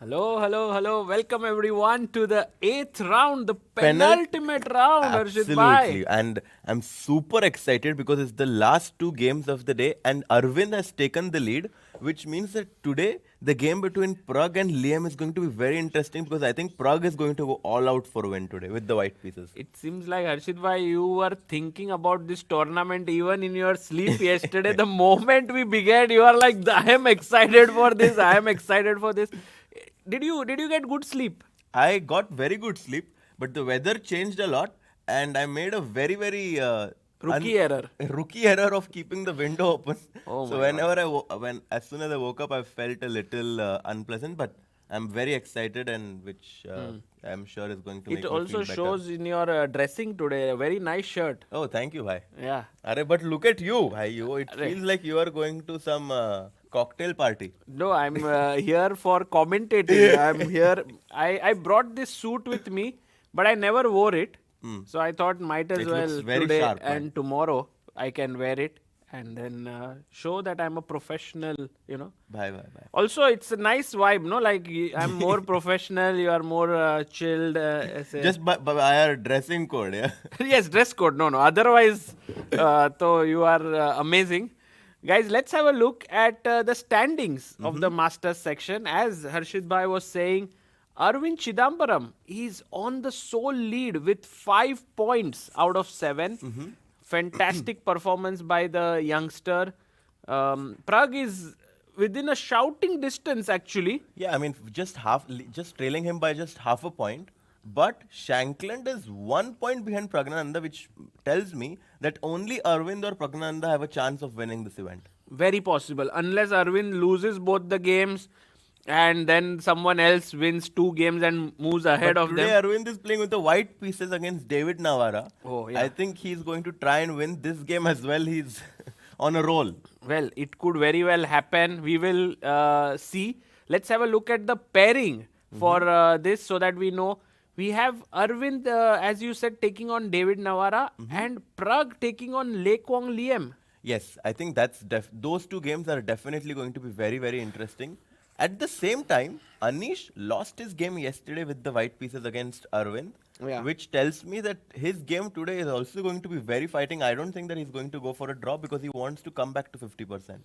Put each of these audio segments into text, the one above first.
Hello, hello, hello. Welcome everyone to the 8th round, the penultimate round, Harshit Bhai. Absolutely. And I'm super excited because it's the last two games of the day and Arvind has taken the lead, which means that today the game between Prague and Liem is going to be very interesting because I think Prague is going to go all out for a win today with the white pieces. It seems like, Harshit Bhai, you were thinking about this tournament even in your sleep yesterday. The moment we began, you are like, I am excited for this, I am excited for this. Did you get good sleep? I got very good sleep, but the weather changed a lot and I made a very, very Rookie error. rookie error of keeping the window open. Oh So my whenever as soon as I woke up, I felt a little unpleasant, but I'm very excited and which I'm sure is going to make It me also feel better. shows in your dressing today, a very nice shirt. Oh, thank you, bhai. Yeah. Arre, but look at you, bhai. It Arre. feels like you are going to some cocktail party. No, I'm here for commentating. I'm here. I brought this suit with me, but I never wore it. So I thought might as It well looks very today sharp, and tomorrow I can wear it and then show that I'm a professional, Bhai, bhai, bhai. Also, it's a nice vibe, no? Like I'm more professional, you are more chilled. Just by our dressing code, yeah. Yes, dress code. No. Otherwise, so you are amazing. Guys, let's have a look at the standings of the Masters section. As Harshit Bhai was saying, Arvind Chithambaram is on the sole lead with 5 points out of 7. Fantastic performance by the youngster. Prague is within a shouting distance, actually. Yeah, I mean, just trailing him by just half a point. But Shankland is 1 point behind Praggnanandhaa, which tells me that only Arvind or Praggnanandhaa have a chance of winning this event. Very possible. Unless Arvind loses both the games and then someone else wins 2 games and moves ahead But of today them. Arvind is playing with the white pieces against David Navara. Oh, yeah. I think he's going to try and win this game as well. He's on a roll. Well, it could very well happen. We will see. let's have a look at the pairing for this so that we know. We have Arvind, as you said, taking on David Navara and Prague taking on Quang Liem. Yes, I think that's those two games are definitely going to be very, very interesting. At the same time, Anish lost his game yesterday with the white pieces against Arvind, Yeah. which tells me that his game today is also going to be very fighting. I don't think that he's going to go for a draw because he wants to come back to 50%.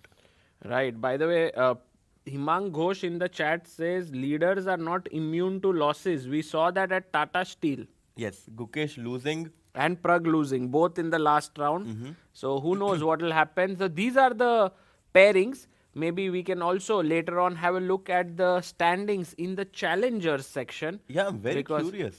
Right. By the way, Himang Ghosh in the chat says leaders are not immune to losses. We saw that at Tata Steel Yes, Gukesh losing. and Prague losing both in the last round. So who knows what will happen. So these are the pairings. Maybe we can also later on have a look at the standings in the challengers section. Yeah, I'm very Because- curious.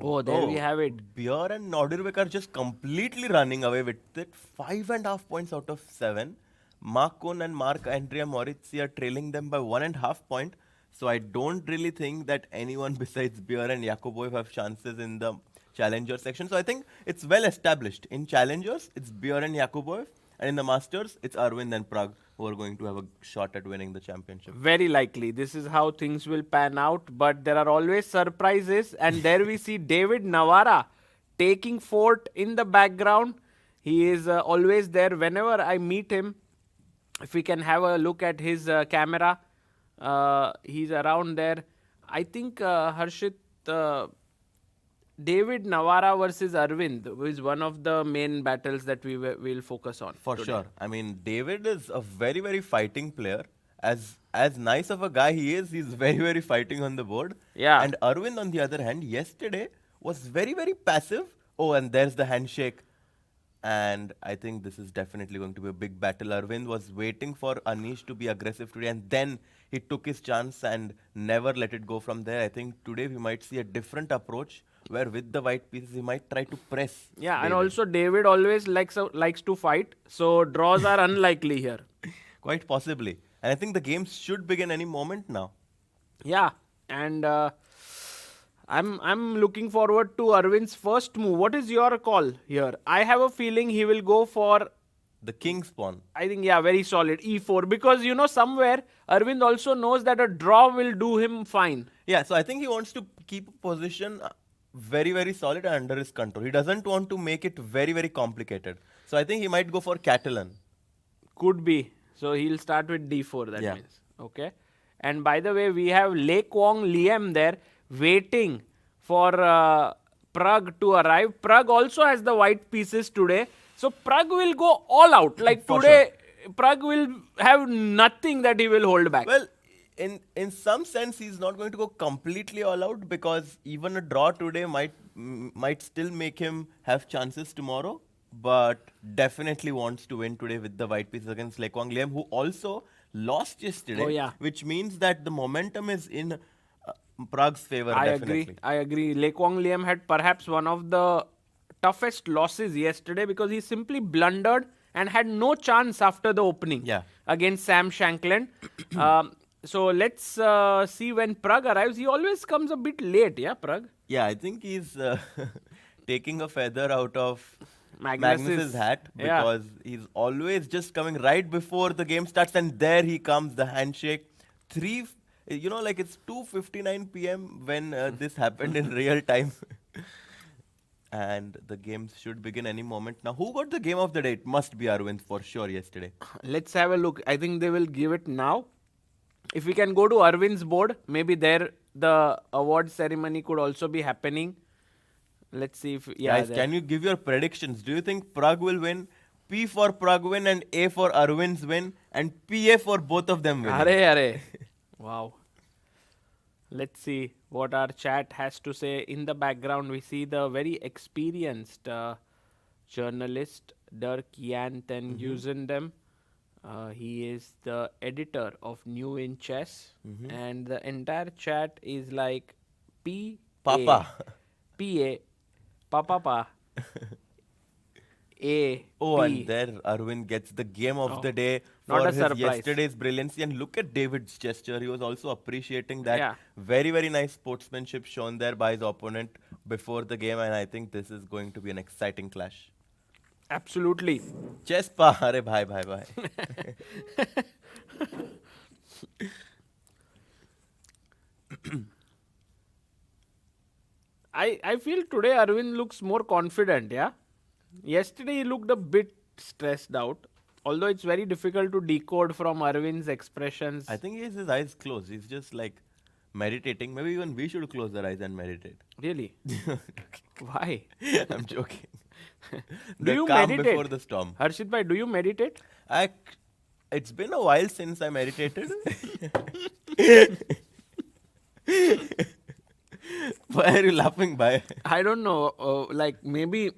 Oh, there we have it. Beer and Nordirvik are just completely running away with it. 5.5 points out of 7. Mark Kohn and Mark Andrea Moritzi are trailing them by 1.5 point. So I don't really think that anyone besides Beer and Yakuboev have chances in the challenger section. So I think it's well established. In challengers, it's Beer and Yakuboev. And in the masters, it's Arvind and Prague who are going to have a shot at winning the championship. Very likely. This is how things will pan out. But there are always surprises. And there we see David Navara taking fort in the background. He is always there whenever I meet him. If we can have a look at his camera, he's around there. I think Harshit, David Navara versus Arvind is one of the main battles that we will focus on. For today. sure. I mean, David is a very, very fighting player. As nice of a guy he is, he's very, very fighting on the board. Yeah. And Arvind, on the other hand, yesterday was very, very passive. Oh, and there's the handshake. And I think this is definitely going to be a big battle. Arvind was waiting for Anish to be aggressive today, and then he took his chance and never let it go from there. I think today we might see a different approach where with the white pieces he might try to press. Yeah, and David. also David always likes to fight. So draws are unlikely here. Quite possibly. And I think the games should begin any moment now. Yeah, and I'm looking forward to Arvind's first move. What is your call here? I have a feeling he will go for, The king's pawn. I think, yeah, very solid E4 because somewhere Arvind also knows that a draw will do him fine. Yeah, so I think he wants to keep a position very, very solid and under his control. He doesn't want to make it very, very complicated. So I think he might go for Catalan. Could be. So he'll start with D4, that Yeah. means. Okay. And by the way, we have Quang Liem there waiting for Prague to arrive. Prague also has the white pieces today. So Prague will go all out. Like For today, Prague will have nothing that he will hold back. Well, in some sense, he's not going to go completely all out because even a draw today might still make him have chances tomorrow. But definitely wants to win today with the white pieces against Quang Liem, who also lost yesterday. Oh, yeah. Which means that the momentum is in Prague's favor. I Definitely. agree. Quang Liem had perhaps one of the toughest losses yesterday because he simply blundered and had no chance after the opening Yeah. against Sam Shankland. So let's see when Prague arrives. He always comes a bit late, yeah, Prague? Yeah, I think he's taking a feather out of Magnus's- Magnus's hat yeah. because he's always just coming right before the game starts, and there he comes, the handshake. It's 2:59 p.m. when this happened in real time. And the games should begin any moment now. Who got the game of the day? It must be Arvind for sure yesterday. Let's have a look. I think they will give it now. If we can go to Arvind's board, maybe there the award ceremony could also be happening. Let's see if Guys, there. can you give your predictions? Do you think Prague will win? P for Prague win and A for Arvind's win and PA for both of them win. Arey. Wow. Let's see what our chat has to say. In the background, we see the very experienced journalist Dirk Jan ten Guzendem. He is the editor of New in Chess, and the entire chat is like P Papa. P A Papa A. Oh, P. and there Arvind gets the game of the day Not for a his surprise. yesterday's brilliancy. And look at David's gesture. He was also appreciating that. Yeah. Very, very nice sportsmanship shown there by his opponent before the game. And I think this is going to be an exciting clash. Absolutely. Chess pa, are bhai. I feel today Arvind looks more confident, yeah? Yesterday he looked a bit stressed out. Although it's very difficult to decode from Arvind's expressions. I think he has his eyes closed. He's just like meditating. Maybe even we should close our eyes and meditate. Really? Why? I'm joking. Do The you calm meditate? before the storm. Harshit bhai, do you meditate? It's been a while since I meditated. Why are you laughing, bhai? I don't know. Like maybe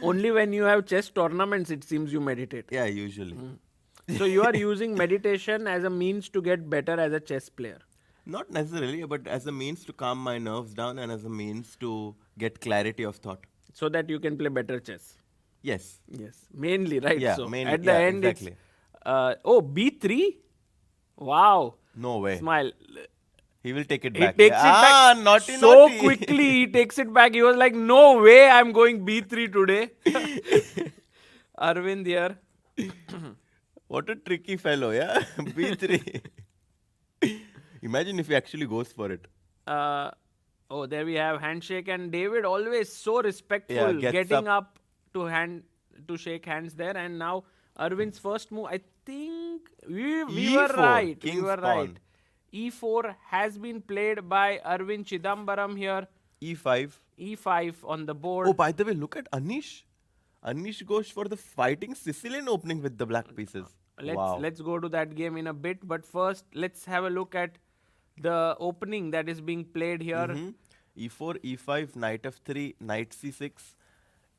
only when you have chess tournaments it seems you meditate. Yeah, usually. So you are using meditation as a means to get better as a chess player. Not necessarily, but as a means to calm my nerves down and as a means to get clarity of thought. So that you can play better chess. Yes. Yes. Mainly, right? Yeah, so mainly, at the yeah, end exactly. it's B3? Wow. No way. Smile. He will take it He back. takes it back naughty, so naughty. quickly. He takes it back. He was like, "No way, I'm going B3 today." Arvind here. What a tricky fellow, yeah? B3. Imagine if he actually goes for it. There we have handshake, and David always so respectful, Yeah, gets getting up to shake hands there. And now Arvind's first move. I think we were E4, right. We king's were pawn. right. E4 has been played by Arvind Chithambaram here. E5. E5 on the board. Oh, by the way, look at Anish. Anish goes for the fighting Sicilian opening with the black pieces. Let's go to that game in a bit. But first, let's have a look at the opening that is being played here. E4, E5, knight f3, knight c6.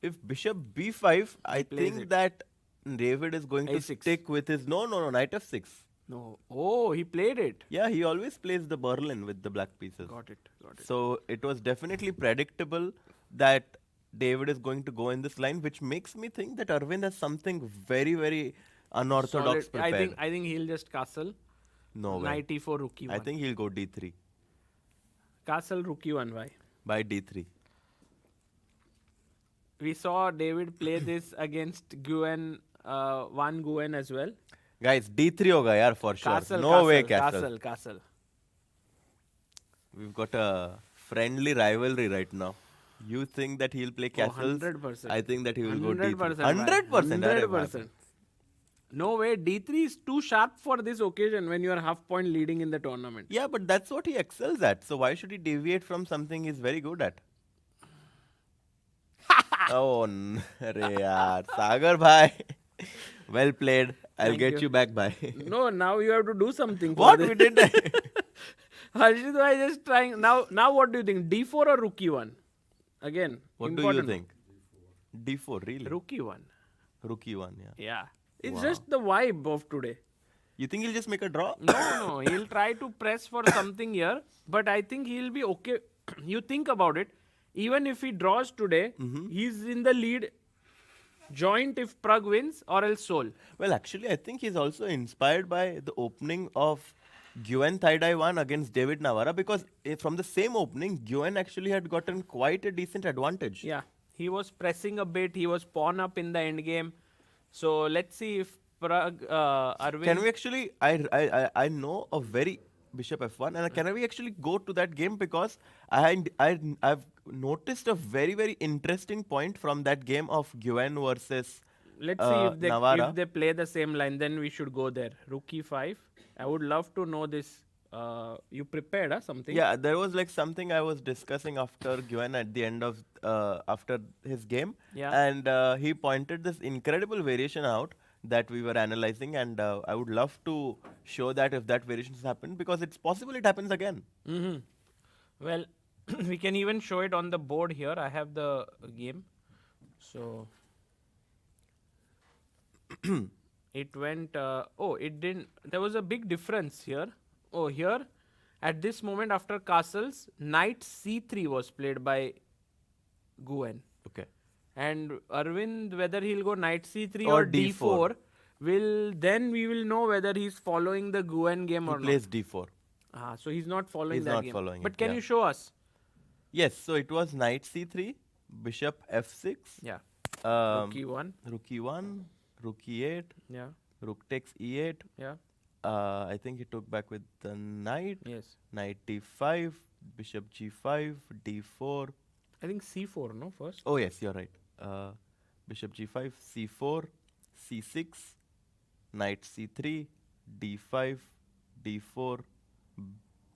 If bishop b5, I think that David is going to A6. stick with his... No, knight f6. No. Oh, he played it. Yeah, he always plays the Berlin with the black pieces. Got it. So it was definitely predictable that David is going to go in this line, which makes me think that Arvind has something very, very unorthodox Solid. prepared. I think he'll just castle. No way. Knight e4, rook e1. I think he'll go d3 Castle, rook e1. Why? by d3. We saw David play this against Nguyen as well. Guys, d3 hoga yaar for sure. Castle, No way castle. Castle. We've got a friendly rivalry right now. You think that he'll play castles? 100%. I think that he will go d3. 100%. 100%. 100%. No way. D3 is too sharp for this occasion when you are half point leading in the tournament. Yeah, but that's what he excels at. So why should he deviate from something he's very good at? Arey yaar. Sagar bhai. Well played. I'll Thank get you. you back, bhai. No, now you have to do something. for What? this. We did that. Harshit bhai just trying. Now what do you think? D4 or rook e1? Again. What important. do you think? D4, really? Rook e1. Rook e1, yeah. Yeah. It's just the vibe of today. You think he'll just make a draw? No. He'll try to press for something here, but I think he'll be okay. You think about it. Even if he draws today, he's in the lead. Joint if Prague wins or else Sol. Well, actually, I think he's also inspired by the opening of Nguyen Thai Dai 1 against David Navara because from the same opening, Nguyen actually had gotten quite a decent advantage. Yeah. He was pressing a bit. He was pawn up in the end game. So let's see if Prague, Arvind... Can we actually... I know a very... Bishop f1 and can we actually go to that game because I've noticed a very, very interesting point from that game of Nguyen versus Let's see Navara. if they play the same line, then we should go there. Rook e5. I would love to know this. You prepared something? Yeah, there was like something I was discussing after Nguyen at the end of after his game. Yeah. And he pointed this incredible variation out that we were analyzing, and I would love to show that if that variation has happened because it's possible it happens again. Well, we can even show it on the board here. I have the game. So it went, it didn't, there was a big difference here. Oh, here, at this moment after castles, knight c3 was played by Nguyen. Okay. And Arvind, whether he'll go knight c3 Or or d4, we will know whether he's following the Nguyen game He or plays d4. not. So he's not following He's that not game. following But it, can yeah. you show us? Yes, so it was knight c3, bishop f6, Yeah. um, Rook e1. rook e1, rook e8, Yeah. rook takes e8, Yeah. I think he took back with the knight. Yes. Knight d5, bishop g5, d4. I think c4, no, first? Oh yes, you're right. Bishop g5, c4, c6, knight c3, d5, d4,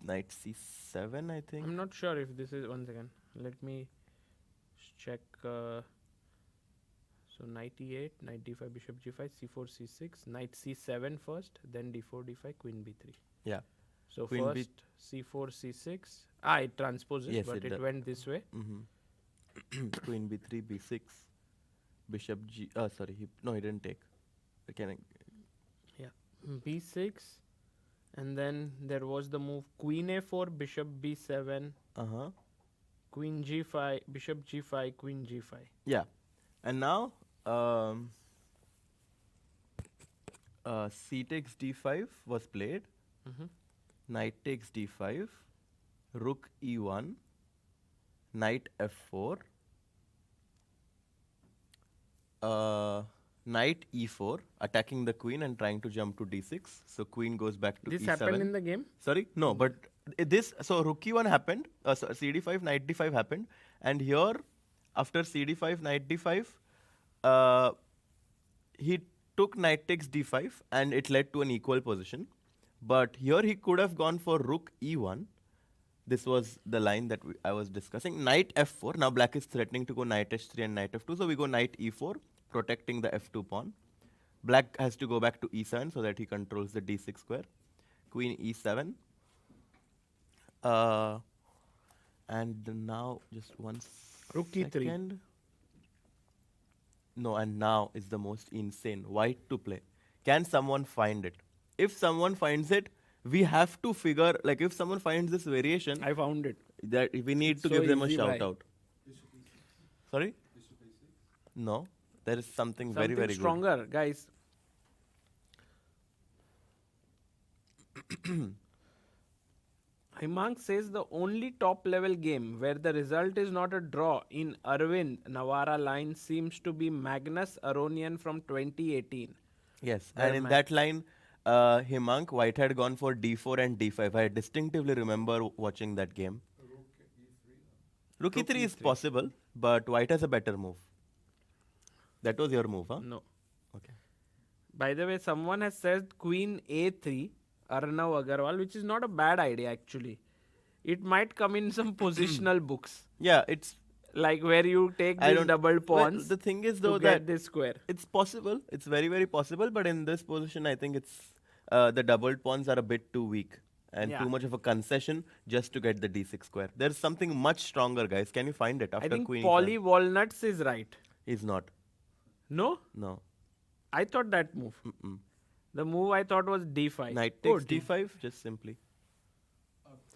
knight c7, I think. I'm not sure if this is... One second. Let me check. So knight e8, knight d5, bishop g5, c4, c6, knight c7 first, then d4, d5, queen b3. Yeah. So Queen first c4, c6. It transposes, Yes, but it it does. went this way. Queen b3, b6, bishop g. Sorry, he didn't take. Can I? Yeah. b6. And then there was the move queen a4, bishop b7, queen g5, bishop g5, queen g5. Yeah. And now, c takes d5 was played. Knight takes d5, rook e1, knight f4, knight e4, attacking the queen and trying to jump to d6. So queen goes back to This e7. happened in the game? Sorry, no, but so rook e1 happened. So cd5, knight d5 happened, and here after cd5, knight d5, he took knight takes d5, and it led to an equal position. But here he could have gone for rook e1. This was the line that I was discussing. Knight f4. Now black is threatening to go knight h3 and knight f2. So we go knight e4, protecting the f2 pawn. Black has to go back to e7 so that he controls the d6 square. Queen e7. And now just one Rook e3. second. No, and now is the most insane white to play. Can someone find it? If someone finds it, we have to figure, like if someone finds this variation, I found it. that we need to so give them a easy, shout bhai. out. Sorry? No, there is something, very, Something very stronger, guys. Himang says the only top level game where the result is not a draw in Arvind Navara line seems to be Magnus Aronian from 2018. good. Yes, Where and in ma- that line, Himang, white had gone for d4 and d5. I distinctively remember watching that game. Rook e3 is possible, but white has a better move. That was your move, huh? No. Okay. By the way, someone has said Queen A3, Arnav Agarwal, which is not a bad idea actually. It might come in some positional books, Yeah, it's. like where you take I these don't. double Well, pawns the thing is, to though, get that this square. it's possible. It's very, very possible. But in this position, I think it's the doubled pawns are a bit too weak and Yeah. too much of a concession just to get the d6 square. There's something much stronger, guys. Can you find it after I think queen? Polly Walnuts is right. Is not. No? No. I thought that move. The move I thought was d5. Knight Oh, takes d5, just simply.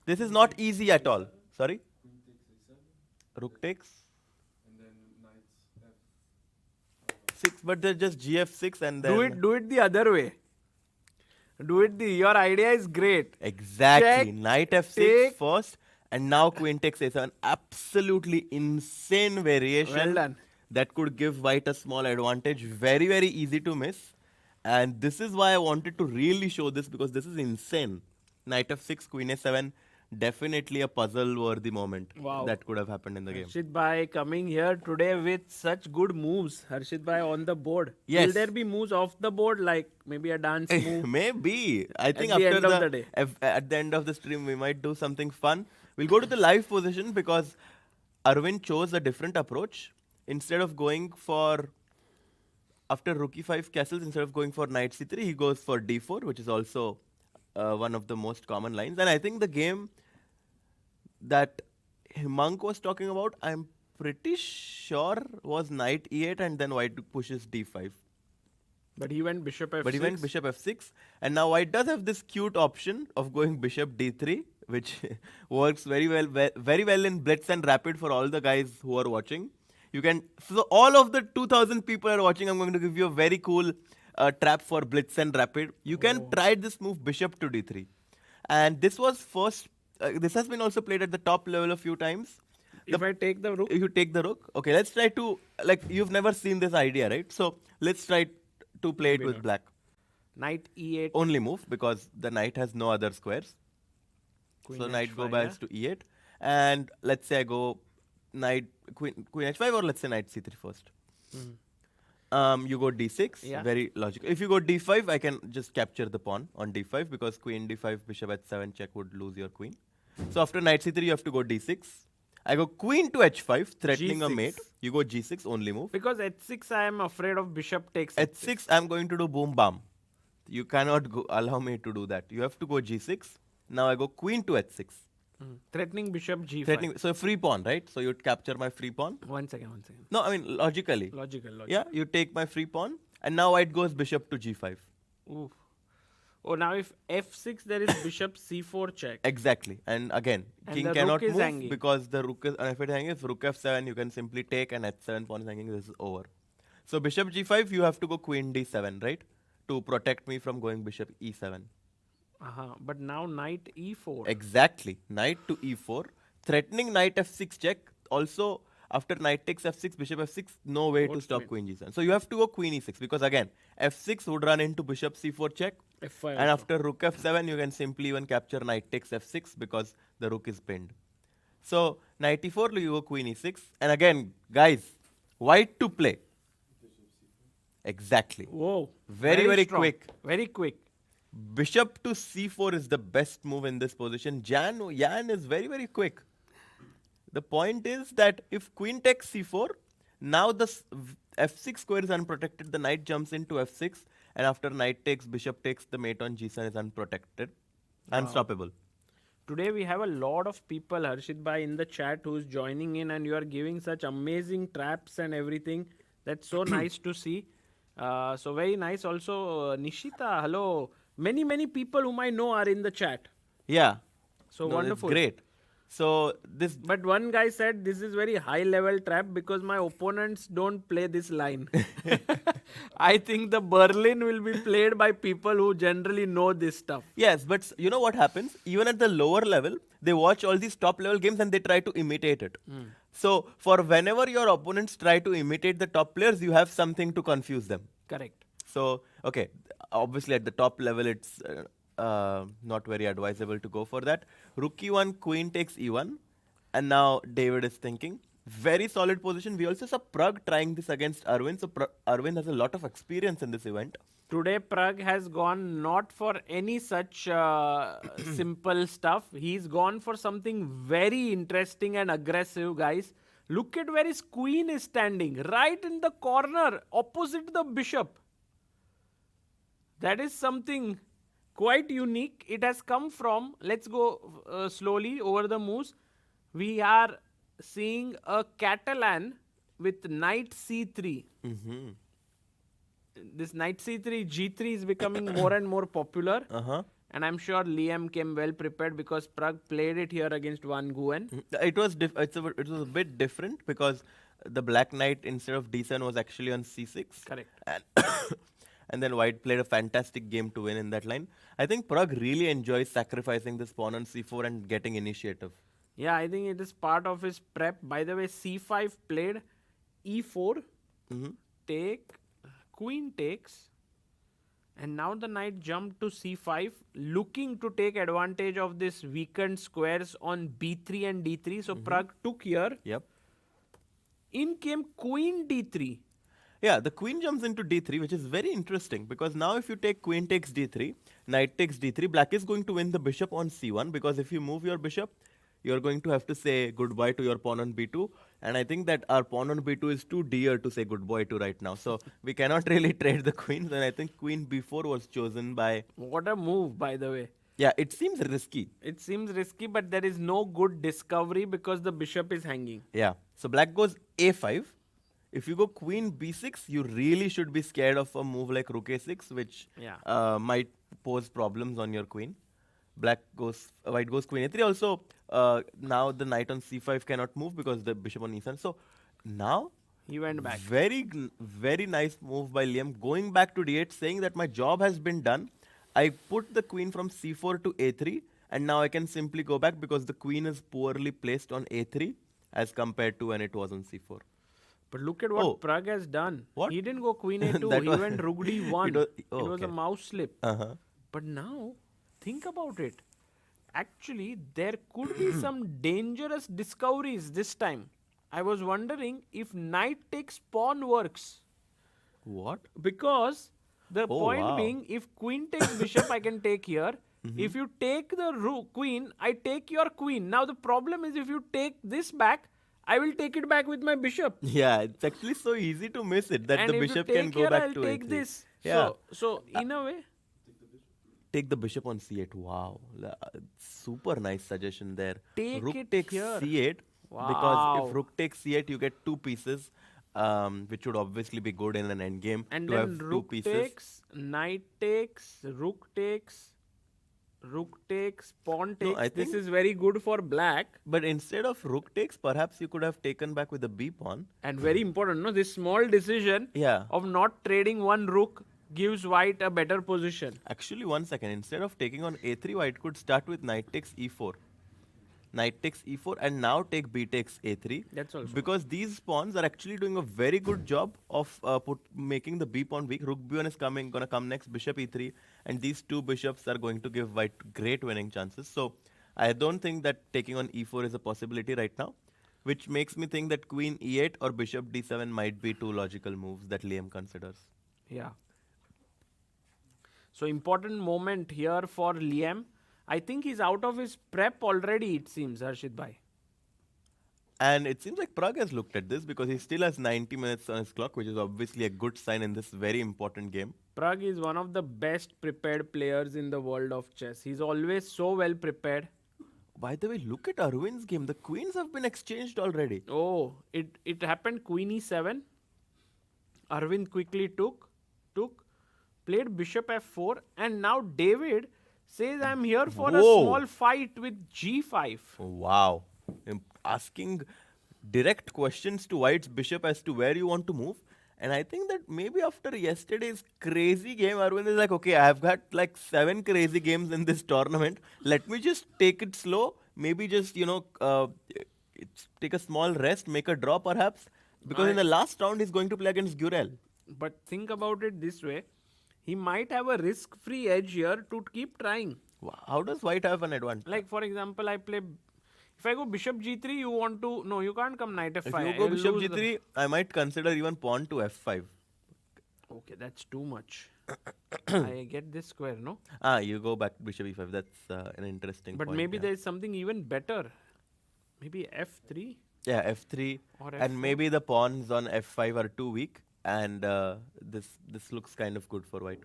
This is not easy at all. Sorry? Rook takes. 6, but there's just gf6 and then. Do it the other way. Your idea is great. Exactly. Check, Knight f6 take. first, and now queen takes a7. Absolutely insane variation. Well done. That could give white a small advantage. Very, very easy to miss. And this is why I wanted to really show this, because this is insane. Knight f6, queen a7. Definitely a puzzle-worthy moment Wow. that could have happened in the game. Harshit Bhai coming here today with such good moves. Harshit Bhai on the board. Yes. Will there be moves off the board, like maybe a dance move? Maybe. I think the after end of the day. at the end of the stream, we might do something fun. We'll go to the live position because Arvind chose a different approach. Instead of going for, after rook e5 castles, instead of going for knight c3, he goes for d4, which is also one of the most common lines. And I think the game that Himang was talking about, I'm pretty sure was knight e8 and then white pushes d5. But he went bishop f6. But he went bishop f6, and now white does have this cute option of going bishop d3, which works very well in blitz and rapid for all the guys who are watching. You can, so all of the 2,000 people are watching, I'm going to give you a very cool trap for blitz and rapid. You can try this move bishop to d3, and this was first. This has been also played at the top level a few times. If I take the rook, You take the rook. Okay, let's try to, like, you've never seen this idea, right? So let's try to play it with black. Knight e8. Only move because the knight has no other squares. Queen So knight go h5, back to e8. And let's say I go queen h5 or let's say knight c3 first. You go d6, Yeah. very logical. If you go d5, I can just capture the pawn on d5 because queen d5, bishop h7 check would lose your queen. So after knight c3, you have to go d6. I go queen to h5, threatening a G6. mate. You go g6, only move. Because h6 I am afraid of bishop takes h6, I'm going to do boom bam. You cannot allow me to do that. You have to go g6. Now I go queen to h6. Threatening bishop g5. Threatening, so free pawn, right? So you'd capture my free pawn. One second. No, I mean logically. Logical. Yeah, you take my free pawn, and now white goes bishop to g5. Oof. Oh, now if f6, there is bishop c4 check. Exactly. And again, And king the cannot rook is move hanging. because the rook is, and if it hanging, if rook f7, you can simply take, and h7 pawn is hanging, this is over. So bishop g5, you have to go queen d7, right? To protect me from going bishop e7. But now knight e4. Exactly. Knight to e4, threatening knight f6 check. Also, after knight takes f6, bishop f6, no way to What's stop queen? queen g7. So you have to go queen e6 because again, f6 would run into bishop c4 check. f5 And also. after rook f7, you can simply even capture knight takes f6 because the rook is pinned. So knight e4, you go queen e6. And again, guys, white to play. Exactly. Whoa. Very strong. quick. Very quick. Bishop to c4 is the best move in this position. Yan is very quick. The point is that if queen takes c4, now the f6 square is unprotected. The knight jumps into f6, and after knight takes, bishop takes, the mate on g7 is unprotected, unstoppable. Today we have a lot of people, Harshit Bhai, in the chat who's joining in, and you are giving such amazing traps and everything. That's so nice to see. So very nice. Also, Nishita, hello. Many people whom I know are in the chat. Yeah. So No, that's wonderful. great. So this But one guy said this is very high level trap because my opponents don't play this line. I think the Berlin will be played by people who generally know this stuff. Yes, but you know what happens? Even at the lower level, they watch all these top level games and they try to imitate it. So for whenever your opponents try to imitate the top players, you have something to confuse them. Correct. So, okay, obviously at the top level, it's not very advisable to go for that. Rook e1, queen takes e1. And now David is thinking. Very solid position. We also saw Prague trying this against Arvind. So Arvind has a lot of experience in this event. Today, Prague has gone not for any such simple stuff. He's gone for something very interesting and aggressive, guys. Look at where his queen is standing, right in the corner, opposite the bishop. That is something quite unique. It has come from, let's go slowly over the moves. We are seeing a Catalan with knight c3. This knight c3, g3 is becoming more and more popular. And I'm sure Liem came well prepared because Prague played it here against Van Nguyen. It was a bit different because the black knight instead of d7 was actually on c6. Correct. And, and then white played a fantastic game to win in that line. I think Prague really enjoys sacrificing this pawn on c4 and getting initiative. Yeah, I think it is part of his prep. By the way, c5 played, e4, take, queen takes, and now the knight jumped to c5, looking to take advantage of this weakened squares on b3 and d3. So Prague took here. Yep. In came queen d3. Yeah, the queen jumps into d3, which is very interesting because now if you take queen takes d3, knight takes d3, black is going to win the bishop on c1 because if you move your bishop, you're going to have to say goodbye to your pawn on b2. And I think that our pawn on b2 is too dear to say goodbye to right now. So we cannot really trade the queens. And I think queen b4 was chosen by... What a move, by the way. Yeah, it seems risky. It seems risky, but there is no good discovery because the bishop is hanging. Yeah. So black goes a5. If you go queen b6, you really should be scared of a move like rook a6, which might pose problems on your queen. White goes queen a3. Also, now the knight on c5 cannot move because the bishop on e7. So now he went back. Very nice move by Liam. Going back to d8, saying that my job has been done. I put the queen from c4 to a3, and now I can simply go back because the queen is poorly placed on a3 as compared to when it was on c4. But look at what Oh. Prague has done. What? He didn't go queen a2. That He was- went rook d1. It was- It was a okay. mouse slip. Uh-huh. But now, think about it. Actually, there could be some dangerous discoveries this time. I was wondering if knight takes pawn works. What? Because the Oh, point wow. being, if queen takes bishop, I can take here. If you take the queen, I take your queen. Now the problem is, if you take this back, I will take it back with my bishop. Yeah, it's actually so easy to miss it that And the if bishop you can take go here, back I'll to take a3. this. Yeah. So in a way, Take the bishop on c8. Wow. Super nice suggestion there. Take Rook it takes here. c8. Because Wow. if rook takes c8, you get 2 pieces, which would obviously be good in an endgame and to then have 2 rook pieces. takes, knight takes, rook takes, pawn takes. No, I This think- is very good for black. But instead of rook takes, perhaps you could have taken back with the b pawn. And very important, no? This small decision Yeah. of not trading one rook gives white a better position. Actually, 1 second. Instead of taking on a3, white could start with knight takes e4. Knight takes e4 and now take b takes a3. That's also- Because these pawns are actually doing a very good job of making the b pawn weak. Rook b1 is gonna come next, bishop e3, and these 2 bishops are going to give white great winning chances. So I don't think that taking on e4 is a possibility right now, which makes me think that queen e8 or bishop d7 might be 2 logical moves that Liem considers. Yeah. So important moment here for Liem. I think he's out of his prep already, it seems, Harshit Bhai. And it seems like Prague has looked at this because he still has 90 minutes on his clock, which is obviously a good sign in this very important game. Prague is one of the best prepared players in the world of chess. He's always so well prepared. By the way, look at Arvind's game. The queens have been exchanged already. Oh, it happened queen e7. Arvind quickly took, played bishop f4, and now David says, I'm here for a Whoa. small fight with g5. Wow. Asking direct questions to White's bishop as to where you want to move. And I think that maybe after yesterday's crazy game, Arvind is like, okay, I have got like 7 crazy games in this tournament. Let me just take it slow. Maybe just, take a small rest, make a draw perhaps. Because in the last round, he's going to play against Gurel. But think about it this way. He might have a risk-free edge here to keep trying. How does White have an advantage? Like, for example, if I go bishop g3, you can't come knight f5. If you go I'll bishop lose g3, I might consider even pawn to f5. Okay, that's too much. I get this square, no? You go back bishop e5. That's an interesting But point. maybe yeah. there is something even better. Maybe f3? Yeah, f3. Or And f4. maybe the pawns on f5 are too weak. And this looks kind of good for White.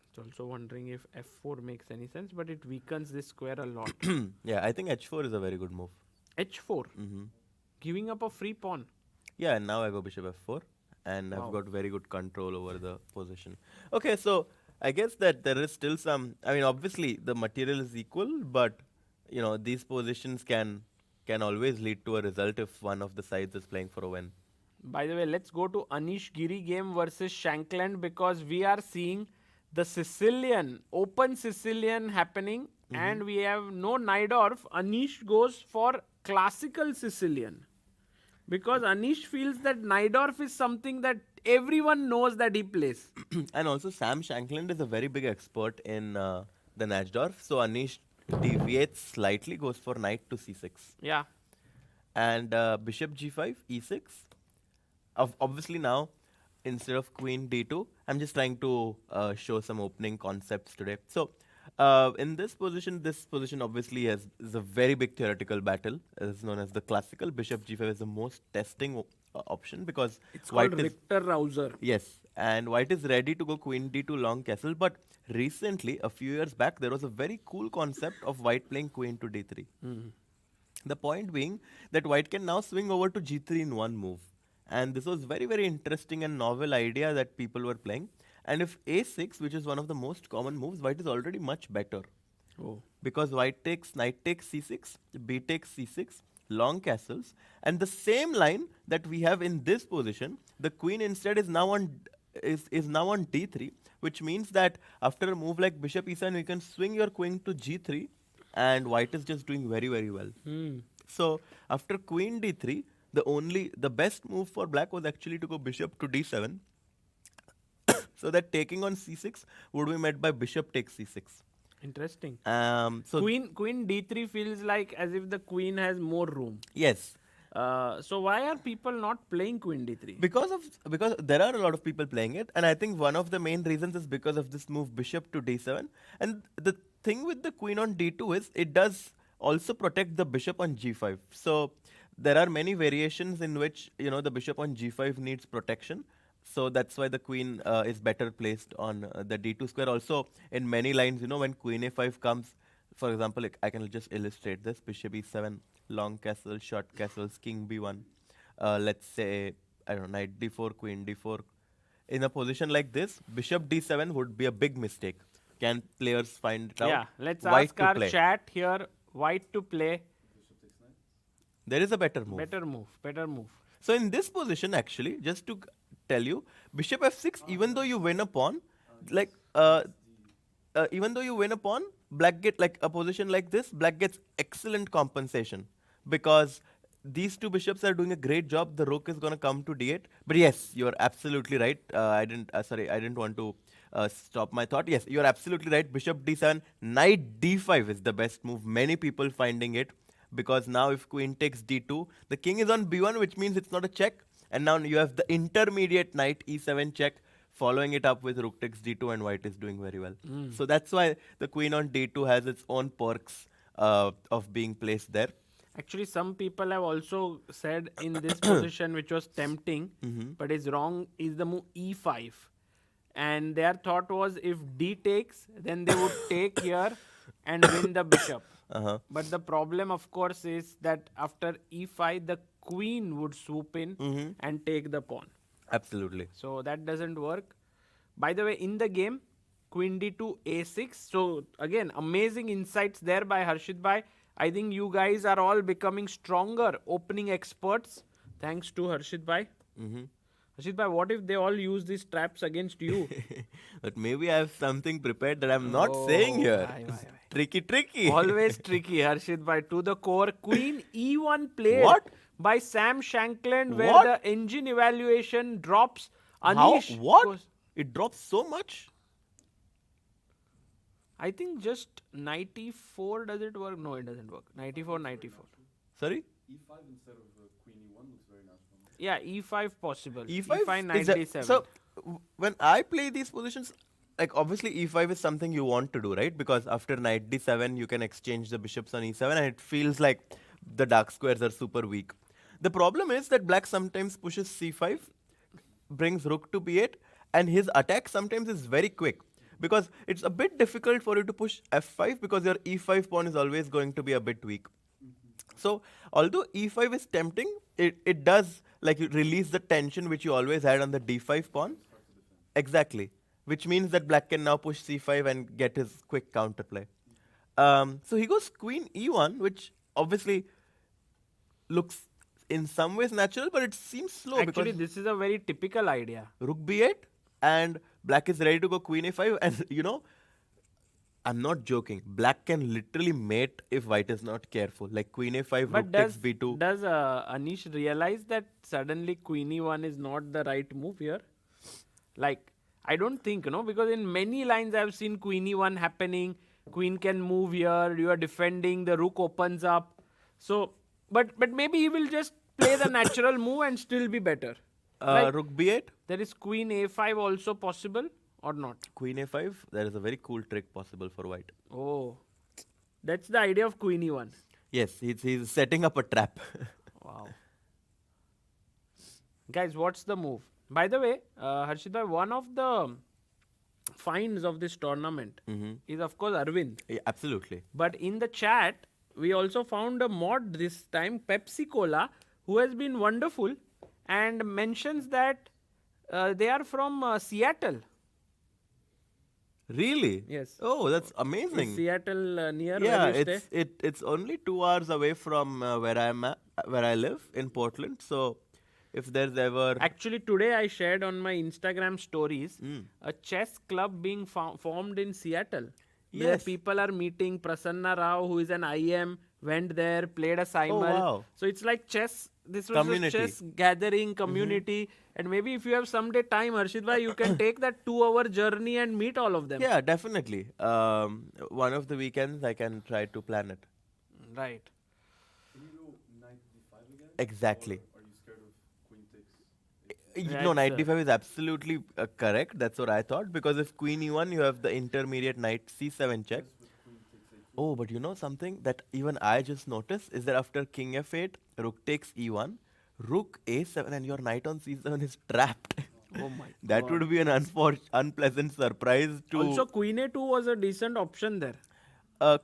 It's also wondering if f4 makes any sense, but it weakens this square a lot. Yeah, I think h4 is a very good move. h4, Hmm. giving up a free pawn. Yeah, and now I go bishop f4. And Wow. I've got very good control over the position. Okay, so I guess that there is still some... I mean, obviously, the material is equal, but, these positions can always lead to a result if one of the sides is playing for a win. By the way, let's go to Anish Giri game versus Shankland because we are seeing the open Sicilian happening and we have no Najdorf. Anish goes for classical Sicilian because Anish feels that Najdorf is something that everyone knows that he plays. And also, Sam Shankland is a very big expert in the Najdorf. So, Anish deviates slightly, goes for knight to c6. Yeah. And bishop g5, e6. Obviously now, instead of queen d2, I'm just trying to show some opening concepts today. So, in this position obviously is a very big theoretical battle. It's known as the classical. Bishop g5 is the most testing option because It's white called is... Richter Rouser. Yes, and white is ready to go queen d2 long castle. But recently, a few years back, there was a very cool concept of white playing queen to d3. The point being that white can now swing over to g3 in one move. And this was very, very interesting and novel idea that people were playing. And if a6, which is one of the most common moves, white is already much better. Oh. Because white takes knight takes c6, b takes c6, long castles. And the same line that we have in this position, the queen instead is now on d3, which means that after a move like bishop e7, you can swing your queen to g3, and white is just doing very, very well. So after queen d3, the best move for black was actually to go bishop to d7, so that taking on c6 would be met by bishop takes c6. Interesting. So Queen d3 feels like as if the queen has more room. yes, So why are people not playing queen d3? because there are a lot of people playing it, and I think one of the main reasons is because of this move bishop to d7. And the thing with the queen on d2 is it does also protect the bishop on g5. So there are many variations in which the bishop on g5 needs protection. So that's why the queen is better placed on the d2 square. Also, in many lines, when queen a5 comes, for example, like I can just illustrate this: bishop e7, long castle, short castles, king b1. Let's say, I don't know, knight d4, queen d4. In a position like this, bishop d7 would be a big mistake. Can players find it out? Yeah, let's White ask to our play. chat here. White to play. There is a better move. Better move. Better move. So in this position, actually, just to tell you, bishop f6, even though you win a pawn, like even though you win a pawn, black get like a position like this, black gets excellent compensation because these two bishops are doing a great job. The rook is going to come to d8. But yes, you're absolutely right. I didn't want to stop my thought. Yes, you're absolutely right. Bishop d7, knight d5 is the best move. Many people finding it because now if queen takes d2, the king is on b1, which means it's not a check. And now you have the intermediate knight e7 check, following it up with rook takes d2, and white is doing very well. So that's why the queen on d2 has its own perks of being placed there. Actually, some people have also said in this position, which was tempting, but is wrong, is the move e5. And their thought was if d takes, then they would take here and win the bishop. But the problem, of course, is that after e5, the queen would swoop in and take the pawn. Absolutely. So that doesn't work. By the way, in the game, queen d2, a6. So again, amazing insights there by Harshit Bhai. I think you guys are all becoming stronger opening experts thanks to Harshit Bhai. Harshit Bhai, what if they all use these traps against you? But maybe I have something prepared that I'm not saying here. Bhai. Tricky. Always tricky, Harshit Bhai. To the core, queen e1 played What? by Sam Shankland, where What? the engine evaluation drops. How? Anish What? goes- It drops so much? I think just 94, does it work? No, it doesn't work. 94. Sorry? E5 instead of queen e1 looks very nice for me. Yeah, e5 possible. E5 is 97. so when I play these positions, like obviously e5 is something you want to do, right? Because after knight d7, you can exchange the bishops on e7, and it feels like the dark squares are super weak. The problem is that black sometimes pushes c5, brings rook to b8, and his attack sometimes is very quick. Because it's a bit difficult for you to push f5 because your e5 pawn is always going to be a bit weak. So, although e5 is tempting, it does like release the tension which you always had on the d5 pawn. Exactly. Which means that black can now push c5 and get his quick counterplay. So he goes queen e1, which obviously looks in some ways natural, but it seems slow. Actually, because this is a very typical idea. rook b8 and black is ready to go queen a5, and I'm not joking, black can literally mate if white is not careful, like queen a5, But rook takes b2. does Anish realize that suddenly queen e1 is not the right move here? Like, I don't think, because in many lines I've seen queen e1 happening, queen can move here, you are defending, the rook opens up. So, but maybe he will just play the natural move and still be better. Like, Rook b8, there is queen a5 also possible or not? queen a5, there is a very cool trick possible for white. Oh, that's the idea of queen e1. Yes, he's setting up a trap. Wow. Guys, what's the move? By the way, Harshita, one of the finds of this tournament is, of course, Arvind. Yeah, absolutely. But in the chat, we also found a mod this time, Pepsi Cola, who has been wonderful and mentions that they are from Seattle. Really? Yes. Oh, that's Is amazing. Seattle near Yeah, where you stay? it's only 2 hours away from where I live in Portland. So if there's ever Actually, today I shared on my Instagram stories a chess club being formed in Seattle. Where Yes. people are meeting Prasanna Rao, who is an IM, went there, played a simul. wow. So it's like chess. This was Community. a chess gathering community. And maybe if you have someday time, Harshit bhai, you can take that 2-hour journey and meet all of them. Yeah, definitely. One of the weekends I can try to plan it. Right. Can you go knight d5 again? Exactly. Or are you scared of queen takes? No, That's, knight d5 is absolutely correct. That's what I thought. Because if queen e1, you have the intermediate knight c7 check. With queen takes a2. Oh, but you know something that even I just noticed is that after king f8, rook takes e1, rook a7, and your knight on c7 is trapped. Oh my That God. would be an unpleasant surprise to. Also, queen a2 was a decent option there.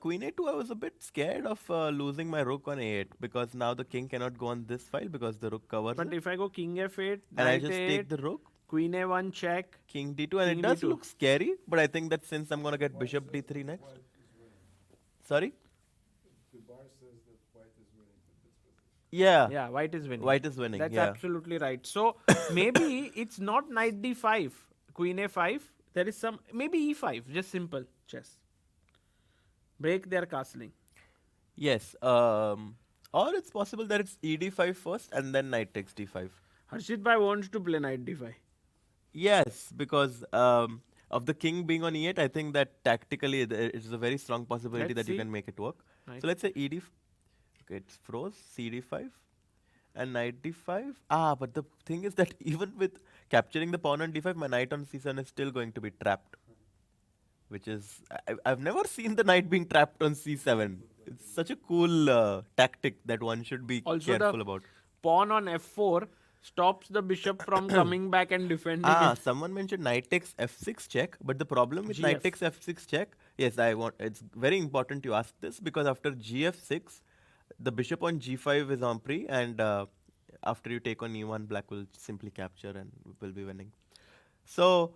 Queen a2, I was a bit scared of losing my rook on a8 because now the king cannot go on this file because the rook covers But it. if I go king f8, And I knight just a8, take the rook, queen a1 check. king d2, and King it does d2. look scary, but I think that since I'm going to get bishop d3 next. Sorry? The bar says that white is winning with this position. Yeah. Yeah, white is winning. White is winning. That's yeah. absolutely right. So maybe it's not knight d5, queen a5. There is some, maybe e5, just simple chess. Break their castling. Yes. Or it's possible that it's ed5 first and then knight takes d5. Harshit bhai wants to play knight d5. Yes, because of the king being on e8, I think that tactically it's a very strong possibility Let's that you see. can make it work. Right. So let's say ed. Okay, it's froze. cd5 and knight d5. Ah, but the thing is that even with capturing the pawn on d5, my knight on c7 is still going to be trapped. Which is, I've never seen the knight being trapped on c7. It's such a cool tactic that one should be Also careful the about. pawn on f4 stops the bishop from coming back and defending Ah, it. someone mentioned knight takes f6 check, but the problem with GF. knight takes f6 check, yes, it's very important you ask this because after gf6, the bishop on g5 is en prie, and after you take on e1, black will simply capture and will be winning. So,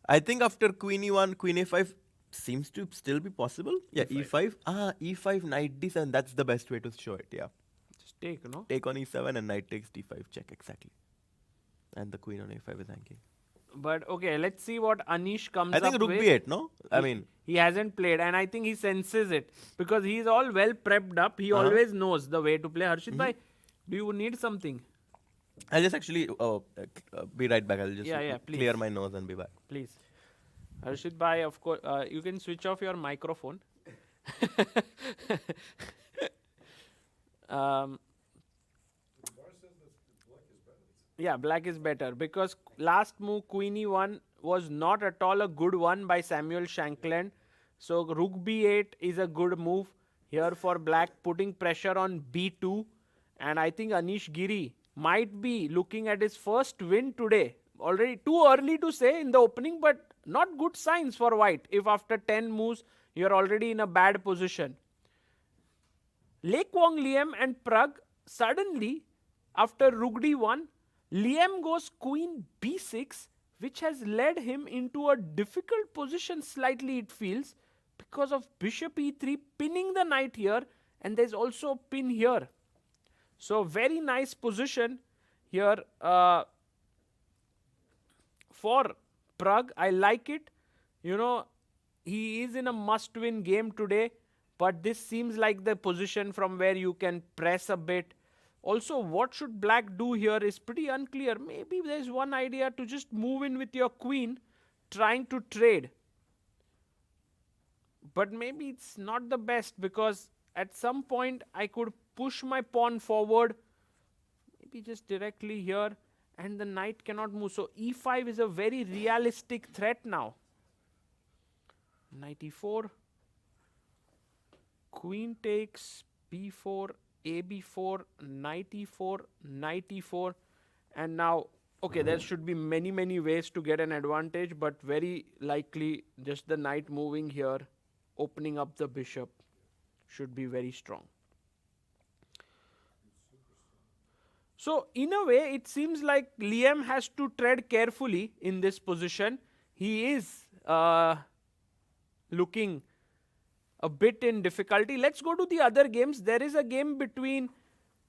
I think after queen e1, queen a5 seems to still be possible. Yeah, e5. Ah, e5, knight d7, that's the best way to show it, yeah. Just take, no? Take on e7 and knight takes d5 check, exactly. And the queen on a5 is hanging. But okay, let's see what Anish comes I up think rook with. b8, no? I mean, He hasn't played, and I think he senses it because he's all well prepped up. He always knows the way to play. Harshit bhai, do you need something? I'll just actually be right back. I'll just Yeah, clear please. my nose and be back. Please. Harshit bhai, of course, you can switch off your microphone. um, The bar says that black is better. yeah, black is better because last move queen e1 was not at all a good one by Samuel Shankland. So rook b8 is a good move here for black, putting pressure on b2. And I think Anish Giri might be looking at his first win today. Already too early to say in the opening, but not good signs for white if after 10 moves you're already in a bad position. Quang Liem and Prague suddenly, after rook d1, Liem goes queen b6, which has led him into a difficult position slightly, it feels, because of bishop e3 pinning the knight here, and there's also a pin here. So very nice position here for Prague. I like it. You know, he is in a must-win game today, but this seems like the position from where you can press a bit. Also, what should black do here is pretty unclear. Maybe there's one idea to just move in with your queen, trying to trade. But maybe it's not the best because at some point I could push my pawn forward, maybe just directly here, and the knight cannot move. So e5 is a very realistic threat now. Knight e4, queen takes b4, ab4, knight e4, knight e4, and now, okay, there should be many ways to get an advantage, but very likely just the knight moving here, opening up the bishop, should be very strong. So in a way, it seems like Liem has to tread carefully in this position. He is looking a bit in difficulty. Let's go to the other games. There is a game between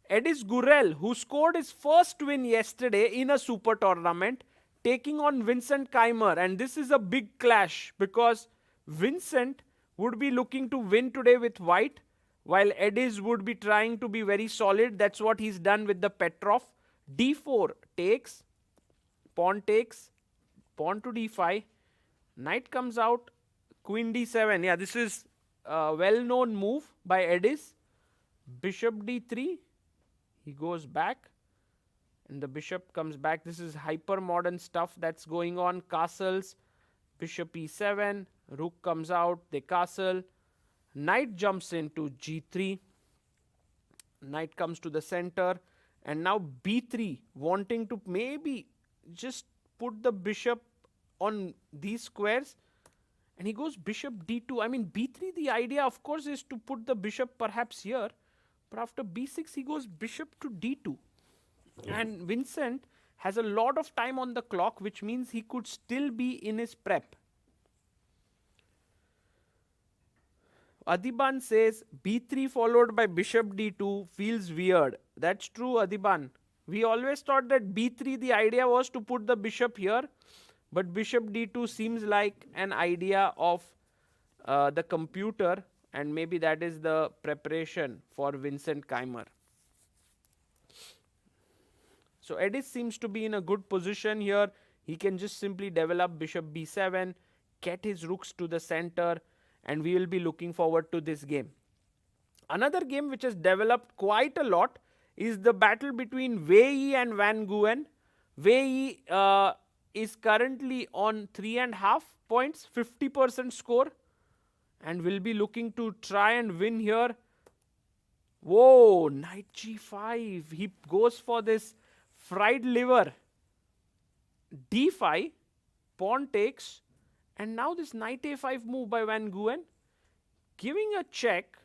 Ediz Gurel, who scored his first win yesterday in a super tournament, taking on Vincent Keymer. And this is a big clash because Vincent would be looking to win today with white, while Ediz would be trying to be very solid. That's what he's done with the Petrov. d4 takes, pawn to d5, knight comes out, queen d7. Yeah, this is a well-known move by Ediz. Bishop d3, he goes back, and the bishop comes back. This is hyper-modern stuff that's going on. Castles, bishop e7, rook comes out, they castle, knight jumps into g3, knight comes to the center, and now b3, wanting to maybe just put the bishop on these squares, and he goes bishop d2. I mean, b3, the idea of course is to put the bishop perhaps here, but after b6 he goes bishop to d2, and Vincent has a lot of time on the clock, which means he could still be in his prep. Adiban says b3 followed by bishop d2 feels weird. That's true, Adiban. We always thought that b3, the idea was to put the bishop here, but bishop d2 seems like an idea of the computer, and maybe that is the preparation for Vincent Keymer. So Ediz seems to be in a good position here. He can just simply develop bishop b7, get his rooks to the center, and we will be looking forward to this game. Another game which has developed quite a lot is the battle between Wei Yi and Van Nguyen. Wei Yi is currently on 3.5 points, 50% score, and will be looking to try and win here. Whoa, knight g5. He goes for this fried liver. d5, pawn takes, and now this knight a5 move by Van Nguyen, giving a check.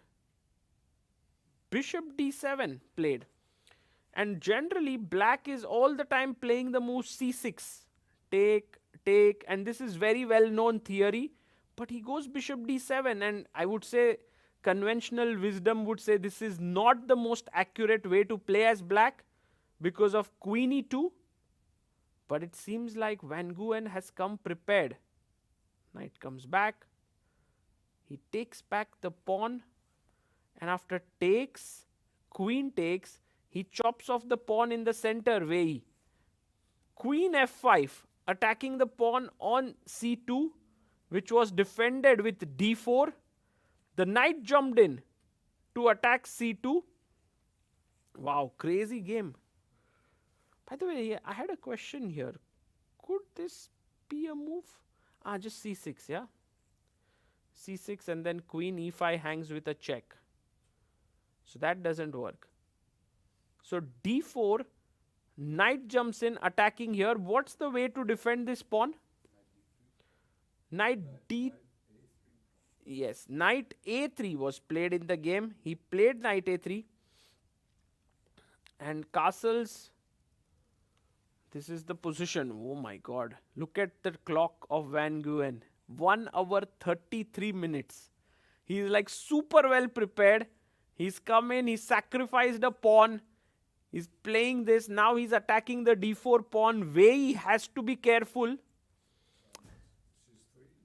Bishop d7 played, and generally black is all the time playing the move c6, take, and this is very well known theory, but he goes bishop d7, and I would say conventional wisdom would say this is not the most accurate way to play as black because of queen e2, but it seems like Van Nguyen has come prepared. Knight comes back, he takes back the pawn, and after takes, queen takes, he chops off the pawn in the center, Wei Yi. Queen f5, attacking the pawn on c2, which was defended with d4. The knight jumped in to attack c2. Wow, crazy game. By the way, I had a question here. Could this be a move? Just c6, yeah? c6 and then queen e5 hangs with a check. So that doesn't work. So d4, knight jumps in, attacking here. What's the way to defend this pawn? Knight d... Yes, knight a3 was played in the game. He played knight a3. And castles... This is the position. Oh my god. Look at the clock of Van Nguyen. 1 hour 33 minutes. He is like super well prepared. He's come in, he sacrificed a pawn. He's playing this. Now he's attacking the d4 pawn. Wei Yi has to be careful.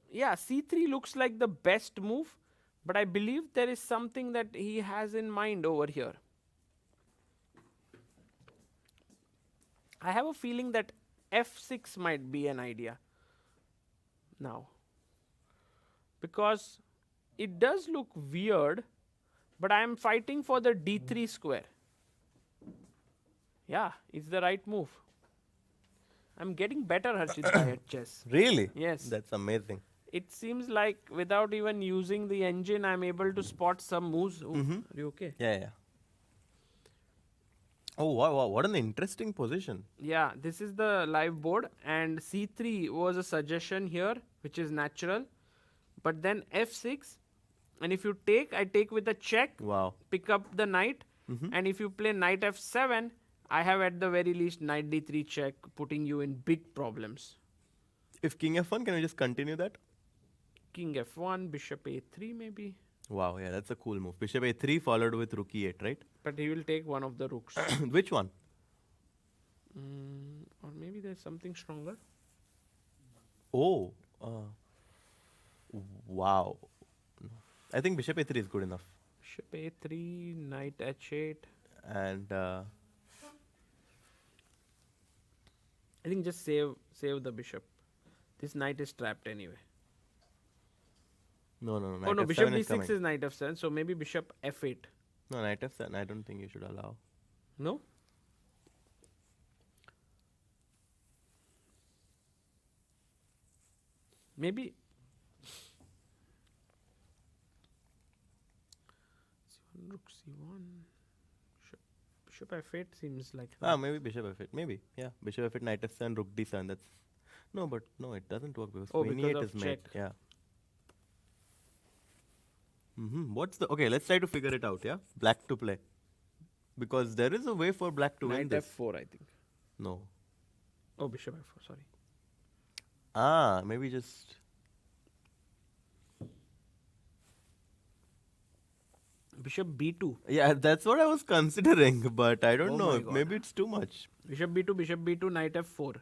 Yeah, c3 looks like the best move. But I believe there is something that he has in mind over here. I have a feeling that f6 might be an idea now, because it does look weird, but I am fighting for the d3 square. Yeah, it's the right move. I'm getting better, Harshit, at chess. Really? Yes. That's amazing. It seems like without even using the engine, I'm able to spot some moves. Ooh, Are you okay? Yeah. Oh, wow, what an interesting position. Yeah, this is the live board, and c3 was a suggestion here, which is natural. But then f6, and if you take, I take with a check, Wow. pick up the knight, and if you play knight f7, I have at the very least knight d3 check, putting you in big problems. If king f1, can we just continue that? King f1, bishop a3 maybe, Wow, yeah, that's a cool move. Bishop a3 followed with rook e8, right? but he will take one of the rooks. Which one? Or maybe there's something stronger. Oh, wow. I think bishop a3 is good enough. Bishop a3, knight h8. And I think just save the bishop. This knight is trapped anyway. no, Oh no, knight bishop f7 is d6 coming. is knight f7, so maybe bishop f8. No, knight f7. I don't think you should allow. No? Maybe c1, rook c1, bishop f8 seems like Maybe bishop f8. Maybe, yeah. Bishop f8, knight f7, rook d7. That's no, but no, it doesn't work because Oh, queen because e8 of is made. check. Yeah. What's the okay? Let's try to figure it out. Yeah, black to play because there is a way for black to win knight this. f4, I think. No. Oh, bishop f4, sorry. Maybe just Bishop b2. yeah. That's what I was considering, but I don't Oh know. my If God. maybe it's too much. Bishop b2, knight f4.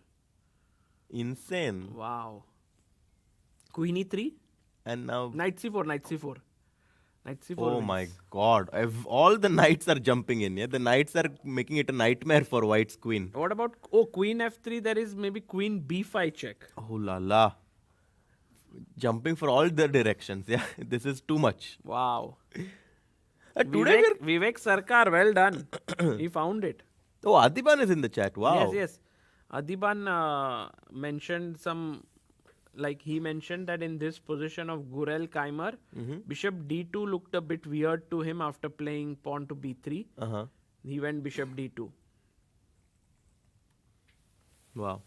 Insane. Wow. Queen e3, And now, knight c4, knight c4. Knight c4. oh wins. my God! All the knights are jumping in. Yeah, the knights are making it a nightmare for White's queen. What about queen f3? There is maybe queen b5 check. Oh la la! Jumping for all the directions. Yeah, this is too much. Wow. Today Vivek Sarkar, well done. He found it. oh, Adiban is in the chat. Wow. Yes. Adiban mentioned some, like he mentioned that in this position of Gurel Keymer, bishop d2 looked a bit weird to him after playing pawn to b3. Uh-huh. He went bishop d2. Wow.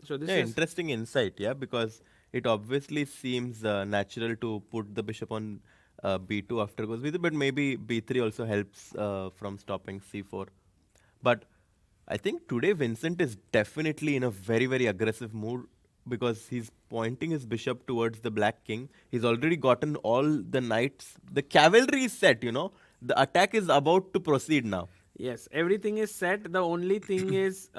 So this Yeah, is interesting insight. Yeah, because it obviously seems natural to put the bishop on b2 after goes b3, but maybe b3 also helps from stopping c4. But I think today Vincent is definitely in a very, very aggressive mood because he's pointing his bishop towards the black king. He's already gotten all the knights. The cavalry is set, The attack is about to proceed now. yes, everything is set. The only thing is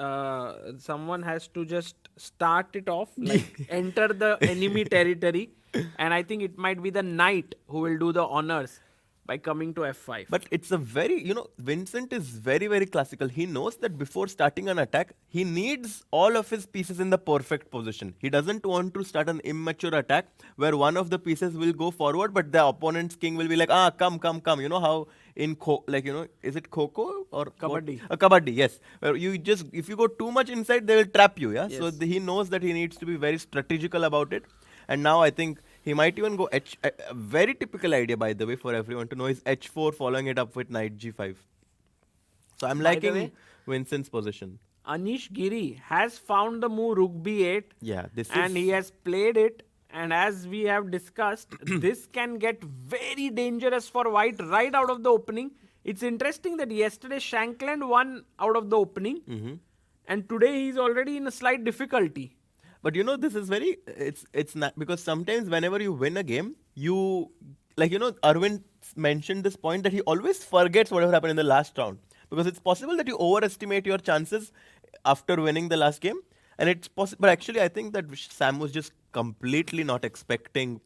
someone has to just start it off, like enter the enemy territory, and I think it might be the knight who will do the honors by coming to f5. But it's a very, Vincent is very, very classical. He knows that before starting an attack, he needs all of his pieces in the perfect position. He doesn't want to start an immature attack where one of the pieces will go forward, but the opponent's king will be like, come. You know how in, is it Kho or Kabaddi. Kabaddi, yes. Where if you go too much inside, they will trap you, yeah? So Yes. he knows that he needs to be very strategical about it. And now I think he might even go a very typical idea, by the way, for everyone to know is h4, following it up with knight g5. So I'm By the liking way, Vincent's position. Anish Giri has found the move rook b8, Yeah, this and is he has played it. And as we have discussed, this can get very dangerous for white right out of the opening. It's interesting that yesterday Shankland won out of the opening, and today he's already in a slight difficulty. But this is very, it's not, because sometimes whenever you win a game, Arvind mentioned this point that he always forgets whatever happened in the last round. Because it's possible that you overestimate your chances after winning the last game. And it's possible, but actually I think that Sam was just completely not expecting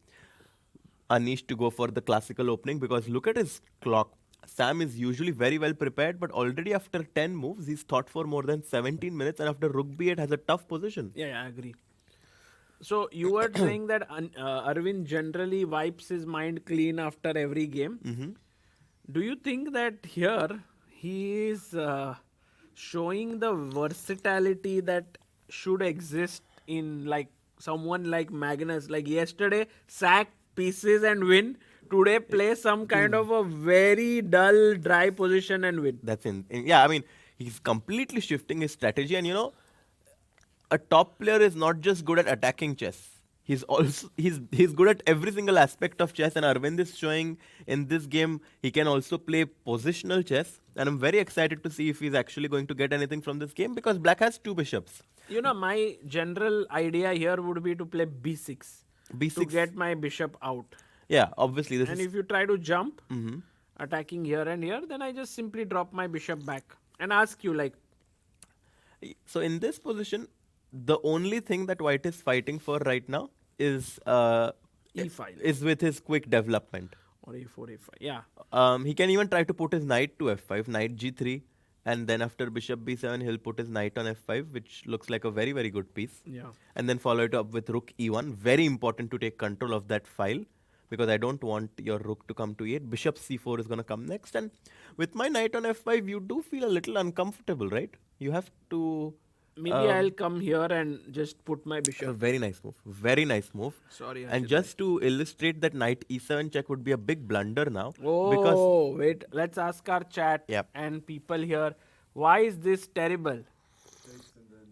Anish to go for the classical opening because look at his clock. Sam is usually very well prepared, but already after 10 moves, he's thought for more than 17 minutes, and after rook b8 has a tough position. Yeah, I agree. So you were saying that Arvind generally wipes his mind clean after every game. Do you think that here he is showing the versatility that should exist in like someone like Magnus? Like yesterday, sack pieces and win. Today, play some kind of a very dull, dry position and win. That's yeah, I mean, he's completely shifting his strategy, and a top player is not just good at attacking chess. He's also he's good at every single aspect of chess, and Arvind is showing in this game he can also play positional chess. And I'm very excited to see if he's actually going to get anything from this game because Black has 2 bishops. My general idea here would be to play b6 to B6. get my bishop out. Yeah, obviously this And is if you try to jump, attacking here and here, then I just simply drop my bishop back and ask you like, so in this position, the only thing that White is fighting for right now is e file. is with his quick development. Or a4, a5. Yeah. He can even try to put his knight to f5, knight g3, and then after bishop b7, he'll put his knight on f5, which looks like a very, very good piece. Yeah. And then follow it up with rook e1. Very important to take control of that file, because I don't want your rook to come to e8. Bishop c4 is going to come next. And with my knight on f5, you do feel a little uncomfortable, right? You have to... Maybe I'll come here and just put my A bishop. very nice move. Very nice move. Sorry, And Harshit just to illustrate that knight e7 check would be a big blunder now. Oh, Because wait. Let's ask our chat Yep. and people here. Why is this terrible? Takes and then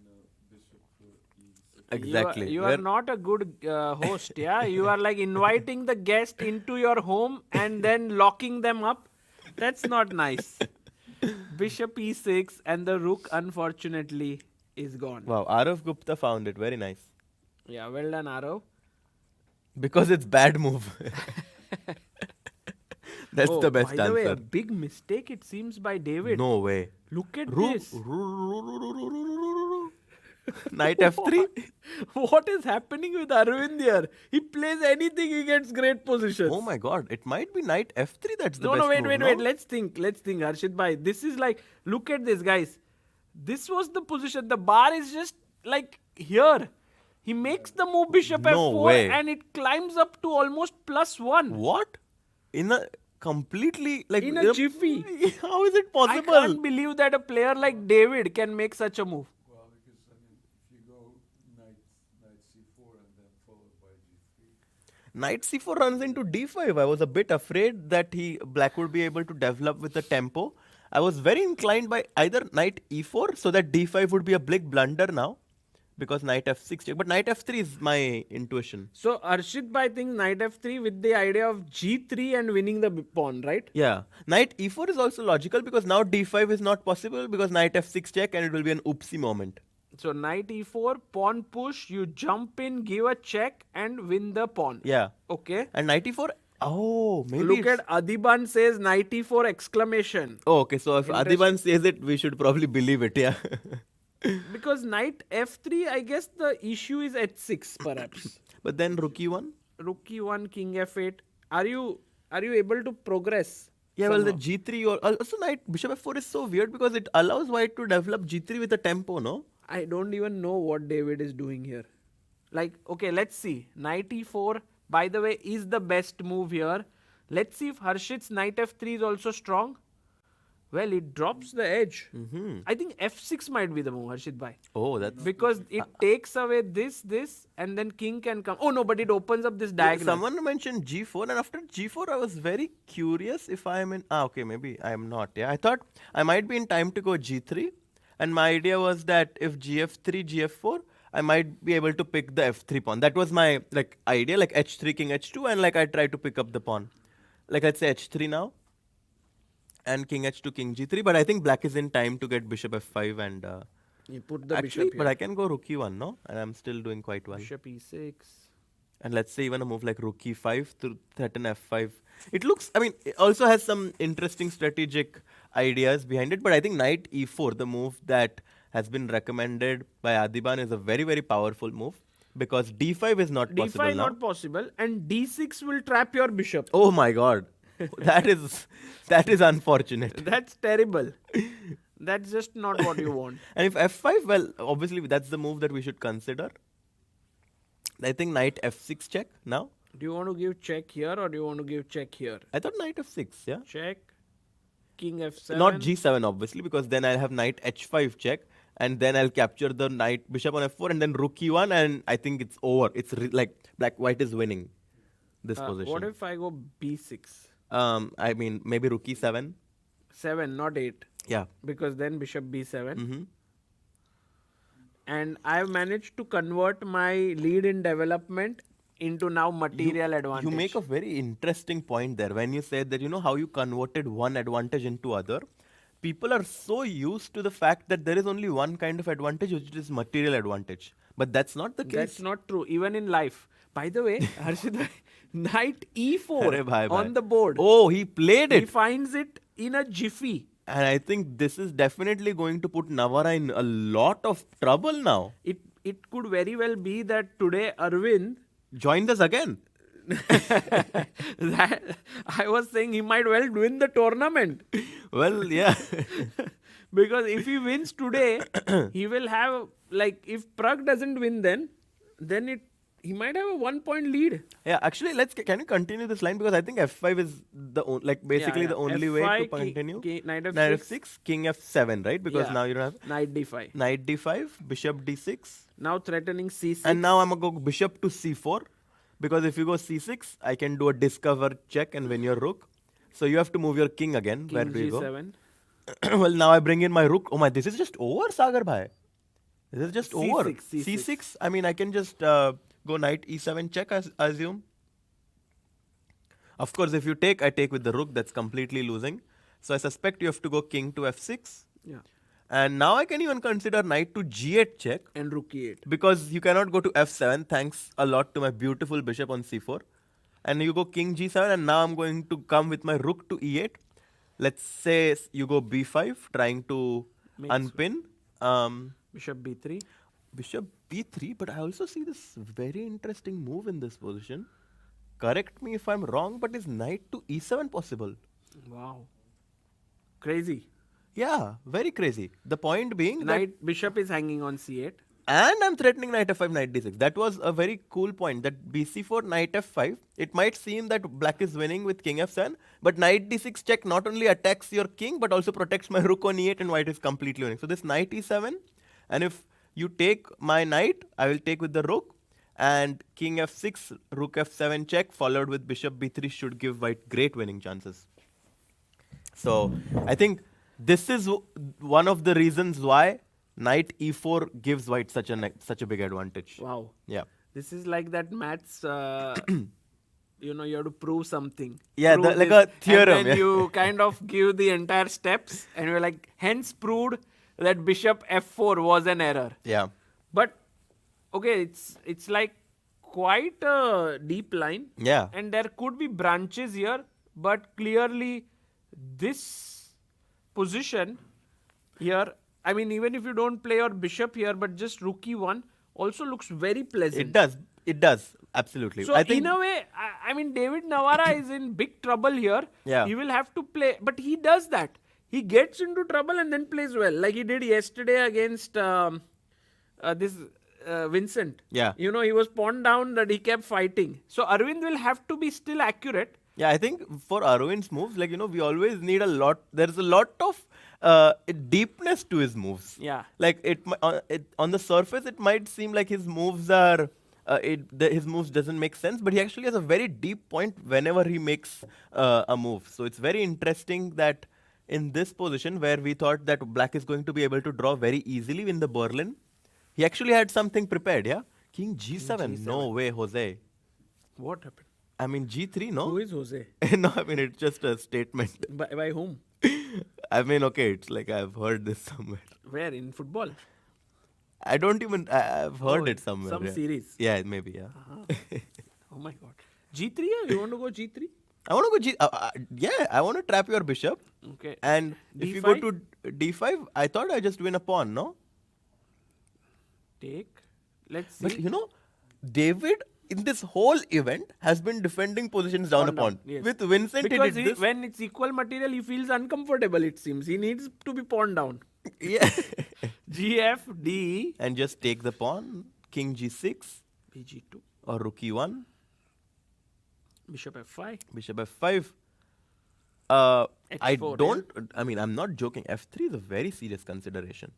bishop e6. exactly. You are not a good host, yeah? You are like inviting the guest into your home and then locking them up. That's not nice. Bishop e6 and the rook, unfortunately, is gone. Wow, Arav Gupta found it. Very nice. Yeah, well done, Arav. Because it's bad move. That's Oh, the best by the way, a answer. big mistake it seems by David. No way. Look at Ru- this. Knight f3. What is happening with Arvind here? He plays anything, he gets great positions. Oh my god, it might be knight f3 that's the No, best no, wait, move, wait, no? wait. Let's think, Harshit bhai. This is like, look at this, guys. This was the position. The bar is just like here. He makes the move bishop No f4 way. and it climbs up to almost +1. What? In a completely like In a jiffy. How is it I possible? can't believe that a player like David can make such a move. Well, because I mean, if you go knight c4 and then followed by g3. Knight c4 runs into d5. I was a bit afraid that black would be able to develop with the tempo. I was very inclined by either knight e4 so that d5 would be a big blunder now, because knight f6 check. But knight f3 is my intuition. So Harshit bhai thinks knight f3 with the idea of g3 and winning the pawn, right? Yeah. Knight e4 is also logical because now d5 is not possible because knight f6 check and it will be an oopsie moment. So knight e4, pawn push, you jump in, give a check and win the pawn. Yeah. Okay. And knight e4, oh, maybe Look it's- at Adiban says knight e4 exclamation. Oh, okay. So if Adiban says it, we should probably believe it, yeah. Because knight f3, I guess the issue is h6 perhaps. But then rook e1? Rook e1, king f8. Are you able to progress? Yeah, well, the somehow? g3 or also knight bishop f4 is so weird because it allows white to develop g3 with a tempo, no? I don't even know what David is doing here. Like, okay, let's see. Knight e4, by the way, is the best move here. Let's see if Harshit's knight f3 is also strong. Well, it drops the edge. I think f6 might be the move, Harshit bhai. Oh, that's... Because it takes away this, and then king can come. Oh no, but it opens up this diagonal. Someone mentioned g4, and after g4, I was very curious if I am in... okay, maybe I am not. Yeah, I thought I might be in time to go g3, and my idea was that if gf3, gf4, I might be able to pick the f3 pawn. That was my idea, like h3, king h2, and I try to pick up the pawn. Like let's say h3 now, and king h2, king g3. But I think black is in time to get bishop f5 and... You put the actually, bishop here. but I can go rook e1, no? And I'm still doing quite well. Bishop e6. And let's say even a move like rook e5 to threaten f5. It looks, I mean, it also has some interesting strategic ideas behind it. But I think knight e4, the move that has been recommended by Adiban, is a very, very powerful move. Because d5 is not possible d5 now. not possible, and d6 will trap your bishop. Oh my god. that is unfortunate. That's terrible. That's just not what you want. And if f5, well, obviously that's the move that we should consider. I think knight f6 check now. Do you want to give check here or do you want to give check here? I thought knight f6, yeah? Check. King f7. Not g7 obviously, because then I'll have knight h5 check, and then I'll capture the knight bishop on f4, and then rook e1, and I think it's over. It's like white is winning this position. What if I go b6? I mean maybe rook e7. 7, not 8. Yeah. Because then bishop b7. Mm-hmm. And I've managed to convert my lead in development into now material advantage. You make a very interesting point there when you said that, how you converted one advantage into other. People are so used to the fact that there is only one kind of advantage, which is material advantage. But that's not the case. That's not true, even in life. By the way, Harshit, knight e4 Arre bhai, on bhai. the board. Oh, he played He it. finds it in a jiffy. And I think this is definitely going to put Navara in a lot of trouble now. It could very well be that today Arvind, Join us again. that, I was saying he might well win the tournament. Well, yeah. Because if he wins today, he will have, like, if Prague doesn't win then he might have a 1 point lead. Yeah, actually, can you continue this line? Because I think F5 is basically the only way to F5, continue. Knight Knight F6, F6, King F7, right? Because Yeah. now you don't have Knight D5. Knight D5, Bishop D6. Now threatening C6. And now I'm going to go Bishop to C4. Because if you go C6, I can do a discover check and win your rook. So you have to move your king again. Where King do you go? G7. Well, now I bring in my rook. Oh my, this is just over, Sagar Bhai. This is just C6, over. C6. I mean, I can just go knight E7 check, I assume. Of course, if you take, I take with the rook. That's completely losing. So I suspect you have to go king to F6. Yeah. And now I can even consider knight to G8 check. And rook E8. Because you cannot go to F7. Thanks a lot to my beautiful bishop on C4. And you go king G7. And now I'm going to come with my rook to E8. Let's say you go B5, trying to unpin. Bishop B3. Bishop B3, but I also see this very interesting move in this position. Correct me if I'm wrong, but is knight to E7 possible? Wow. Crazy. Yeah, very crazy. The point being Knight Bishop is hanging on C8. and I'm threatening knight F5, knight D6. That was a very cool point. That BC4, knight F5. It might seem that black is winning with king F7, but knight D6 check not only attacks your king, but also protects my rook on E8, and white is completely winning. So this knight E7, and if you take my knight, I will take with the rook, and king F6, rook F7 check, followed with bishop B3 should give white great winning chances. So I think this is one of the reasons why knight E4 gives white such a big advantage. Wow. Yeah. This is like that maths, you have to prove something. Yeah, Prove like this, a theorem, And then yeah. you kind of give the entire steps and you're like, hence proved that bishop F4 was an error. Yeah. But, okay, it's like quite a deep line. Yeah. And there could be branches here, but clearly this position here, I mean, even if you don't play your bishop here, but just rook e1 also looks very pleasant. It does. Absolutely. So I think in a way, I mean, David Navara is in big trouble here. Yeah. He will have to play, but he does that. He gets into trouble and then plays well, like he did yesterday against this Vincent. Yeah. He was pawned down that he kept fighting. So Arvind will have to be still accurate. Yeah, I think for Arvind's moves, we always need a lot. There's a lot of deepness to his moves. Yeah. Like on the surface, it might seem like his moves are. His moves doesn't make sense, but he actually has a very deep point whenever he makes a move. So it's very interesting that in this position where we thought that black is going to be able to draw very easily in the Berlin, he actually had something prepared. Yeah, King G7. No way, Jose. What happened? I mean G3. No. Who is Jose? No, I mean it's just a statement. By whom? I mean, okay, it's like I've heard this somewhere. Where? In football? I don't even. I've heard it somewhere. Some yeah. series. Yeah, maybe. Yeah. Oh my god. G3? Yeah? You want to go G3? I want to go yeah, I want to trap your bishop. Okay. And if you go to D5, I thought I just win a pawn, no? Take. Let's see. But David in this whole event has been defending positions down a pawn. Yes. With Vincent, because he did this. when it's equal material, he feels uncomfortable, it seems. He needs to be pawned down. Yeah. GF, D, And just take the pawn, king G6 BG2, or rook E1, bishop F5. bishop F5. I H4, don't. I mean, I'm not joking. F3 is a very serious consideration.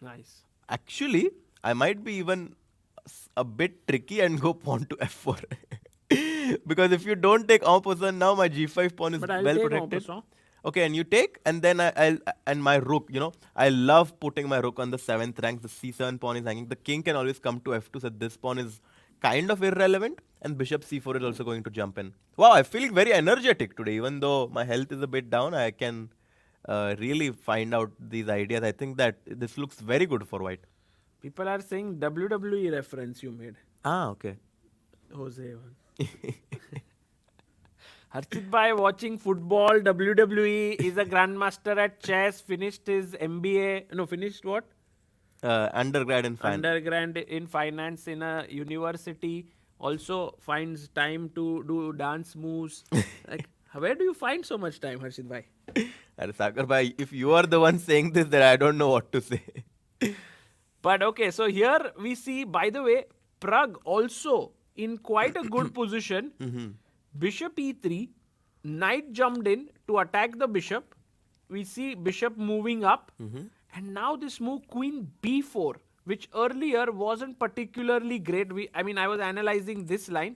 Nice. Actually, I might be even a bit tricky and go pawn to F4. Because if you don't take en position now, my G5 pawn is But I'll well take en protected. passant. Okay, and you take, and then and my rook, I love putting my rook on the 7th rank. The C7 pawn is hanging. The king can always come to F2, so this pawn is kind of irrelevant. And bishop C4 is also going to jump in. Wow, I feel very energetic today. Even though my health is a bit down, I can really find out these ideas. I think that this looks very good for white. People are saying WWE reference you made. Ah, okay. Jose one. Harshit Bhai watching football, WWE, is a grandmaster at chess, finished his MBA. No, finished what? Undergrad in finance. Undergrad in finance in a university. also finds time to do dance moves. Like, where do you find so much time, Harshit bhai? And Sagar bhai, if you are the one saying this, then I don't know what to say. But okay, so here we see, by the way, Prague also in quite a good position. Bishop e3, knight jumped in to attack the bishop. We see bishop moving up. And now this move, queen b4, which earlier wasn't particularly great. I was analyzing this line.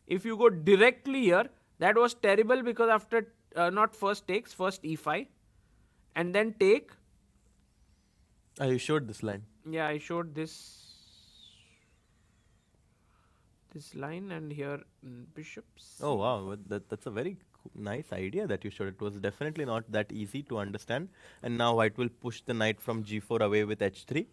If you go directly here, that was terrible because after not first takes, first e5, and then take. You showed this line. Yeah, I showed this line, and here bishops. Oh wow, that's a very nice idea that you showed. It was definitely not that easy to understand. And now white will push the knight from g4 away with h3.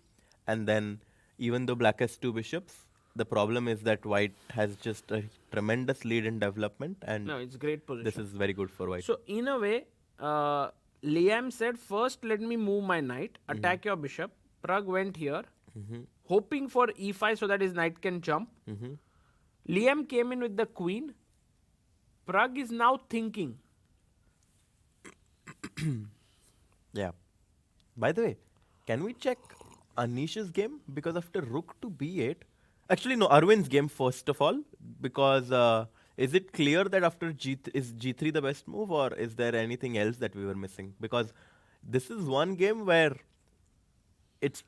And then even though black has two bishops, the problem is that white has just a tremendous lead in development. And No, it's great position. this is very good for white. So in a way, Liam said, first let me move my knight, attack your bishop. Prague went here, hoping for e5 so that his knight can jump. Liam came in with the queen. Prague is now thinking. Yeah. By the way, can we check Anish's game? Because after rook to b8, actually no, Arvind's game first of all, because is it clear that after is g3 the best move, or is there anything else that we were missing? Because this is one game where it's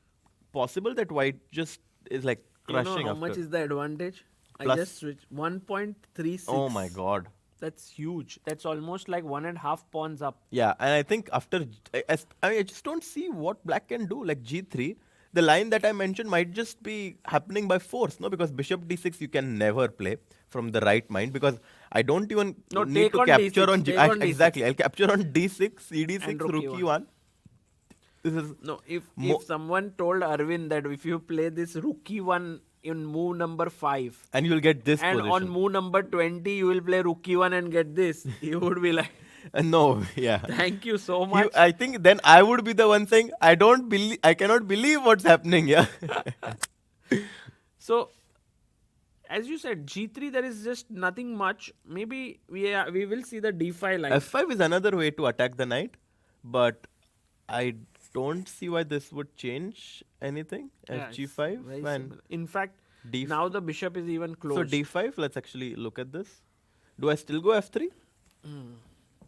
possible that white just is like crushing. You know how after. much is the advantage? I Plus- just switched 1.36. Oh my god. That's huge. That's almost like 1.5 pawns up. Yeah, and I think after, I just don't see what black can do. Like g3, the line that I mentioned might just be happening by force, no? Because bishop d6 you can never play from the right mind, because I don't even No, need take to on capture D6, on take on D6. exactly. I'll capture on d6, cd6, And rook rook e1. e1. This is No, if Mo- someone told Arvind that if you play this rookie one in move number 5, and you'll get this and position. on move number 20 you will play rookie one and get this, he would be like, No, yeah. thank you so much. I think then I would be the one saying, I cannot believe what's happening here. So, as you said, g3 there is just nothing much. Maybe we will see the d5 line. f5 is another way to attack the knight, but I don't see why this would change anything. Yeah, it's fg5 very and simple. In fact, D- now the bishop is even so close. d5. Let's actually look at this. Do I still go f3?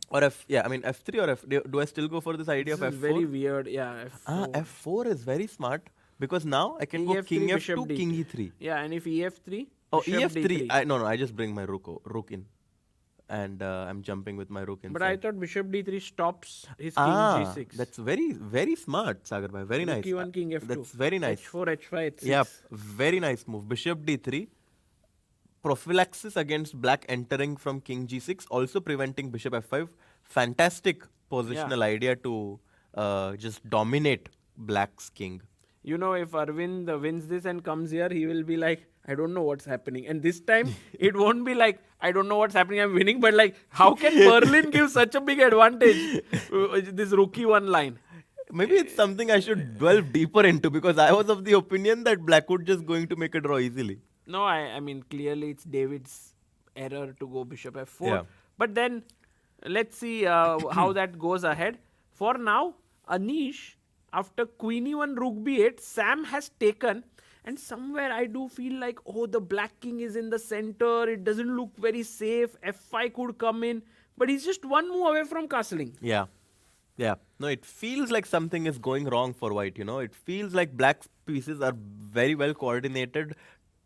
Or f3 or do I still go for this idea This of is f4? very weird. Yeah, f4. F4 is very smart, because now I can go EF3, king bishop f2, D3. king e3. Yeah, and if ef3, Oh, bishop ef3. d3. No, I just bring my rook in, and I'm jumping with my rook inside. But I thought bishop d3 stops his king g6. That's very, very smart, Sagar bhai. Very Rook nice. e1, king f2. That's very nice. h4, h5, h6. Yeah, very nice move. Bishop d3. Prophylaxis against black entering from king g6, also preventing bishop f5. Fantastic positional idea to just dominate black's king. You know, if Arvind wins this and comes here, he will be like, I don't know what's happening. And this time, it won't be like, I don't know what's happening, I'm winning. But like, how can Berlin give such a big advantage? This rookie one line. Maybe it's something I should delve deeper into, because I was of the opinion that black would just going to make a draw easily. No, I mean, clearly it's David's error to go bishop f4. Yeah. But then, let's see how that goes ahead. For now, Anish, after queen e1, rook b8, Sam has taken. And somewhere I do feel like, oh, the black king is in the center. It doesn't look very safe. f5 could come in. But he's just one move away from castling. Yeah. Yeah. No, it feels like something is going wrong for white, you know. It feels like black's pieces are very well coordinated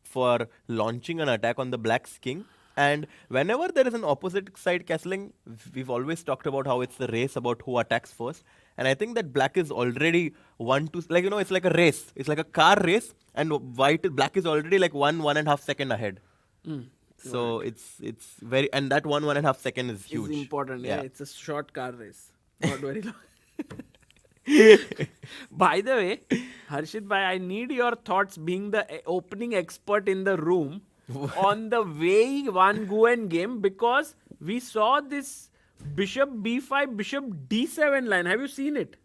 for launching an attack on the black's king. And whenever there is an opposite side castling, we've always talked about how it's the race about who attacks first. And I think that black is already it's like a race. It's like a car race, and black is already like 1.5 second ahead. So it's very, and that 1.5 second is huge. It's important. Yeah, it's a short car race. Not very long. By the way, Harshit bhai, I need your thoughts, being the opening expert in the room, on the Wei Yi Van Nguyen game, because we saw this bishop b5, bishop d7 line. Have you seen it?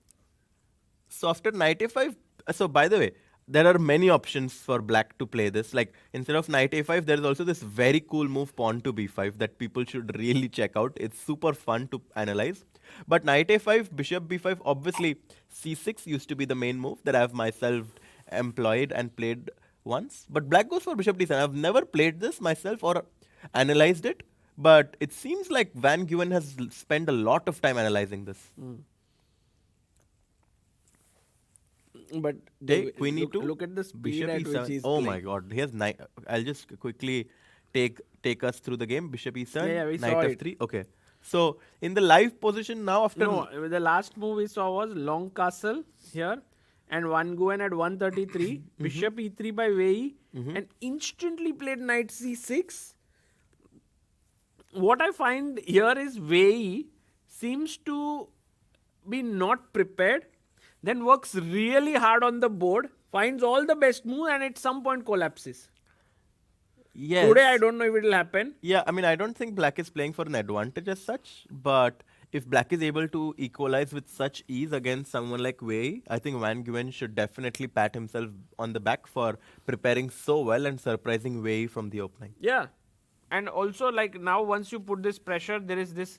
So after knight a5, so by the way, there are many options for black to play this. Like instead of knight a5, there is also this very cool move pawn to b5 that people should really check out. It's super fun to analyze. But knight a5, bishop b5, obviously c6 used to be the main move that I have myself employed and played once. But black goes for bishop d7. I've never played this myself or analyzed it. But it seems like Van Nguyen has spent a lot of time analyzing this. But Take queen e2. look at the speed Bishop at which e7. he's Oh playing. my god. He has nine. I'll just quickly take us through the game. Bishop e7, Yeah, we knight saw it. f3. Okay. So in the live position now after No, the last move we saw was long castle here, and Van Nguyen at 133, bishop e3 by Wei Yi, and instantly played knight c6. What I find here is Wei Yi seems to be not prepared, then works really hard on the board, finds all the best move, and at some point collapses. yes. Today I don't know if it will happen. Yeah, I mean, I don't think black is playing for an advantage as such, but if black is able to equalize with such ease against someone like Wei, I think Van Nguyen should definitely pat himself on the back for preparing so well and surprising Wei from the opening. Yeah. And also, like, now once you put this pressure, there is this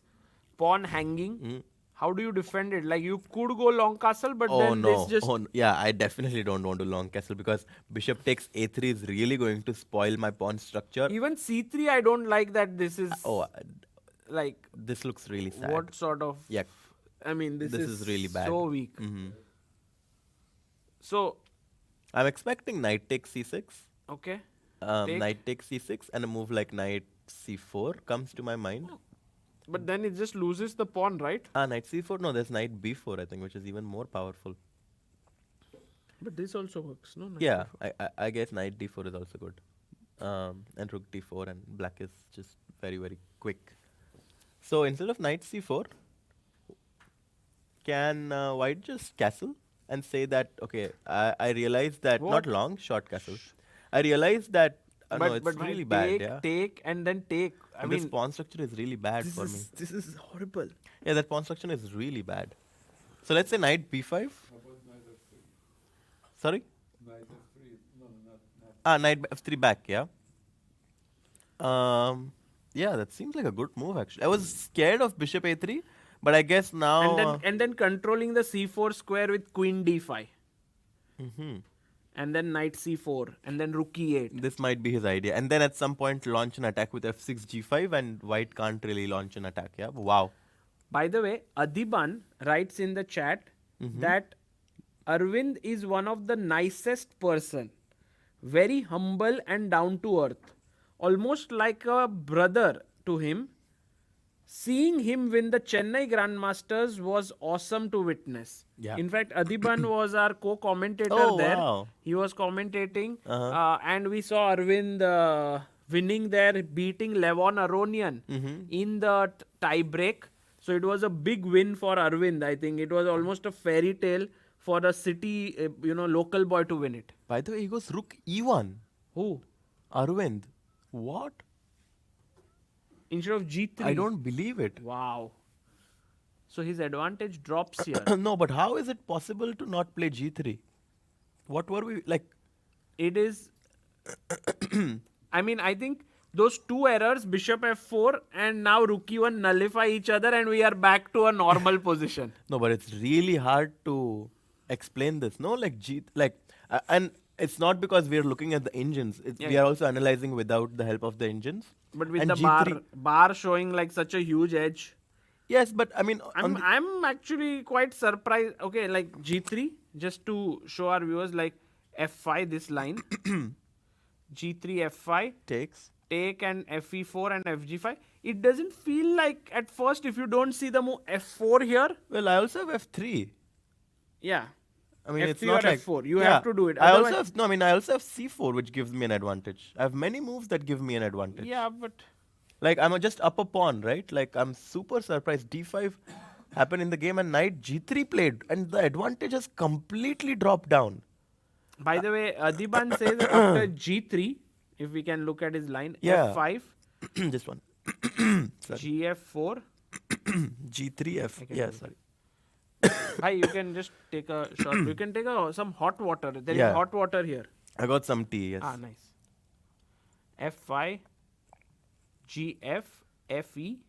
pawn hanging. How do you defend it? Like, you could go long castle, but Oh then no! this just... Oh, yeah, I definitely don't want to long castle because bishop takes a3 is really going to spoil my pawn structure. Even c3, I don't like that this is... Oh, like, this looks really sad. what sort of... Yeah. I mean, this is really bad. so weak. Mhm. So, I'm expecting knight takes c6. okay. Take. Knight takes c6 and a move like knight c4 comes to my mind. But then it just loses the pawn, right? Knight c4. No, there's knight b4, I think, which is even more powerful. But this also works, no? Knight Yeah, f4. I guess knight d4 is also good. And rook d4, and black is just very, very quick. So instead of knight c4, can white just castle and say that, okay, I realize that, What? not long, short castle. I realize that, no, it's but really take, bad, yeah. take, and then take. I And mean, this pawn structure is really bad this for me. is horrible. Yeah, that pawn structure is really bad. So let's say knight b5. How about knight f3? Sorry? Knight f3? No, not. Knight f3 back, yeah. Yeah, that seems like a good move actually. I was scared of bishop a3, but I guess now. And then controlling the c4 square with queen d5. And then knight c4, and then rook e8. This might be his idea. And then at some point launch an attack with f6 g5, and white can't really launch an attack, yeah. Wow. By the way, Adiban writes in the chat that Arvind is one of the nicest person. Very humble and down to earth. Almost like a brother to him. Seeing him win the Chennai Grandmasters was awesome to witness. Yeah. In fact, Adiban was our co-commentator Oh, there. wow. He was commentating, Uh-huh. and we saw Arvind winning there, beating Levon Aronian in the tie break. So it was a big win for Arvind. I think it was almost a fairy tale for a city, local boy to win it. By the way, he goes rook e1. Who? Arvind. What? Instead of g3. I don't believe it. Wow. So his advantage drops here. No, but how is it possible to not play g3? What were we like? It is... I mean, I think those two errors, bishop f4 and now rook e1, nullify each other, and we are back to a normal position. No, but it's really hard to explain this. No, like and it's not because we are looking at the engines. We are also analyzing without the help of the engines. But with And the G3 bar showing like such a huge edge. Yes, but I mean, I'm actually quite surprised. Okay, like g3, just to show our viewers, like f5, this line. g3, f5. takes. Take and fe4 and fg5. It doesn't feel like at first, if you don't see the move f4 here. Well, I also have f3. Yeah. I mean, it's F3 not or like F4. You have to do it. I also Otherwise- have no. I mean, I also have c4, which gives me an advantage. I have many moves that give me an advantage. Yeah, but Like I'm just up a pawn, right? Like I'm super surprised. d5 happened in the game, and knight g3 played, and the advantage has completely dropped down. by the way, Adiban says that after g3, if we can look at his line, Yeah. f5, Just one. Sorry. gf4, g3 f. can Yeah, do sorry. Hi, you can just take a shot. You can take some hot water. There is Yeah. hot water here. I got some tea, yes. Ah, nice. F5, GF, FE,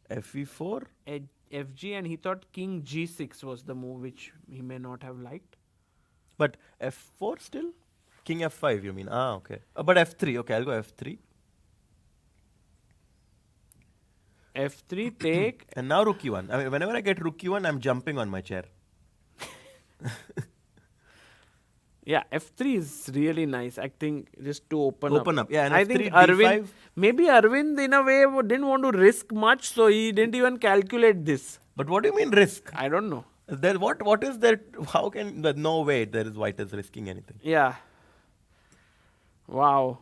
FE4? FG, and he thought King G6 was the move which he may not have liked. But F4 still? King F5, you mean? Ah, okay. But F3, okay, I'll go F3. F3, take. And now rook e1. I mean, whenever I get rook e1, I'm jumping on my chair. Yeah, F3 is really nice. I think just to open up. Yeah, and I F3, think D5. maybe Arvind in a way didn't want to risk much, so he didn't even calculate this. But what do you mean risk? I don't know. What is there? How can no way there is white is risking anything? Yeah. Wow.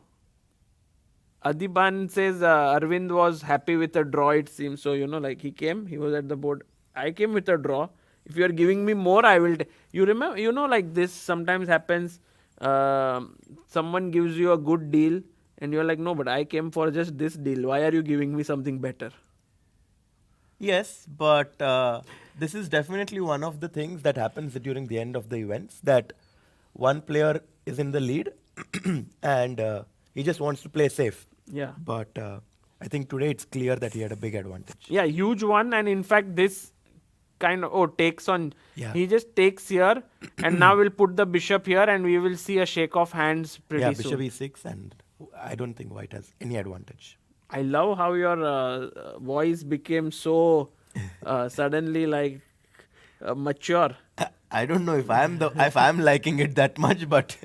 Adiban says Arvind was happy with a draw, it seems. So, like he came, he was at the board. I came with a draw. If you are giving me more, I will. You remember, like this sometimes happens. Someone gives you a good deal and you're like, no, but I came for just this deal. Why are you giving me something better? Yes, but this is definitely one of the things that happens during the end of the events, that one player is in the lead and he just wants to play safe. Yeah. But I think today it's clear that he had a big advantage. Yeah, huge one. And in fact, this kind of takes on. Yeah. He just takes here and now we'll put the bishop here and we will see a shake of hands pretty Yeah, soon. bishop e6, and I don't think white has any advantage. I love how your voice became so suddenly like mature. I don't know if I'm liking it that much, but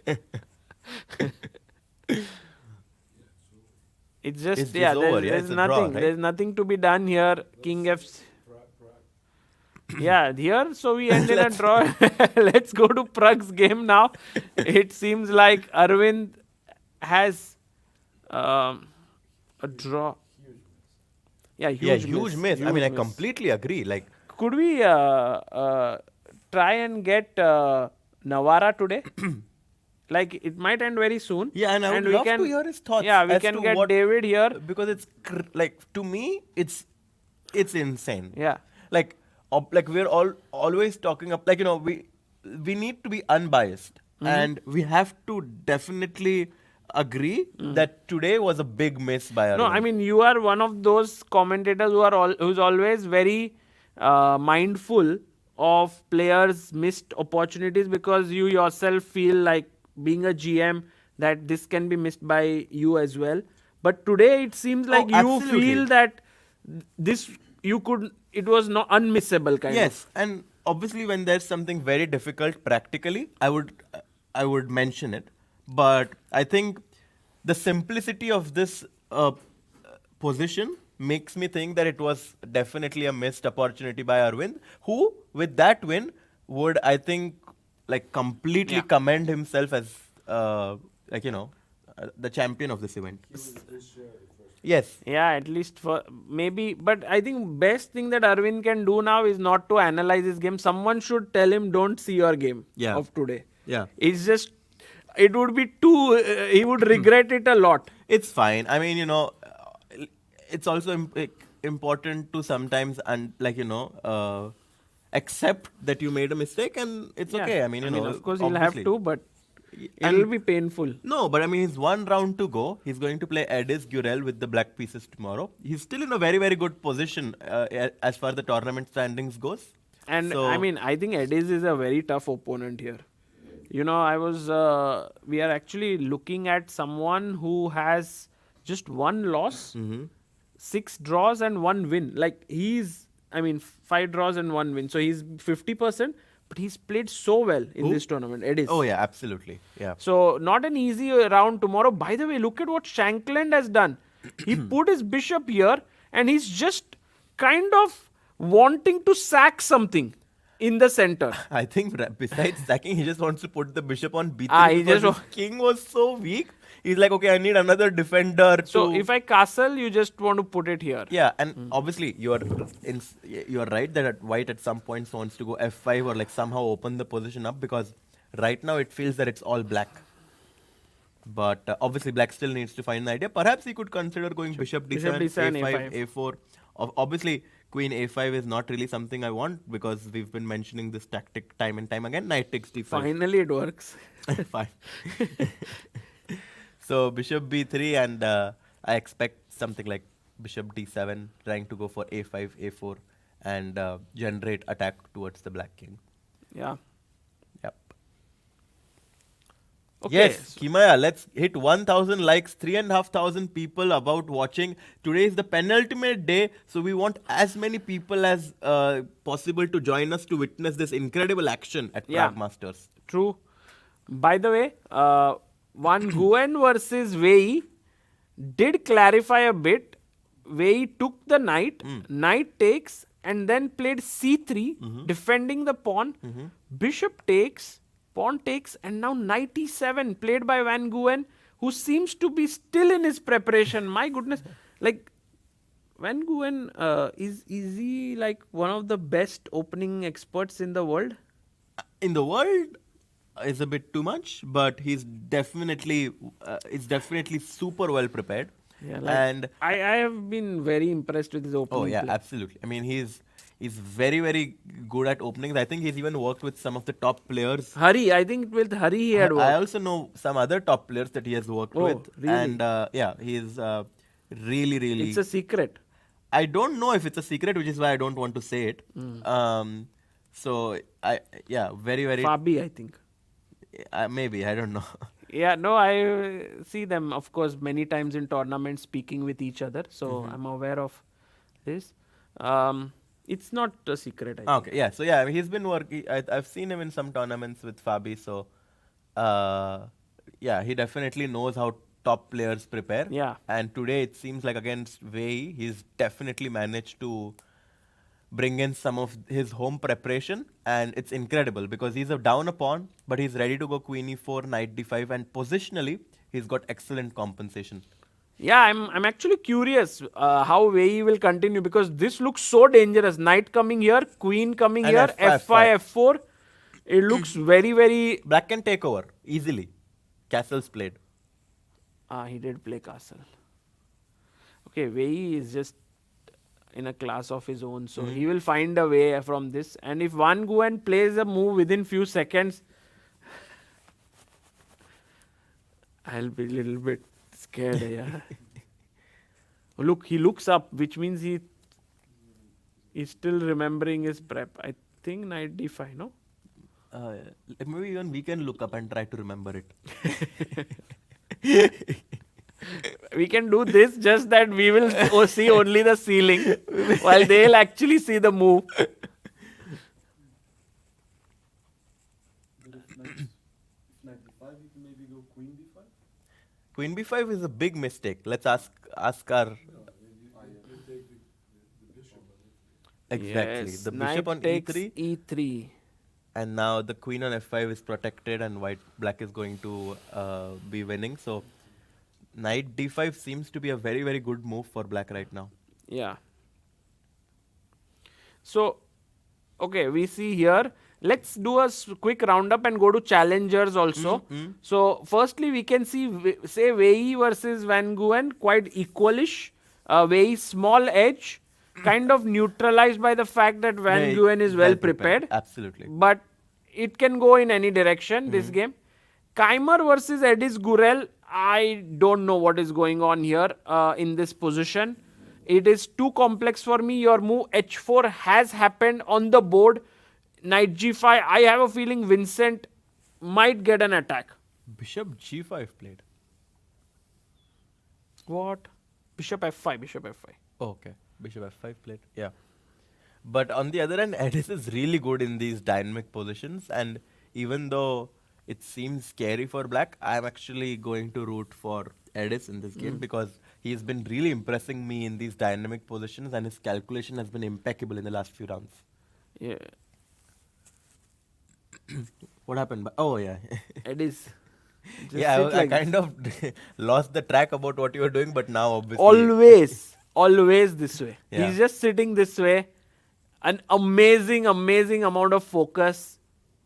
It's just It's yeah. over, There's, yeah, there's it's a draw, nothing. right? There's nothing to be done here. King F. Prague. Yeah, here. So we end in a draw. Let's go to Prague's game now. It seems like Arvind has a draw. Yeah, huge huge miss. I mean, I miss. completely agree. Like, Could we try and get Navara today? Like it might end very soon. yeah, and I would we love can, to hear his thoughts. Yeah, we as can to get what, David here. because it's like, to me, it's insane. Yeah. Like we're always talking up. Like, we need to be unbiased, and we have to definitely agree that today was a big miss by Arvind. No, I mean you are one of those commentators who's always very mindful of players' missed opportunities, because you yourself feel like, being a GM, that this can be missed by you as well. But today it seems like you absolutely. feel that this it was not unmissable kind of. Yes, and obviously when there's something very difficult practically, I would mention it. But I think the simplicity of this position makes me think that it was definitely a missed opportunity by Arvind, who with that win would, I think, like completely Yeah. commend himself as the champion of this event. He was this year first. Yes. Yeah, at least for maybe. But I think best thing that Arvind can do now is not to analyze his game. Someone should tell him, don't see your game Yeah. of today. Yeah. It's just, it would be too, he would regret it a lot. It's fine. I mean, it's also important to sometimes accept that you made a mistake, and it's Yeah. okay. I mean, of course he'll have obviously. to, but And- it'll be painful. No, but I mean, he's one round to go. He's going to play Ediz Gurel with the black pieces tomorrow. He's still in a very, very good position as far the tournament standings goes. And So- I mean, I think Ediz is a very tough opponent here. We are actually looking at someone who has just one loss, 6 draws and 1 win. Like 5 draws and 1 win. So he's 50%, but he's played so well in Who? this tournament. Ediz. Oh yeah, absolutely. Yeah. So not an easy round tomorrow. By the way, look at what Shankland has done. He put his bishop here and he's just kind of wanting to sack something in the center. I think besides sacking, he just wants to put the bishop on b3 He because just his king was so weak. He's like, okay, I need another defender. So if I castle, you just want to put it here. Yeah, and obviously you are right that white at some points wants to go f5 or like somehow open the position up, because right now it feels that it's all black. But obviously black still needs to find an idea. Perhaps he could consider going bishop d7, Bishop d7, a5, a4. Obviously Queen a5 is not really something I want because we've been mentioning this tactic time and time again. Knight takes d5. Finally, it works. Fine. So bishop b3 and I expect something like bishop d7, trying to go for a5, a4 and generate attack towards the black king. Yeah. Yep. Okay. Yes, Kimaya, let's hit 1,000 likes, 3,500 people about watching. Today is the penultimate day, so we want as many people as possible to join us to witness this incredible action at Yeah. Prague Masters. True. By the way, one Nguyen versus Wei Yi did clarify a bit. Wei Yi took the knight, knight takes, and then played c3, defending the pawn. Bishop takes, pawn takes, and now knight e7, played by Van Nguyen, who seems to be still in his preparation. My goodness. Like, Van Nguyen, is he like one of the best opening experts in the world? In the world is a bit too much, but he's definitely super well prepared. Yeah, like and I have been very impressed with his opening oh yeah, play. absolutely. I mean, he's very, very good at openings. I think he's even worked with some of the top players. Hari, I think with Hari he had I worked. also know some other top players that he has worked Oh, with. really? And yeah, he's really, really. It's a secret. I don't know if it's a secret, which is why I don't want to say it. So very, very. Fabi, I think. Maybe, I don't know. Yeah, no, I see them, of course, many times in tournaments speaking with each other. So I'm aware of this. It's not a secret, I think. Okay, yeah. So yeah, he's been working. I've seen him in some tournaments with Fabi. So yeah, he definitely knows how top players prepare. Yeah. And today it seems like against Wei Yi, he's definitely managed to bring in some of his home preparation, and it's incredible because he's down a pawn, but he's ready to go queen e4, knight d5, and positionally he's got excellent compensation. Yeah, I'm actually curious how Wei Yi will continue, because this looks so dangerous. Knight coming here, queen coming And here, F5, f5, f4. It looks very, very... Black can take over easily. Castle's played. He did play castle. Okay, Wei Yi is just in a class of his own, so he will find a way from this. And if Van Nguyen plays a move within few seconds, I'll be a little bit scared. Yeah. Look, he looks up, which means he's still remembering his prep. I think knight d5, no? Maybe even we can look up and try to remember it. We can do this, just that we will see only the ceiling while they'll actually see the move. But if knight d5, you can maybe go queen d5? Queen b5 is a big mistake. Let's ask our You take the bishop. exactly Yes, the knight bishop on takes e3, e3. and now the queen on f5 is protected, and black is going to be winning. So knight d5 seems to be a very, very good move for black right now. Yeah. So, okay, we see here. Let's do a quick roundup and go to challengers also. So, firstly, we can see, say, Wei Yi versus Van Nguyen, quite equalish. Wei Yi small edge, kind of neutralized by the fact that Van Nguyen is well prepared. Absolutely. But it can go in any direction, this game. Keymer versus Ediz Gurel, I don't know what is going on here in this position. It is too complex for me. Your move h4 has happened on the board. Knight g5, I have a feeling Vincent might get an attack. Bishop g5 played. What? Bishop f5, bishop f5. Oh, okay. Bishop f5 played. Yeah. But on the other hand, Ediz is really good in these dynamic positions, and even though it seems scary for black, I'm actually going to root for Ediz in this game because he's been really impressing me in these dynamic positions, and his calculation has been impeccable in the last few rounds. Yeah. What happened? Oh, yeah. Ediz. Yeah, I kind of lost the track about what you were doing, but now obviously... Always this way. Yeah. He's just sitting this way. An amazing amount of focus.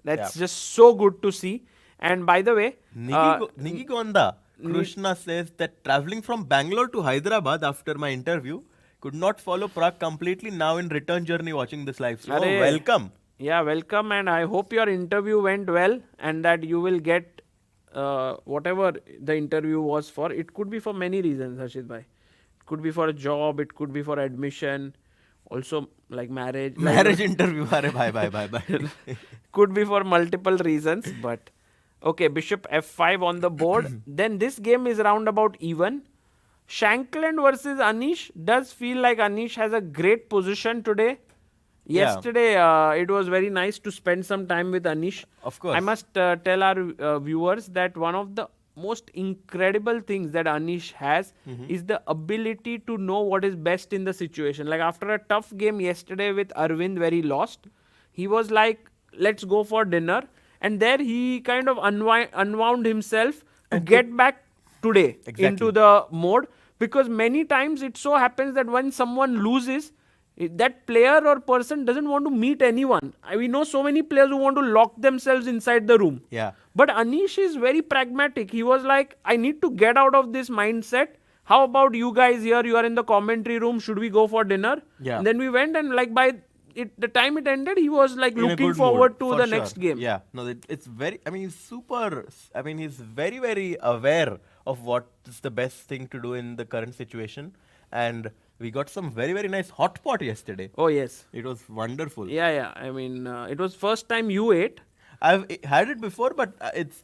That's just so good to see. And by the way, Nigi Gonda, Krishna says that traveling from Bangalore to Hyderabad after my interview, could not follow Prague completely, now in return journey watching this live stream. Arey. Welcome. Yeah, welcome, and I hope your interview went well and that you will get whatever the interview was for. It could be for many reasons, Harshit bhai. It could be for a job, it could be for admission, also like marriage. Marriage interview. Arey, bye. Could be for multiple reasons, but okay, bishop f5 on the board. Then this game is roundabout even. Shankland versus Anish does feel like Anish has a great position today. Yeah. Yesterday, it was very nice to spend some time with Anish. Of course. I must tell our viewers that one of the most incredible things that Anish has is the ability to know what is best in the situation. Like after a tough game yesterday with Arvind where he lost, he was like, let's go for dinner. And there he kind of unwound himself to get back today into the mode. Because many times it so happens that when someone loses, that player or person doesn't want to meet anyone. We know so many players who want to lock themselves inside the room. Yeah. But Anish is very pragmatic. He was like, I need to get out of this mindset. How about you guys here? You are in the commentary room. Should we go for dinner? Yeah. And then we went, and like by the time it ended, he was like In a looking good forward mood, to for the sure. next game. Yeah, no, it's very, I mean, he's very, very aware of what is the best thing to do in the current situation. And we got some very, very nice hot pot yesterday. Oh, yes. It was wonderful. Yeah. I mean, it was first time you ate. I've had it before, but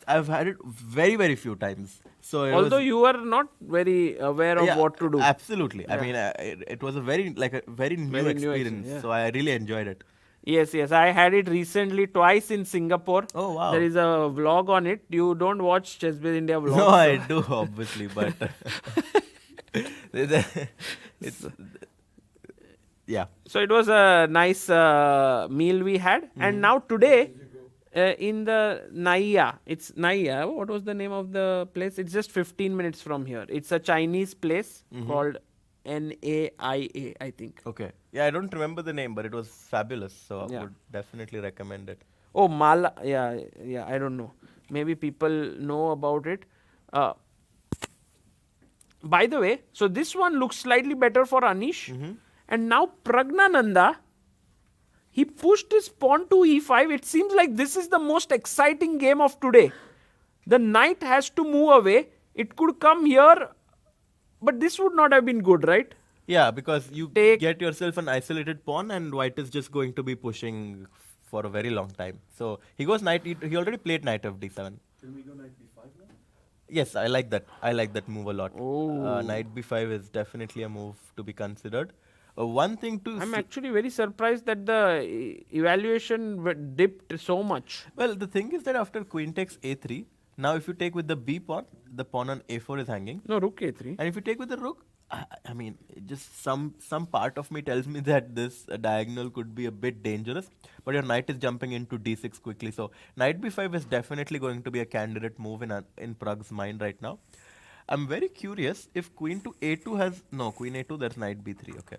I've had it very, very few times. So Although you were not very aware of what to do. Absolutely. I mean, it was a very new experience. yeah. So I really enjoyed it. Yes. I had it recently twice in Singapore. Oh, wow. There is a vlog on it. You don't watch Chess Biz India vlogs. No, I do, obviously, but it's yeah. So it was a nice meal we had. And now today, in the Naiya, it's Naiya. What was the name of the place? It's just 15 minutes from here. It's a Chinese place called Naia, I think. Okay. Yeah, I don't remember the name, but it was fabulous. So Yeah. I would definitely recommend it. Oh, Mala. Yeah, I don't know. Maybe people know about it. By the way, so this one looks slightly better for Anish. And now Praggnanandhaa, he pushed his pawn to e5. It seems like this is the most exciting game of today. The knight has to move away. It could come here, but this would not have been good, right? Yeah, because you Take- get yourself an isolated pawn, and white is just going to be pushing for a very long time. So he goes knight. He already played knight of d7. Can we go knight b5 now? Yes, I like that. I like that move a lot. Oh. Knight b5 is definitely a move to be considered. One thing to I'm see- actually very surprised that the evaluation dipped so much. well, the thing is that after queen takes a3, now if you take with the b pawn, the pawn on a4 is hanging. No, rook a3. And if you take with the rook, I mean, just some part of me tells me that this diagonal could be a bit dangerous. But your knight is jumping into d6 quickly, so knight b5 is definitely going to be a candidate move in Prague's mind right now. I'm very curious if queen to a2 has queen a2. There's knight b3. Okay.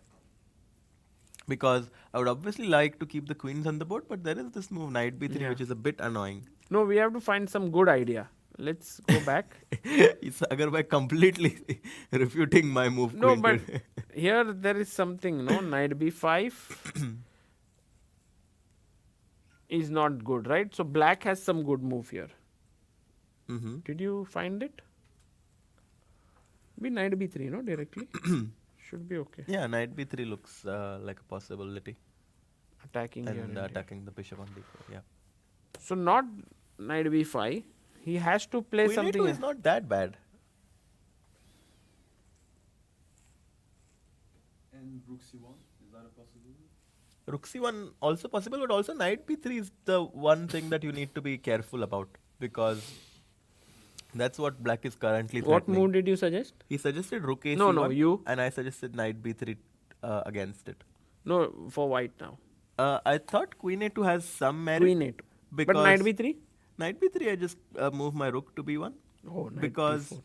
Because I would obviously like to keep the queens on the board, but there is this move knight b3 Yeah. which is a bit annoying. No, we have to find some good idea. Let's go back. It's Agar by completely refuting my move. No, queen but to- here there is something, no? Knight b5 is not good, right? So black has some good move here. Mhm. Did you find it? Be knight b3, no? Directly. Should be okay. Yeah, knight b3 looks like a possibility. Attacking here. And and here. attacking the bishop on d4. Yeah. So not knight b5. He has to play Queen something. a2 is not that bad. And rook c1, is that a possibility? Rook c1 also possible, but also knight b3 is the one thing that you need to be careful about, because that's what black is currently What threatening. move did you suggest? He suggested rook a No, c1, you. and I suggested knight b3 against it. No, for white now. I thought queen a2 has some merit. Queen a2. But because knight b3? Knight b3, I just move my rook to b1. Oh, knight Because b4.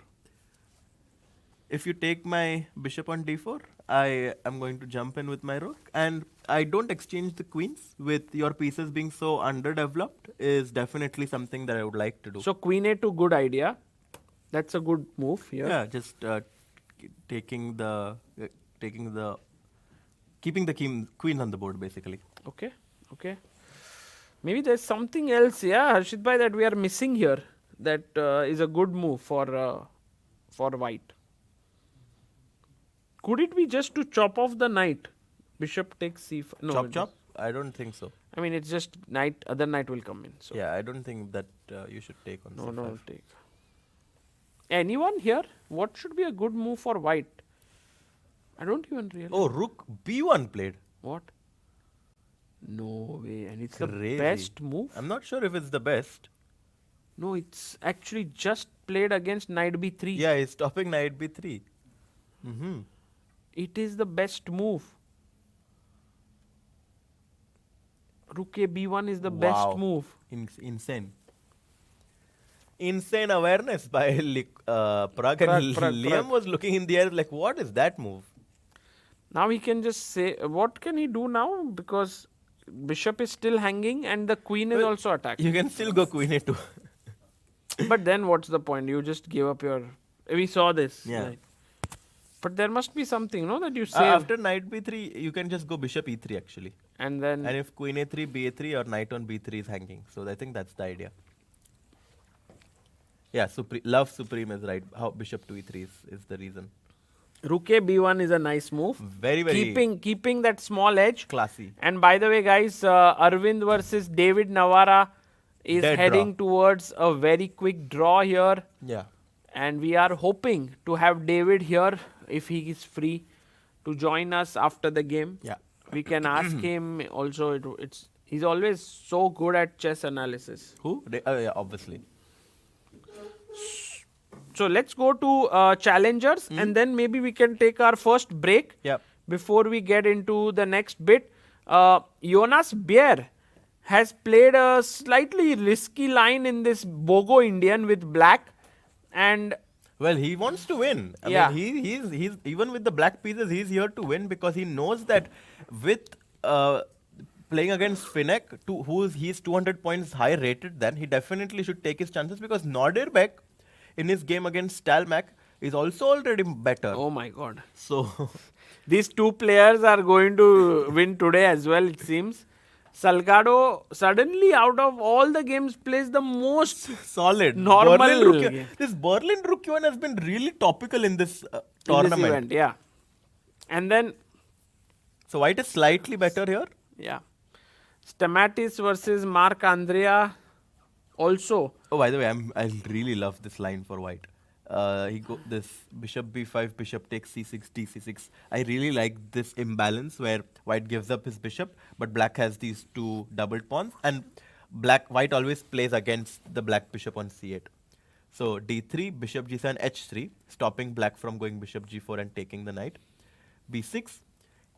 if you take my bishop on d4, I am going to jump in with my rook, and I don't exchange the queens with your pieces being so underdeveloped is definitely something that I would like to do. So queen a2, good idea. That's a good move here. yeah, just taking the Keeping the queen on the board, basically. Okay. Okay. Maybe there's something else, yeah, Harshit bhai, that we are missing here. That is a good move for white. Could it be just to chop off the knight? Bishop takes c5. No, Chop? I don't think so. I mean, it's just knight. Other knight will come in. So Yeah, I don't think that you should take on no, c5. no, take. Anyone here? What should be a good move for white? I don't even realize. Oh, rook b1 played. What? No way. And it's Crazy. the best move? I'm not sure if it's the best. No, it's actually just played against knight b3. Yeah, he's stopping knight b3. Mm-hmm. It is the best move. Rook a b1 is the best move. Insane. Insane awareness by Prague, and Prague. Liam was looking in the air like, what is that move? Now he can just say, what can he do now? Because bishop is still hanging and the queen is Well, also attacked. You can still go queen a2. But then what's the point? You just give up your... We saw this. Yeah. Like, but there must be something, no, that you save. After knight b3, you can just go bishop e3 actually. And then... And if queen a3, ba3 or knight on b3 is hanging. So I think that's the idea. Yeah, love supreme is right. How bishop to e3 is the reason. Rook a b1 is a nice move. Very, very Keeping that small edge. classy. And by the way, guys, Arvind versus David Navara is Dead heading draw. towards a very quick draw here. Yeah. And we are hoping to have David here, if he is free, to join us after the game. Yeah. We can ask him also. He's always so good at chess analysis. Who? Yeah, obviously. So let's go to challengers and then maybe we can take our first break Yep. before we get into the next bit. Jonas Beer has played a slightly risky line in this Bogo Indian with black, and Well, he wants to win. I Yeah. mean, he's even with the black pieces, he's here to win because he knows that with playing against Finek, he's 200 points higher rated than, he definitely should take his chances because Nordirbek in his game against Stalmack is also already better. oh my god. So, These two players are going to win today as well, it seems. Salgado suddenly out of all the games plays the most solid. Normal Berlin game. This Berlin Rook Yuan has been really topical in this in this tournament. event, yeah. And then, So white is slightly better here. yeah, Stamatis versus Mark Andrea also. Oh, by the way, I really love this line for white. This bishop b5, bishop takes c6, d6. I really like this imbalance where white gives up his bishop, but black has these two doubled pawns, and white always plays against the black bishop on c8. So d3, bishop g7, h3, stopping black from going bishop g4 and taking the knight. b6,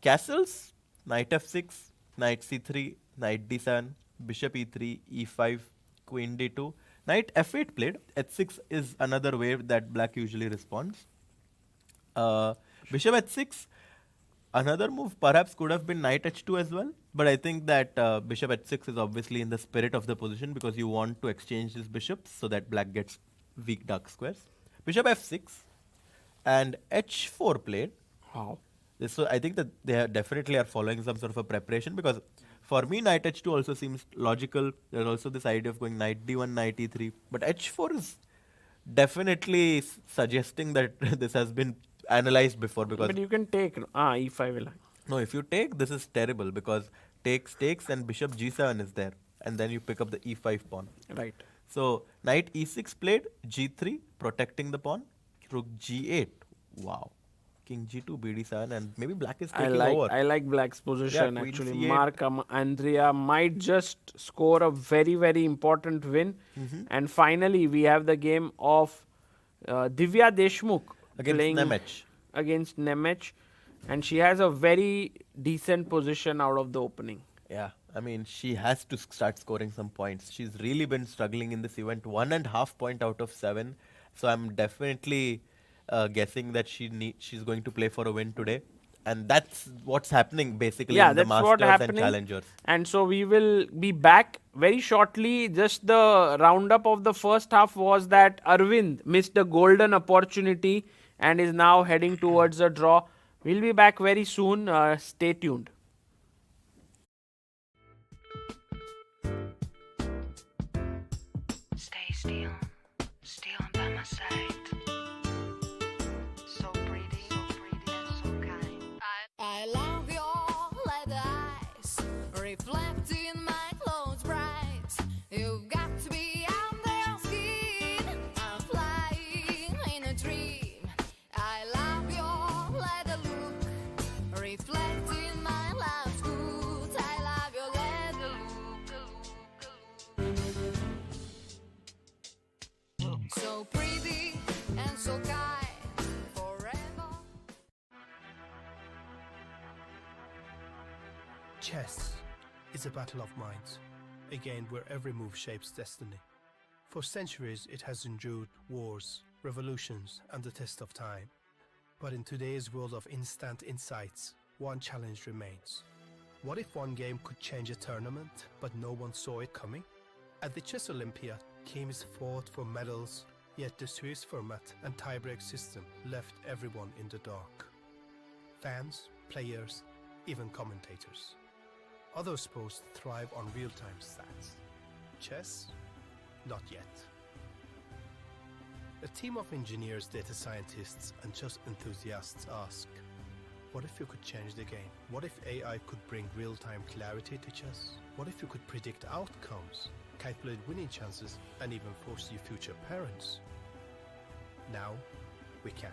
castles, knight f6, knight c3, knight d7, bishop e3, e5, queen d2. Knight f8 played. h6 is another way that black usually responds. Bishop h6, another move perhaps could have been knight h2 as well. But I think that bishop h6 is obviously in the spirit of the position because you want to exchange these bishops so that black gets weak dark squares. Bishop f6 and h4 played. Wow. So I think that they definitely are following some sort of a preparation because for me, knight h2 also seems logical. There's also this idea of going knight d1, knight e3. But h4 is definitely suggesting that this has been analyzed before because... But you can take, e5 will. No, if you take, this is terrible because takes and bishop g7 is there. And then you pick up the e5 pawn. Right. So, knight e6 played, g3, protecting the pawn, rook g8. Wow. King g2, bd7, and maybe black is taking over. I like black's position queen actually. c8. Mark Andrea might just score a very, very important win. And finally, we have the game of Divya Deshmukh Against playing Nemec. against Nemec. And she has a very decent position out of the opening. Yeah, I mean, she has to start scoring some points. She's really been struggling in this event, 1.5 point out of 7. So I'm definitely guessing that she's going to play for a win today. And that's what's happening basically in the Masters and Challengers. And so we will be back very shortly. Just the roundup of the first half was that Arvind missed a golden opportunity and is now heading towards a draw. We'll be back very soon. Stay tuned. Stay still by my side. So pretty and so kind. I love your leather eyes, reflecting my clothes bright. You've got to be under your skin. I'm flying in a dream. I love your leather look, reflecting my love's good. I love your leather look. So pretty and so kind, forever. Chess is a battle of minds, a game where every move shapes destiny. For centuries, it has endured wars, revolutions, and the test of time. But in today's world of instant insights, one challenge remains. What if one game could change a tournament, but no one saw it coming? At the Chess Olympiad, teams fought for medals, yet the Swiss format and tiebreak system left everyone in the dark. Fans, players, even commentators. Other sports thrive on real-time stats. Chess? Not yet. A team of engineers, data scientists, and chess enthusiasts ask, what if you could change the game? What if AI could bring real-time clarity to chess? What if you could predict outcomes, calculate winning chances, and even foresee future parents? Now, we can.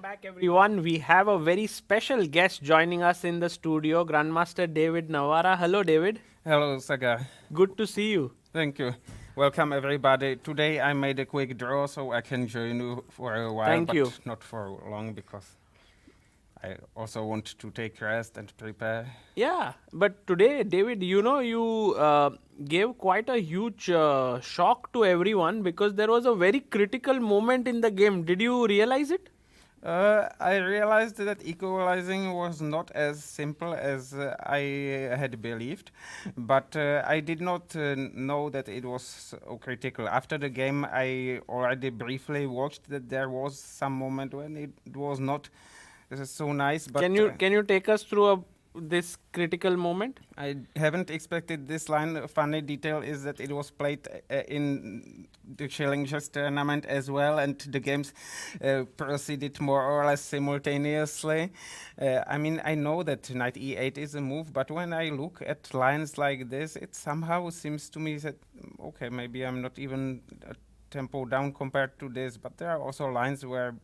back, everyone. We have a very special guest joining us in the studio, Grandmaster David Navara. Hello, David. Hello, Saga. Good to see you. Thank you. Welcome, everybody. Today I made a quick draw so I can join you for a while, Thank but you. not for long because I also want to take rest and prepare. Yeah, but today, David, you gave quite a huge shock to everyone because there was a very critical moment in the game. Did you realize it? I realized that equalizing was not as simple as I had believed, but I did not know that it was so critical. After the game, I already briefly watched that there was some moment when it was not so nice. But Can you take us through this critical moment? I haven't expected this line. A funny detail is that it was played in the Challengers tournament as well, and the games proceeded more or less simultaneously. I mean, I know that knight e8 is a move, but when I look at lines like this, it somehow seems to me that, okay, maybe I'm not even a tempo down compared to this, but there are also lines where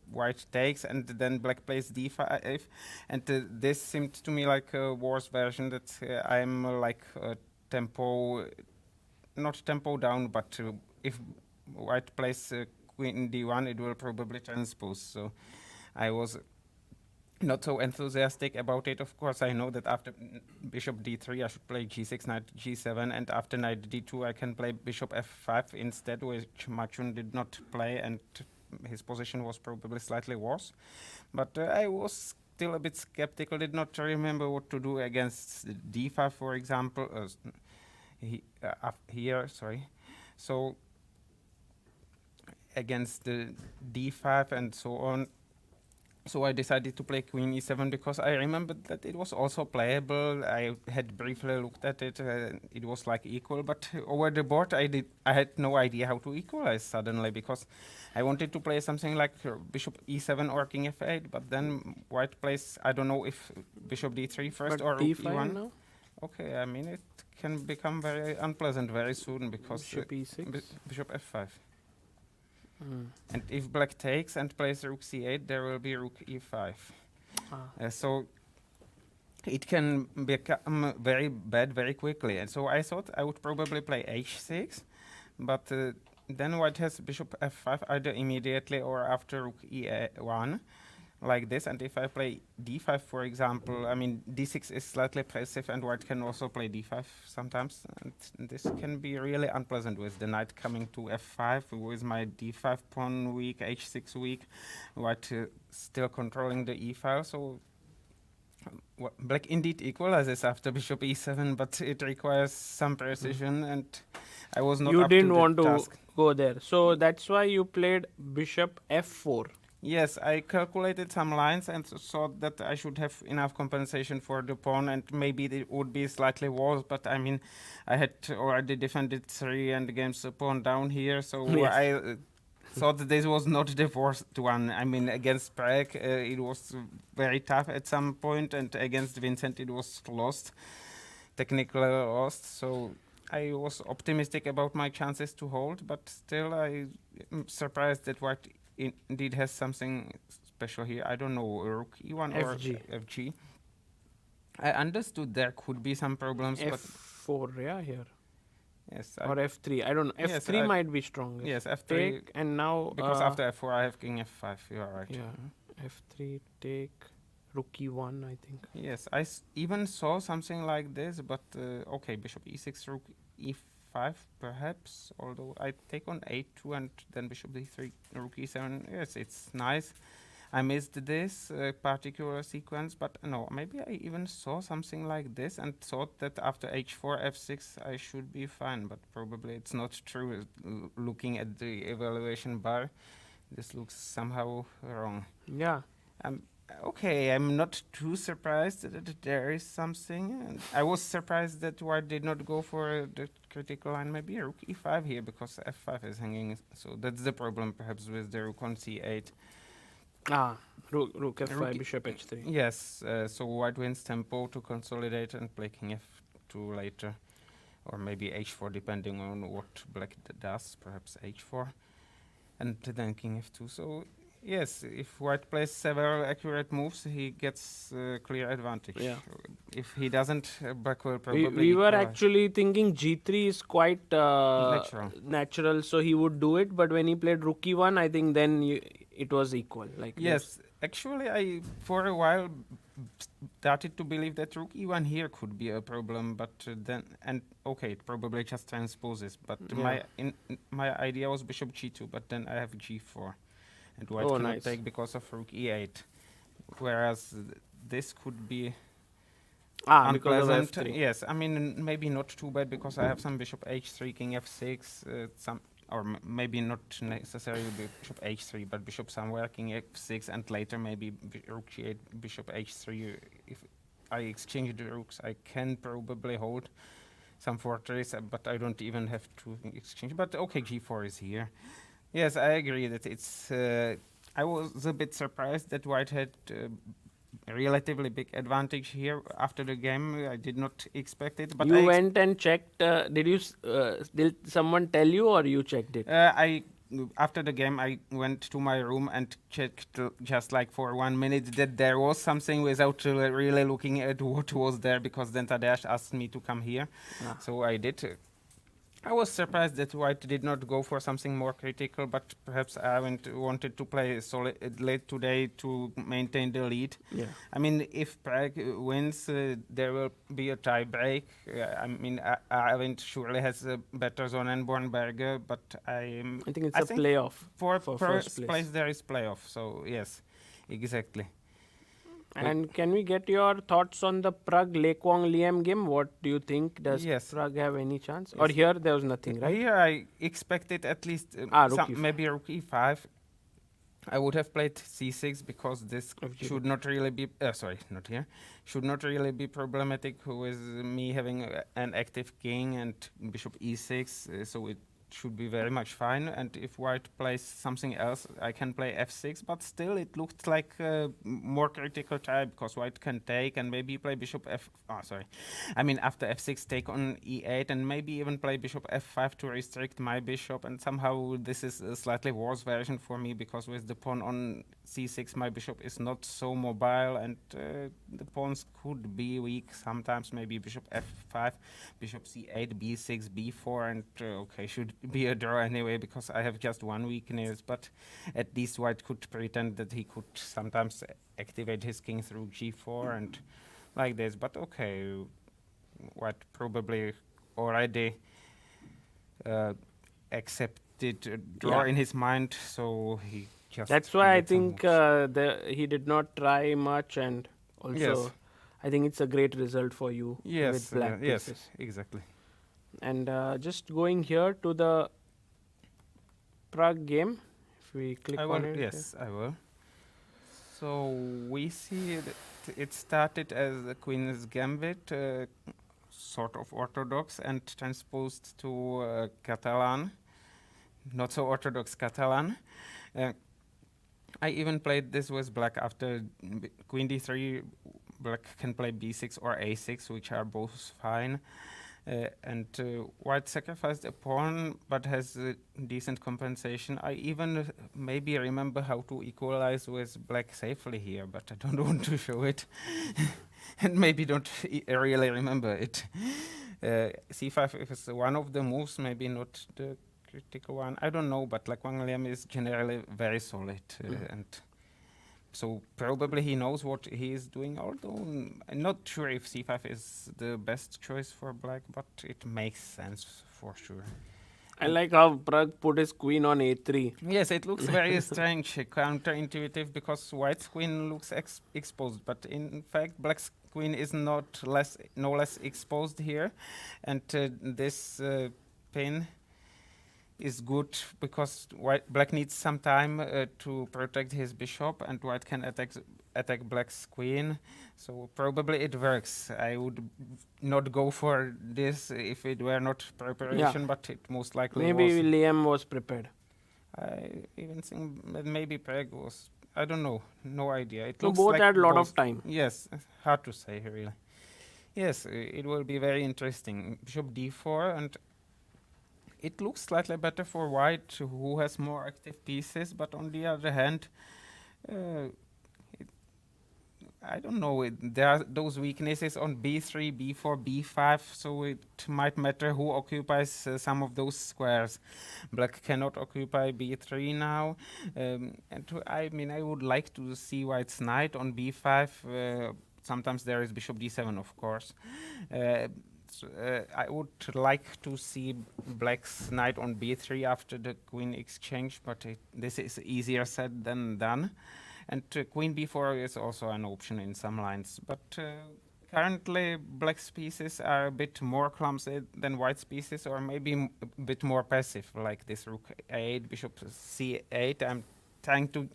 white takes and then black plays d5, and this seemed to me like a worse version that I'm like not tempo down, but if white plays queen d1, it will probably transpose. So I was not so enthusiastic about it. Of course, I know that after bishop d3 I should play g6, knight g7, and after knight d2 I can play bishop f5 instead, which Machun did not play, and his position was probably slightly worse. But I was still a bit skeptical, did not remember what to do against d5, for example, here, sorry. So against the d5 and so on. So I decided to play queen e7 because I remembered that it was also playable. I had briefly looked at it. It was like equal, but over the board I had no idea how to equalize suddenly because I wanted to play something like bishop e7 or king f8, but then white plays, I don't know if bishop d3 first But or rook d5 e1. now? Okay, I mean it can become very unpleasant very soon because Bishop e6. bishop f5. And if black takes and plays rook c8, there will be rook e5. So it can become very bad very quickly. And so I thought I would probably play h6, but then white has bishop f5 either immediately or after rook e1, like this. And if I play d5, for example, I mean d6 is slightly passive, and white can also play d5 sometimes, and this can be really unpleasant with the knight coming to f5 with my d5 pawn weak, h6 weak, white still controlling the e file. So black indeed equalizes after bishop e7, but it requires some precision, and I was not You up didn't to the want to task. go there. So that's why you played bishop f4. Yes, I calculated some lines and thought that I should have enough compensation for the pawn, and maybe it would be slightly worse, but I mean, I had already defended 3 endgames the pawn down here, so Yes. I thought that this was not the worst one. I mean, against Prague, it was very tough at some point, and against Vincent, it was lost, technically lost, so I was optimistic about my chances to hold, but still I am surprised that white indeed has something special here. I don't know, rook e1 or FG. fg. I understood there could be some problems, but f4, yeah, here. yes, Or f3. I don't know. Yes, f3 might be stronger. yes, f3, Take, and now... because after f4 I have king f5, you are right. Yeah. f3, take, rook e1, I think. Yes, I even saw something like this, but okay, bishop e6, rook e5 perhaps, although I take on a2 and then bishop d3, rook e7. Yes, it's nice. I missed this particular sequence, but no, maybe I even saw something like this and thought that after h4, f6 I should be fine, but probably it's not true. Looking at the evaluation bar, this looks somehow wrong. Yeah. Okay, I'm not too surprised that there is something. And I was surprised that white did not go for the critical line, maybe rook e5 here, because f5 is hanging. So that's the problem, perhaps, with the rook on c8. Rook f5, bishop h3. Yes, so white wins tempo to consolidate and play king f2 later. Or maybe h4, depending on what black does, perhaps h4. And then king f2. So Yes, if white plays several accurate moves, he gets clear advantage. Yeah. If he doesn't, black will We, probably we were equalize. actually thinking G3 is quite Natural. so he would do it. But when he played Rook E1, I think then it was equal. Like Yes, actually, I for a while started to believe that Rook E1 here could be a problem, but okay, it probably just transposes. But my idea was Bishop G2, but then I have G4, and white cannot nice. take because of Rook E8, whereas this could be because of unpleasant. F3. Yes, I mean maybe not too bad because I have some Bishop H3, King F6, or maybe not necessarily Bishop H3, but Bishop somewhere, King F6, and later maybe Rook G8, Bishop H3. If I exchange the rooks, I can probably hold some fortress, but I don't even have to exchange. But okay, G4 is here. Yes, I agree that it's. I was a bit surprised that white had a relatively big advantage here after the game. I did not expect it. But you went and checked. Did someone tell you, or you checked it? After the game, I went to my room and checked just like for 1 minute that there was something without really looking at what was there, because then Tadeusz asked me to come here. So I did. I was surprised that white did not go for something more critical, but perhaps Arvind wanted to play solid late today to maintain the lead. Yeah. I mean, if Prague wins, there will be a tie break. I mean, Arvind surely has a better Sonnenborn Berger, but I think it's a playoff. For for first place, there is playoff. So yes, exactly. And can we get your thoughts on the Prague Quang Liem game? What do you think? Does Yes. Prague have any chance? Or here there was nothing, right? Here I expected at least Rook E5. maybe Rook E5. I would have played C6 because this should not really be not here. Should not really be problematic with me having an active king and Bishop E6. So it should be very much fine. And if white plays something else, I can play F6. But still, it looked like a more critical tie because white can take and maybe play Bishop F. I mean after F6 take on E8 and maybe even play Bishop F5 to restrict my bishop. And somehow this is a slightly worse version for me because with the pawn on C6, my bishop is not so mobile and the pawns could be weak sometimes. Maybe Bishop F5, Bishop C8, B6, B4, and okay, should be a draw anyway because I have just one weakness, but at least white could pretend that he could sometimes activate his king through G4 and like this, but okay, white probably already accepted a draw in his mind, so he just... That's why I made some think moves. he did not try much, and also Yes. I think it's a great result for you with black yes, pieces. exactly. And just going here to the Prague game, if we click on it. Yes, I will. So we see that it started as a Queen's Gambit, sort of orthodox, and transposed to Catalan, not so orthodox Catalan. I even played this with black after Queen D3. Black can play B6 or A6, which are both fine. And white sacrificed a pawn but has decent compensation. I even maybe remember how to equalize with black safely here, but I don't want to show it. And maybe don't really remember it. C5 is one of the moves, maybe not the critical one. I don't know, but like Quang Liem is generally very solid. And so probably he knows what he is doing, although I'm not sure if C5 is the best choice for black, but it makes sense for sure. I like how Prague put his queen on A3. Yes, it looks very strange, counterintuitive, because white's queen looks exposed, but in fact black's queen is no less exposed here, and this pin is good because black needs some time to protect his bishop, and white can attack black's queen. So probably it works. I would not go for this if it were not preparation, but it most likely maybe was. Liam was prepared. I even think that maybe Prague was. I don't know. No idea. It So looks both like had a lot of time. Yes, hard to say really. Yes, it will be very interesting. Bishop D4 and it looks slightly better for white, who has more active pieces. But on the other hand, uh, I don't know. There are those weaknesses on b3, b4, b5, so it might matter who occupies some of those squares. Black cannot occupy b3 now, I mean, I would like to see white's knight on b5. Sometimes there is bishop d7, of course. I would like to see black's knight on b3 after the queen exchange, but this is easier said than done. And queen b4 is also an option in some lines, but currently black's pieces are a bit more clumsy than white's pieces, or maybe a bit more passive, like this rook a8, bishop c8. I'm trying to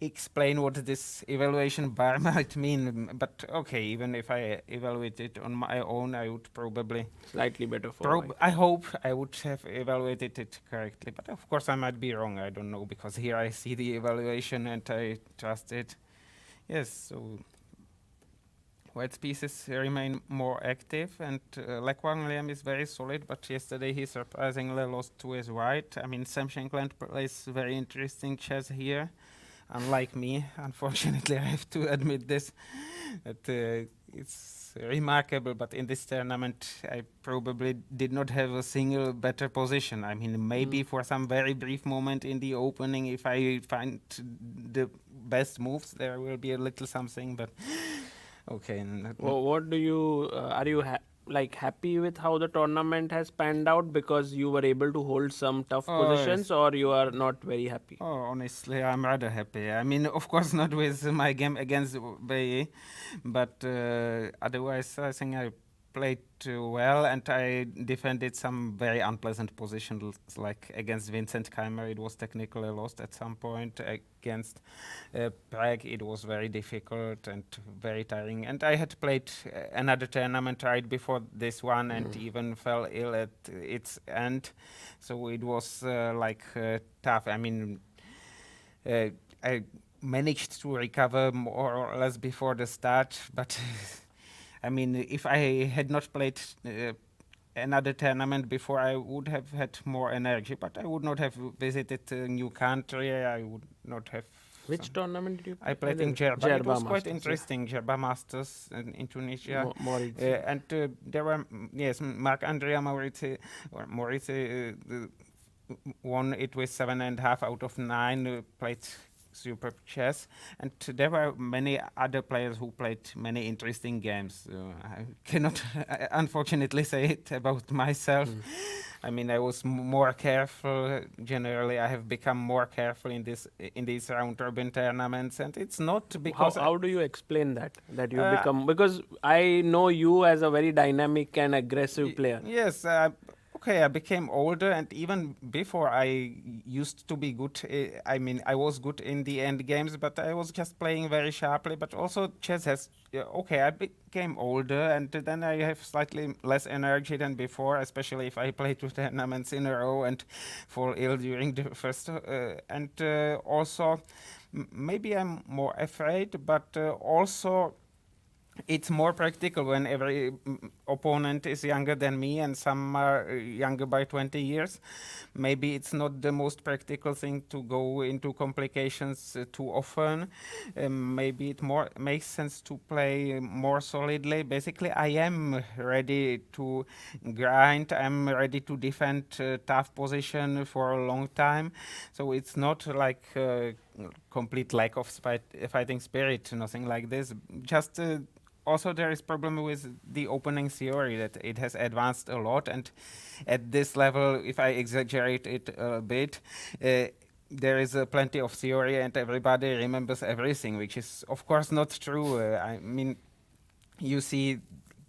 explain what this evaluation bar might mean, but okay, even if I evaluate it on my own, I would probably Slightly better for white. I hope I would have evaluated it correctly, but of course I might be wrong. I don't know, because here I see the evaluation and I trust it. Yes, so white's pieces remain more active, and like Quang Liem is very solid, but yesterday he surprisingly lost to his white. I mean, Sam Shankland plays very interesting chess here. Unlike me, unfortunately, I have to admit this. That it's remarkable, but in this tournament, I probably did not have a single better position. I mean, maybe for some very brief moment in the opening, if I find the best moves, there will be a little something, but okay. Well, what do you are you happy with how the tournament has panned out because you were able to hold some tough positions, or you are not very happy? Oh, honestly, I'm rather happy. I mean, of course, not with my game against Wei Yi, but otherwise, I think I played well, and I defended some very unpleasant positions, like against Vincent Keymer, it was technically lost at some point. Against Prague, it was very difficult and very tiring. And I had played another tournament right before this one, and even fell ill at its end. So it was tough. I mean, I managed to recover more or less before the start, but I mean, if I had not played another tournament before, I would have had more energy, but I would not have visited a new country. I would not have. Which tournament did you play? I played in Djerba. It was quite Masters, interesting. Djerba Masters in Tunisia. Maurice. And there were, Marc-Andrea Maurice won it with 7.5 out of 9, played superb chess, and there were many other players who played many interesting games. I cannot unfortunately say it about myself. I mean, I was more careful. Generally, I have become more careful in these round robin tournaments, and it's not because How do you explain that you become, because I know you as a very dynamic and aggressive player. Yes. Okay, I became older, and even before I used to be good. I mean, I was good in the end games, but I was just playing very sharply. But also, chess has. Okay, I became older, and then I have slightly less energy than before, especially if I play 2 tournaments in a row and fall ill during the first. Also, maybe I'm more afraid, but also. It's more practical when every opponent is younger than me, and some are younger by 20 years. Maybe it's not the most practical thing to go into complications too often. Maybe it more makes sense to play more solidly. Basically, I am ready to grind. I'm ready to defend tough position for a long time. So it's not like complete lack of fighting spirit, nothing like this. Just also, there is problem with the opening theory, that it has advanced a lot, and at this level, if I exaggerate it a bit, there is plenty of theory and everybody remembers everything, which is of course not true. I mean, you see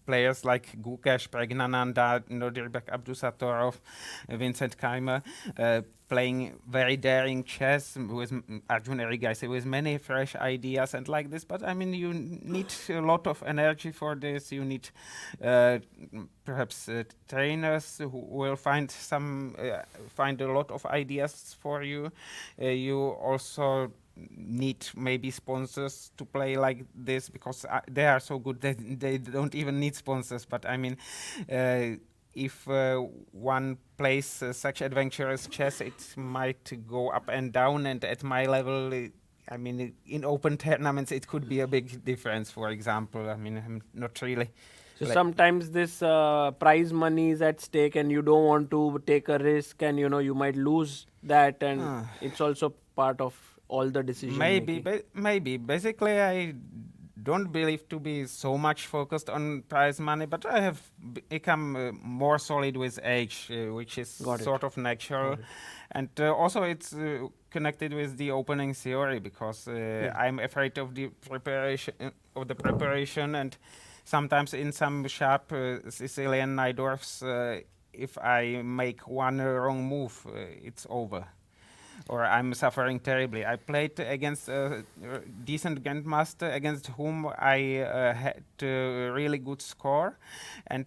players like Gukesh, Praggnanandhaa, Nodirbek Abdusatorov, Vincent Keymer, playing very daring chess with Arjun Erigaisi, with many fresh ideas and like this. But I mean, you need a lot of energy for this. You need perhaps trainers who will find a lot of ideas for you. You also need maybe sponsors to play like this, because they are so good that they don't even need sponsors. But I mean, if one plays such adventurous chess, it might go up and down. And at my level, I mean, in open tournaments, it could be a big difference. For example, I mean, I'm not really. So like- sometimes this prize money is at stake, and you don't want to take a risk, and you might lose that, and it's also part of all the decision Maybe, making. maybe. Basically, I don't believe to be so much focused on prize money, but I have become more solid with age, which is Got it. sort of natural, and also it's connected with the opening theory because I'm afraid of the preparation, and sometimes in some sharp Sicilian Najdorfs, if I make one wrong move, it's over. Or I'm suffering terribly. I played against a decent grandmaster against whom I had a really good score, and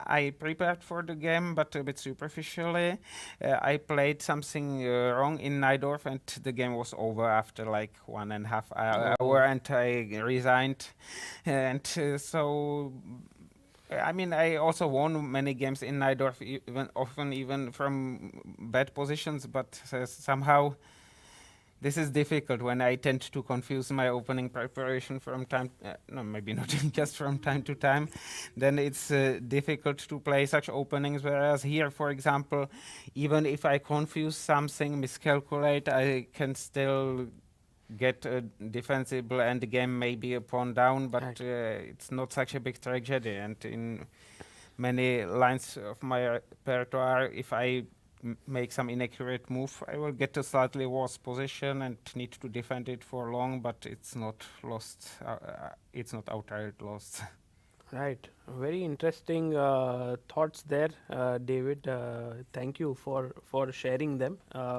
I prepared for the game, but a bit superficially. I played something wrong in Najdorf, and the game was over after like 1.5 hour, and I resigned. And so. I mean, I also won many games in Najdorf, often even from bad positions, but somehow this is difficult when I tend to confuse my opening preparation from time, no, maybe not just from time to time. Then it's difficult to play such openings, whereas here, for example, even if I confuse something, miscalculate, I can still get a defensible and the game may be a pawn down, but Right. it's not such a big tragedy. And in many lines of my repertoire, if I make some inaccurate move, I will get a slightly worse position and need to defend it for long, but it's not lost. It's not outright lost. Right. Very interesting thoughts there, David. Thank you for sharing them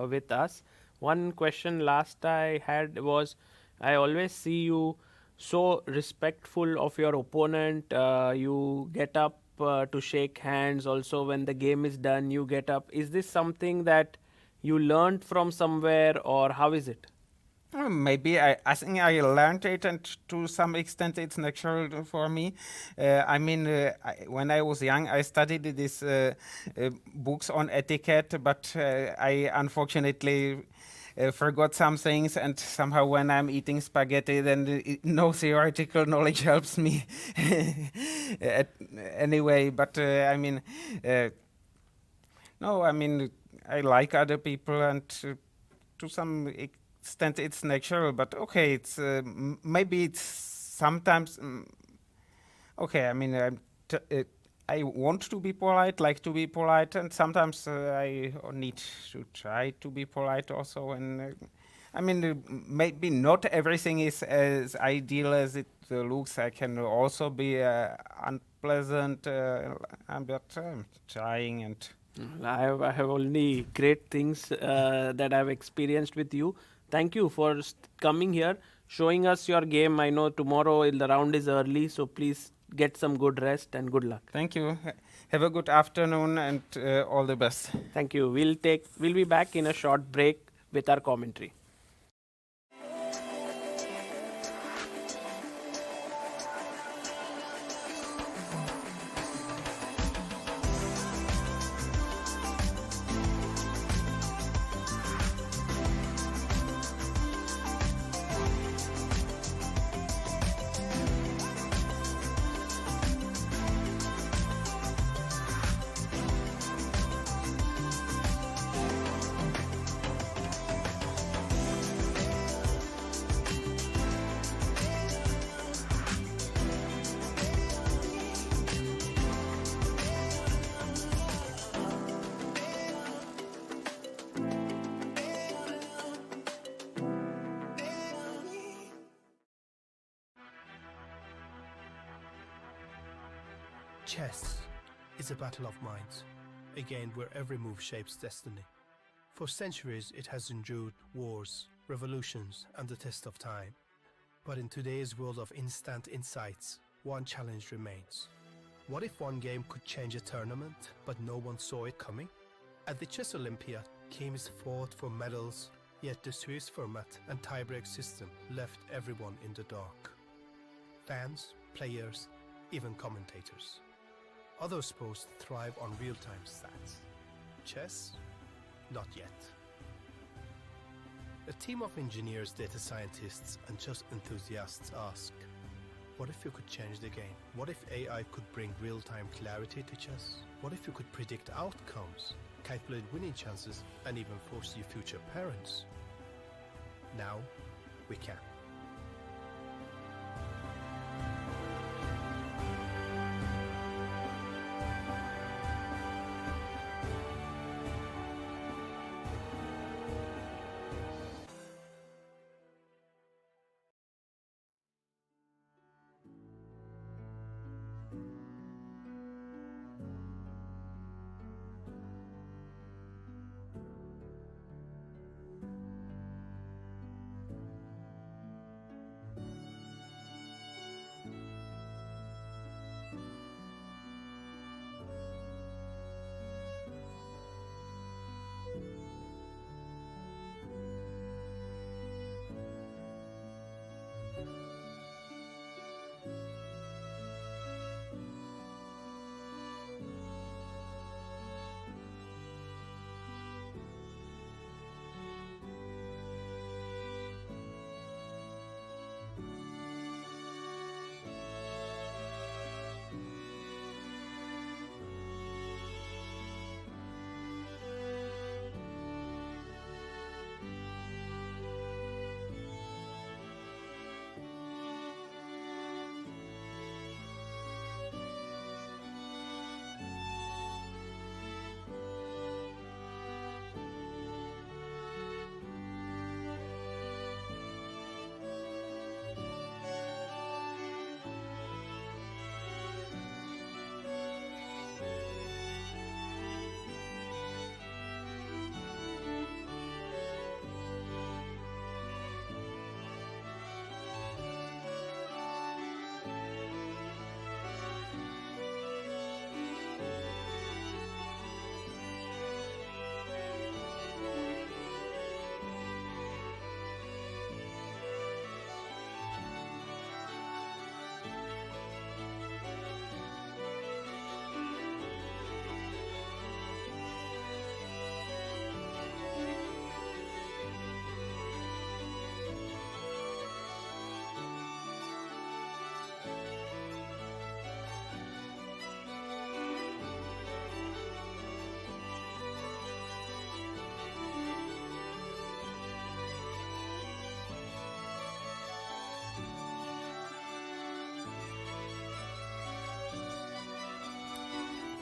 with us. One question last I had was, I always see you so respectful of your opponent. You get up to shake hands. Also, when the game is done, you get up. Is this something that you learned from somewhere, or how is it? Maybe I think I learned it, and to some extent it's natural for me. I mean, when I was young, I studied these books on etiquette, but I unfortunately forgot some things, and somehow when I'm eating spaghetti, then no theoretical knowledge helps me anyway. But I mean, no, I mean, I like other people, and to some extent it's natural, but okay, it's maybe it's sometimes okay. I mean, I want to be polite, like to be polite, and sometimes I need to try to be polite also. And I mean, maybe not everything is as ideal as it looks. I can also be unpleasant, but I'm trying. And I have only great things that I've experienced with you. Thank you for coming here, showing us your game. I know tomorrow the round is early, so please get some good rest and good luck. thank you. Have a good afternoon and all the best. Thank you. We'll be back in a short break with our commentary. Chess is a battle of minds, a game where every move shapes destiny. For centuries, it has endured wars, revolutions, and the test of time. But in today's world of instant insights, one challenge remains. What if one game could change a tournament, but no one saw it coming? At the Chess Olympiad, teams fought for medals, yet the Swiss format and tiebreak system left everyone in the dark. Fans, players, even commentators. Other sports thrive on real-time stats. Chess? Not yet. A team of engineers, data scientists, and chess enthusiasts ask, what if you could change the game? What if AI could bring real-time clarity to chess? What if you could predict outcomes, calculate winning chances, and even foresee future parents? Now, we can.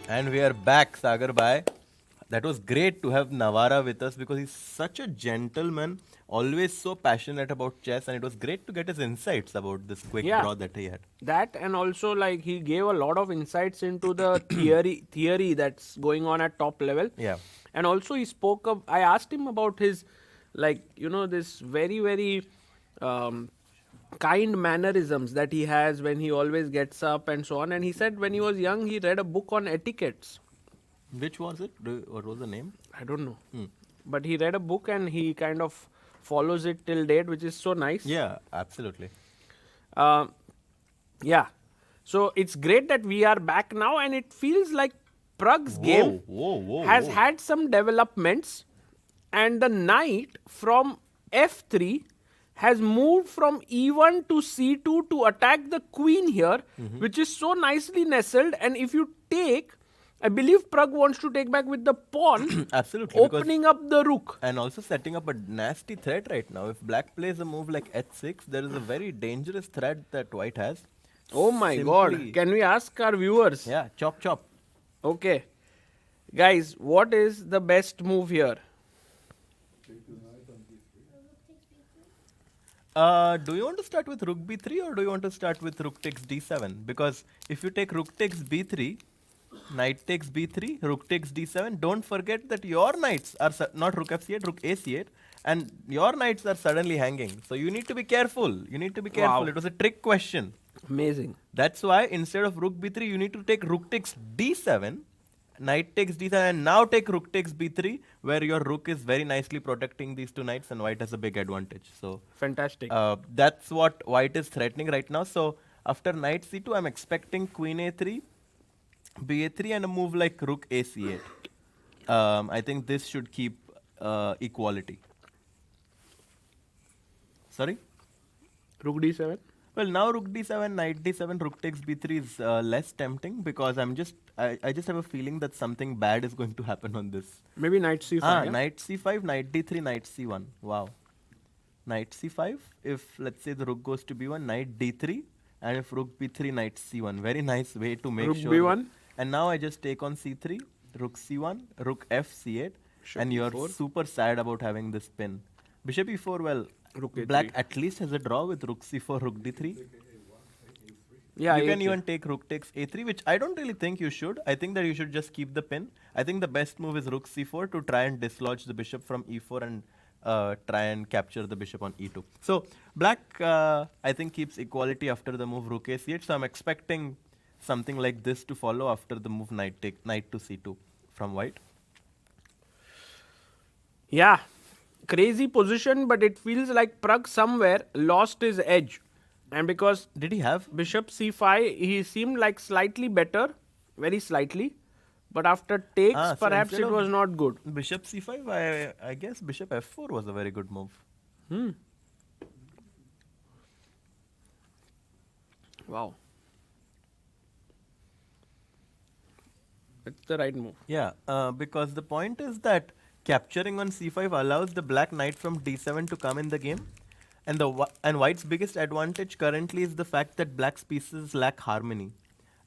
And we are back, Sagar Bhai. That was great to have Navara with us because he's such a gentleman, always so passionate about chess, and it was great to get his insights about this quick Yeah. draw that he had. That, and also like he gave a lot of insights into the theory that's going on at top level. Yeah. And also he spoke of, I asked him about his, like, this very kind mannerisms that he has when he always gets up and so on. And he said when he was young, he read a book on etiquettes. Which was it? What was the name? I don't know. But he read a book and he kind of follows it till date, which is so nice. Yeah, absolutely. Yeah. So it's great that we are back now, and it feels like Prague's game has had some developments, and the knight from f3 has moved from e1 to c2 to attack the queen here, which is so nicely nestled. And if you take, I believe Prague wants to take back with the pawn, Absolutely. because- opening up the rook. And also setting up a nasty threat right now. If black plays a move like h6, there is a very dangerous threat that white has. Oh my god. Simply- Can we ask our viewers? Yeah, chop chop. Okay. Guys, what is the best move here? Do you want to start with rook b3 or do you want to start with rook takes d7? Because if you take rook takes b3, knight takes b3, rook takes d7, don't forget that your knights are not rook f8, rook a8, and your knights are suddenly hanging. So you need to be careful. You need to be careful. Wow. It was a trick question. Amazing. That's why instead of rook b3, you need to take rook takes d7, knight takes d7, and now take rook takes b3, where your rook is very nicely protecting these two knights, and white has a big advantage. So Fantastic. that's what white is threatening right now. So after knight c2, I'm expecting queen a3, b3 and a move like rook ac8. I think this should keep equality. Sorry? Rook d7. Well, now rook d7, knight d7, rook takes b3 is less tempting because I just have a feeling that something bad is going to happen on this. Maybe knight c5. Yeah? Knight c5, knight d3, knight c1. Wow. Knight c5, if let's say the rook goes to b1, knight d3, and if rook b3, knight c1. Very nice way to make Rook sure. b1. And now I just take on c3, rook c1, rook f c8, Bishop and you're e4. super sad about having this pin. Bishop e4, well, Rook a3. black at least has a draw with rook c4, rook d3. Yeah, You can a3. even take rook takes a3, which I don't really think you should. I think that you should just keep the pin. I think the best move is rook c4 to try and dislodge the bishop from e4 and try and capture the bishop on e2. So black, I think, keeps equality after the move rook a8. So I'm expecting something like this to follow after the move knight to c2 from white. Yeah, crazy position, but it feels like Prague somewhere lost his edge. And because Did he have? bishop c5, he seemed like slightly better, very slightly. But after takes, So perhaps instead it of was not good. Bishop c5, I guess bishop f4 was a very good move. Wow. It's the right move. Yeah, because the point is that capturing on c5 allows the black knight from d7 to come in the game. And white's biggest advantage currently is the fact that black's pieces lack harmony.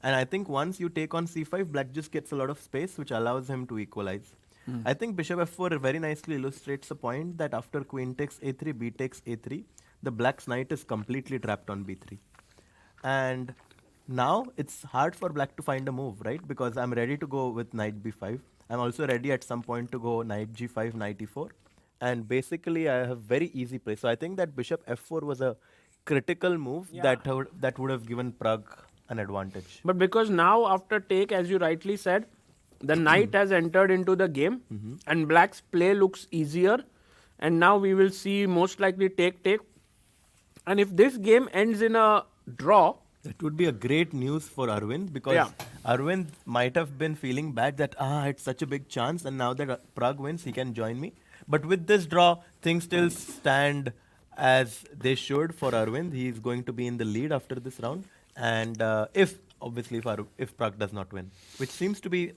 And I think once you take on c5, black just gets a lot of space, which allows him to equalize. I think bishop f4 very nicely illustrates the point that after queen takes a3, b takes a3, the black's knight is completely trapped on b3. And now it's hard for black to find a move, right? Because I'm ready to go with knight b5. I'm also ready at some point to go knight g5, knight e4. And basically, I have very easy play. So I think that bishop f4 was a critical move that would have given Prague an advantage. But because now after take, as you rightly said, the knight has entered into the game and black's play looks easier. And now we will see most likely take. And if this game ends in a draw, That would be a great news for Arvind because Yeah. Arvind might have been feeling bad that it's such a big chance, and now that Prague wins, he can join me. But with this draw, things still stand as they should for Arvind. He is going to be in the lead after this round, and if Prague does not win, which seems to be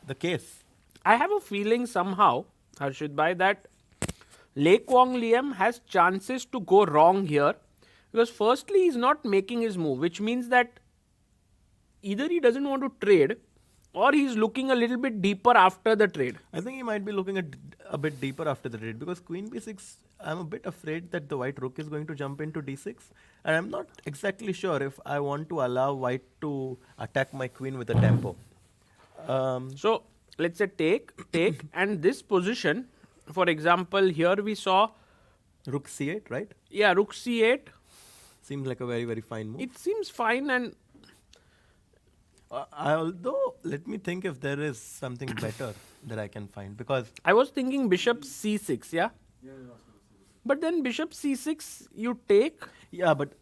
the case. I have a feeling somehow, Harshit Bhai, that Quang Liem has chances to go wrong here. Because firstly, he's not making his move, which means that either he doesn't want to trade or he's looking a little bit deeper after the trade. I think he might be looking at a bit deeper after the trade because queen b6, I'm a bit afraid that the white rook is going to jump into d6, and I'm not exactly sure if I want to allow white to attack my queen with a tempo. So let's say take, and this position, for example, here we saw, Rook c8, right? rook c8. Seems like a very, very fine move. It seems fine, and Although, let me think if there is something better that I can find because I was thinking bishop c6, yeah? But then bishop c6, you take. yeah, but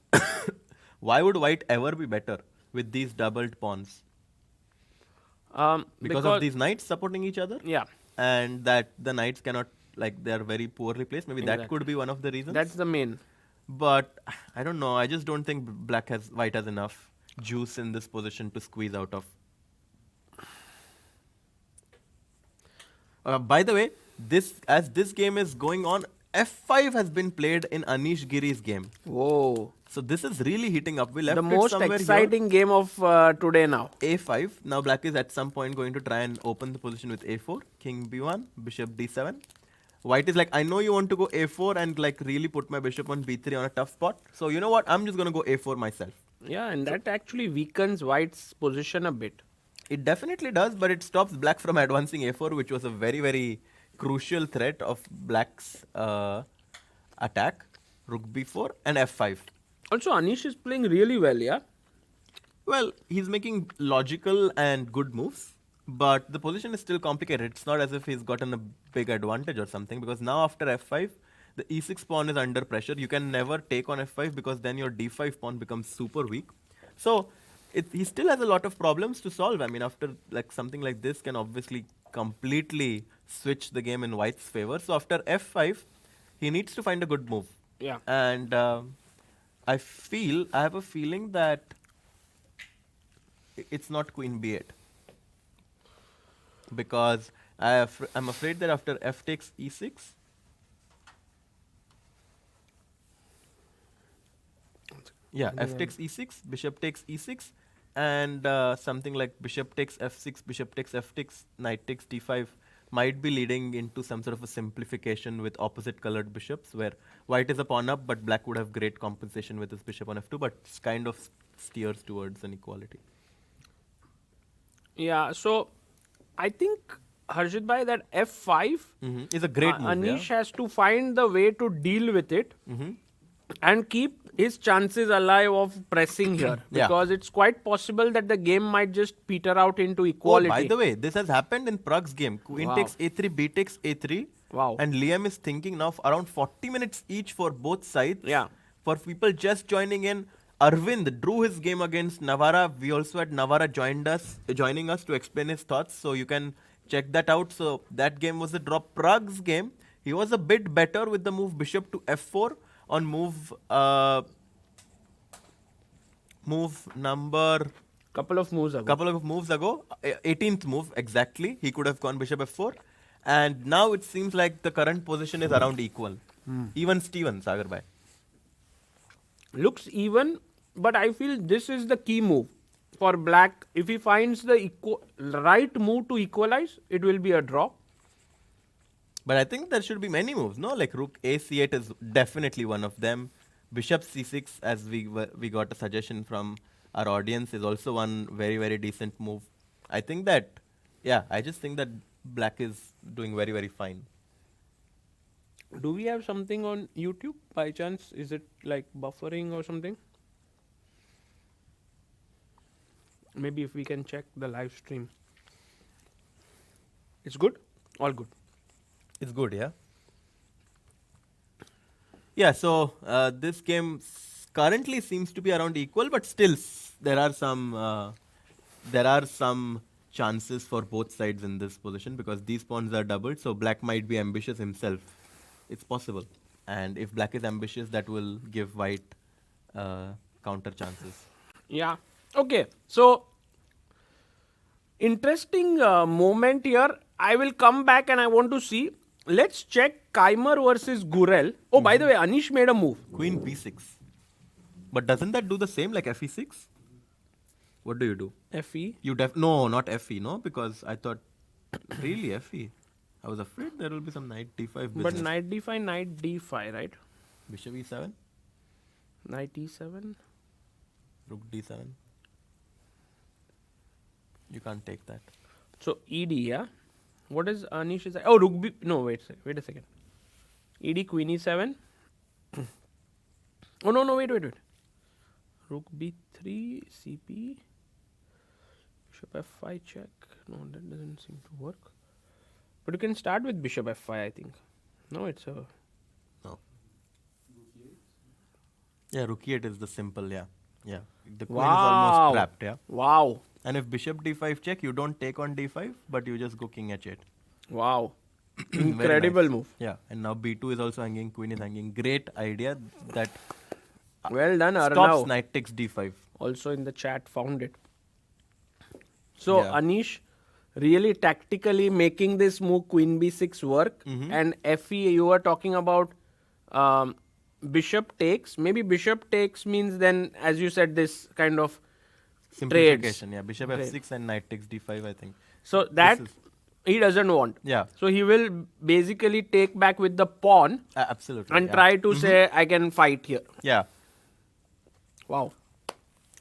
why would white ever be better with these doubled pawns? Because of these knights supporting each other? Yeah, And that the knights cannot, like, they are very poorly placed. Maybe that Exactly. could be one of the reasons. that's the main. But I don't know. I just don't think white has enough juice in this position to squeeze out of. By the way, as this game is going on, F5 has been played in Anish Giri's game. Whoa. So this is really heating up. We left The it most somewhere exciting game of today now. here. A5. Now black is at some point going to try and open the position with A4. King B1, bishop D7. White is like, I know you want to go A4 and like really put my bishop on B3 on a tough spot. So you know what? I'm just going to go A4 myself. Yeah, and that actually weakens white's position a bit. It definitely does, but it stops black from advancing A4, which was a very, very crucial threat of black's attack. Rook B4 and F5. Also, Anish is playing really well, yeah? Well, he's making logical and good moves, but the position is still complicated. It's not as if he's gotten a big advantage or something, because now after F5, the E6 pawn is under pressure. You can never take on F5 because then your D5 pawn becomes super weak. So he still has a lot of problems to solve. I mean, after like something like this can obviously completely switch the game in White's favor. So after f5, he needs to find a good move. Yeah. And I have a feeling that it's not Queen b8 because I'm afraid that after f takes e6. Yeah, f takes e6, bishop takes e6, and something like bishop takes f6, bishop takes f6, knight takes d5 might be leading into some sort of a simplification with opposite colored bishops where white is a pawn up but black would have great compensation with his bishop on f2 but kind of steers towards an equality. Yeah, so I think Harshit bhai that f5 Is a great move. Anish has to find the way to deal with it Mm-hmm. and keep his chances alive of pressing here Yeah. because it's quite possible that the game might just peter out into Oh, equality. by the way, this has happened in Prague's game. Queen Wow. takes a3, b takes a3. Wow. And Liam is thinking now around 40 minutes each for both sides. Yeah. For people just joining in, Arvind drew his game against Navara. We also had Navara joining us to explain his thoughts. So you can check that out. So that game was a draw. Prague's game, he was a bit better with the move bishop to f4 on move number Couple of moves ago. 18th move exactly. He could have gone bishop f4. And now it seems like the current position is around equal. Even Steven, Sagar bhai. Looks even, but I feel this is the key move for black. If he finds the right move to equalize, it will be a draw. But I think there should be many moves, no? Like rook a c8 is definitely one of them. Bishop c6, as we got a suggestion from our audience, is also one very, very decent move. I think that, I just think that black is doing very, very fine. Do we have something on YouTube by chance? Is it like buffering or something? Maybe if we can check the live stream. It's good? All good. It's good, yeah? Yeah, so this game currently seems to be around equal, but still there are some chances for both sides in this position because these pawns are doubled, so black might be ambitious himself. It's possible. And if black is ambitious, that will give white counter chances. Yeah. Okay. So, interesting moment here. I will come back and I want to see. Let's check Keymer versus Gurel. Oh, by the way, Anish made a move. Queen b6. But doesn't that do the same like fe6? What do you do? Fe. No, not fe, no? Because I thought, really fe? I was afraid there will be some knight d5 business. But knight d5, knight d5, right? Bishop e7, Knight e7. rook d7. You can't take that. So, ed, yeah? What is Anish is? Oh, rook b. No, wait a second. Ed, queen e7. Oh, no, wait. Rook b3, cp. Bishop f5 check. No, that doesn't seem to work. But you can start with bishop f5, I think. No, it's a... No. Yeah, rook e8 is the simple, yeah. The queen is Wow. almost trapped, yeah. Wow. And if bishop d5 check, you don't take on d5, but you just go king h8. Wow. Very Incredible nice. move. Yeah, and now b2 is also hanging, queen is hanging. Great idea that Well done, stops Arnav. knight takes d5. Also in the chat found it. So, Yeah. Anish really tactically making this move queen b6 work. And fe, you were talking about bishop takes. Maybe bishop takes means then, as you said, this kind of trades. Simplification, yeah. Bishop Trade. f6 and knight takes d5, I think. So, that is- he doesn't want. Yeah. So, he will basically take back with the pawn Absolutely. and yeah. try to say, I can fight here. Yeah. Wow.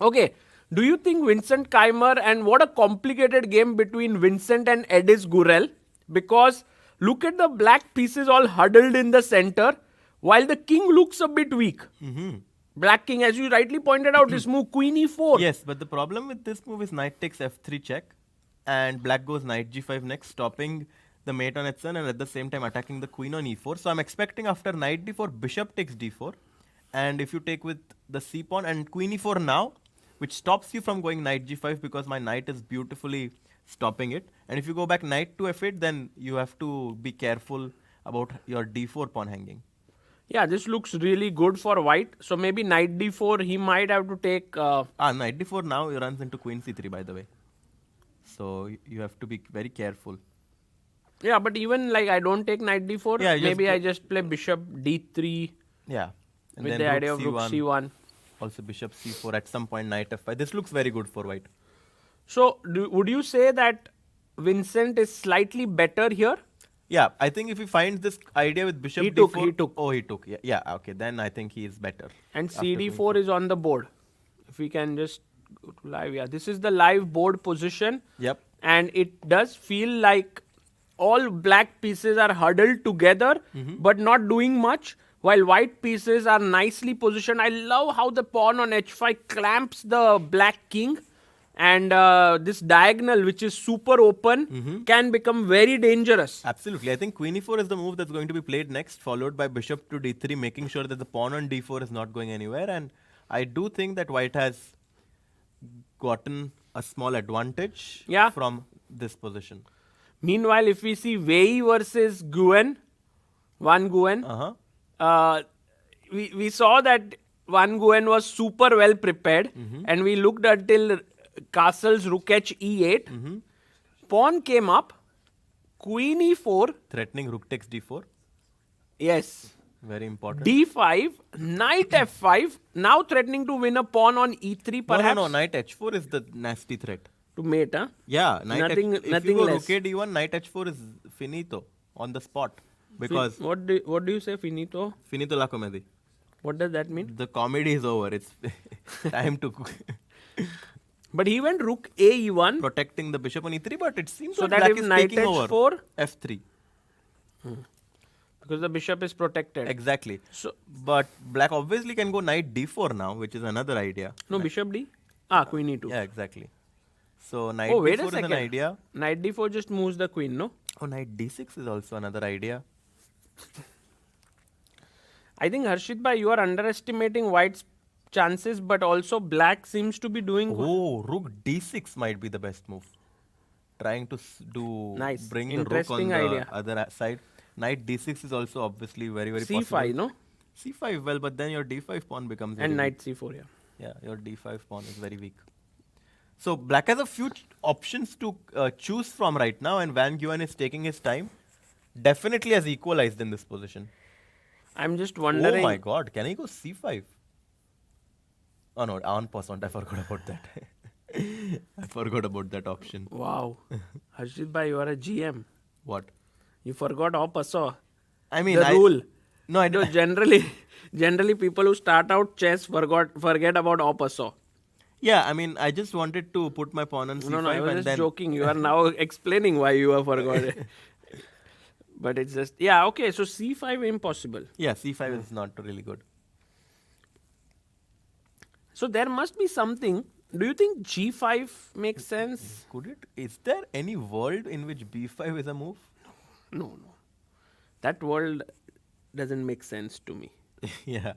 Okay. Do you think Vincent Keymer, and what a complicated game between Vincent and Ediz Gurel, because look at the black pieces all huddled in the center while the king looks a bit weak. Black king, as you rightly pointed out, this move queen e4. Yes, but the problem with this move is knight takes f3 check and black goes knight g5 next, stopping the mate on h7 and at the same time attacking the queen on e4. So I'm expecting after knight d4, bishop takes d4. And if you take with the c pawn and queen e4 now, which stops you from going knight g5 because my knight is beautifully stopping it. And if you go back knight to f8, then you have to be careful about your d4 pawn hanging. Yeah, this looks really good for white. So maybe knight d4, he might have to take... Knight d4 now runs into queen c3, by the way. So you have to be very careful. Yeah, but even like I don't take knight d4. Yeah, you maybe just I just play bishop d3 Yeah. And with then the rook idea of rook c1. Also bishop c4, at some point knight f5. This looks very good for white. So would you say that Vincent is slightly better here? Yeah, I think if he finds this idea with bishop He d4... took. Oh, he took. Yeah, okay. Then I think he is better. And after queen cd4 is on the board. If we can just go to live. Yeah, this is the live board position. Yep. And it does feel like all black pieces are huddled together but not doing much, while white pieces are nicely positioned. I love how the pawn on h5 clamps the black king, and this diagonal, which is super open, can become very dangerous. Absolutely. I think queen e4 is the move that's going to be played next, followed by bishop to d3, making sure that the pawn on d4 is not going anywhere. And I do think that white has gotten a small advantage from this position. Meanwhile, if we see Wei Yi versus Nguyen, we saw that Van Nguyen was super well prepared, and we looked until castle's rook h e8. Pawn came up, queen e4. Threatening rook takes d4. Yes. Very important. d5, knight f5, now threatening to win a pawn on e3 perhaps. No, knight h4 is the nasty threat. To mate, huh? Yeah, Nothing if you go less. rook a d1, knight h4 is finito on the spot. Because What do you say, finito? finito la comedy. What does that mean? The comedy is over. It's time to But he went rook a e1. protecting the bishop on e3, but it seems So like that black if is knight taking over. h4, f3. because the bishop is protected. Exactly. So But black obviously can go knight d4 now, which is another idea. no, bishop d. Queen e2. Yeah, exactly. So knight Oh, wait a d4 is second. an idea. Knight d4 just moves the queen, no? Oh, knight d6 is also another idea. I think Harshit bhai, you are underestimating white's chances, but also black seems to be doing good. Oh, rook d6 might be the best move. Trying to Nice. bring the rook on Interesting the idea. other side. Knight d6 is also obviously very c5, possible. no? c5, well, but then your d5 pawn becomes very And weak. knight c4, yeah. Yeah, your d5 pawn is very weak. So black has a few options to choose from right now, and Van Nguyen is taking his time. Definitely has equalized in this position. I'm just wondering. Oh my god, can he go c5? Oh no, en passant, I forgot about that. I forgot about that option. Wow. Harshit bhai, you are a GM. What? You forgot en passant. I mean, The rule. No, I No, don't. generally people who start out chess forget about en passant. Yeah, I mean, I just wanted to put my pawn on c5 No, I was and just then... joking. You are now explaining why you have forgot. But it's just, yeah, okay, so c5 impossible. Yeah, c5 is not really good. So there must be something. Do you think g5 makes sense? Could it? Is there any world in which b5 is a move? No. That world doesn't make sense to me. Yeah.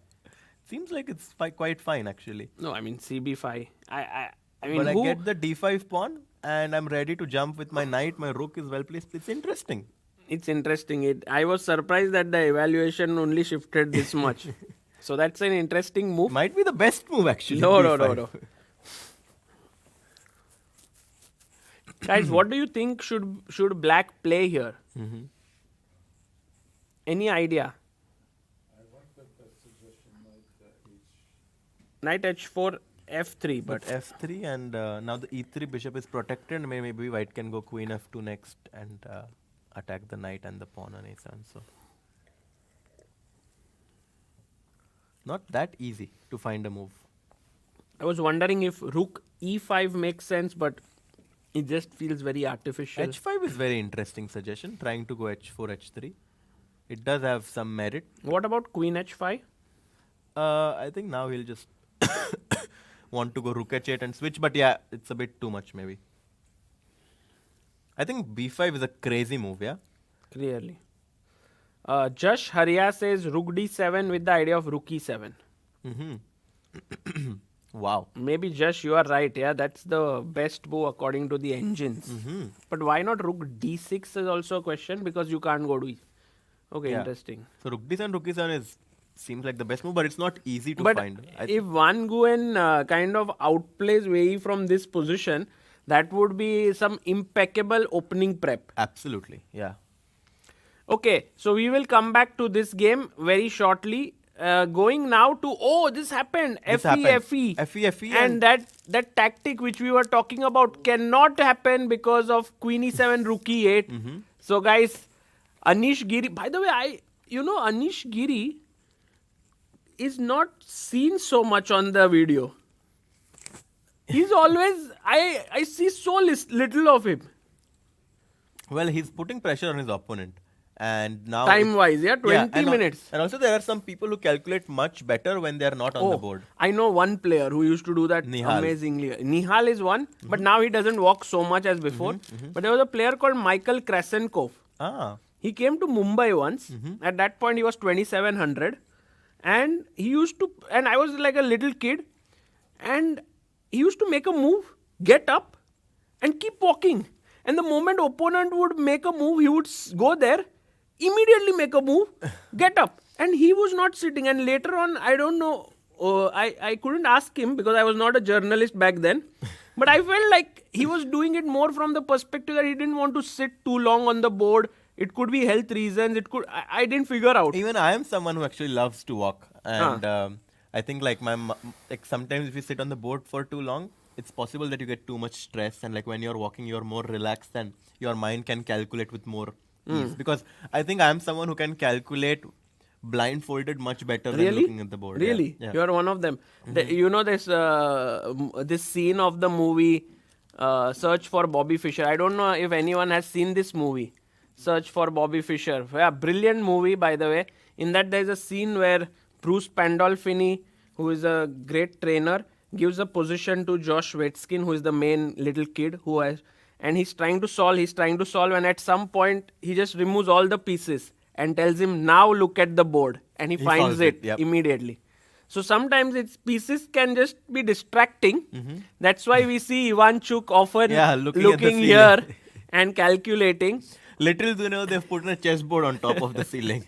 Seems like it's quite fine actually. No, I mean cb5. I mean, But I who? get the d5 pawn and I'm ready to jump with my knight. My rook is well placed. It's interesting. It's interesting. I was surprised that the evaluation only shifted this much. So that's an interesting move. Might be the best move actually. No. b5. Guys, what do you think should black play here? Any idea? I like that suggestion, Knight h4, f3, But but f3 and now the e3 bishop is protected. Maybe white can go queen f2 next and attack the knight and the pawn on a7. So not that easy to find a move. I was wondering if rook e5 makes sense, but it just feels very artificial. h5 is very interesting suggestion. Trying to go h4, h3. It does have some merit. What about queen h5? I think now he'll just want to go rook h8 and switch. But yeah, it's a bit too much maybe. I think b5 is a crazy move, yeah? Clearly. Jash Haria says rook d7 with the idea of rook e7. Wow. Maybe Josh, you are right. Yeah, that's the best move according to the engines. But why not rook d6 is also a question because you can't go to Okay, Yeah. interesting. So rook d7, rook e7 seems like the best move, but it's not easy to But find. if Van Nguyen kind of outplays Wei Yi from this position, that would be some impeccable opening prep. Absolutely, yeah. Okay, so we will come back to this game very shortly. Going now to this happened. This FE, happened. FE. FE, And that tactic which we were talking about cannot happen because of Queen E7, Rook E8. So guys, Anish Giri. By the way, Anish Giri is not seen so much on the video. He's always I see so little of him. Well, he's putting pressure on his opponent. And now Time wise, 20 minutes. And also there are some people who calculate much better when they are not on the board. I know one player who used to do that Nihal. amazingly. Nihal is one, but now he doesn't walk so much as before. But there was a player called Michael Krasenkov. Ah. He came to Mumbai once. At that point, he was 2700. And he used to, and I was like a little kid. And he used to make a move, get up, and keep walking. And the moment opponent would make a move, he would go there, immediately make a move, get up. And he was not sitting. And later on, I don't know, I couldn't ask him because I was not a journalist back then. But I felt like he was doing it more from the perspective that he didn't want to sit too long on the board. It could be health reasons. It could. I didn't figure out. Even I am someone who actually loves to walk. And I think like sometimes if you sit on the board for too long, it's possible that you get too much stress. And like when you're walking, you're more relaxed and your mind can calculate with more ease. Because I think I'm someone who can calculate blindfolded much better than looking at the board. Really? Yeah. You are one of them. You know this scene of the movie Search for Bobby Fischer. I don't know if anyone has seen this movie, Search for Bobby Fischer. Yeah, brilliant movie, by the way. In that there is a scene where Bruce Pandolfini, who is a great trainer, gives a position to Josh Wetskin, who is the main little kid and he's trying to solve, and at some point he just removes all the pieces and tells him, now look at the board, and he finds solves it yep. immediately. So sometimes its pieces can just be distracting. That's why we see Ivanchuk often looking here and calculating. Little do you know, they've put a chessboard on top of the ceiling.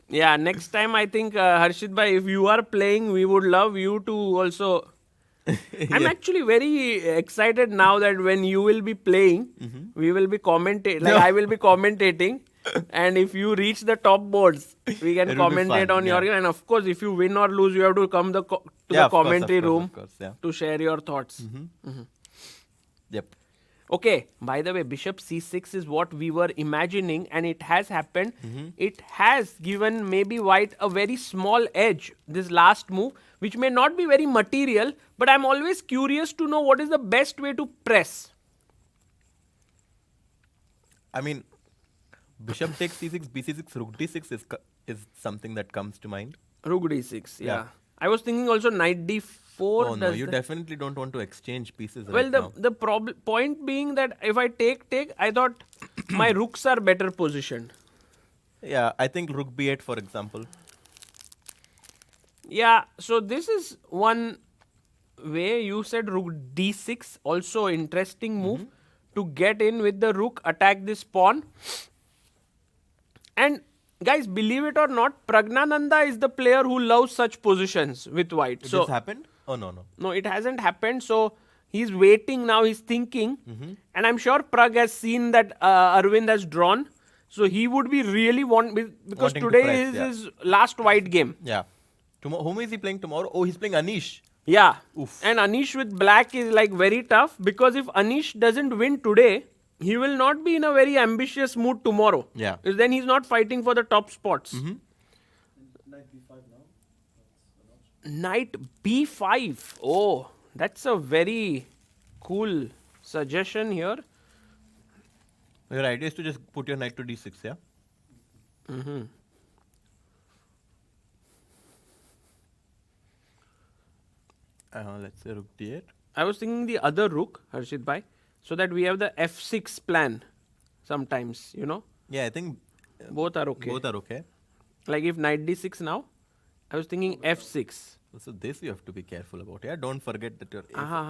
Yeah, next time I think, Harshit bhai, if you are playing, we would love you to also... I'm actually very excited now that when you will be playing, we will be commentating, I will be commentating. And if you reach the top boards, we can commentate on your game. And of course, if you win or lose, you have to come to the commentary room to share your thoughts. Yep. Okay, by the way, bishop c6 is what we were imagining, and it has happened. It has given maybe white a very small edge, this last move, which may not be very material, but I'm always curious to know what is the best way to press. I mean, bishop takes c6, b6, rook d6 is something that comes to mind. Rook d6, yeah. I was thinking also knight d4. Oh no, you definitely don't want to exchange pieces. Well, the point being that if I take, I thought my rooks are better positioned. Yeah, I think rook b8, for example. Yeah, so this is one way. You said rook d6, also interesting move to get in with the rook, attack this pawn. And guys, believe it or not, Praggnanandhaa is the player who loves such positions with white. This happened? Oh, no. No, it hasn't happened. So he's waiting now, he's thinking. And I'm sure Prag has seen that Arvind has drawn. So he would be really because today is his last white game. Yeah. Whom is he playing tomorrow? Oh, he's playing Anish. Yeah. Oof. And Anish with black is like very tough, because if Anish doesn't win today, he will not be in a very ambitious mood tomorrow. Yeah. Because then he's not fighting for the top spots. Knight b5 now. That's an option. Knight b5. Oh, that's a very cool suggestion here. Your idea is to just put your knight to d6, yeah? Let's say rook d8. I was thinking the other rook, Harshit bhai, so that we have the f6 plan sometimes, Yeah, I think Both are okay. Both are okay. Like if knight d6 now, I was thinking f6. So this you have to be careful about. Yeah, don't forget that you're. Uh-huh.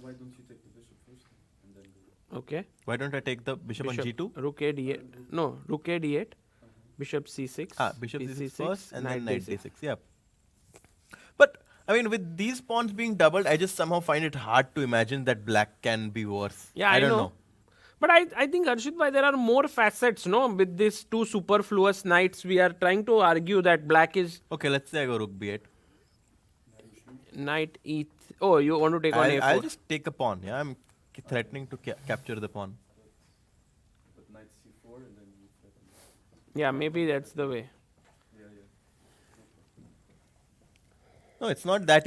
Why don't you take the bishop first and then go? Okay. Why don't I take the bishop on g2? Rook a d8. No, rook a d8. Bishop c6. Bishop piece c6 c6, first and then knight knight d6. Yeah. But I mean, with these pawns being doubled, I just somehow find it hard to imagine that black can be worse. Yeah, I don't know. But I think, Harshit bhai, there are more facets, no? With these two superfluous knights, we are trying to argue that black is Okay, let's say I go rook b8. knight e. Oh, you want to take on a4? I'll just take a pawn. Yeah, I'm threatening to capture the pawn. But knight c4 and then you threaten. Yeah, maybe that's the way. Yeah, yeah. No, it's not that.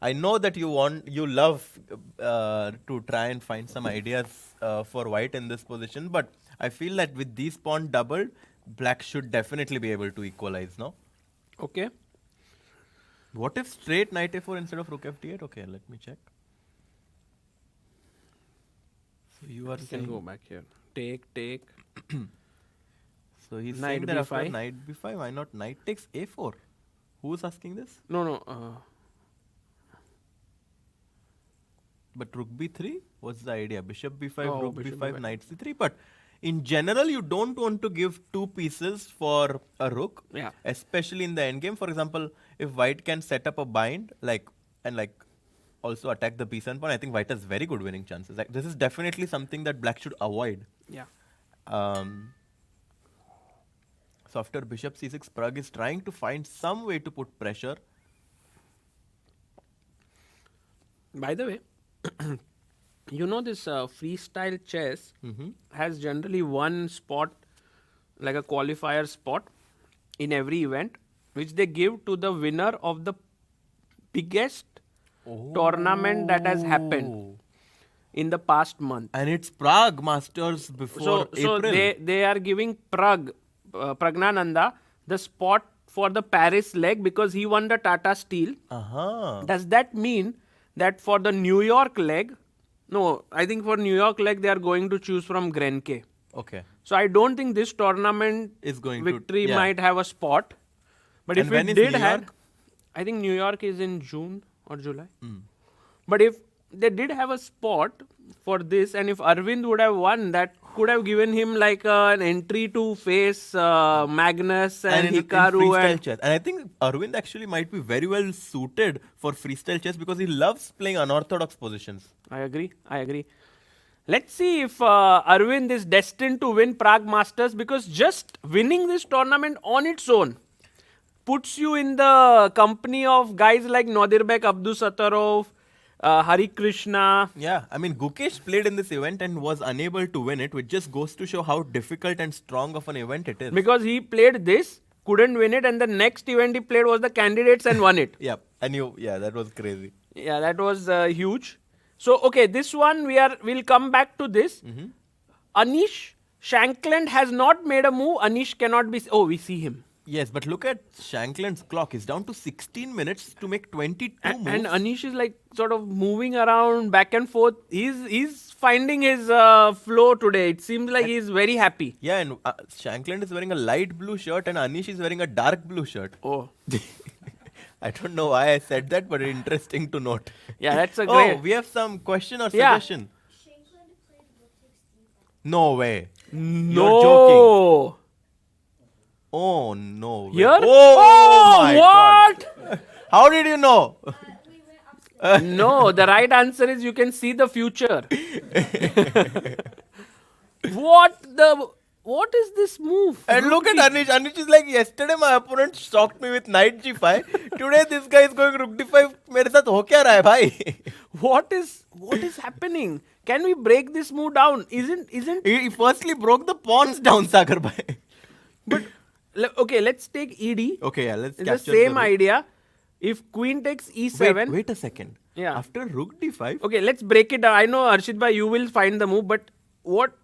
I know that you love to try and find some ideas for white in this position, but I feel that with these pawn doubled, black should definitely be able to equalize. No. Okay. What if straight knight a4 instead of rook f8? Okay, let me check. So you are You saying can go back here. Take. So he's Knight saying that after b5. knight b5, why not knight takes a4? Who's asking this? No. But rook b3? What's the idea? Bishop b5, Oh, rook bishop b5, b5. knight c3. But in general, you don't want to give two pieces for a rook, Yeah. especially in the endgame. For example, if white can set up a bind, and also attack the b7 pawn, I think white has very good winning chances. Like, this is definitely something that black should avoid. Yeah. So after bishop c6, Prague is trying to find some way to put pressure. By the way, you know this freestyle chess has generally one spot, like a qualifier spot, in every event, which they give to the winner of the biggest tournament that has happened in the past month. And it's Prague Masters before So April. they are giving Praggnanandhaa the spot for the Paris leg because he won the Tata Steel. Does that mean that for the New York leg, no, I think for New York leg they are going to choose from Grenke. Okay. So I don't think this tournament Is going to- victory yeah. might have a spot. But And if when it is did New have, York? I think New York is in June or July. But if they did have a spot for this, and if Arvind would have won, that could have given him like an entry to face Magnus and in Hikaru. freestyle chess. And I think Arvind actually might be very well suited for freestyle chess because he loves playing unorthodox positions. I agree. Let's see if Arvind is destined to win Prague Masters, because just winning this tournament on its own puts you in the company of guys like Nodirbek Abdusattorov, Hari Krishna. Yeah, I mean, Gukesh played in this event and was unable to win it, which just goes to show how difficult and strong of an event it is. Because he played this, couldn't win it, and the next event he played was the candidates and won it. Yeah, that was crazy. Yeah, that was huge. So, okay, this one we'll come back to this. Anish, Shankland has not made a move. Anish cannot be. Oh, we see him. Yes, but look at Shankland's clock. He's down to 16 minutes to make 22 moves. And Anish is like sort of moving around back and forth. He's finding his flow today. It seems like he's very happy. Yeah, and Shankland is wearing a light blue shirt and Anish is wearing a dark blue shirt. Oh, I don't know why I said that, but interesting to note. yeah, that's a Oh, great. we have some question or Yeah. suggestion. No way. No. You're joking. Oh, no way. Here? Oh, my what? God. How did you know? No, the right answer is you can see the future. What is this move? And look at Anish. Anish is like, yesterday my opponent shocked me with knight g5. Today this guy is going rook d5. मेरे साथ हो क्या रहा है भाई? What is happening? Can we break this move down? Isn't He firstly broke the pawns down, Sagar bhai. okay, let's take ED. Okay, yeah, let's It's the capture same rook. idea. If queen takes e7. Wait a second. Yeah. After rook d5. Okay, let's break it down. I know, Arshit bhai, you will find the move, but what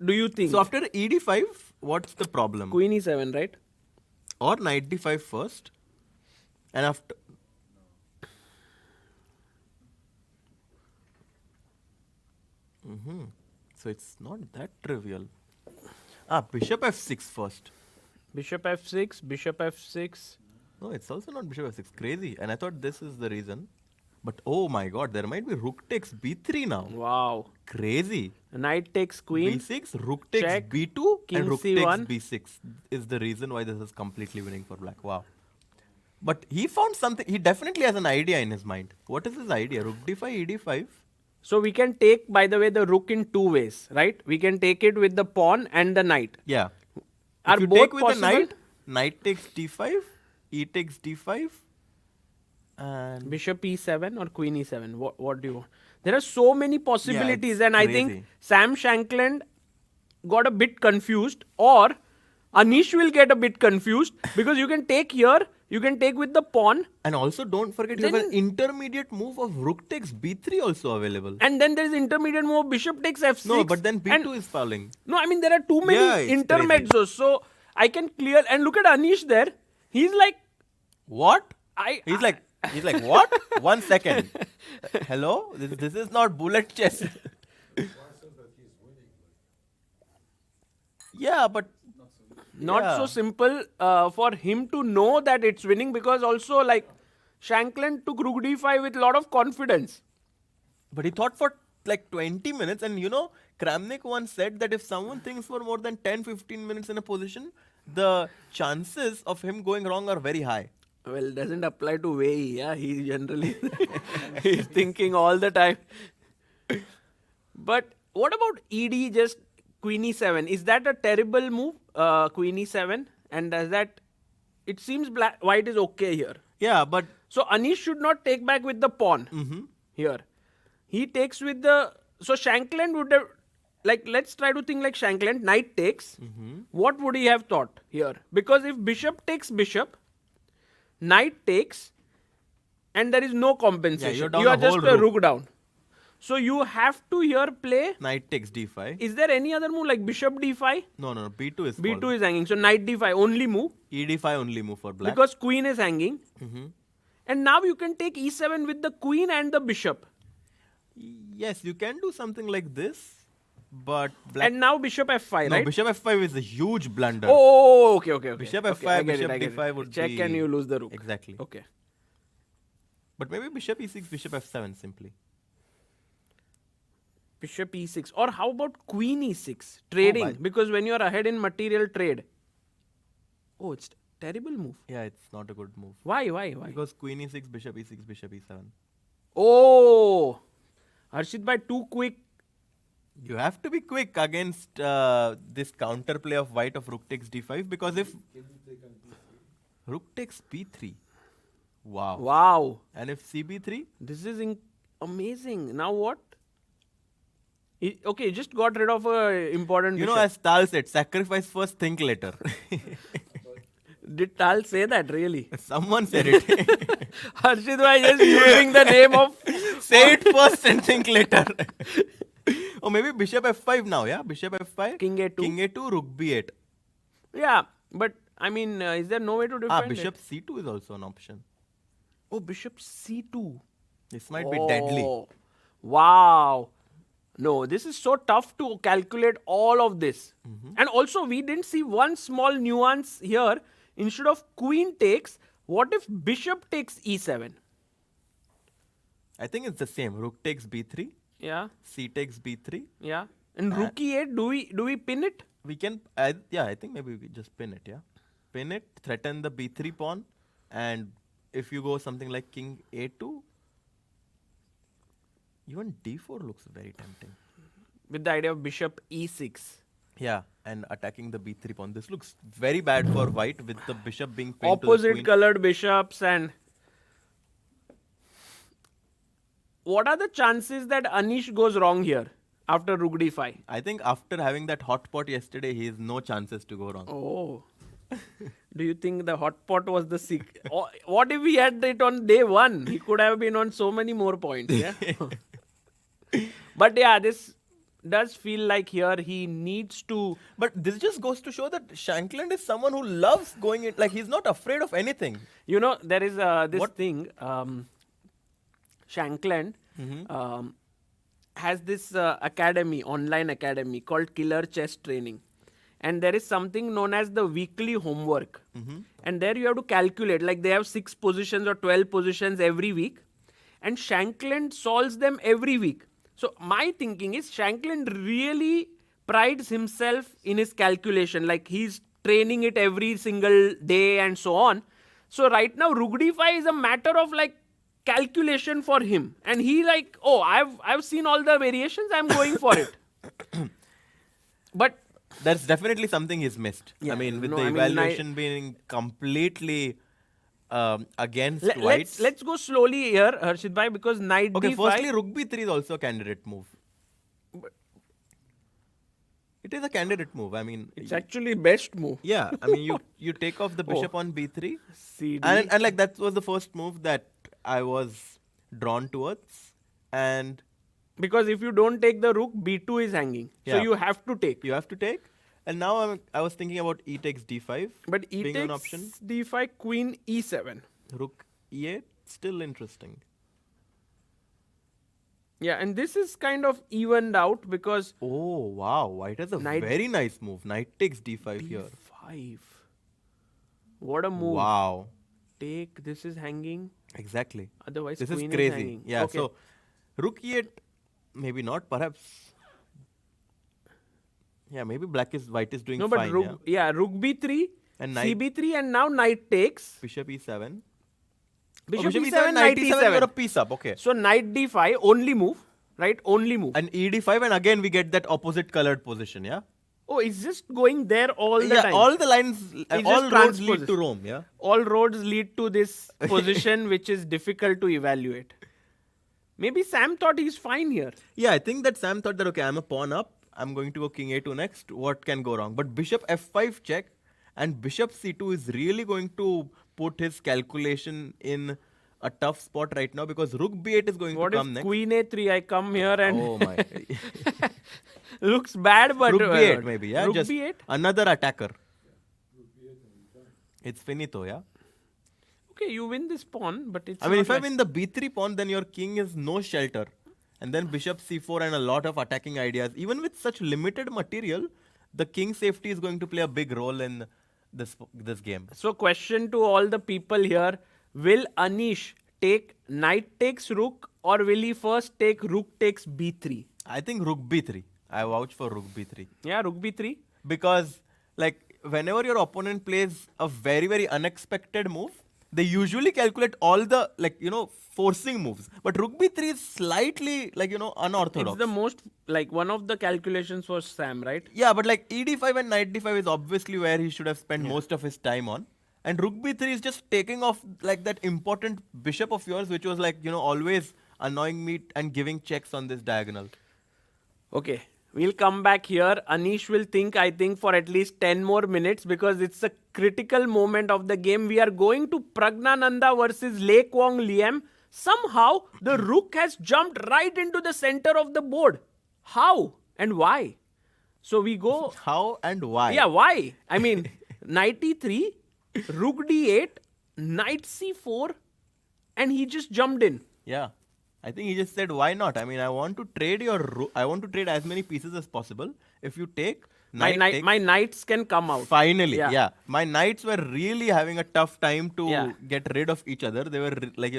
do you think? So after ed5, what's the problem? Queen e7, right? Or knight d5 first. And after... So it's not that trivial. Bishop f6 first. Bishop f6, bishop f6. No, it's also not bishop f6. Crazy. And I thought this is the reason. But oh my god, there might be rook takes b3 now. Wow. Crazy. Knight takes queen. b6, rook takes check, b2, king and rook c1. takes b6 is the reason why this is completely winning for black. Wow. But he found something. He definitely has an idea in his mind. What is his idea? Rook d5, ed5. So we can take, by the way, the rook in two ways, right? We can take it with the pawn and the knight. Yeah. Are if you both take with possible? the knight, knight takes d5, e takes d5, and Bishop e7 or queen e7? What do you want? There are so many possibilities, it's and I crazy. think Sam Shankland got a bit confused, or Anish will get a bit confused because you can take here, you can take with the pawn, and also don't forget you have an Then- intermediate move of rook takes b3 also available. and then there is intermediate move bishop takes f6. No, but then b2 and- is fouling. No, I mean there are too many Yeah, it's intermezzos, so I can clear. And look at Anish there. He's like, What? I. He's like what? 1 second. Hello? This is not bullet chess. Yeah, but Not yeah. so simple for him to know that it's winning, because also like Shankland took rook d5 with a lot of confidence. But he thought for like 20 minutes, and Kramnik once said that if someone thinks for more than 10-15 minutes in a position, the chances of him going wrong are very high. Well, it doesn't apply to Wei Yi, yeah. He generally he's thinking all the time. But what about ED just queen e7? Is that a terrible move? Queen e7, and does that? It seems white is okay here. Yeah, but So Anish should not take back with the pawn here. He takes with the. So Shankland would have, like, let's try to think like Shankland. Knight takes. What would he have thought here? Because if bishop takes bishop, knight takes, and there is no compensation. you're down you are a just whole a rook. rook down. So you have to here play. knight takes d5. Is there any other move like bishop d5? No, b2 is B2 falling. is hanging. So knight d5 only move ed5 only move for black. because queen is hanging. And now you can take e7 with the queen and the bishop. Yes, you can do something like this, but black. And now bishop f5, no, right? bishop f5 is a huge blunder. Oh, okay. Bishop Okay, f5, I get bishop it, I get d5 it. would Check be and you lose the rook. Exactly. Okay. But maybe bishop e6, bishop f7 simply. Bishop e6. Or how about queen e6? Trading. my- Because when you are ahead in material trade. Oh, it's terrible move. Yeah, it's not a good move. Why? Because queen e6, bishop e6, bishop e7. Oh, Harshit bhai, too quick. You have to be quick against this counterplay of white of rook takes d5, because if rook takes b3, wow. Wow. And if cb3, This is amazing. Now what? Okay, just got rid of a important you bishop. know, as Tal said, sacrifice first, think later. Did Tal say that really? Someone said it. Harshit bhai just using the name of. Say it first and think later. Or maybe bishop f5 now, yeah? Bishop f5. King a2. King a2, rook b8. Yeah, but I mean, is there no way to defend Bishop it? c2 is also an option. Oh, bishop c2. This might be deadly. Oh, wow. No, this is so tough to calculate all of this. And also, we didn't see one small nuance here. Instead of queen takes, what if bishop takes e7? I think it's the same. Rook takes b3, Yeah, c takes b3. yeah. And rook e8, do we pin it? We can, I think maybe we just pin it, yeah? Pin it, threaten the b3 pawn, and if you go something like king a2, even d4 looks very tempting. With the idea of bishop e6. Yeah, and attacking the b3 pawn. This looks very bad for white with the bishop being pinned to the Opposite queen. colored bishops. And what are the chances that Anish goes wrong here after rook d5? I think after having that hot pot yesterday, he has no chances to go wrong. Oh. Do you think the hot pot was the secret? What if he had it on day one? He could have been on so many more points. Yeah. But yeah, this does feel like here he needs to. But this just goes to show that Shankland is someone who loves going in, like he's not afraid of anything. You know, there is this What? thing. Shankland has this academy, online academy called Killer Chess Training. and there is something known as the weekly homework. And there you have to calculate, like they have 6 positions or 12 positions every week, and Shankland solves them every week. So my thinking is Shankland really prides himself in his calculation, like he's training it every single day and so on. So right now Rook d5 is a matter of like calculation for him, and he like, oh, I've seen all the variations, I'm going for it. But That's definitely something he's missed. Yeah, I mean, with no, the I mean, evaluation being completely against whites. let's go slowly here, Harshit bhai, because knight Okay, d5. firstly, Rook b3 is also a candidate move. It is a candidate move. I mean, It's actually best move. yeah. I mean, you take off the bishop on b3, CD. and like that was the first move that I was drawn towards, and Because if you don't take the rook, b2 is hanging. So Yeah. you have to take. you have to take. And now I was thinking about e takes d5 But e being takes an option. d5, queen e7. Rook e8, still interesting. Yeah, and this is kind of evened out because Oh wow, white has a Knight- very nice move. Knight takes d5 here. d5. What a move. Wow, Take, this is hanging. exactly. Otherwise, This is queen crazy. hanging. Yeah, Okay. so rook e8, maybe not, perhaps. Yeah, maybe white is doing No, but fine. rook, Yeah. rook b3, And knight- cb3, and now knight takes. Bishop e7. Bishop Oh, e7, knight e7, you're a e7. piece up. Okay. So knight d5, only move, right? Only move. And e d5, and again we get that opposite colored position. Yeah. Oh, it's just going there all the yeah, time. all the lines, It's all just roads lead transposes. to Rome. Yeah. All roads lead to this position, which is difficult to evaluate. Maybe Sam thought he's fine here. Yeah, I think that Sam thought that, okay, I'm a pawn up. I'm going to go king a2 next. What can go wrong? But bishop f5 check and bishop c2 is really going to put his calculation in a tough spot right now, because rook b8 is going What to if come next. queen a3, I come here and Oh my. looks bad, but Rook b8 maybe, yeah? Rook Just b8? another attacker. It's finito, yeah? Okay, you win this pawn, but it's I mean, not if I like- win the b3 pawn, then your king is no shelter. And then bishop c4 and a lot of attacking ideas. Even with such limited material, the king safety is going to play a big role in this game. So question to all the people here, will Anish take knight takes rook, or will he first take rook takes b3? I think rook b3. I vouch for rook b3. Yeah, rook b3. Because, like, whenever your opponent plays a very, very unexpected move, they usually calculate all the, like, forcing moves. But rook b3 is slightly, like, unorthodox. It's the most, like, one of the calculations for Sam, right? Yeah, but like e d5 and knight d5 is obviously where he should have spent most of his time on. And rook b3 is just taking off like that important bishop of yours, which was like, always annoying me and giving checks on this diagonal. Okay, we'll come back here. Anish will think, I think, for at least 10 more minutes, because it's a critical moment of the game. We are going to Praggnanandhaa versus Quang Liem. Somehow, the rook has jumped right into the center of the board. How and why? So we go... How and why? Yeah, why? I mean, knight e3, rook d8, knight c4, and he just jumped in. Yeah. I think he just said, why not? I mean, I want to trade I want to trade as many pieces as possible. If you take My knights can come out. Finally, Yeah. yeah. My knights were really having a tough time to Yeah. get rid of each other. They were like,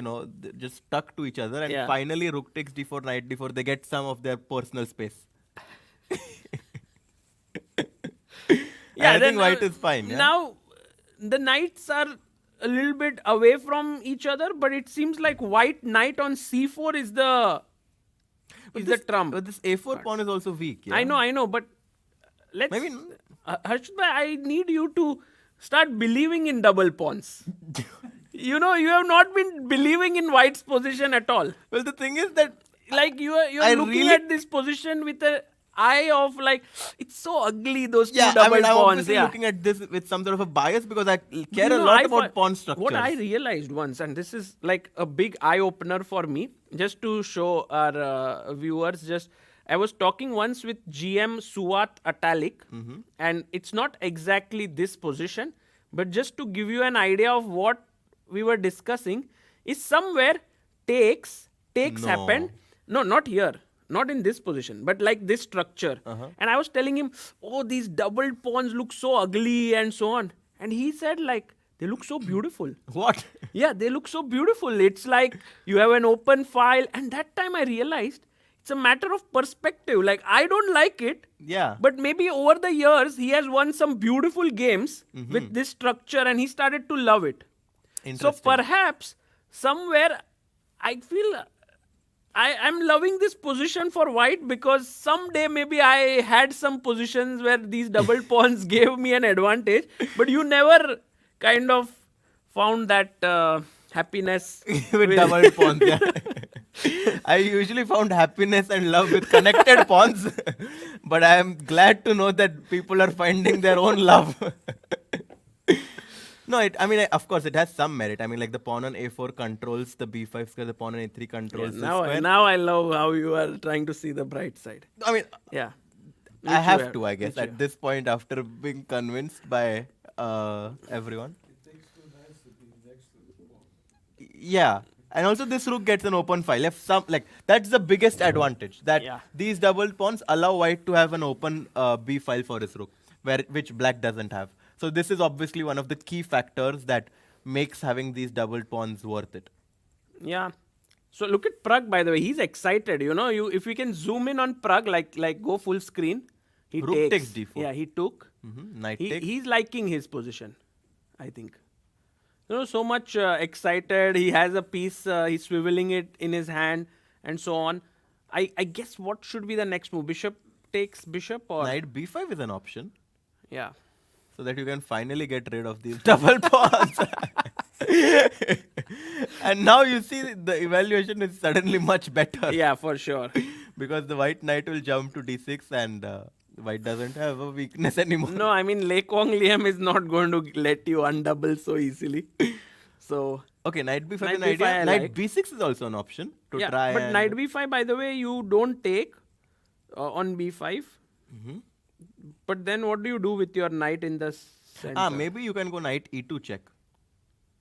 just stuck to each other. And Yeah. finally, rook takes d4, knight d4. They get some of their personal space. Yeah, I then, think white is fine. Yeah? Now, the knights are a little bit away from each other, but it seems like white knight on c4 is the trump. But this a4 pawn is also weak. Yeah? I know, but let's... Maybe Harshit bhai, I need you to start believing in double pawns. You have not been believing in white's position at all. Well, the thing is that Like you're I looking really- at this position with a eye of like, it's so ugly, those two I'm double pawns. obviously Yeah. looking at this with some sort of a bias, because I care You a know, lot I about fi- pawn structures. What I realized once, and this is like a big eye opener for me, just to show our viewers, I was talking once with GM Suat Atalik, and it's not exactly this position, but just to give you an idea of what we were discussing, is somewhere takes No. happened. No, not here. not in this position, but like this structure. And I was telling him, oh, these doubled pawns look so ugly and so on. And he said, like, they look so beautiful. What? Yeah, they look so beautiful. It's like you have an open file. And that time I realized it's a matter of perspective. Like, I don't like it. Yeah. But maybe over the years, he has won some beautiful games with this structure and he started to love it. So Interesting. perhaps somewhere I feel I'm loving this position for white because someday maybe I had some positions where these double pawns gave me an advantage, but you never kind of found that happiness with double pawns. Yeah. I usually found happiness and love with connected pawns, but I am glad to know that people are finding their own love. No, of course, it has some merit. I mean, like the pawn on a4 controls the b5 square, the pawn on a3 controls the square. Now I love how you are trying to see the bright side. I mean, Yeah. I Which have you to, I guess, which you at this point, after being convinced by everyone. It takes 2 knights to be next to the pawn. Yeah. And also this rook gets an open file. If that's the biggest advantage, that Yeah. these double pawns allow white to have an open b file for his rook, which black doesn't have. So this is obviously one of the key factors that makes having these double pawns worth it. Yeah. So look at Prague, by the way. He's excited. You know, if we can zoom in on Prague, like go full screen, he Rook takes d4. Yeah, he took. Knight takes. He's liking his position, I think. You know, so much excited. He has a piece. He's swiveling it in his hand and so on. I guess what should be the next move? Bishop takes bishop or Knight b5 is an option, yeah. so that you can finally get rid of these double pawns. And now you see the evaluation is suddenly much better. Yeah, for sure. Because the white knight will jump to d6 and white doesn't have a weakness anymore. No, I mean, Quang Liem is not going to let you undouble so easily. So Okay, knight b5 is Knight an b5 idea. I Knight like. b6 is also an option to yeah, try. but and knight b5, by the way, you don't take on b5. But then what do you do with your knight in the center? Maybe you can go knight e2 check.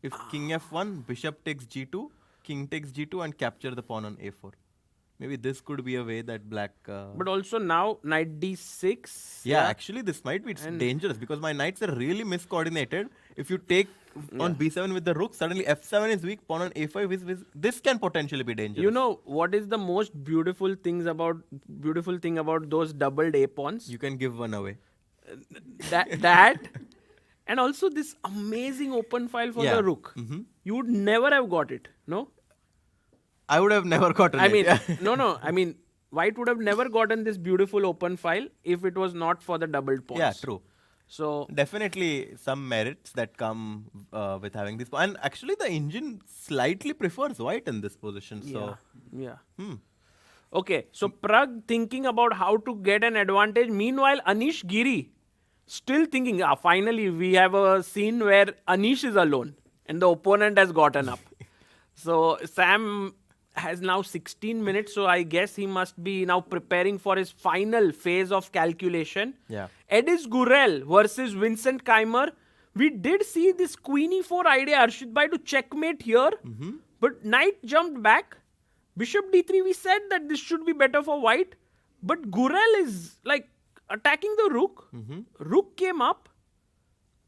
If king f1, bishop takes g2, king takes g2 and capture the pawn on a4. Maybe this could be a way that black... But also now knight d6. yeah, actually this might be And- dangerous because my knights are really miscoordinated. If you take on b7 with the rook, suddenly f7 is weak, pawn on a5 is weak. This can potentially be dangerous. You know what is the most beautiful thing about those doubled a pawns? You can give one away. that and also this amazing open file for Yeah. the rook. You would never have got it, no? I would have never gotten I it. mean, yeah. no. I mean, white would have never gotten this beautiful open file if it was not for the doubled pawns. Yeah, true. So Definitely some merits that come with having this. And actually the engine slightly prefers white in this position. So yeah. Hmm. Okay, so Prague thinking about how to get an advantage. Meanwhile, Anish Giri still thinking, finally we have a scene where Anish is alone and the opponent has gotten up. So Sam has now 16 minutes, so I guess he must be now preparing for his final phase of calculation. Yeah. Ediz Gurel versus Vincent Keymer. We did see this queen e4 idea, Arshid Bhai, to checkmate here, but knight jumped back. Bishop d3, we said that this should be better for white, but Gurel is like attacking the rook. Rook came up,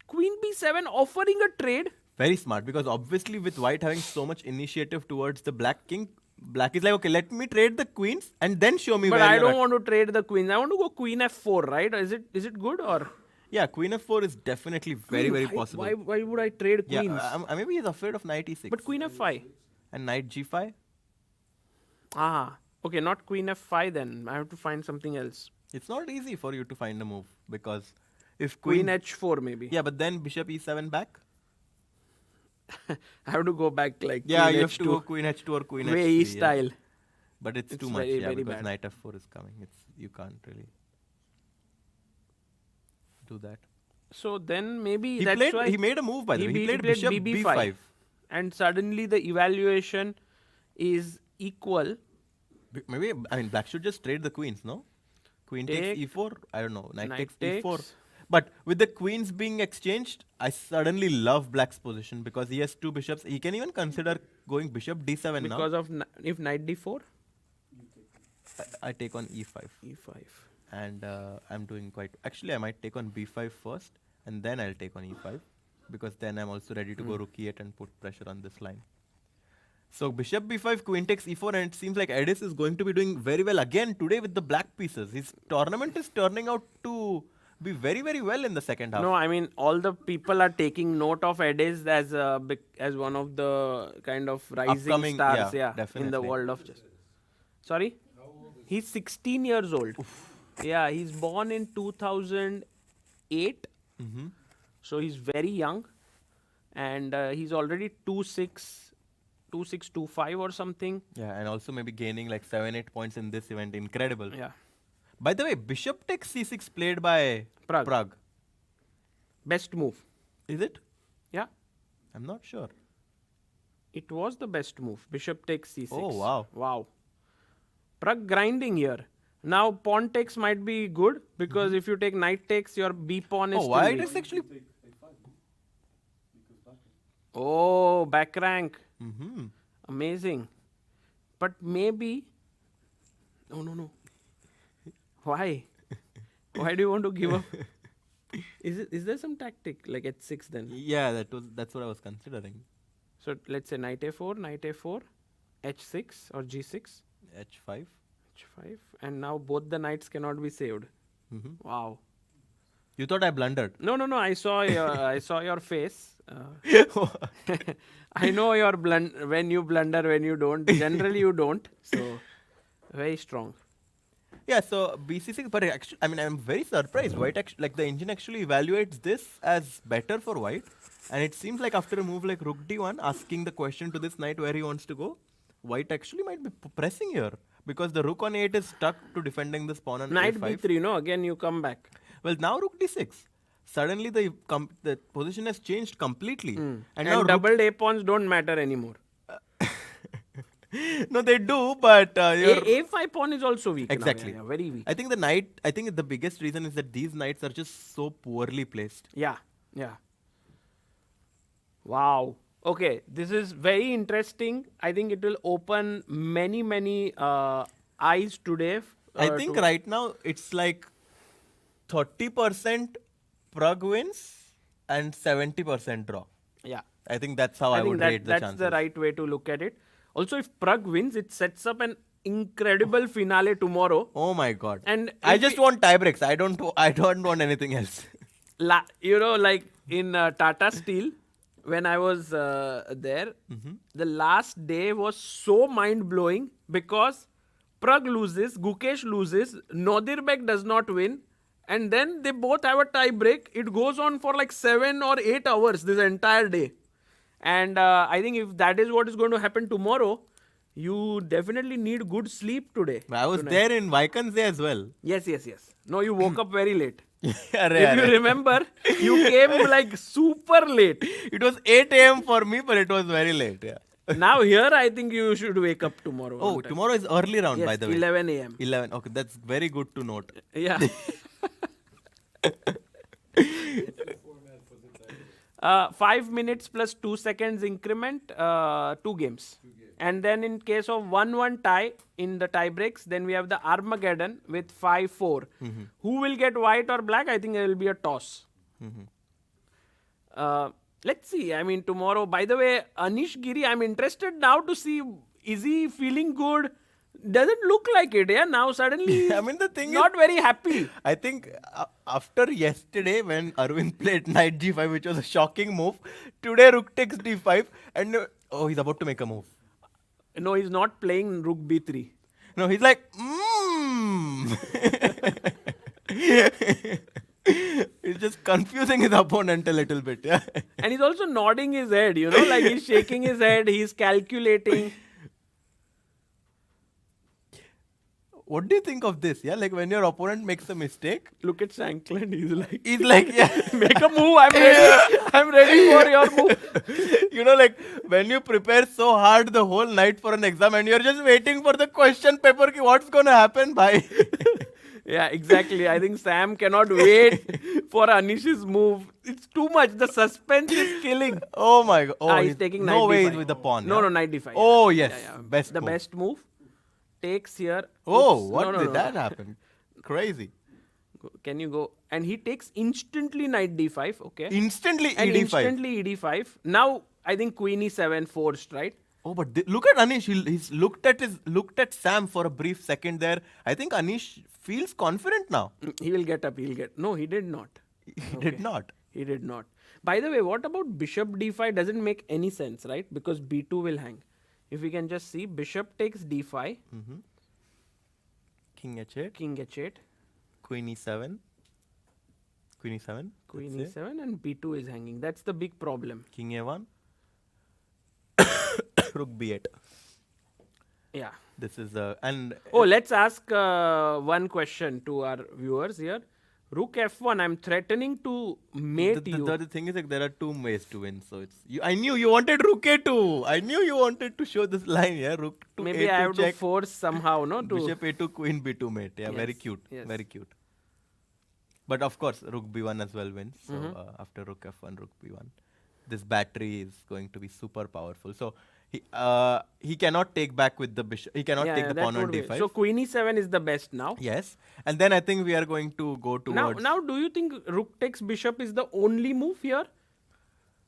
queen b7 offering a trade. very smart because obviously with white having so much initiative towards the black king, black is like, okay, let me trade the queens and then show me But where I you're don't at. want to trade the queens. I want to go queen f4, right? Is it good or? Yeah, queen f4 is definitely very, very Why- possible. Why would I trade yeah, queens? maybe he's afraid of knight e6. But queen f5. And knight g5. Okay, not queen f5 then. I have to find something else. It's not easy for you to find a move because if Queen h4 maybe. yeah, but then bishop e7 back. I have to go back like Yeah, queen you have h2. to go queen h2 or queen Wei h3. Yi yeah. style. But it's too It's much, very, yeah, very because bad. knight f4 is coming. You can't really do that. So then maybe He that's played. why He made a move by the way. He he played bishop b5. And suddenly the evaluation is equal. Maybe I mean black should just trade the queens, no? Queen Take. takes e4. I don't know. Knight Knight takes e4. takes. But with the queens being exchanged, I suddenly love black's position because he has two bishops. He can even consider going bishop d7 now. Because of if knight d4. I take on e5. E5. And I'm doing quite. Actually, I might take on b5 first, and then I'll take on e5, because then I'm also ready to go rook e8 and put pressure on this line. So bishop b5, queen takes e4, and it seems like Ediz is going to be doing very well again today with the black pieces. His tournament is turning out to be very, very well in the second half. No, I mean all the people are taking note of Ediz as as one of the kind of rising Upcoming, stars, yeah, in the definitely. world of chess. Sorry, he's 16 years old. Yeah, he's born in 2008, so he's very young, and he's already 2.6, 2.5 or something. Yeah, and also maybe gaining like 7-8 points in this event. Incredible. Yeah, By the way, bishop takes c6 played by Prague. Best move. Is it? Yeah, I'm not sure. it was the best move. Bishop takes c6. Oh, wow. Wow. Prague grinding here. Now pawn takes might be good, because if you take knight takes, your b pawn is Oh, still why weak. it is actually. Oh, back rank. Mm-hmm. Amazing. But maybe. No. Why? Why do you want to give up? Is there some tactic like at 6 then? Yeah, that's what I was considering. So let's say knight a4, h6 or g6, h5. h5, and now both the knights cannot be saved. Mm-hmm. Wow. You thought I blundered. No. I saw your face. I know your when you blunder, when you don't. Generally, you don't. So very strong. Yeah, so BC6, but actually, I mean, I'm very surprised. White actually, like the engine actually evaluates this as better for white, and it seems like after a move like rook d1, asking the question to this knight where he wants to go, white actually might be pressing here, because the rook on 8 is stuck to defending this pawn on Knight a5. b3, no? Again, you come back. Well, now rook d6. Suddenly the position has changed completely, And now rook- doubled a pawns don't matter anymore. No, they do, but A5 pawn is also weak. now. Exactly. Yeah, very weak. I think the biggest reason is that these knights are just so poorly placed. Yeah. Wow. Okay, this is very interesting. I think it will open many eyes today. I think right now it's like 30% Prague wins and 70% draw. Yeah. I think that's how I would rate the that's chances. the right way to look at it. Also, if Prague wins, it sets up an incredible finale tomorrow. Oh my god. And I if just we- want tiebreaks. I don't want anything else. Like in Tata Steel, when I was there, the last day was so mind-blowing because Prague loses, Gukesh loses, Nodirbek does not win, and then they both have a tie break. It goes on for like 7 or 8 hours this entire day. And I think if that is what is going to happen tomorrow, you definitely need good sleep today. I was tonight. there in Vaikansee as well. Yes. No, you woke up very late. Arre, If you arre. remember, you came like super late. It was 8 a.m. for me, but it was very late. Yeah. Now here, I think you should wake up tomorrow. Oh, on time. tomorrow is early round, Yes, by the way. 11 a.m. 11. Okay, that's very good to note. Yeah. Format for the title. 5 minutes plus 2 seconds increment, 2 games. And then in case of 1-1 tie in the tie breaks, then we have the Armageddon with 5-4. Who will get white or black? I think there will be a toss. Let's see. I mean, tomorrow, by the way, Anish Giri, I'm interested now to see, is he feeling good? Doesn't look like it, yeah? Now suddenly I mean, the thing not very happy. I think after yesterday when Arvind played knight g5, which was a shocking move, today rook takes d5 and he's about to make a move. No, he's not playing rook b3. No, he's like, He's just confusing his opponent a little bit, yeah. And he's also nodding his head, like he's shaking his head, he's calculating. What do you think of this? Yeah, like when your opponent makes a mistake, Look at Shankland, he's like, yeah. make a move, I'm ready for your move. Like when you prepare so hard the whole night for an exam and you're just waiting for the question paper, ki what's going to happen, bhai? Yeah, exactly. I think Sam cannot wait for Anish's move. It's too much. The suspense is killing. Oh my god. Oh, He's taking knight no way d5. he's with the pawn. No, yeah? knight d5. Oh, yes. Yeah. Best the move. best move. takes here. Oh, Oops, what no, no, did no. that happen? Crazy. Can you go? And he takes instantly knight d5. Okay. Instantly and ED5. instantly ed5. Now I think queen e7 forced, right? Oh, but look at Anish. He's looked at Sam for a brief second there. I think Anish feels confident now. He will get up. No, he did not. He did not. He did not. By the way, what about bishop d5? Doesn't make any sense, right? Because b2 will hang. If we can just see, bishop takes d5, King h8, king h8, Queen e7, Queen e7, queen let's say. e7, and b2 is hanging. That's the big problem. King a1, Rook b8. Yeah. This is and Oh, let's ask one question to our viewers here. Rook f1. I'm threatening to mate you. the thing is like there are two ways to win. So it's I knew you wanted Rook a2. I knew you wanted to show this line. Yeah, Rook to Maybe a2 I have check. to force somehow, no? To Bishop a2, Queen b2 mate. Yeah, very Yes, cute. yes. Very cute. But of course, Rook b1 as well wins. So after Rook f1, Rook b1, this battery is going to be super powerful. So he cannot take back with the bishop. He cannot take the that pawn on would be- d5. So queen e7 is the best now. Yes, and then I think we are going to go towards. Now, do you think rook takes bishop is the only move here,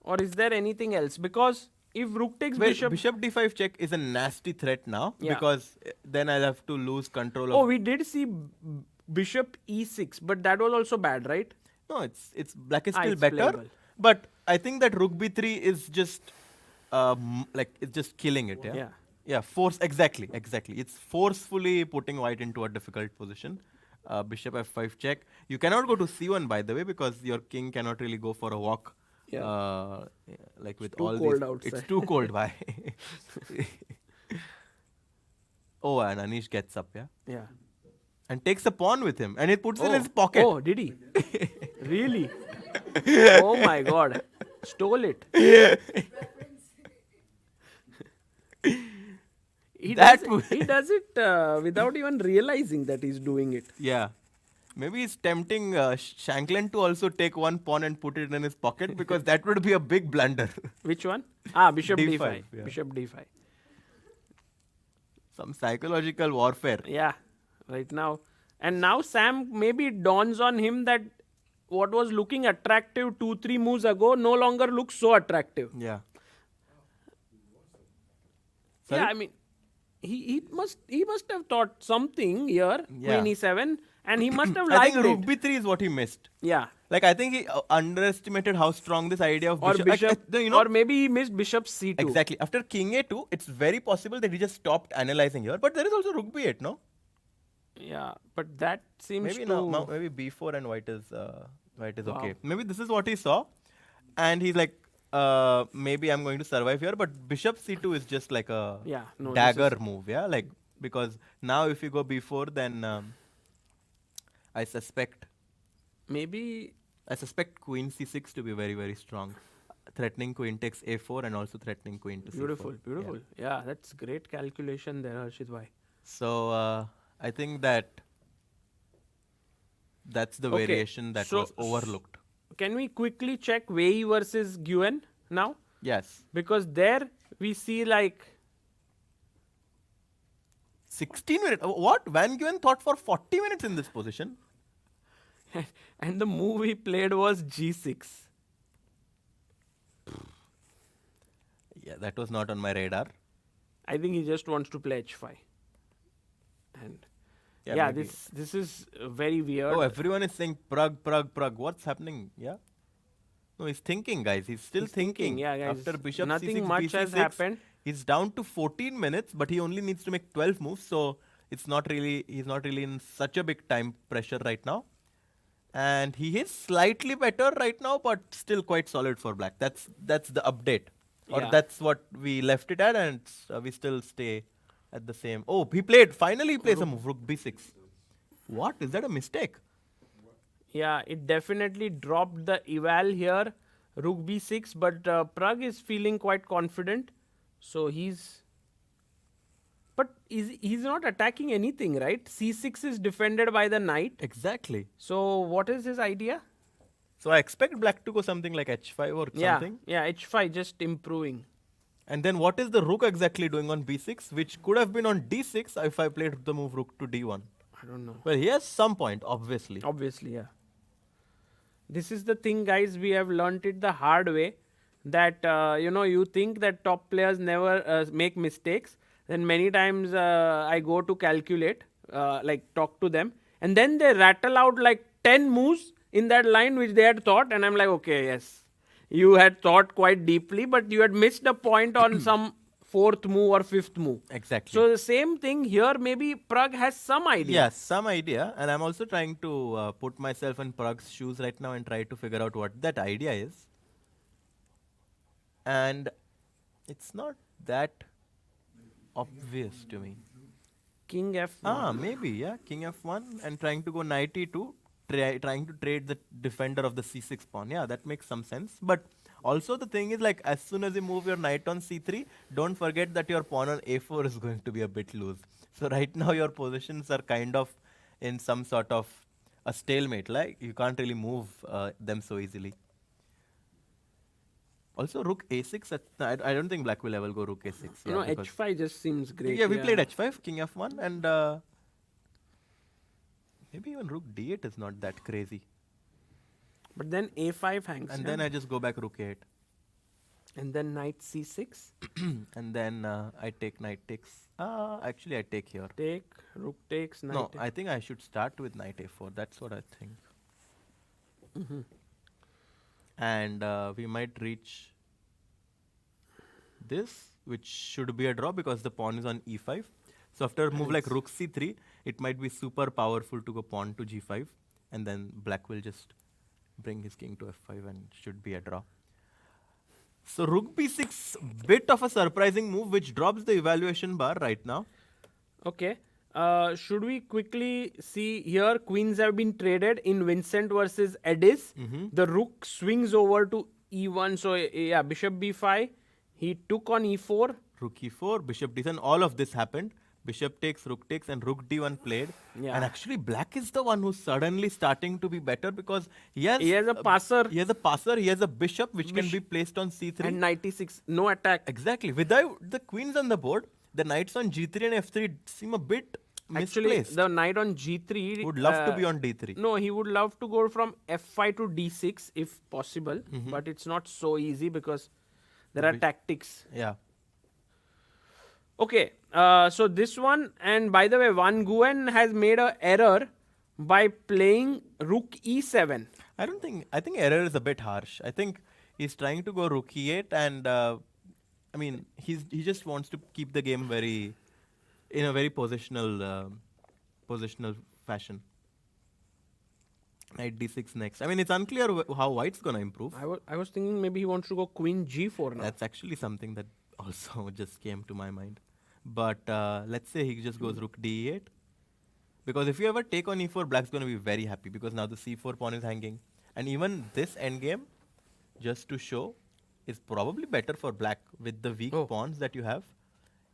or is there anything else? Because if rook takes Well, bishop, bishop d5 check is a nasty threat now Yeah. because then I'll have to lose control of. oh, we did see bishop e6, but that was also bad, right? No, it's black is Ah, still it's better, playable. but I think that rook b3 is just like it's just killing it. Yeah. Yeah. Yeah. Force exactly. It's forcefully putting white into a difficult position. Bishop f5 check. You cannot go to c1 by the way because your king cannot really go for a walk. Yeah. Like with too all cold these. outside. It's too cold. Why? Oh, and Anish gets up. Yeah. Yeah. And takes a pawn with him, and he puts it in his pocket. Oh, did he? Really? Oh my God! Stole it. He does it without even realizing that he's doing it. Yeah. Maybe he's tempting Shankland to also take one pawn and put it in his pocket because that would be a big blunder. Which one? Ah, bishop d5. D5, yeah. Bishop d5. Some psychological warfare. Yeah, right now. And now Sam, maybe it dawns on him that what was looking attractive 2-3 moves ago no longer looks so attractive. Yeah. Yeah, Sorry? I mean, he must have thought something here, Yeah. Queen e7, and he must have I liked think Rook it. b3 is what he missed. Yeah. Like I think he underestimated how strong this idea of Or bishop. bishop, you know, or maybe he missed bishop c2. exactly. After king a2, it's very possible that he just stopped analyzing here. But there is also rook b8, no? Yeah, but that seems Maybe to... now maybe b4 and white is okay. Wow. Maybe this is what he saw, and he's like, maybe I'm going to survive here. But bishop c2 is just like a Yeah, no, this dagger move, yeah. Like because now if you go b4, then I suspect queen c6 to be very very strong, threatening queen takes a4 and also threatening queen to Beautiful, c4. beautiful. Yeah, that's great calculation there, Harshit bhai. So I think that's the Okay, variation that so- was overlooked. Can we quickly check Wei Yi versus Nguyen now? Yes. Because there we see like 16 minutes. What? Van Nguyen thought for 40 minutes in this position. and the move he played was g6. Yeah, that was not on my radar. I think he just wants to play h5. And Yeah, yeah, maybe. this is very weird. Oh, everyone is saying Prague. What's happening? Yeah. No, he's thinking, guys. He's still thinking. Yeah, guys. After bishop Nothing c6, much has bc6, happened. He's down to 14 minutes, but he only needs to make 12 moves. So it's not really. He's not really in such a big time pressure right now. And he is slightly better right now, but still quite solid for black. That's the update, or Yeah. that's what we left it at, and we still stay at the same. Oh, finally he plays a move, rook b6. What? Is that a mistake? Yeah, it definitely dropped the eval here, rook b6, but Prague is feeling quite confident. So he's not attacking anything, right? c6 is defended by the knight. Exactly. So what is his idea? So I expect black to go something like h5 or something. Yeah, h5 just improving. And then what is the rook exactly doing on b6, which could have been on d6 if I played the move rook to d1? I don't know. Well, he has some point, obviously. Obviously, yeah. This is the thing, guys. We have learnt it the hard way. That you think that top players never make mistakes. Then many times I go to calculate, talk to them, and then they rattle out like 10 moves in that line which they had thought, and I'm like, okay, yes, you had thought quite deeply, but you had missed a point on some fourth move or fifth move. Exactly. So the same thing here. Maybe Prague has some idea. Yeah, some idea. And I'm also trying to put myself in Prague's shoes right now and try to figure out what that idea is. And it's not that obvious to me. King F1. Maybe, yeah. King F1 and trying to go knight E2, trying to trade the defender of the C6 pawn. Yeah, that makes some sense. But also the thing is, like, as soon as you move your knight on C3, don't forget that your pawn on A4 is going to be a bit loose. So right now your positions are kind of in some sort of a stalemate. Like, you can't really move them so easily. Also, rook a6. I don't think black will ever go rook a6. Yeah, H5 just seems great. yeah, we played h5, king f1, and maybe even rook d8 is not that crazy. But then A5 hangs. And yeah? then I just go back rook a8. And then knight C6. And then I take knight takes. Actually, I take here. Take, rook takes, knight No, takes. I think I should start with knight a4. That's what I think. And we might reach this, which should be a draw because the pawn is on e5. So after a move like rook c3, it might be super powerful to go pawn to g5, and then black will just bring his king to f5 and should be a draw. So rook b6, bit of a surprising move which drops the evaluation bar right now. Okay. Should we quickly see here? Queens have been traded in Vincent versus Ediz. The rook swings over to e1. So yeah, bishop b5. He took on e4. Rook e4, bishop d7. All of this happened. Bishop takes, rook takes, and rook d1 played. Yeah. And actually, black is the one who's suddenly starting to be better because he has a passer. He has a passer. He has a bishop which can be placed on c3. And knight e6. No attack. Exactly. Without the queens on the board, the knights on g3 and f3 seem a bit Actually, misplaced. the knight on g3 Would love to be on d3. No, he would love to go from f5 to d6 if possible, but it's not so easy because there are tactics. Yeah. Okay, so this one, and by the way, Nguyen has made an error by playing rook e7. I think error is a bit harsh. I think he's trying to go rook e8, and I mean he just wants to keep the game in a very positional fashion. Knight d6 next. I mean, it's unclear how white's gonna improve. I was thinking maybe he wants to go queen g4 now. That's actually something that also just came to my mind. But let's say he just goes rook d8. Because if you ever take on e4, black's going to be very happy because now the c4 pawn is hanging. And even this endgame, just to show, is probably better for black with the weak pawns that you have.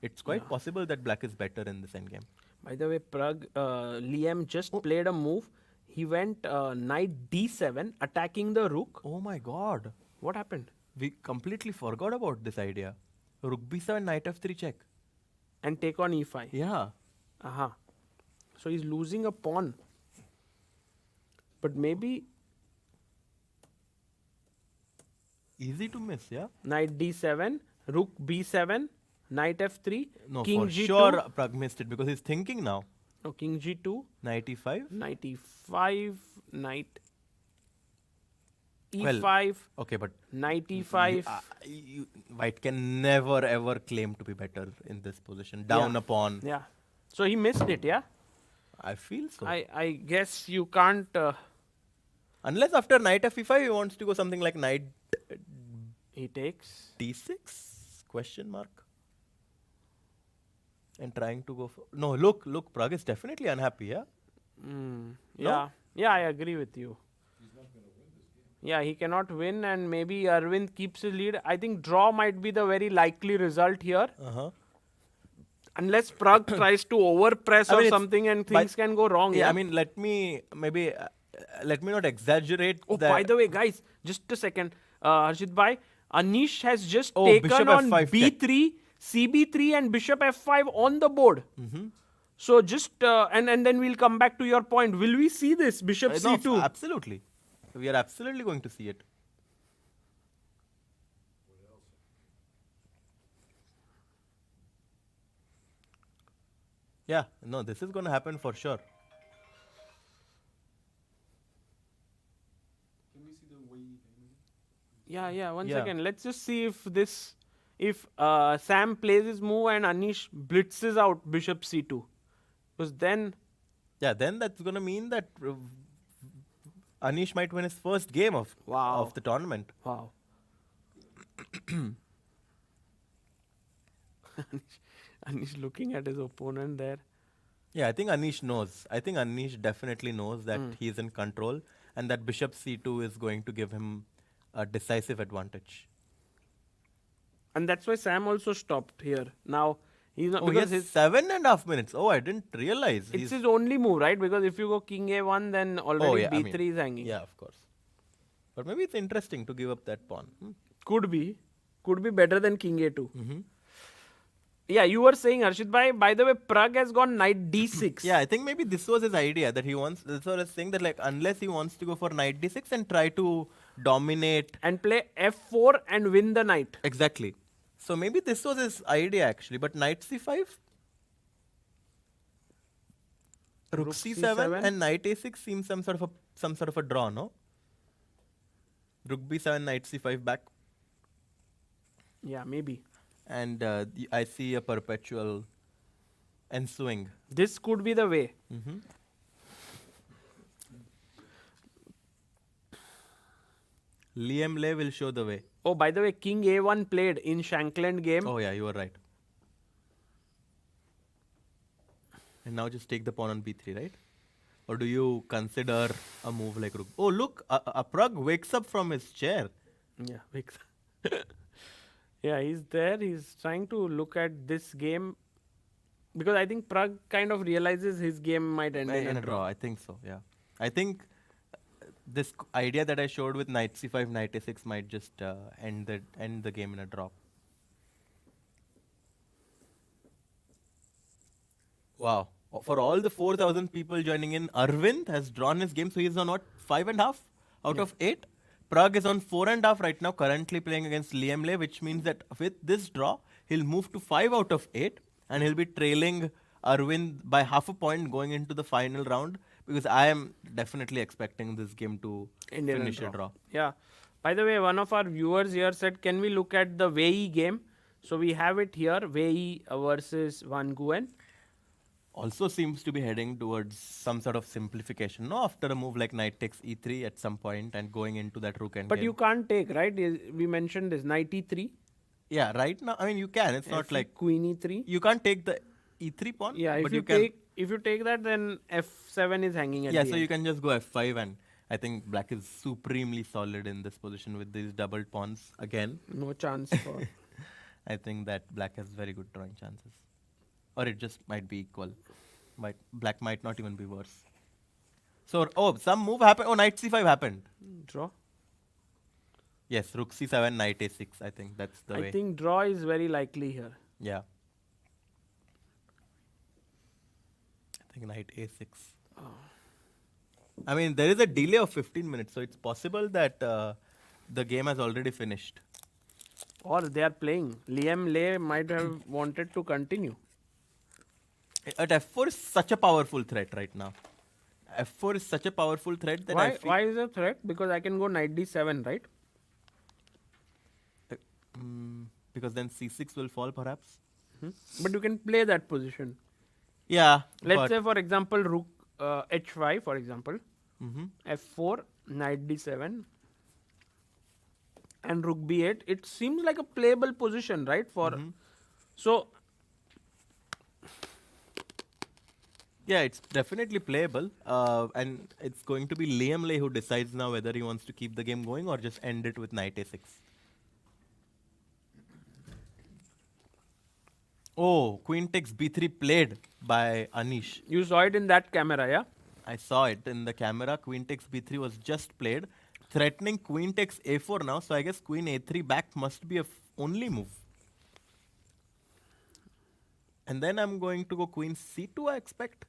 It's quite possible that black is better in this endgame. By the way, Prague Liem just played a move. He went knight d7, attacking the rook. Oh my god. What happened? We completely forgot about this idea. Rook b7, knight f3 check. And take on e5. Yeah. Aha. So he's losing a pawn. But maybe Easy to miss, yeah? knight d7, rook b7, knight f3, No, king for g2. sure Prague missed it because he's thinking now. No, king g2, Knight e5. knight e5, knight Well, e5, Okay, but knight e5. white can never ever claim to be better in this position. Down a pawn. Yeah. So he missed it, yeah? I feel so. I guess you can't. Unless after knight f5 he wants to go something like knight He takes. d6 question mark and trying to go for no look Prague is definitely unhappy, yeah? Yeah. Yeah, I agree with you. Yeah, he cannot win, and maybe Arvind keeps his lead. I think draw might be the very likely result here. Unless Prague tries to overpress I mean, or it's something and by- things can go wrong. Yeah, I mean let me not exaggerate Oh, that. by the way, guys, just a second. Harshit bhai, Anish has just Oh, taken bishop on F5 b3, cb3 and bishop f5 on the board. So just, and then we'll come back to your point. Will we see this bishop No, c2? absolutely. We are absolutely going to see it. Yeah, no, this is going to happen for sure. Can we see the Wei Yi game? Yeah, one Yeah. second. Let's just see if Sam plays his move and Anish blitzes out bishop c2. Because then, Yeah, then that's going to mean that Anish might win his first game of the tournament. wow. Anish looking at his opponent there. Yeah, I think Anish knows. I think Anish definitely knows that he's in control and that bishop c2 is going to give him a decisive advantage. And that's why Sam also stopped here. Now, he's not, Oh, because yes, his, 7.5 minutes. Oh, I didn't realize. it's his only move, right? Because if you go king a1, then already I b3 mean, is hanging. Yeah, of course. But maybe it's interesting to give up that pawn. Could be better than king a2. Yeah, you were saying, Harshit bhai, by the way, Prague has gone knight d6. Yeah, I think maybe this was his idea that he wants. This was his thing that like unless he wants to go for knight d6 and try to dominate. And play f4 and win the knight. Exactly. So maybe this was his idea actually. But knight c5, rook c7 and knight a6 seems some sort of a draw, no? Rook b7, knight c5 back. Yeah, maybe. And I see a perpetual ensuing. This could be the way. Liem Le will show the way. Oh, by the way, king a1 played in Shankland game. Oh yeah, you were right. And now just take the pawn on b3, right? Or do you consider a move like rook? Oh look, Prague wakes up from his chair. Yeah, big. Yeah, he's there. He's trying to look at this game because I think Prague kind of realizes his game might end in a draw. I think so, yeah. I think this idea that I showed with knight c5, knight a6 might just end the game in a draw. Wow. For all the 4,000 people joining in, Arvind has drawn his game, so he's on what, 5.5 out of 8? Prague is on 4.5 right now, currently playing against Liem Le, which means that with this draw, he'll move to 5 out of 8 and he'll be trailing Arvind by half a point going into the final round because I am definitely expecting this game to finish a draw. Yeah. By the way, one of our viewers here said, can we look at the Wei Yi game? So we have it here, Wei Yi versus Van Nguyen. Also seems to be heading towards some sort of simplification, no? After a move like knight takes e3 at some point and going into that rook endgame. But you can't take, right? We mentioned this, knight e3. Yeah, right now, I mean, you can. It's not like queen e3. you can't take the e3 pawn. Yeah, but if you take that, then f7 is hanging at the so end. you can just go f5, and I think black is supremely solid in this position with these doubled pawns again. No chance for. I think that black has very good drawing chances. Or it just might be equal. Black might not even be worse. So, some move happened. Oh, knight c5 happened. Draw. Yes, rook c7, knight a6. I think that's the way. I think draw is very likely here. Yeah. I think knight a6. I mean, there is a delay of 15 minutes, so it's possible that the game has already finished. Or they are playing. Liem Le might have wanted to continue. At f4 is such a powerful threat right now. f4 is such a powerful threat that I feel Why is it a threat? Because I can go knight d7, right? because then c6 will fall perhaps. But you can play that position. Yeah. Let's say, for example, rook h5, for example. Mhm. f4, knight d7, and rook b8. It seems like a playable position, right? So, Yeah, it's definitely playable. And it's going to be Liem Le who decides now whether he wants to keep the game going or just end it with knight a6. Oh, queen takes b3 played by Anish. you saw it in that camera, yeah? I saw it in the camera. Queen takes b3 was just played. threatening queen takes a4 now, so I guess queen a3 back must be a only move. And then I'm going to go queen c2, I expect.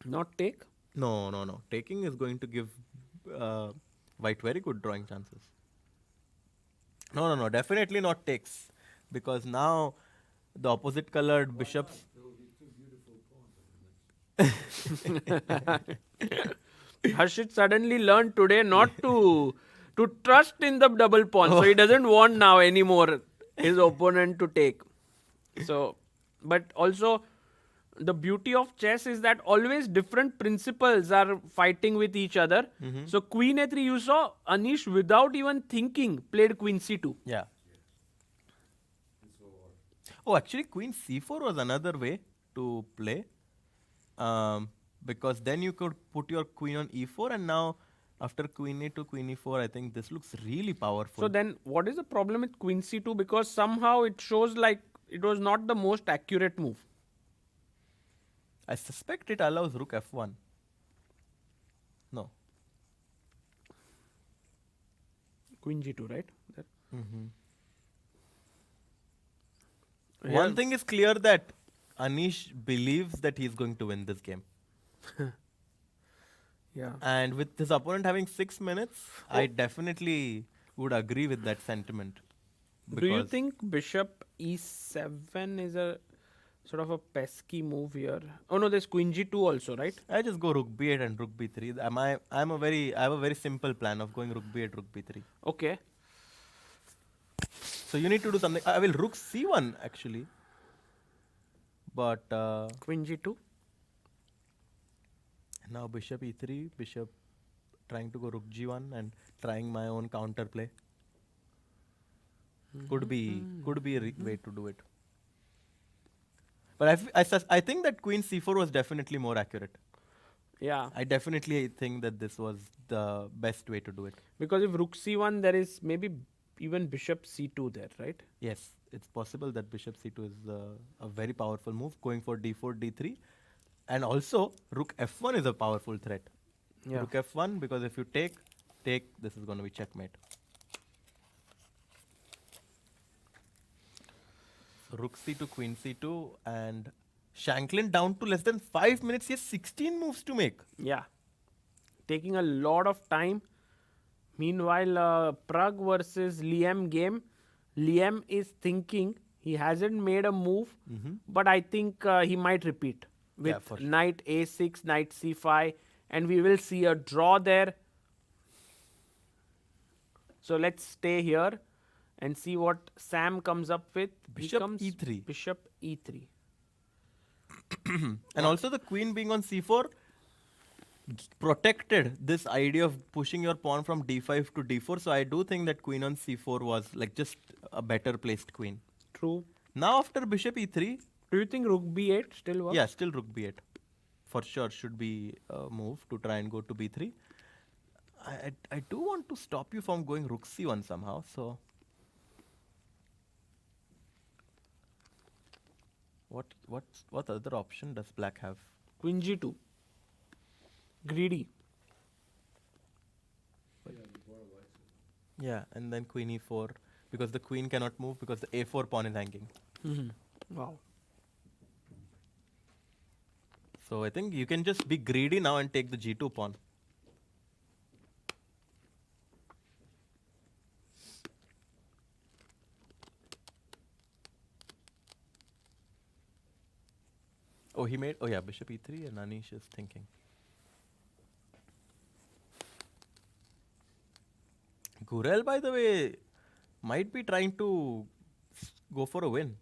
Not take. No. Taking is going to give white very good drawing chances. No. Definitely not takes. Because now the opposite colored bishops. There will be two beautiful pawns in the next. Harshit suddenly learned today not to trust in the double pawn. So he doesn't want now anymore his opponent to take. So, but also the beauty of chess is that always different principles are fighting with each other. So queen a3, you saw Anish without even thinking played queen c2. Yeah. Oh, actually, queen c4 was another way to play. Because then you could put your queen on e4, and now after queen a2, queen e4, I think this looks really powerful. So then what is the problem with queen c2? Because somehow it shows like it was not the most accurate move. I suspect it allows rook f1. No. Queen g2, right? That- One thing is clear that Anish believes that he's going to win this game. Yeah. And with his opponent having 6 minutes, I definitely would agree with that sentiment. Do you Because- think bishop e7 is a sort of a pesky move here? Oh no, there's queen g2 also, right? I just go rook b8 and rook b3. I have a very simple plan of going rook b8, rook b3. Okay. So you need to do something. I will rook c1 actually. But Queen g2. now bishop e3, bishop trying to go rook g1 and trying my own counter play. Could be a way to do it. But I think that queen c4 was definitely more accurate. Yeah. I definitely think that this was the best way to do it. Because if rook c1, there is maybe even bishop c2 there, right? Yes, it's possible that bishop c2 is a very powerful move, going for d4, d3. And also, rook f1 is a powerful threat. Yeah. Rook f1, because if you take, this is going to be checkmate. So rook c2, queen c2, and Shankland down to less than 5 minutes. He has 16 moves to make. Yeah. Taking a lot of time. Meanwhile, Prague versus Liem game, Liem is thinking. He hasn't made a move, but I think he might repeat with for sure. knight a6, knight c5, and we will see a draw there. So let's stay here and see what Sam comes up with. He Bishop comes e3. Bishop e3. And also the queen being on c4 protected this idea of pushing your pawn from d5 to d4. So I do think that queen on c4 was like just a better placed queen. True. Now after bishop e3, Do you think rook b8 still works? yeah, still rook b8. For sure should be a move to try and go to b3. I do want to stop you from going rook c1 somehow. So what other option does black have? Queen g2. Greedy. Yeah, and then queen e4 because the queen cannot move because the a4 pawn is hanging. Wow. So I think you can just be greedy now and take the g2 pawn. Oh, yeah, bishop e3 and Anish is thinking. Gurel, by the way, might be trying to go for a win.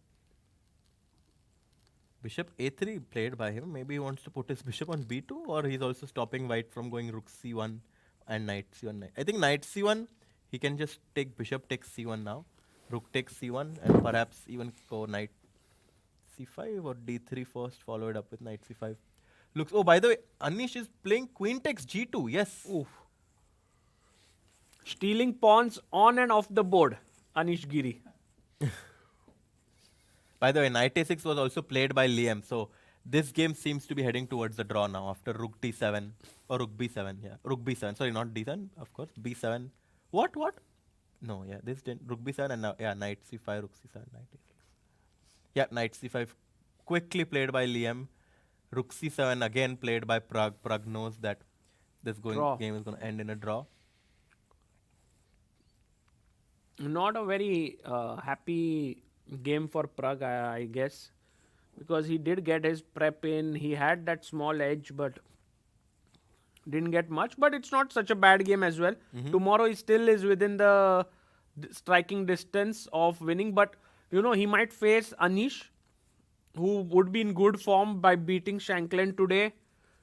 Bishop a3 played by him. Maybe he wants to put his bishop on b2, or he's also stopping white from going rook c1 and knight c1. I think knight c1, he can just take bishop takes c1 now. Rook takes c1 and perhaps even go knight c5 or d3 first, followed up with knight c5. Looks. Oh, by the way, Anish is playing queen takes g2. Yes. Oof. Stealing pawns on and off the board. Anish Giri. By the way, knight a6 was also played by Liem. So this game seems to be heading towards the draw now after rook d7 or rook b7. Yeah, rook b7. Sorry, not d7, of course. b7, What? No, yeah, this didn't. Rook b7 and now, yeah, knight c5, rook c7, knight a6. Yeah, knight c5 quickly played by Liem. Rook c7 again played by Prague. Prague knows that this Draw. game is going to end in a draw. Not a very happy game for Prague, I guess, because he did get his prep in. He had that small edge, but didn't get much. But it's not such a bad game as well. Tomorrow he still is within the striking distance of winning, but you know, he might face Anish, who would be in good form by beating Shankland today.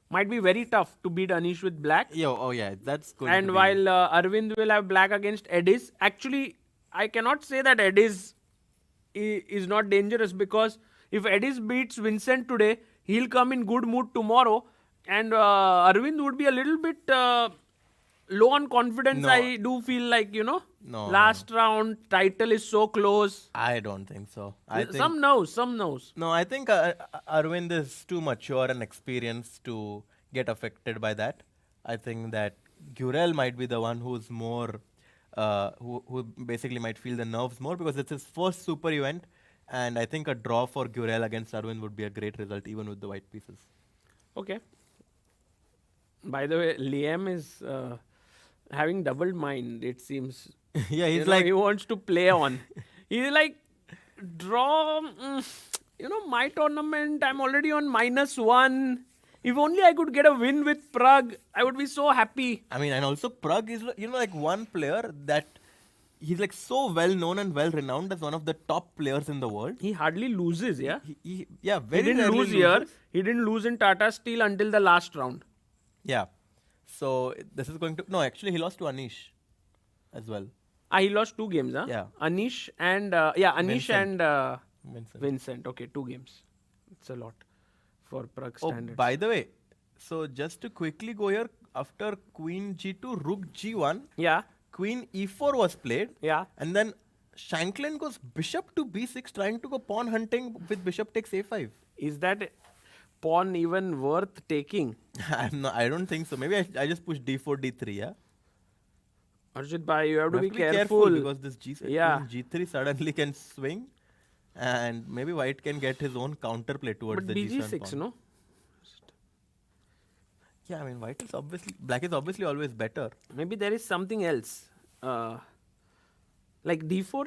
Might be very tough to beat Anish with black. Yeah, that's going to And be. while Arvind will have black against Ediz, actually, I cannot say that Ediz is not dangerous, because if Ediz beats Vincent today, he'll come in good mood tomorrow, and Arvind would be a little bit low on confidence. No. I do feel like, you know, No, last round title is so close. I don't think so. I think Some knows. No, I think Arvind is too mature and experienced to get affected by that. I think that Gurel might be the one who's more, who basically might feel the nerves more, because it's his first super event, and I think a draw for Gurel against Arvind would be a great result even with the white pieces. Okay. By the way, Liam is having doubled mind, it seems. Yeah, You he's know, like, he wants to play on. He's like, draw, you know, my tournament, I'm already on -1. If only I could get a win with Prague, I would be so happy. I mean, and also Prague is, you know, like one player that he's like so well known and well renowned as one of the top players in the world. He hardly loses, yeah? Yeah, He very didn't rarely lose here. loses. He didn't lose in Tata Steel until the last round. Yeah. So this is going to, no, actually he lost to Anish as well. He lost 2 games, huh? Yeah. Anish and, Anish Vincent. and Vincent. Vincent. Okay, 2 games. It's a lot for Prague Oh, standards. by the way, so just to quickly go here, after Queen G2, Rook G1, Yeah, Queen E4 was played. yeah. And then Shankland goes Bishop to B6, trying to go pawn hunting with Bishop takes A5. Is that pawn even worth taking? I don't think so. Maybe I just push D4, D3, yeah? Arjit bhai, you have to We be careful. because this Yeah. Queen G3 suddenly can swing, and maybe White can get his own counterplay towards But the G7 BG6, pawn. no? Yeah, I mean, Black is obviously always better. Maybe there is something else. Like D4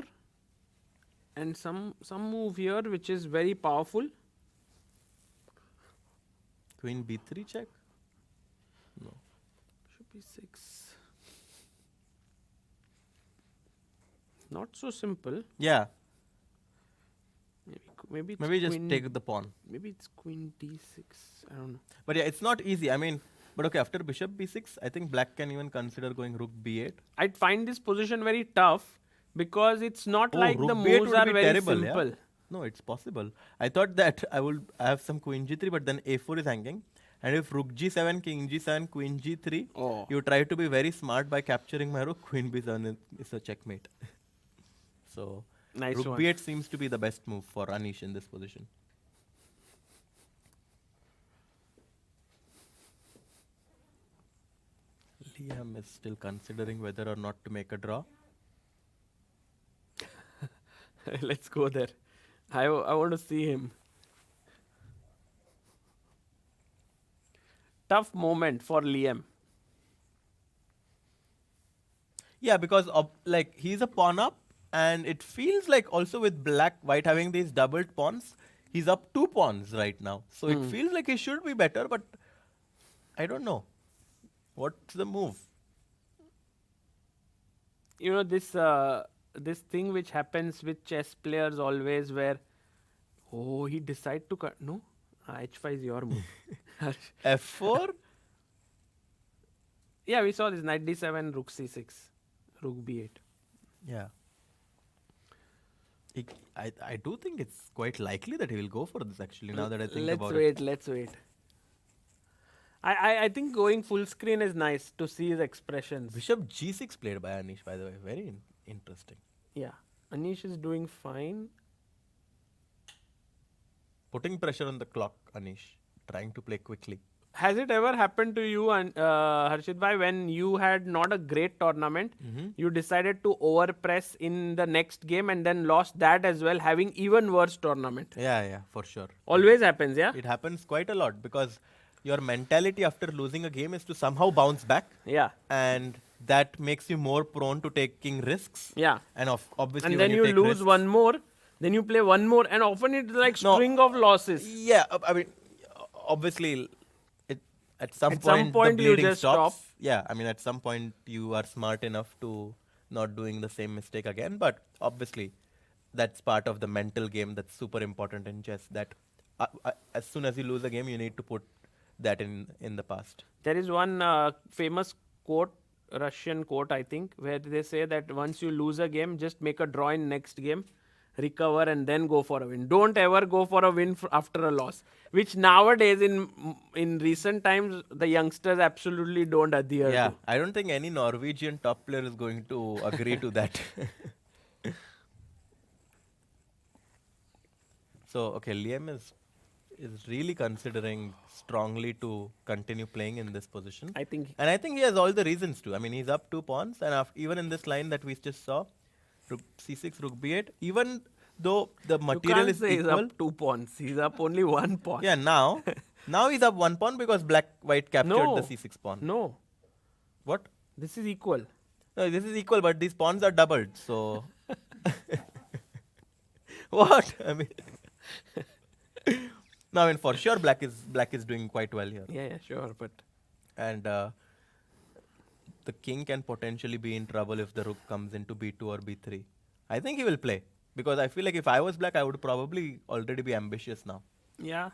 and some move here which is very powerful. Queen B3 check? No. Should be 6. Not so simple. Yeah, Maybe it's maybe just queen, take the pawn. Maybe it's queen D6. I don't know. But yeah, it's not easy. I mean, but okay, after Bishop B6, I think Black can even consider going Rook B8. I'd find this position very tough because it's not like Rook the B8 moves would are be very terrible, simple. yeah? No, it's possible. I thought that I have some Queen G3, but then A4 is hanging. And if Rook G7, King G7, Queen G3, Oh. you try to be very smart by capturing my Rook. Queen B7 is a checkmate. So Nice Rook one. B8 seems to be the best move for Anish in this position. Liam is still considering whether or not to make a draw. Let's go there. I want to see him. Tough moment for Liam. Yeah, because like he's a pawn up, and it feels like also with white having these doubled pawns, he's up 2 pawns right now. So it feels like he should be better, but I don't know. What's the move? You know, this thing which happens with chess players always, where he decide to cut. No, h5 is your move. F4? Yeah, we saw this knight d7, rook c6, rook b8. Yeah. I do think it's quite likely that he will go for this actually, now that I think about it. Let's wait. I think going full screen is nice to see his expressions. Bishop G6 played by Anish, by the way. Very interesting. Yeah, Anish is doing fine. Putting pressure on the clock, Anish. Trying to play quickly. has it ever happened to you and Harshit bhai, when you had not a great tournament, you decided to overpress in the next game and then lost that as well, having even worse tournament? Yeah, for sure. Always happens, yeah? It happens quite a lot because your mentality after losing a game is to somehow bounce back. Yeah. And that makes you more prone to taking risks. Yeah. And obviously, And when then you take lose risks, one more, then you play one more, and often it's like No. string of losses. Yeah, I mean, obviously, at some At some point, point the you bleeding just stops. stop. Yeah, I mean, at some point you are smart enough to not doing the same mistake again. But obviously, that's part of the mental game that's super important in chess. That as soon as you lose a game, you need to put that in the past. There is one famous quote, Russian quote, I think, where they say that once you lose a game, just make a draw in next game, recover, and then go for a win. Don't ever go for a win after a loss, which nowadays in recent times the youngsters absolutely don't adhere Yeah, to. I don't think any Norwegian top player is going to agree to that. So, okay, Liem is really considering strongly to continue playing in this position. I think And I think he has all the reasons to. I mean, he's up 2 pawns, and even in this line that we just saw, rook c6, rook b8, even though the you material can't is say he's equal. up 2 pawns. He's up only 1 pawn. Yeah, now he's up 1 pawn because white captured No. the c6 pawn. No, What? this is equal. No, this is equal, but these pawns are doubled, so. What? I mean. No, I mean, for sure, black is doing quite well here. Yeah, sure, but And the king can potentially be in trouble if the rook comes into b2 or b3. I think he will play, because I feel like if I was black, I would probably already be ambitious now. yeah.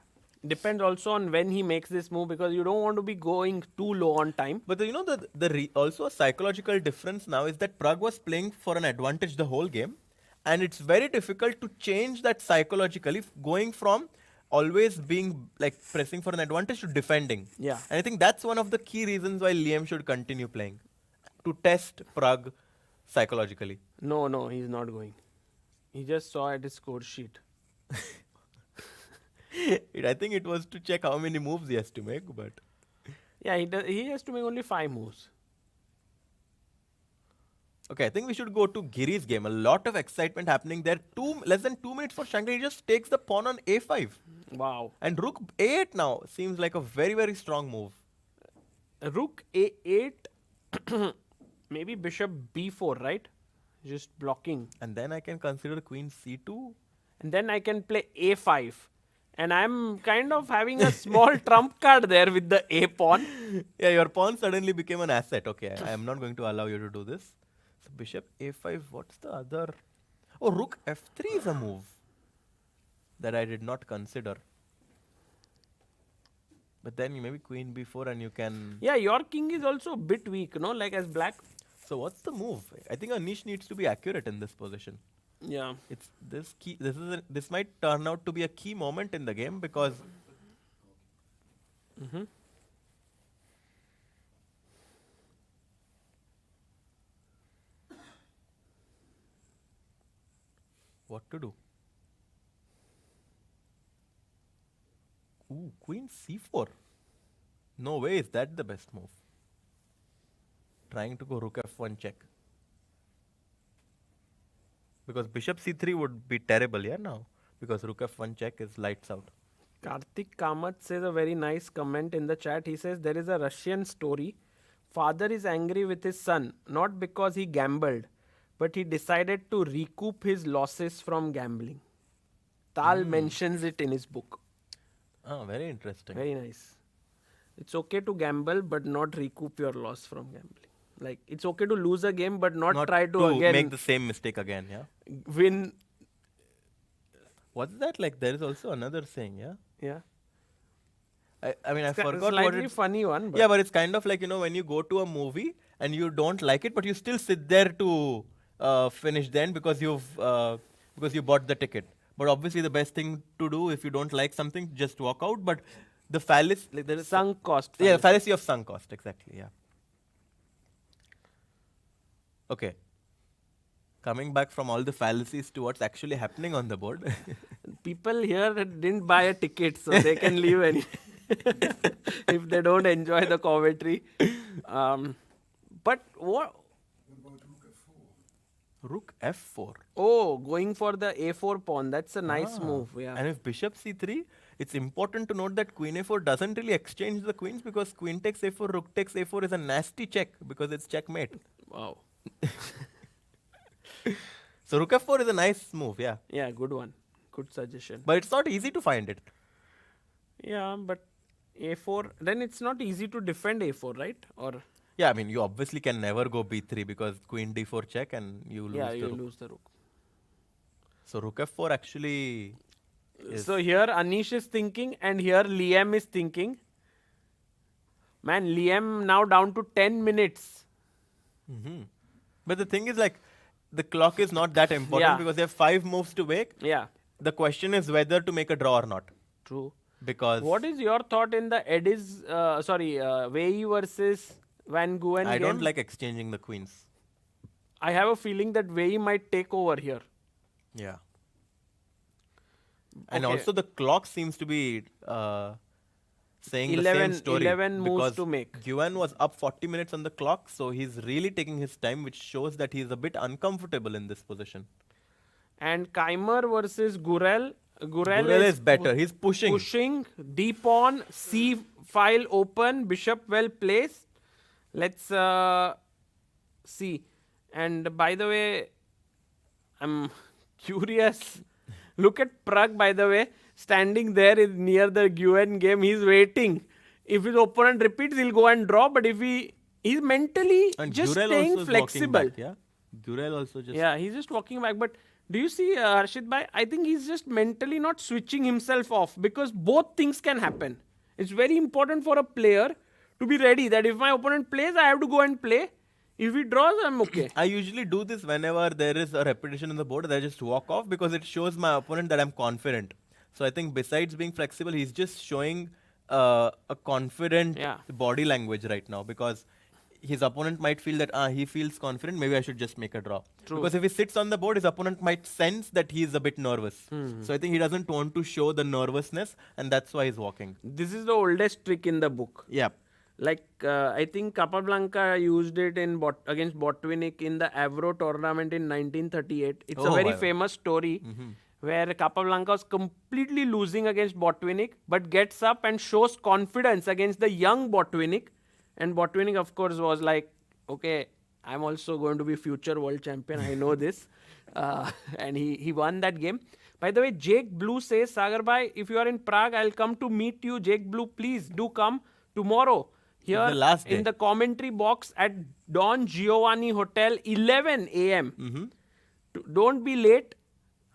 Depends also on when he makes this move, because you don't want to be going too low on time. But also a psychological difference now is that Prague was playing for an advantage the whole game, and it's very difficult to change that psychologically, going from always being like pressing for an advantage to defending. Yeah. And I think that's one of the key reasons why Liem should continue playing, to test Prague psychologically. No, he's not going. He just saw at his score sheet. I think it was to check how many moves he has to make, but Yeah, he has to make only 5 moves. okay, I think we should go to Giri's game. A lot of excitement happening there. Less than 2 minutes for Shankland. He just takes the pawn on a5. Wow. And rook a8 now seems like a very, very strong move. Rook a8, maybe bishop b4, right? Just blocking. And then I can consider queen c2. And then I can play a5. And I'm kind of having a small trump card there with the a pawn. Yeah, your pawn suddenly became an asset. Okay, I am not going to allow you to do this. So bishop a5, what's the other? Oh, rook f3 is a move that I did not consider. But then maybe queen b4 and you can... Yeah, your king is also a bit weak, no? Like as black. So what's the move? I think Anish needs to be accurate in this position. Yeah. It's this key. This might turn out to be a key moment in the game, because what to do? Ooh, queen c4. No way is that the best move. Trying to go rook f1 check. Because bishop c3 would be terrible, yeah, now. Because rook f1 check is lights out. Karthik Kamath says a very nice comment in the chat. He says there is a Russian story. Father is angry with his son, not because he gambled, but he decided to recoup his losses from gambling. Tal mentions it in his book. Oh, very interesting. Very nice. It's okay to gamble, but not recoup your loss from gambling. Like, it's okay to lose a game, but not try to again make the same mistake again, yeah. win. What's that like? There is also another saying, yeah. Yeah. I mean, I It's a forgot what slightly it's. funny one. But Yeah, but it's kind of like, when you go to a movie and you don't like it, but you still sit there to finish then because you bought the ticket. But obviously, the best thing to do if you don't like something, just walk out. But the fallacy, like there is sunk cost. yeah, fallacy of sunk cost, exactly, yeah. Okay. Coming back from all the fallacies to what's actually happening on the board. People here didn't buy a ticket, so they can leave any. if they don't enjoy the commentary. But what? Rook f4. Oh, going for the a4 pawn. That's a nice move. Yeah. And if bishop c3, it's important to note that queen a4 doesn't really exchange the queens because queen takes a4, rook takes a4 is a nasty check because it's checkmate. Wow. So rook f4 is a nice move, yeah. Yeah, good one. Good suggestion. But it's not easy to find it. Yeah, but a4, then it's not easy to defend a4, right? Or Yeah, I mean, you obviously can never go b3 because queen d4 check and you lose yeah, the you rook. lose the rook. So rook f4 actually is... So here Anish is thinking and here Liem is thinking. Man, Liem now down to 10 minutes. But the thing is like, the clock is not that important Yeah. because they have 5 moves to make. Yeah, The question is whether to make a draw or not. true. Because What is your thought in the Ediz, Wei Yi versus Van Nguyen I game? don't like exchanging the queens. I have a feeling that Wei Yi might take over here. Yeah. And Okay. also the clock seems to be saying the 11 same story. 11 moves because to make. Nguyen was up 40 minutes on the clock, so he's really taking his time, which shows that he's a bit uncomfortable in this position. And Keymer versus Gurel. Gurel is better. He's pushing. Pushing, D pawn, C file open, bishop well placed. Let's see. And by the way, I'm curious. Look at Prague, by the way, standing there near the Nguyen game. He's waiting. If his opponent repeats, he'll go and draw. But if he's mentally And just Gurel staying also is walking flexible. back, yeah? Gurel also just... Yeah, he's just walking back. But do you see Harshit Bhai? I think he's just mentally not switching himself off because both things can happen. It's very important for a player to be ready that if my opponent plays, I have to go and play. If he draws, I'm okay. I usually do this whenever there is a repetition on the board. I just walk off because it shows my opponent that I'm confident. So I think besides being flexible, he's just showing a confident Yeah. body language right now because his opponent might feel that he feels confident. Maybe I should just make a draw. True. Because if he sits on the board, his opponent might sense that he is a bit nervous. So I think he doesn't want to show the nervousness, and that's why he's walking. This is the oldest trick in the book. Yeah. Like, I think Capablanca used it in against Botvinnik in the Avro tournament in 1938. It's a Oh, very wow. famous story where Capablanca was completely losing against Botvinnik but gets up and shows confidence against the young Botvinnik. And Botvinnik, of course, was like, okay, I'm also going to be future world champion. I know this. And he won that game. By the way, Jake Blue says, Sagar Bhai, if you are in Prague, I'll come to meet you. Jake Blue, please do come tomorrow. Here the last in day. the commentary box at Don Giovanni Hotel, 11 a.m. Don't be late.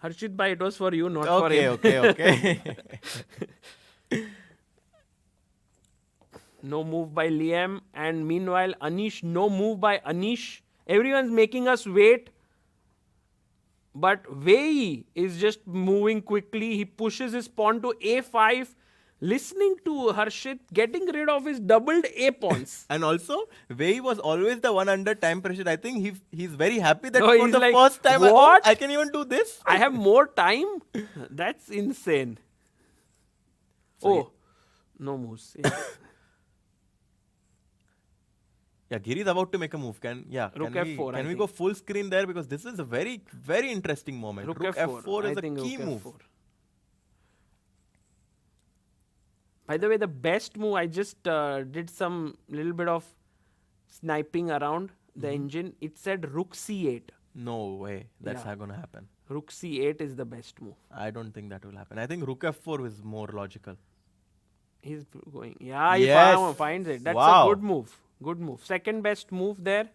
Harshit Bhai, it was for you, not for him. Okay. No move by Liem. And meanwhile, Anish, no move by Anish. Everyone's making us wait. But Wei Yi is just moving quickly. He pushes his pawn to a5. Listening to Harshit getting rid of his doubled A pawns. And also, Wei was always the one under time pressure. I think he's very happy that No, for he's the like, first time "What? I can even do this. I have more time? That's insane. No moves. Yeah, Giri is about to make a move. Rook Can we, F4, I can we think. go full screen there because this is a very, very interesting moment. Rook Rook F4. F4 I is a think key Rook move. F4. By the way, the best move, I just did some little bit of sniping around the engine. It said Rook C8. No way, that's Yeah. not gonna happen. Rook C8 is the best move. I don't think that will happen. I think Rook F4 is more logical. He's going. Yeah, he Yes. finds it. That's Wow. a good move. Good move. Second best move there.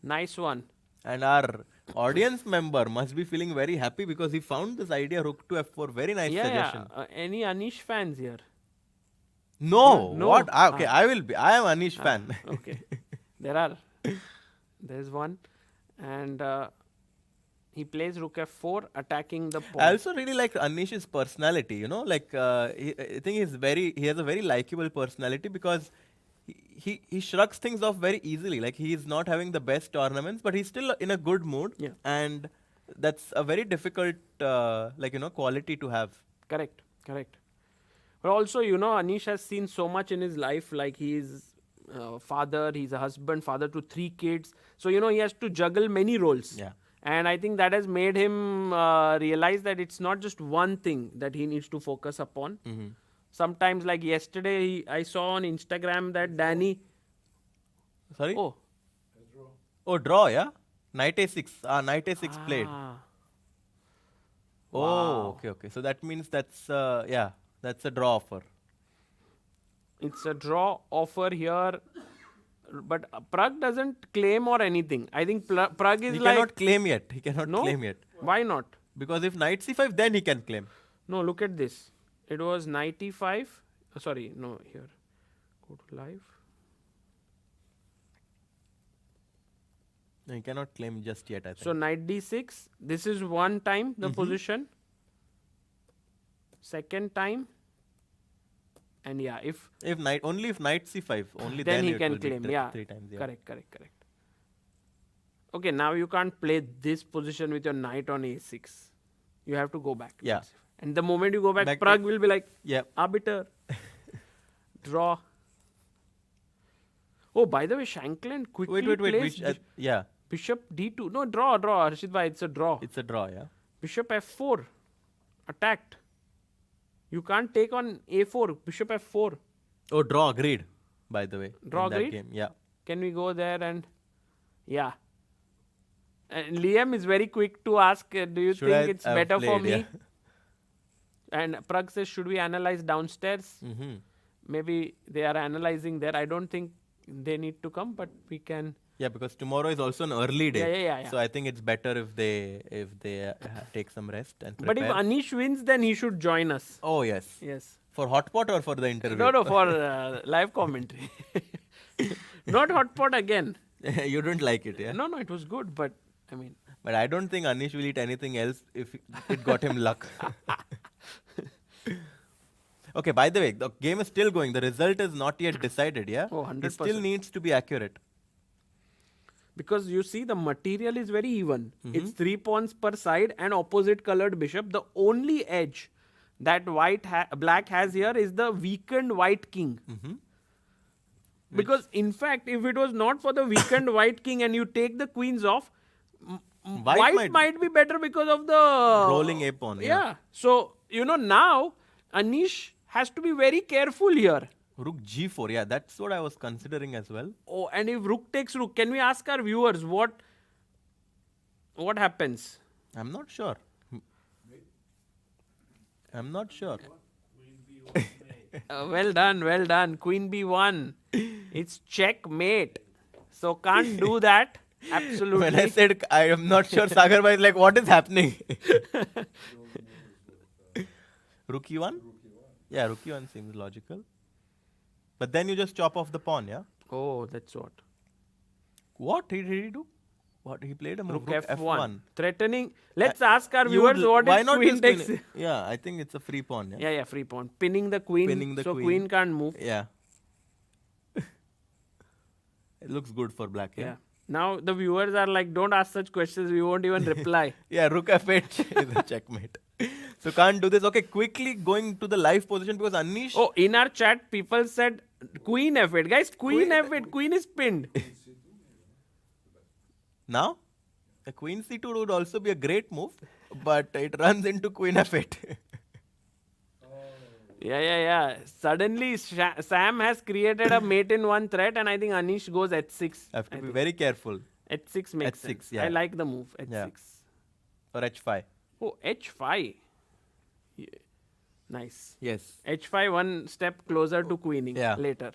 Nice one. And our audience member must be feeling very happy because he found this idea Rook to F4. Very nice suggestion. Any Anish fans here? No, No. what? Okay, I will be. I am Anish fan. Okay. There's one. And he plays Rook F4, attacking the pawn. I also really like Anish's personality, like I think he has a very likable personality because he shrugs things off very easily. Like he is not having the best tournaments, but he's still in a good mood. Yeah. And that's a very difficult, quality to have. Correct. But also, you know, Anish has seen so much in his life. Like he's father, he's a husband, father to 3 kids. So, you know, he has to juggle many roles. Yeah. And I think that has made him realize that it's not just one thing that he needs to focus upon. Sometimes, like yesterday, I saw on Instagram that Danny. Sorry? Oh, Oh, draw, yeah? Knight A6. Knight A6 played. ah, Oh, wow. okay. So that means that's, that's a draw offer. It's a draw offer here. But Prague doesn't claim or anything. I think Prague is He like. cannot claim yet. He cannot No? claim yet. Why not? Because if Knight C5, then he can claim. No, look at this. It was 95. Sorry, no, here. Go to live. No, he cannot claim just yet, I think. So knight d6. This is one time the position. Second time. And yeah, if Only if Knight C5, only then he it can will be claim. three Yeah. times. Yeah. Correct. Okay, now you can't play this position with your knight on a6. You have to go back. Yeah. And the moment you go back, Back to- Prague will be like, Yeah. arbiter. Draw. Oh, by the way, Shankland quickly Wait. plays Yeah. bishop d2. No, draw. Harshit bhai, it's a draw. It's a draw, yeah. Bishop f4. Attacked. You can't take on a4. Bishop f4. Oh, draw agreed, by the way. Draw in that agreed? game. Yeah. Can we go there and... Yeah. And Liam is very quick to ask, do you Should think I it's have better for played, me? yeah. And Prague says, should we analyze downstairs? Maybe they are analyzing there. I don't think they need to come, but we can... Yeah, because tomorrow is also an early day. Yeah. So I think it's better if they take some rest and But prepare. if Anish wins, then he should join us. Oh, yes. Yes. For hot pot or for the interview? No, for live commentary. Not hot pot again. You don't like it, yeah? No, it was good, but I mean... But I don't think Anish will eat anything else if it got him luck. Okay, by the way, the game is still going. The result is not yet decided, yeah? Oh, It still 100%. needs to be accurate. Because you see, the material is very even. It's 3 pawns per side and opposite colored bishop. The only edge that black has here is the weakened white king. Because in fact, if it was not for the weakened white king and you take the queens off, white might be better because of the Rolling a pawn, Yeah. So, you know, now Anish has to be very careful here. Rook G4, yeah, that's what I was considering as well. Oh, and if rook takes rook, can we ask our viewers what happens? I'm not sure. I'm not sure. Well done. Queen b1. It's checkmate. So can't do that. Absolutely. When I said I am not sure, Sagar bhai is like, what is happening? Rook E1? Yeah, Rook E1 seems logical. But then you just chop off the pawn, yeah? Oh, that's what. What did he do? What he played a move? Rook f1. Threatening. Let's ask our You viewers what why if not queen just takes. Yeah, I think it's a free pawn, yeah? Yeah, free pawn. Pinning the queen. Pinning the so queen. queen can't move. Yeah. It looks good for black, Yeah. yeah? Now the viewers are like, don't ask such questions. We won't even reply. Yeah, Rook F8 is a checkmate. So can't do this. Okay, quickly going to the live position because Anish... Oh, in our chat, people said queen f8. Guys, queen f8. Queen is pinned. Now, the queen c2 would also be a great move, but it runs into queen f8. Yeah. Suddenly, Sam has created a mate in one threat, and I think Anish goes h6. Have to be very careful. H6 makes H6, sense. yeah. I like the move. H6. Yeah. Or h5. Oh, h5. Yeah. Nice. Yes. h5 one step closer to queening Yeah. later.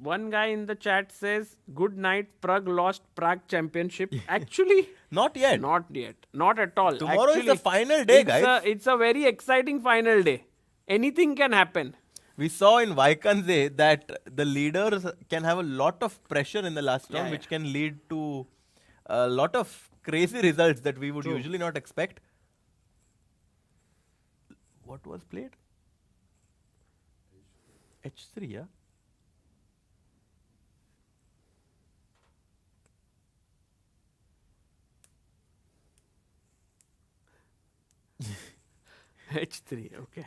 One guy in the chat says, good night, Prague lost Prague championship. Actually, Not yet. not yet. Not at all. Tomorrow is Actually, the final day, guys. It's a very exciting final day. Anything can happen. We saw in Vaikanze that the leaders can have a lot of pressure in the last round, Yeah. which can lead to a lot of crazy results that we would usually not expect. What was played? H3, yeah? H3, okay.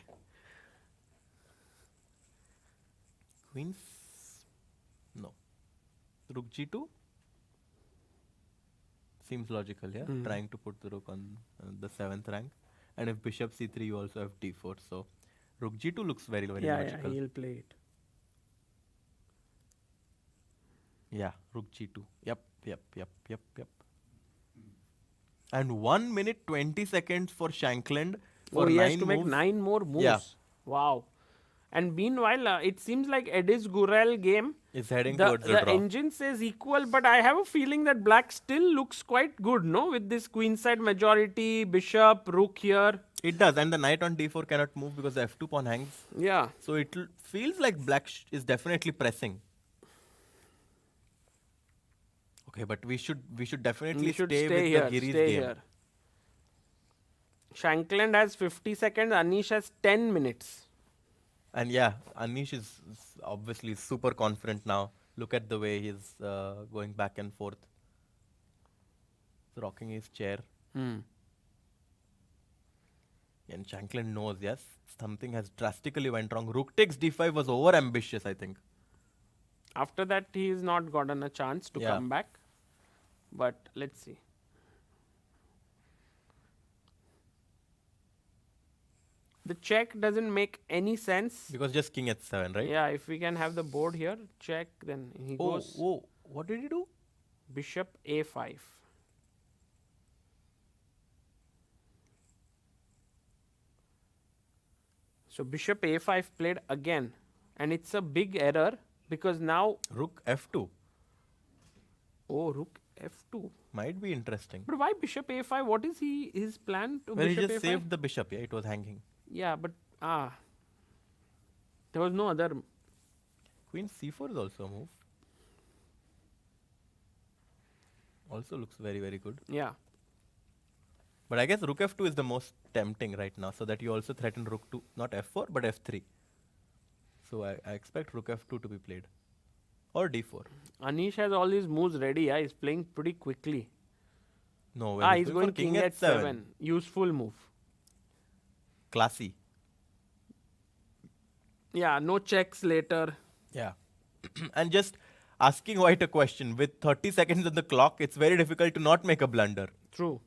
Queens? No. Rook G2? Seems logical, yeah? Trying to put the rook on the 7th rank. And if bishop C3, you also have D4. So Rook G2 looks very, very Yeah, logical. he'll play it. Yeah, Rook G2. Yep. And 1 minute 20 seconds for Shankland for He 9 has to make moves. 9 more moves. Yeah. Wow. And meanwhile, it seems like Ediz Gurel game, Is heading the towards the draw. engine says equal, but I have a feeling that black still looks quite good, no? With this queenside majority, bishop, rook here. It does, and the knight on D4 cannot move because the F2 pawn hangs. Yeah. So it feels like black is definitely pressing. Okay, but we should definitely We should stay stay with here. the Giri's Stay game. here. Shankland has 50 seconds. Anish has 10 minutes. And yeah, Anish is obviously super confident now. Look at the way he's going back and forth. He's rocking his chair. And Shankland knows, yes, something has drastically went wrong. Rook takes D5 was over ambitious, I think. After that, he has not gotten a chance to come back. But let's see. The check doesn't make any sense. Because just king h7, right? Yeah, if we can have the board here, check, then he goes Oh, what did he do? bishop a5. So bishop a5 played again, and it's a big error because now Rook f2. rook f2. Might be interesting. But why bishop a5? What is his plan to Well, he bishop just a5? saved the bishop, yeah, it was hanging. Yeah, but there was no other. Queen c4 is also a move. Also looks very, very good. Yeah. But I guess rook f2 is the most tempting right now, so that you also threaten rook to not f4 but f3. So I expect rook f2 to be played. Or d4. Anish has all these moves ready. Yeah, he's playing pretty quickly. No, when He's going for king h7. Useful move. Classy. Yeah, no checks later. Yeah. And just asking White a question, with 30 seconds on the clock, it's very difficult to not make a blunder. True.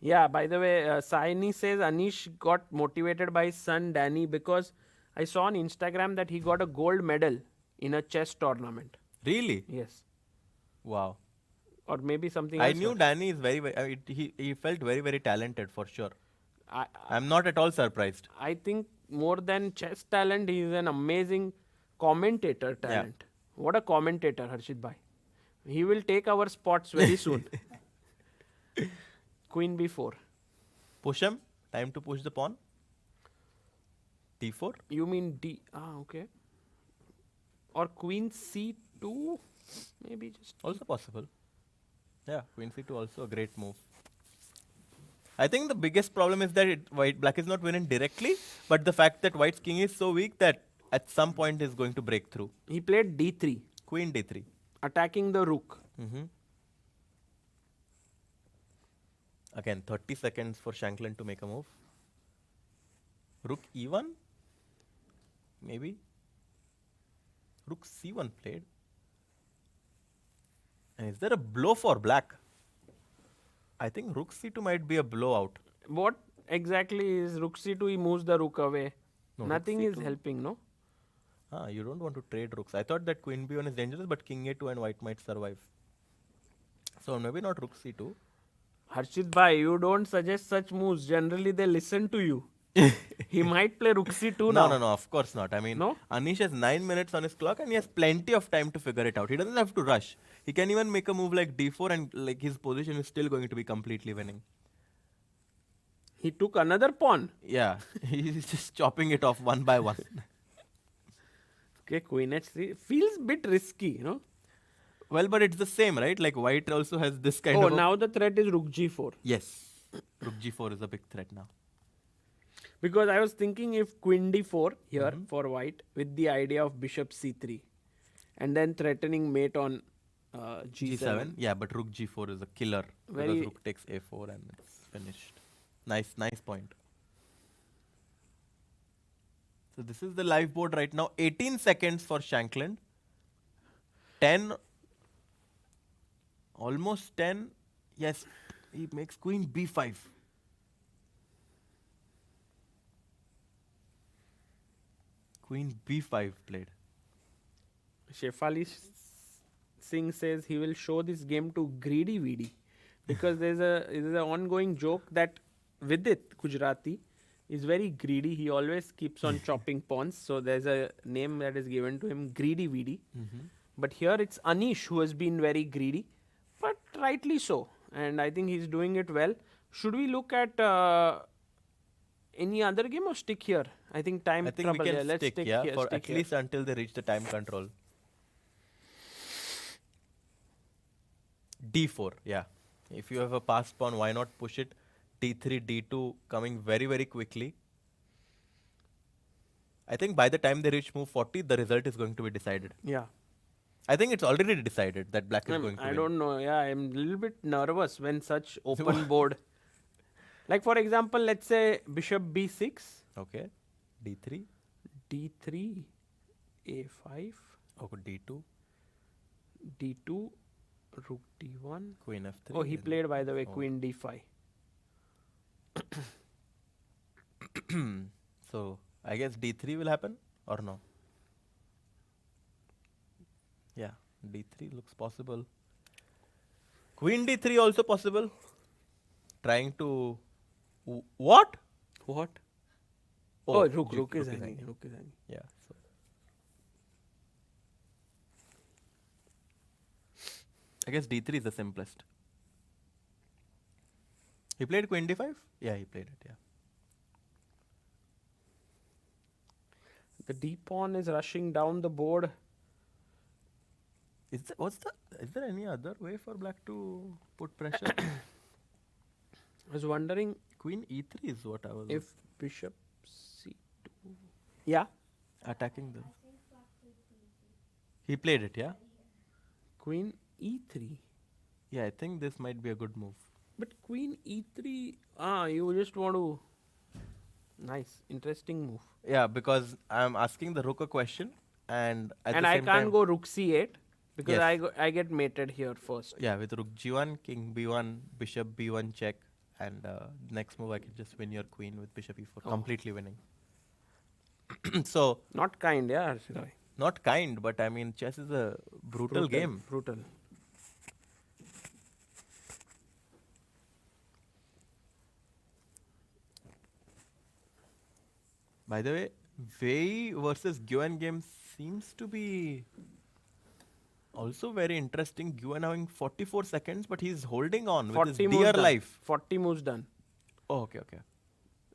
Yeah, by the way, Saini says Anish got motivated by his son Danny because I saw on Instagram that he got a gold medal in a chess tournament. Really? Yes. Wow. Or maybe something I else. knew Danny is very, he felt very, very talented for sure. I, I'm not at all surprised. I think more than chess talent, he is an amazing commentator talent. What a commentator, Harshit Bhai. He will take our spots very soon. Queen b4. Push him. Time to push the pawn. d4. You mean D? Okay. Or queen c2? Maybe just. Also possible. Yeah, queen c2 also a great move. I think the biggest problem is that black is not winning directly, but the fact that white's king is so weak that at some point is going to break through. He played d3. Queen d3. Attacking the rook. Again, 30 seconds for Shankland to make a move. Rook e1? Maybe. Rook c1 played. And is there a blow for black? I think rook c2 might be a blowout. What exactly is rook c2? He moves the rook away. No, Nothing rook is c2. helping, no? You don't want to trade rooks. I thought that queen b1 is dangerous, but king a2 and white might survive. So maybe not rook c2. Harshit Bhai, you don't suggest such moves. Generally, they listen to you. He might play rook c2 now. No, of course not. I mean, No? Anish has 9 minutes on his clock and he has plenty of time to figure it out. He doesn't have to rush. He can even make a move like d4 and like his position is still going to be completely winning. He took another pawn. Yeah, he's just chopping it off one by one. Okay, queen h3. Feels bit risky, you know? Well, but it's the same, right? Like white also has this kind of... Now the threat is rook g4. Yes. Rook g4 is a big threat now. Because I was thinking if queen d4 here for white with the idea of bishop c3 and then threatening mate on G7. Yeah, but rook G4 is a killer Very- because rook takes A4 and it's finished. Nice point. So this is the live board right now. 18 seconds for Shankland. 10. Almost 10. Yes, he makes queen B5. Queen B5 played. Shefali Singh says he will show this game to Greedy Weedy because there's an ongoing joke that Vidit Gujarati is very greedy. He always keeps on chopping pawns. So there's a name that is given to him, Greedy Weedy. But here it's Anish who has been very greedy, but rightly so. And I think he's doing it well. Should we look at any other game or stick here? I think time I think trouble. we Yeah, can let's stick, stick yeah, here. for stick at here. least until they reach the time control. D4, yeah. If you have a passed pawn, why not push it? D3, D2 coming very, very quickly. I think by the time they reach move 40, the result is going to be decided. Yeah. I think it's already decided that black is going to I win. don't know. Yeah, I'm a little bit nervous when such open board. Like for example, let's say bishop b6, Okay. D3, d3, a5, D2, d2, rook d1. queen F3. Oh, he and- played by the way oh. queen d5. So, I guess D3 will happen or no? Yeah, D3 looks possible. Queen D3 also possible. Trying to... What? What? Oh, rook is rook is hanging. hanging. Rook is hanging. Yeah. So. I guess D3 is the simplest. He played queen D5? Yeah, he played it, yeah. The d pawn is rushing down the board. Is there any other way for black to put pressure? I was wondering Queen E3 is what I was if bishop c2. Yeah, attacking the. He played it, yeah? queen e3. Yeah, I think this might be a good move. But queen e3, you just want to. Nice, interesting move. Yeah, because I'm asking the rook a question and at And the I same can't time, go rook c8 because Yes. I get mated here first. Yeah, with rook G1, king B1, bishop B1 check, and next move I can just win your queen with bishop E4, completely winning. So, Not kind, yeah, Arshid. not kind, but I mean, chess is a brutal game. Brutal. By the way, Wei Yi versus Nguyen game seems to be also very interesting. Nguyen having 44 seconds, but he's holding on with his 40 moves dear done. life. 40 moves done. Oh, okay, okay.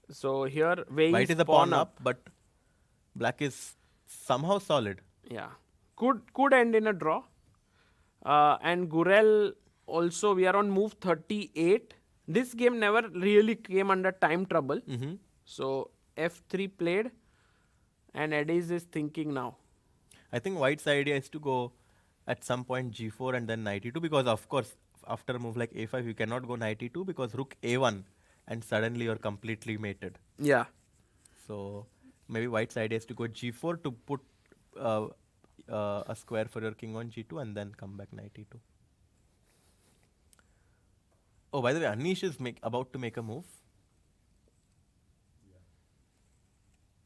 So here, Wei White is is a pawn up, but black is somehow solid. Yeah, could end in a draw. And Gurel also, we are on move 38. This game never really came under time trouble. So f3 played, and Ediz is thinking now. I think White's idea is to go at some point G4 and then knight E2 because of course after a move like A5 you cannot go knight E2 because rook A1 and suddenly you're completely mated. Yeah. So maybe White's idea is to go G4 to put a square for your king on G2 and then come back knight E2. Oh, by the way, Anish is about to make a move.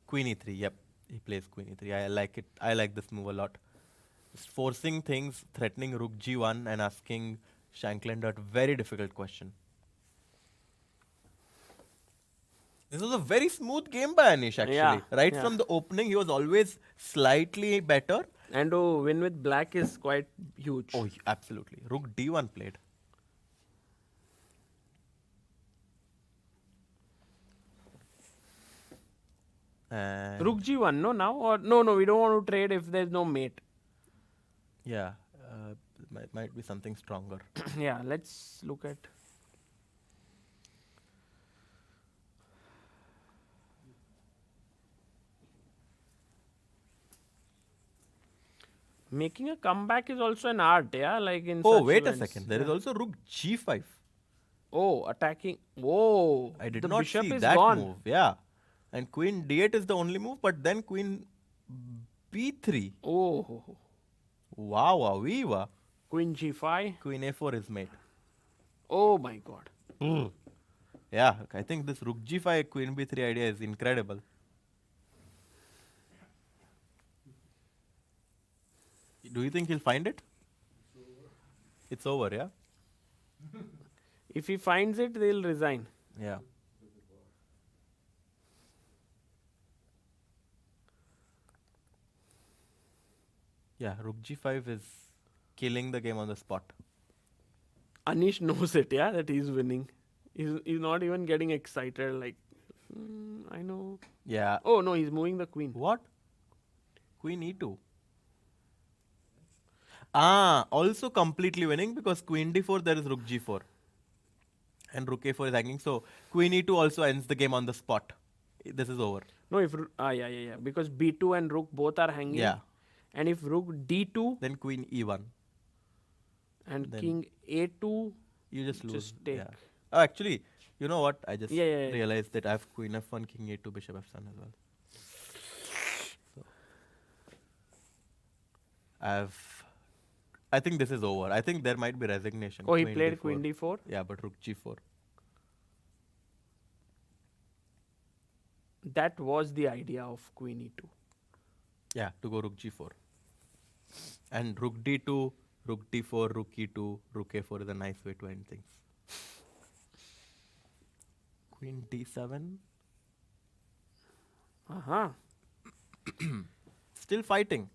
Queen E3, yep. He plays Queen E3. I like it. I like this move a lot. Just forcing things, threatening rook G1 and asking Shankland a very difficult question. This was a very smooth game by Anish actually. Yeah, Right yeah. from the opening, he was always slightly better. And to win with black is quite huge. Oh, absolutely. Rook D1 played. And Rook g1, no, now? Or no, we don't want to trade if there's no mate. yeah, might be something stronger. Yeah, let's look at. Making a comeback is also an art, yeah? Like in Oh, such wait a events. second. There is Yeah. also rook g5. Oh, attacking. Oh, I did the not bishop see is that gone. move. Yeah. And queen d8 is the only move, but then queen b3. Oh, Wow, wow, wow. queen g5. Queen a4 is mate. Oh my god. Yeah, I think this rook g5, queen b3 idea is incredible. Do you think he'll find it? It's over, yeah? If he finds it, they'll resign. Yeah. Yeah, rook g5 is killing the game on the spot. Anish knows it, yeah, that he's winning. He's not even getting excited, like, I know. Yeah. Oh no, he's moving the queen. What? Queen e2. Ah, also completely winning because queen d4 there is rook g4. And rook a4 is hanging. So queen e2 also ends the game on the spot. This is over. No, if yeah, because b2 and rook both are hanging. Yeah. And if rook d2 Then queen e1. and then king a2, You just lose. Just take. Yeah. Oh, actually, you know what? I just Yeah. realized that I have queen f1, king a2, bishop f7 as well. So I think this is over. I think there might be resignation. oh, he Queen played d4. queen d4. Yeah, but rook g4. That was the idea of queen e2. Yeah, to go rook g4. And rook d2, rook d4, rook e2, rook a4 is a nice way to end things. Queen d7. Uh-huh. Still fighting.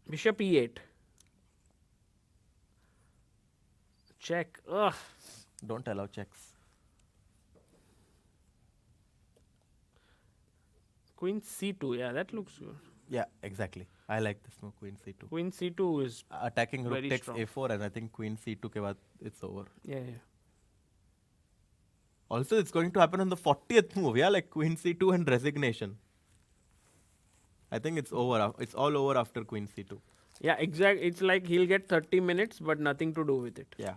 Bishop e8. Check. Ugh. Don't allow checks. Queen c2. Yeah, that looks good. Yeah, exactly. I like this move, queen c2. Queen c2 is Attacking rook very takes strong. a4 and I think queen c2 ke baad it's over. yeah. Also, it's going to happen on the 40th move, yeah, like queen c2 and resignation. I think it's over. It's all over after queen c2. Yeah, exact. It's like he'll get 30 minutes, but nothing to do with it. Yeah.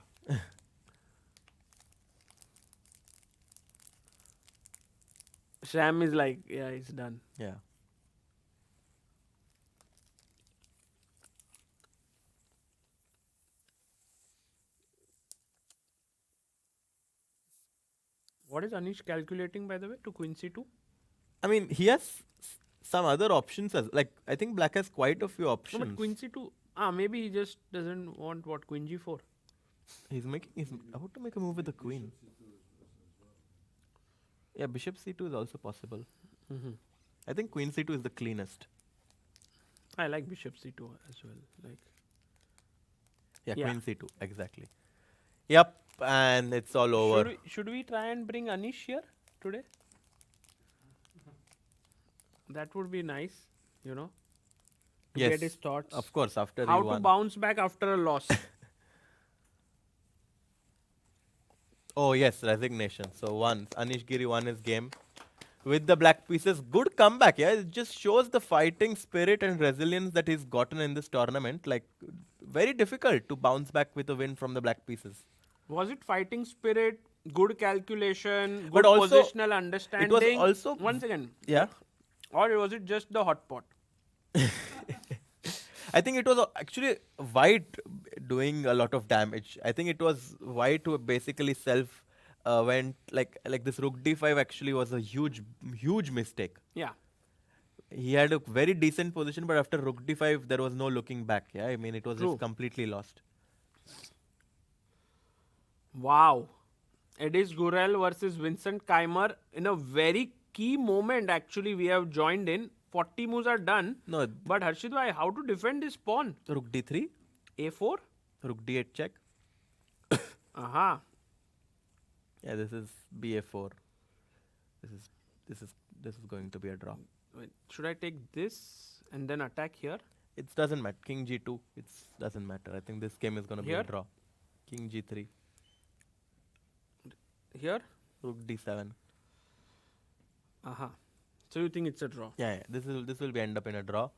Sam is like, yeah, it's done. Yeah. What is Anish calculating, by the way, to queen c2? I mean, he has some other options as like I think black has quite a few No, options. but queen c2. Maybe he just doesn't want what queen g4. He's about to make a move with the queen. Yeah, bishop c2 is also possible. I think queen c2 is the cleanest. I like bishop c2 as well. Like, Yeah, Yeah. queen c2 exactly. Yep, and it's all over. should we try and bring Anish here today? That would be nice, you know, to Yes, get his thoughts. of course. After How he to won. bounce back after a loss. Oh yes, resignation. So once Anish Giri won his game with the black pieces. Good comeback, yeah. It just shows the fighting spirit and resilience that he's gotten in this tournament. Like very difficult to bounce back with a win from the black pieces. Was it fighting spirit, good calculation, But good also, positional understanding? also- One second. Yeah. Or was it just the hot pot? I think it was actually white doing a lot of damage. I think it was white who basically self went like this rook d5 actually was a huge mistake. Yeah. He had a very decent position, but after rook d5 there was no looking back. Yeah, I mean it was True. just completely lost. Wow. Ediz Gurel versus Vincent Keymer in a very key moment actually we have joined in. 40 moves are done. No, But Harshit bhai, how to defend this pawn? rook d3, A4? rook d8 check. Aha. Yeah, this is ba4. This is going to be a draw. Wait, should I take this and then attack here? It doesn't matter. King g2. It doesn't matter. I think this game is going to be a Here? draw. King g3. Here? Rook d7. Aha. So you think it's a draw? Yeah, this will be end up in a draw.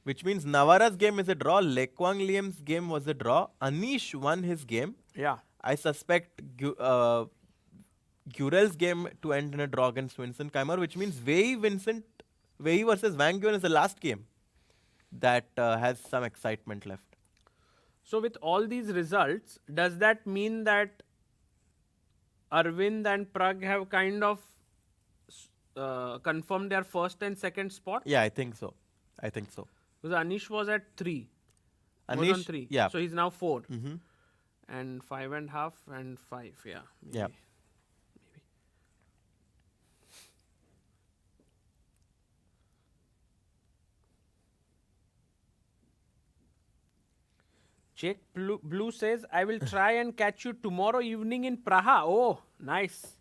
which means Navara's game is a draw. Quang Liem's game was a draw. Anish won his game. Yeah. I suspect Gurel's game to end in a draw against Vincent Keymer, which means Wei Yi versus Wang Nguyen is the last game that has some excitement left. So with all these results, does that mean that Arvind and Prague have kind of confirmed their first and second spot? Yeah, I think so. Because Anish was at 3. Was on Anish, 3. yeah. So he's now 4. Mm-hmm. And 5.5 and 5. Yeah. Maybe. Yeah. Jake Blue says, I will try and catch you tomorrow evening in Praha. Oh, nice.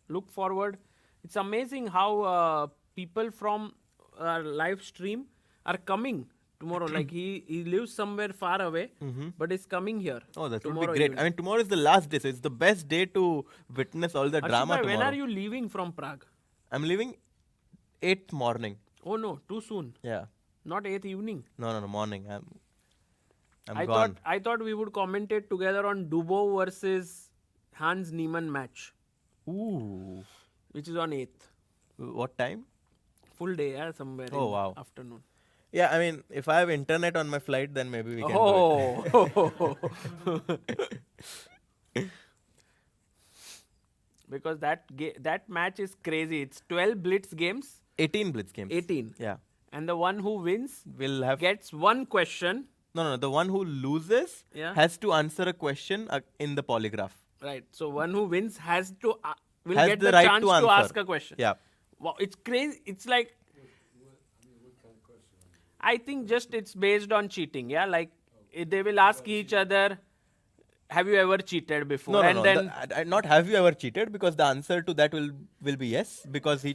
Look forward. It's amazing how people from our live stream are coming tomorrow. Like he lives somewhere far away, but is coming here. Oh, that would be tomorrow great. evening. I mean, tomorrow is the last day, so it's the best day to witness all the drama Harshit bhai, tomorrow. when are you leaving from Prague? I'm leaving 8th morning. Oh no, too soon. Yeah. Not 8th evening. No, morning. I'm I gone. thought we would commentate together on Dubov versus Hans Niemann match, Ooh. which is on 8th. What time? Full day, yeah, somewhere Oh, in wow. afternoon. Yeah, I mean, if I have internet on my flight, then maybe we can do it. Because that match is crazy. It's 12 blitz games, 18 blitz games. 18. Yeah. And the one who wins We'll have... gets one question. No, the one who loses Yeah. has to answer a question in the polygraph. Right. So one who wins has to will Has get the the right chance to to answer. ask a question. Yeah. Wow, it's crazy. It's like What kind of question? I think just it's based on cheating. Yeah, like they will ask each other, "Have you ever cheated before?" No, and then not have you ever cheated, because the answer to that will be yes, because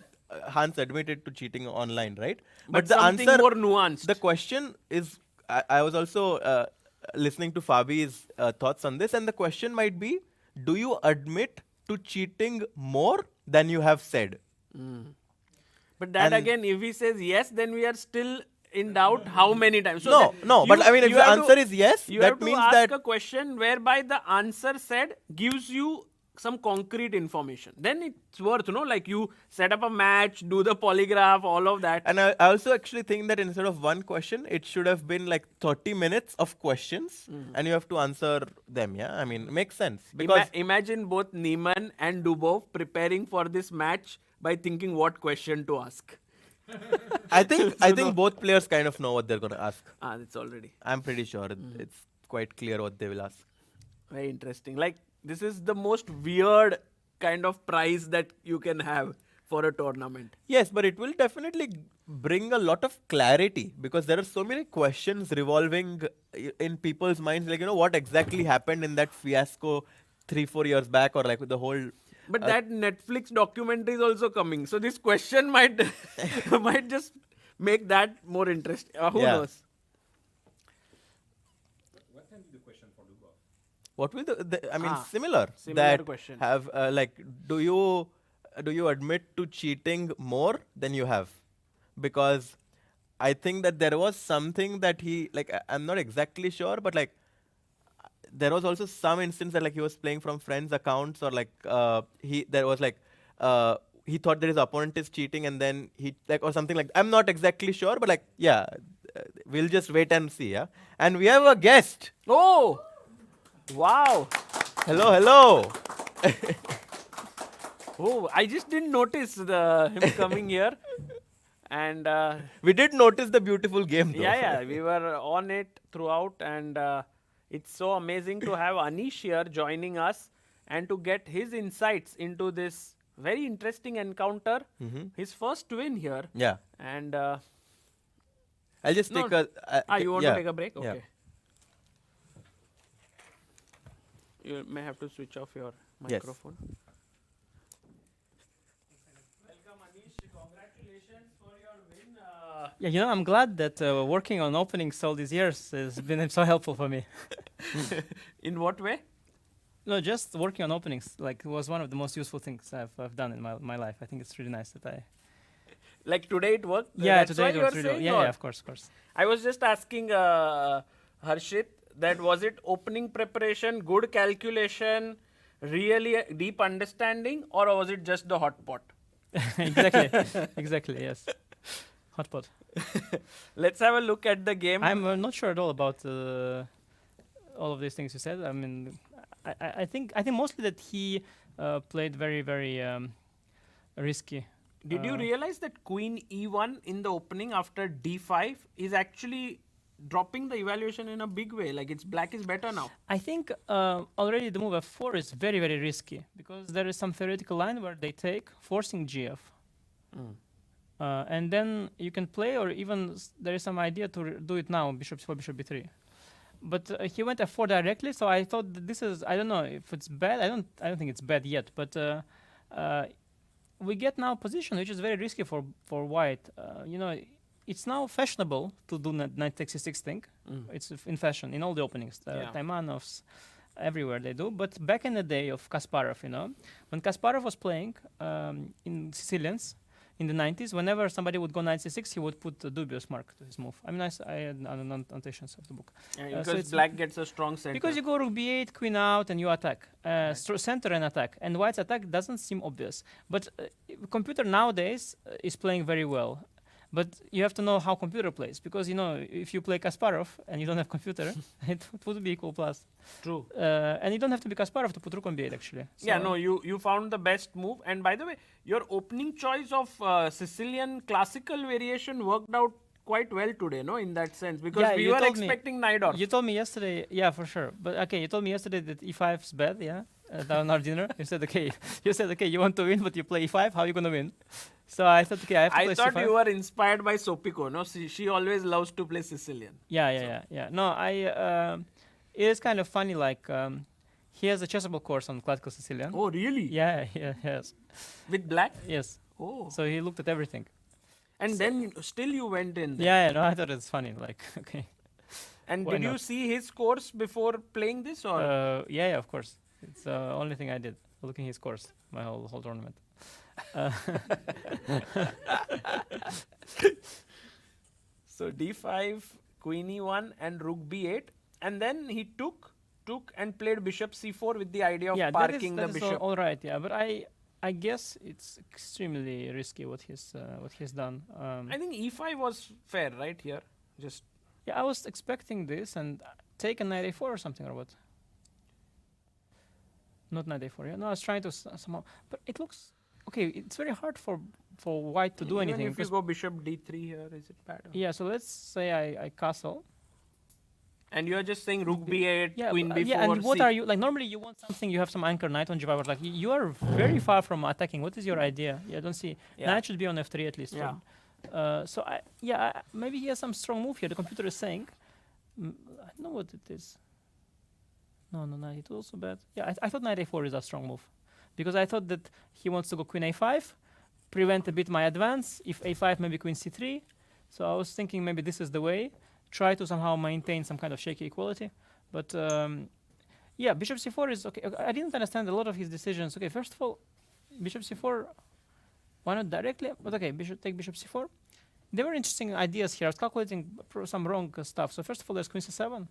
Hans admitted to cheating online, right? but the something answer, more nuanced. the question is, I was also listening to Fabi's thoughts on this, and the question might be, do you admit to cheating more than you have said? But that And- again, if he says yes, then we are still in doubt how many times. So No, but I mean, if you the have answer is yes, you that have to means ask that... a question whereby the answer said gives you some concrete information. Then it's worth, like you set up a match, do the polygraph, all of that. And I also actually think that instead of one question, it should have been like 30 minutes of questions, and you have to answer them, yeah? I mean, makes sense. Because Imagine both Niemann and Dubov preparing for this match by thinking what question to ask. I think both players kind of know what they're going to ask. It's already I'm pretty sure it's quite clear what they will ask. very interesting. Like, this is the most weird kind of prize that you can have for a tournament. Yes, but it will definitely bring a lot of clarity, because there are so many questions revolving in people's minds, like, what exactly happened in that fiasco 3-4 years back, or like with the whole... But that Netflix documentary is also coming. So this question might might just make that more interesting. Who Yeah. knows? What can be the question for Dubov? What will similar. Similar That question. have do you admit to cheating more than you have? Because I think that there was something that I'm not exactly sure, but like there was also some instance that like he was playing from friends' accounts, or he thought that his opponent is cheating, and then he or something like, I'm not exactly sure, but we'll just wait and see, yeah. And we have a guest. Oh, wow. Hello. Oh, I just didn't notice him coming here. And We did notice the beautiful game, though. yeah, we were on it throughout, and it's so amazing to have Anish here joining us and to get his insights into this very interesting encounter. His first win here. Yeah. And I'll just take a... you want to take a break? Yeah. Okay. You may have to switch off your Yes. microphone. Welcome, Anish. Congratulations for your win. Yeah, I'm glad that working on openings all these years has been so helpful for me. In what way? No, just working on openings was one of the most useful things I've done in my life. I think it's really nice that I... Like today it worked? Yeah, That's today why it you was are really saying? yeah, or- yeah, of course. I was just asking Harshit that was it opening preparation, good calculation, really a deep understanding, or was it just the hot pot? Exactly, yes. Hot pot. Let's have a look at the game. I'm not sure at all about all of these things you said. I mean, I think mostly that he played very risky. Did you realize that Queen E1 in the opening after D5 is actually dropping the evaluation in a big way? Like it's black is better now. I think already the move F4 is very risky because there is some theoretical line where they take forcing GF. And then you can play, or even there is some idea to do it now, bishop c4, bishop b3. But he went f4 directly, so I thought that this is, I don't know if it's bad. I don't think it's bad yet, but we get now a position which is very risky for white. You know, it's now fashionable to do knight takes c6 thing. It's in fashion in all the openings. Taimanovs, everywhere they do. But back in the day of Kasparov, you know, when Kasparov was playing in Sicilians, in the 90s, whenever somebody would go knight c6, he would put a dubious mark to his move. I mean, I had annotations of the book. Because black gets a strong center. Because you go rook b8, queen out, and you attack. Center and attack. And white's attack doesn't seem obvious. But computer nowadays is playing very well. But you have to know how computer plays. Because, you know, if you play Kasparov and you don't have computer, it would be equal plus. True. And you don't have to be Kasparov to put rook on b8, actually. So Yeah, no, you found the best move. And by the way, your opening choice of Sicilian classical variation worked out quite well today, no, in that sense. Because Yeah, we you were told me- expecting Naidorf. You told me yesterday, yeah, for sure. But okay, you told me yesterday that e5 is bad, yeah, down our dinner. You said okay, you want to win, but you play e5. How are you gonna win? So I thought, okay, I have to play I thought c5. you were inspired by Sopiko, no? She always loves to play Sicilian. Yeah. No, it is kind of funny. Like he has a chessable course on classical Sicilian. Oh, really? Yeah, yes, With black? yes. Oh. So he looked at everything. And then still you went in there. Yeah, no, I thought it's funny. Like, okay. And Why did you not? see his course before playing this, or? Yeah, of course. It's the only thing I did. Looking his course, my whole tournament. So d5, queen e1, and rook b8, and then he took and played bishop c4 with the idea of Yeah, parking that the is bishop. all right. Yeah, but I guess it's extremely risky what he's done. I think e5 was fair, right here. Just Yeah, I was expecting this and take a knight a4 or something, or what? Not knight a4. Yeah, no, I was trying to somehow, but it looks okay. It's very hard for white to do even anything. if you because- go bishop d3 here, is it bad? yeah, so let's say I castle. And you're just saying rook b8, Yeah, queen b4. yeah, and what c- are you like? Normally, you want something. You have some anchor knight on g5. Like you are very far from attacking. What is your idea? Yeah, I don't see. Yeah. Knight should be on f3 at least. Yeah. So maybe he has some strong move here. The computer is saying, I don't know what it is. No, knight it also bad. Yeah, I thought knight a4 is a strong move, because I thought that he wants to go queen a5, prevent a bit my advance. If a5, maybe queen c3. So I was thinking maybe this is the way. Try to somehow maintain some kind of shaky equality. But yeah, bishop c4 is okay. I didn't understand a lot of his decisions. Okay, first of all, bishop c4, why not directly? But okay, take bishop c4. There were interesting ideas here. I was calculating some wrong stuff. So first of all, there's queen c7.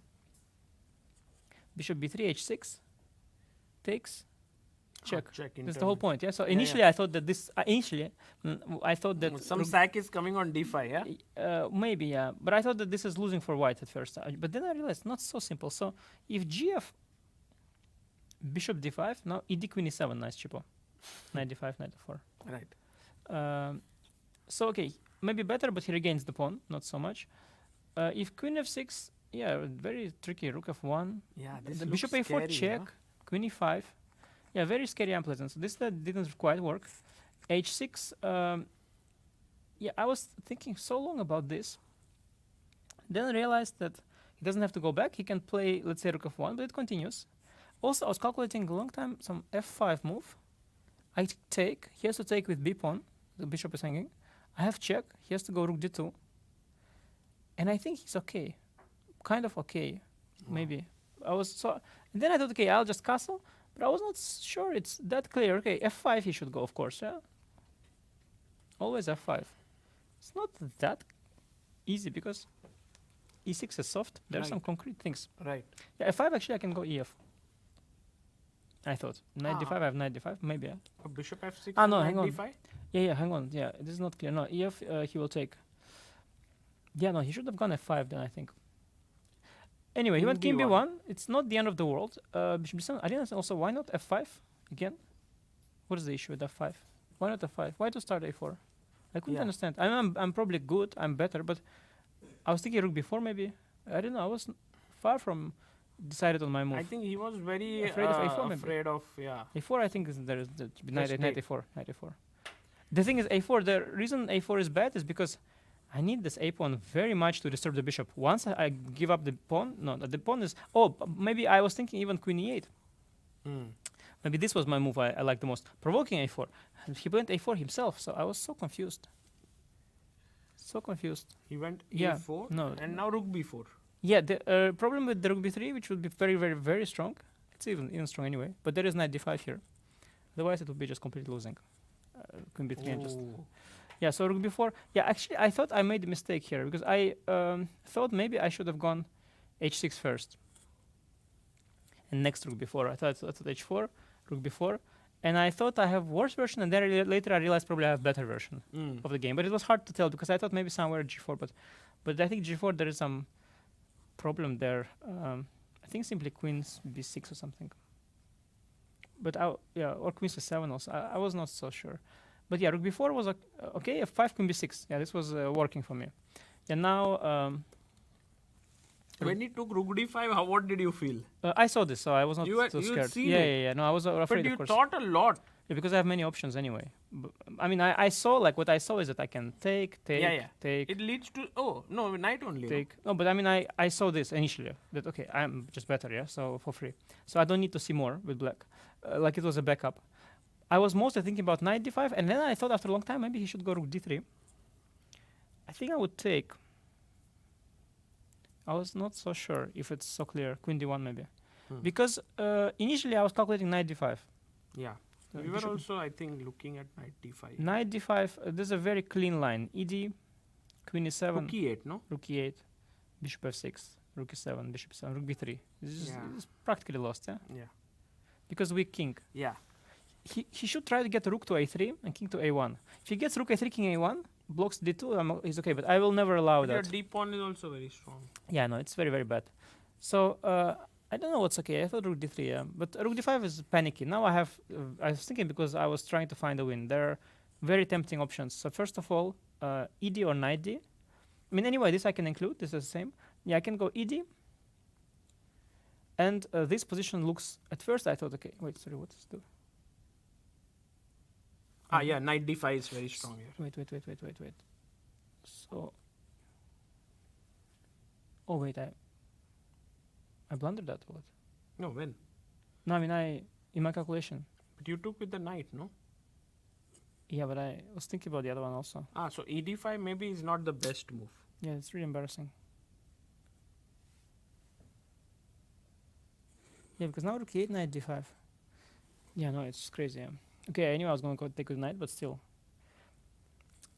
Bishop b3, h6. Takes. Check. check That's the whole point, yeah? So Yeah, initially I thought that I thought that some rook- sack is coming on d5, yeah? maybe, yeah. But I thought that this is losing for white at first. But then I realized not so simple. So if gf bishop d5, now ed queen e7, nice cheapo. Knight d5, knight d4. Right. So okay, maybe better, but he regains the pawn, not so much. If queen f6, yeah, very tricky. Rook f1. Yeah, this The looks bishop a4 scary, check. huh? Queen e5. Yeah, very scary unpleasant. So this didn't quite work. h6. Yeah, I was thinking so long about this. Then I realized that he doesn't have to go back. He can play, let's say, rook f1, but it continues. Also, I was calculating a long time some f5 move. I take. He has to take with b pawn. The bishop is hanging. I have check. He has to go rook d2. And I think he's okay. Kind of okay, maybe. And then I thought, okay, I'll just castle. But I was not sure it's that clear. Okay, f5 he should go, of course, yeah? Always f5. it's not that easy because e6 is soft. There are some Right. concrete things. Right. Yeah, f5 actually I can go ef. I thought knight d5. I have knight d5. Maybe. Yeah. Bishop f6. Ah, and no, knight hang on. d5. Yeah. Hang on. Yeah, this is not clear. No, ef. He will take. Yeah, no, he should have gone f5 then. I think. Anyway, he King went king b1. b1. It's not the end of the world. Bishop d7. I didn't also. Why not f5 again? What is the issue with f5? Why not f5? Why to start a4? I couldn't Yeah. understand. I'm probably good. I'm better, but I was thinking rook b4 maybe. I don't know. I was far from decided on my move. I think he was very Afraid of a4 maybe. afraid of yeah. a4 I think is there is knight Just knight take. a4 knight a4. The thing is a4. The reason a4 is bad is because I need this a pawn very much to disturb the bishop. Once I give up the pawn, no, the pawn is. Maybe I was thinking even queen e8. Maybe this was my move I liked the most. Provoking a4. And he went a4 himself, so I was so confused. He went Yeah, a4 no, and now rook b4. Yeah, the problem with the rook b3, which would be very, very, very strong. It's even strong anyway. But there is knight d5 here. Otherwise, it would be just completely losing. Queen b3 and just. Ooh. Yeah, so rook b4. Yeah, actually, I thought I made a mistake here because I thought maybe I should have gone h6 first. And next rook b4. I thought h4, rook b4. And I thought I have worse version, and then later I realized probably I have better version of the game. But it was hard to tell because I thought maybe somewhere g4, but I think g4 there is some problem there. I think simply queen b6 or something. But or queen c7 also. I was not so sure. But yeah, rook b4 was okay. f5 queen b6. Yeah, this was working for me. And now When he took rook d5, what did you feel? I saw this, so I was not You had- so you had scared. seen Yeah, it. yeah. No, I was afraid. But you of course. thought a lot. Yeah, because I have many options anyway. I mean, I saw what I saw is that I can take, Yeah. take, It leads to knight only. no? take. No, but I mean, I saw this initially that okay, I'm just better, yeah. So for free, so I don't need to see more with black, like it was a backup. I was mostly thinking about knight d5, and then I thought after a long time maybe he should go rook d3. I think I would take. I was not so sure if it's so clear. Queen d1 maybe, because initially I was calculating knight d5. Yeah. We were bishop- also, I think, looking at knight d5. Knight d5. There's a very clean line. Ed, queen e7, Rook e8, no? rook e8, bishop f6, rook e7, bishop e7, rook b3. This Yeah. is practically lost, yeah. Yeah. Because weak king. Yeah. He should try to get rook to a3 and king to a1. If he gets rook a3, king a1, blocks d2, he's okay. But I will never allow But your that. d pawn is also very strong. Yeah, no, it's very, very bad. So I don't know what's okay. I thought rook d3, yeah. But rook d5 is panicky. Now I was thinking because I was trying to find a win. There are very tempting options. So first of all, ed or knight d. I mean, anyway, this I can include. This is the same. Yeah, I can go ed. And this position looks, at first I thought, okay, wait, sorry, what is the... Yeah, knight d5 is very strong here. Wait. So... Oh, wait, I blundered that, what? No, when? No, I mean, in my calculation. But you took with the knight, no? Yeah, but I was thinking about the other one also. So ed5 maybe is not the best move. Yeah, it's really embarrassing. Yeah, because now rook e8, knight d5. Yeah, no, it's crazy. Yeah. Okay, I knew I was going to take with knight, but still.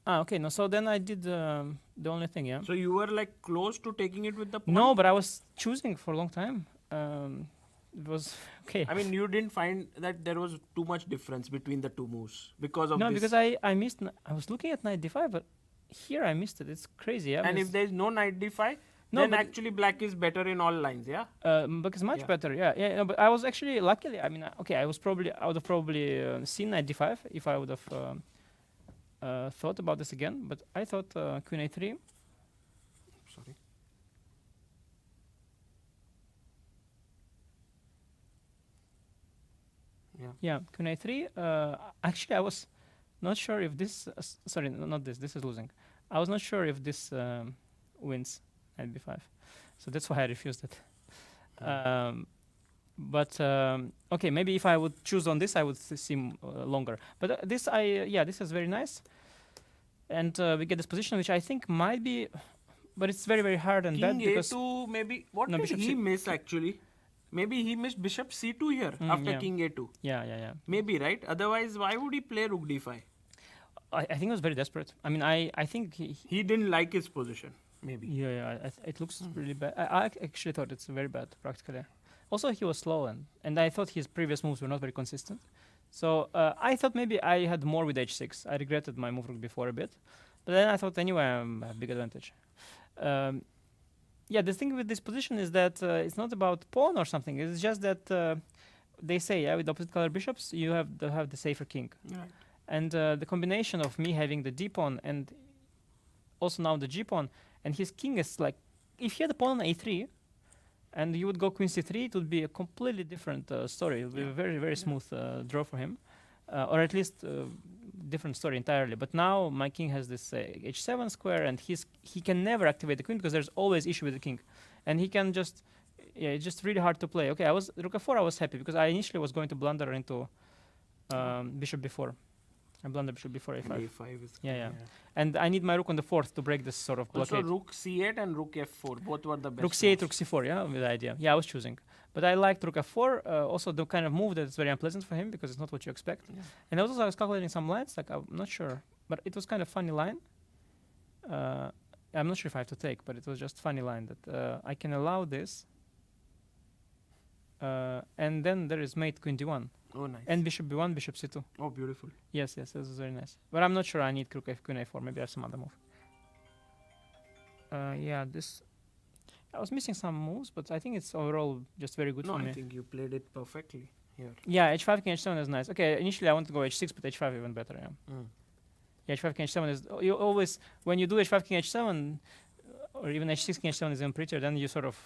Okay, no, so then I did the only thing, yeah? So you were like close to taking it with the pawn? No, but I was choosing for a long time. It was okay. I mean, you didn't find that there was too much difference between the two moves because of No, this. because I missed. I was looking at knight d5, but here I missed it. It's crazy. Yeah, And because- if there is no knight d5, No, then but- actually black is better in all lines, yeah? because much Yeah. better. Yeah. No, but I was actually luckily. I mean, okay, I would have probably seen knight d5 if I would have thought about this again. But I thought queen a3. Sorry. Yeah, queen a3. Actually, I was not sure if this. Sorry, not this. This is losing. I was not sure if this wins knight b5, so that's why I refused it. But okay, maybe if I would choose on this, I would seem longer. But this is very nice, and we get this position, which I think might be, but it's very, very hard and bad King because a2 maybe. What No, did bishop he c- miss actually? Maybe he missed bishop c2 here after yeah. king a2. yeah. Maybe, right? Otherwise, why would he play rook d5? I think he was very desperate. I mean, I think He didn't like his position, maybe. yeah, it looks really bad. I actually thought it's very bad, practically. Also, he was slow, and I thought his previous moves were not very consistent. So I thought maybe I had more with h6. I regretted my move rook before a bit. But then I thought, anyway, I have big advantage. Yeah, the thing with this position is that it's not about pawn or something. It's just that they say, yeah, with opposite color bishops, you have the safer king. Right. And the combination of me having the d pawn and also now the g pawn, and his king is like, if he had a pawn on a3, and you would go queen c3, it would be a completely different story. It would be a very, very smooth draw for him, or at least different story entirely. But now my king has this h7 square, and he can never activate the queen because there's always issue with the king, and he can just, yeah, it's just really hard to play. Okay, rook f4, I was happy because I initially was going to blunder into bishop b4. I blunder bishop before a5. A5 is Yeah. And I need my rook on the fourth to break this sort of Also, blockade. rook c8 and rook f4, both were the best. Rook c8, moves. rook c4, yeah, with the idea. Yeah, I was choosing. But I liked rook f4, also the kind of move that is very unpleasant for him because it's not what you expect. Yeah. And also I was calculating some lines, like I'm not sure, but it was kind of funny line. I'm not sure if I have to take, but it was just funny line that I can allow this. And then there is mate queen d1. Oh, nice. And bishop b1, bishop c2. Oh, beautiful. Yes, this is very nice. But I'm not sure I need rook f queen a4. Maybe I have some other move. Yeah, this. I was missing some moves, but I think it's overall just very good No, for I me. think you played it perfectly here. Yeah, h5 king h7 is nice. Okay, initially I want to go h6, but h5 even better. Yeah. Yeah, h5 king h7 is. You always when you do h5 king h7, or even h6 king h7 is even prettier. Then you sort of.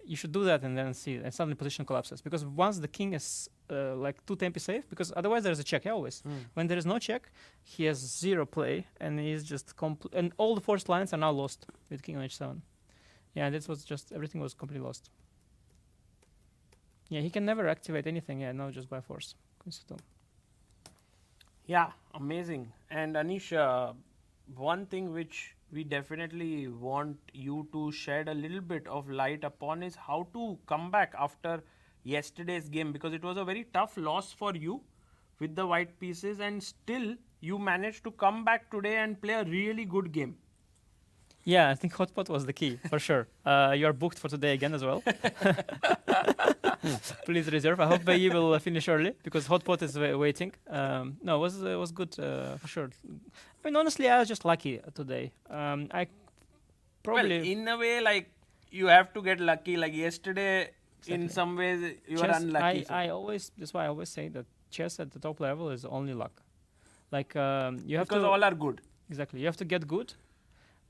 You should do that and then see, and suddenly position collapses. Because once the king is like 2 tempi safe, because otherwise there is a check, yeah, always. When there is no check, he has zero play, and he's just and all the forced lines are now lost with king on h7. Yeah, this was just, everything was completely lost. Yeah, he can never activate anything, yeah, now just by force. Queen c2. Yeah, amazing. And Anish, one thing which we definitely want you to shed a little bit of light upon is how to come back after yesterday's game, because it was a very tough loss for you with the white pieces, and still you managed to come back today and play a really good game. Yeah, I think hotpot was the key, for sure. You're booked for today again as well. Please reserve. I hope Wei Yi will finish early because hotpot is waiting. No, it was good for sure. I mean, honestly, I was just lucky today. I probably Well, in a way, like, you have to get lucky. Like yesterday, in some ways, you were chess, unlucky. so- I always, that's why I always say that chess at the top level is only luck. Like you have because to all are good. exactly, you have to get good,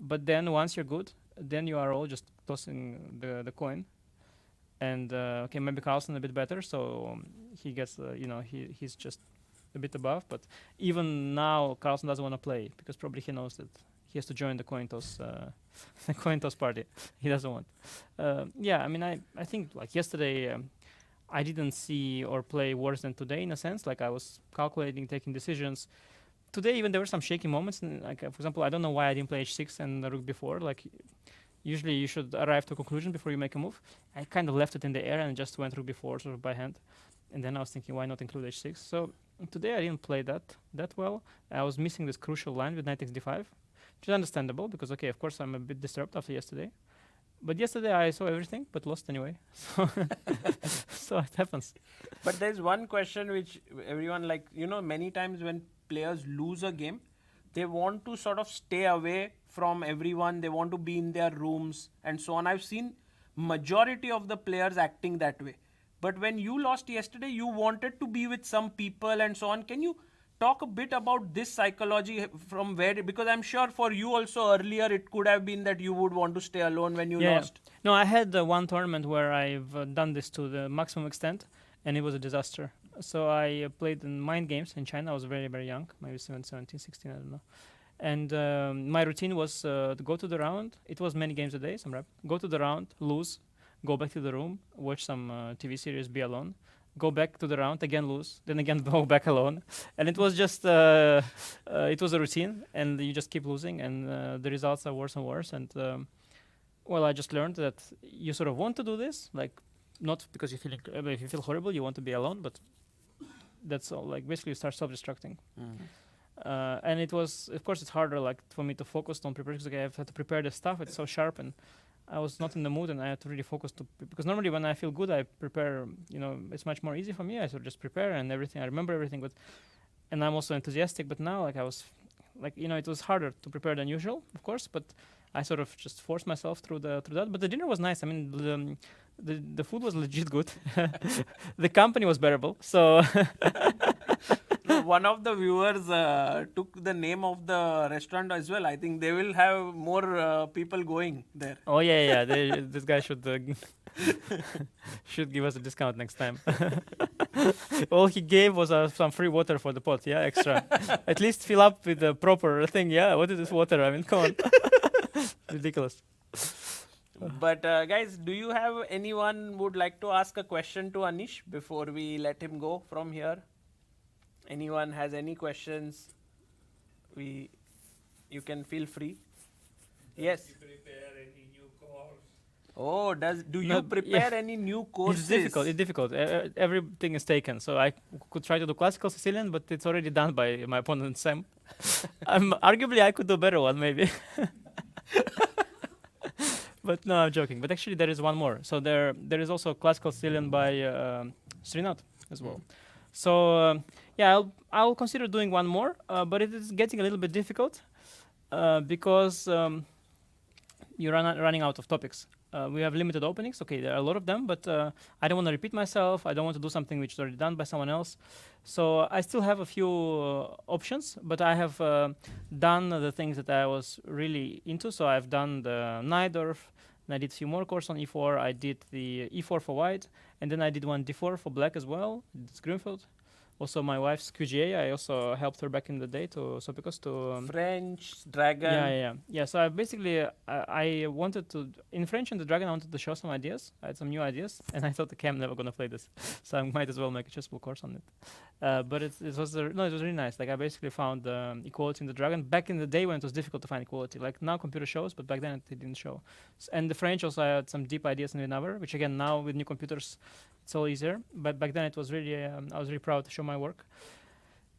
but then once you're good, then you are all just tossing the coin. And okay, maybe Carlsen a bit better, so he gets he's just a bit above. But even now, Carlsen doesn't want to play because probably he knows that he has to join the coin toss the coin toss party. He doesn't want. Yeah, I mean, I think like yesterday, I didn't see or play worse than today in a sense. Like I was calculating, taking decisions. Today, even there were some shaky moments. And, like for example, I don't know why I didn't play h6 and the rook before. Like usually you should arrive to a conclusion before you make a move. I kind of left it in the air and just went rook b4 sort of by hand. And then I was thinking, why not include h6? So today I didn't play that well. I was missing this crucial line with knight x d5, which is understandable because, okay, of course I'm a bit disturbed after yesterday. But yesterday I saw everything, but lost anyway. So, so it happens. But there's one question which everyone, like, many times when players lose a game, they want to sort of stay away from everyone. They want to be in their rooms and so on. I've seen majority of the players acting that way. But when you lost yesterday, you wanted to be with some people and so on. Can you talk a bit about this psychology from where, because I'm sure for you also earlier it could have been that you would want to stay alone when you lost. No, I had one tournament where I've done this to the maximum extent, and it was a disaster. So I played in mind games in China. I was very, very young, maybe 17, 16, I don't know. And my routine was to go to the round. It was many games a day, some rep. Go to the round, lose, go back to the room, watch some TV series, be alone. Go back to the round, again lose, then again go back alone. And it was just, it was a routine, and you just keep losing, and the results are worse and worse. And well, I just learned that you sort of want to do this, like not because you're feeling, if you feel horrible, you want to be alone, but that's all. Like basically, you start self-destructing. And it was, of course, it's harder like for me to focus on preparation because I have to prepare the stuff. It's so sharp, and I was not in the mood, and I had to really focus because normally when I feel good, I prepare. It's much more easy for me. I sort of just prepare and everything. I remember everything, and I'm also enthusiastic. But now, like I was, it was harder to prepare than usual, of course. But I sort of just forced myself through that. But the dinner was nice. I mean, the food was legit good. The company was bearable. So. One of the viewers took the name of the restaurant as well. I think they will have more people going there. Oh yeah. This guy should should give us a discount next time. All he gave was some free water for the pot. Yeah, extra. At least fill up with the proper thing. Yeah, what is this water? I mean, come on. Ridiculous. But guys, do you have anyone would like to ask a question to Anish before we let him go from here? Anyone has any questions? You can feel free. Yes. Prepare any new course? Oh, do you prepare any new courses? It's difficult. Everything is taken. So I could try to do classical Sicilian, but it's already done by my opponent Sam. Arguably, I could do a better one, maybe. But no, I'm joking. But actually, there is one more. So there is also classical Sicilian by Srinath as well. So I'll consider doing one more, but it is getting a little bit difficult because you're running out of topics. We have limited openings. Okay, there are a lot of them, but I don't want to repeat myself. I don't want to do something which is already done by someone else. So I still have a few options, but I have done the things that I was really into. So I've done the Najdorf, and I did a few more courses on e4. I did the e4 for white, and then I did one d4 for black as well. It's Grünfeld. Also, my wife's QGA. I also helped her back in the day to French Dragon. Yeah. So I basically I wanted to in French and the Dragon. I wanted to show some ideas. I had some new ideas, and I thought I'm never gonna play this, so I might as well make a chessable course on it. But it was really nice. Like I basically found equality in the Dragon back in the day when it was difficult to find equality. Like now computer shows, but back then it didn't show. And the French also I had some deep ideas in Navara, which again now with new computers it's all easier. But back then it was really I was really proud to show my work.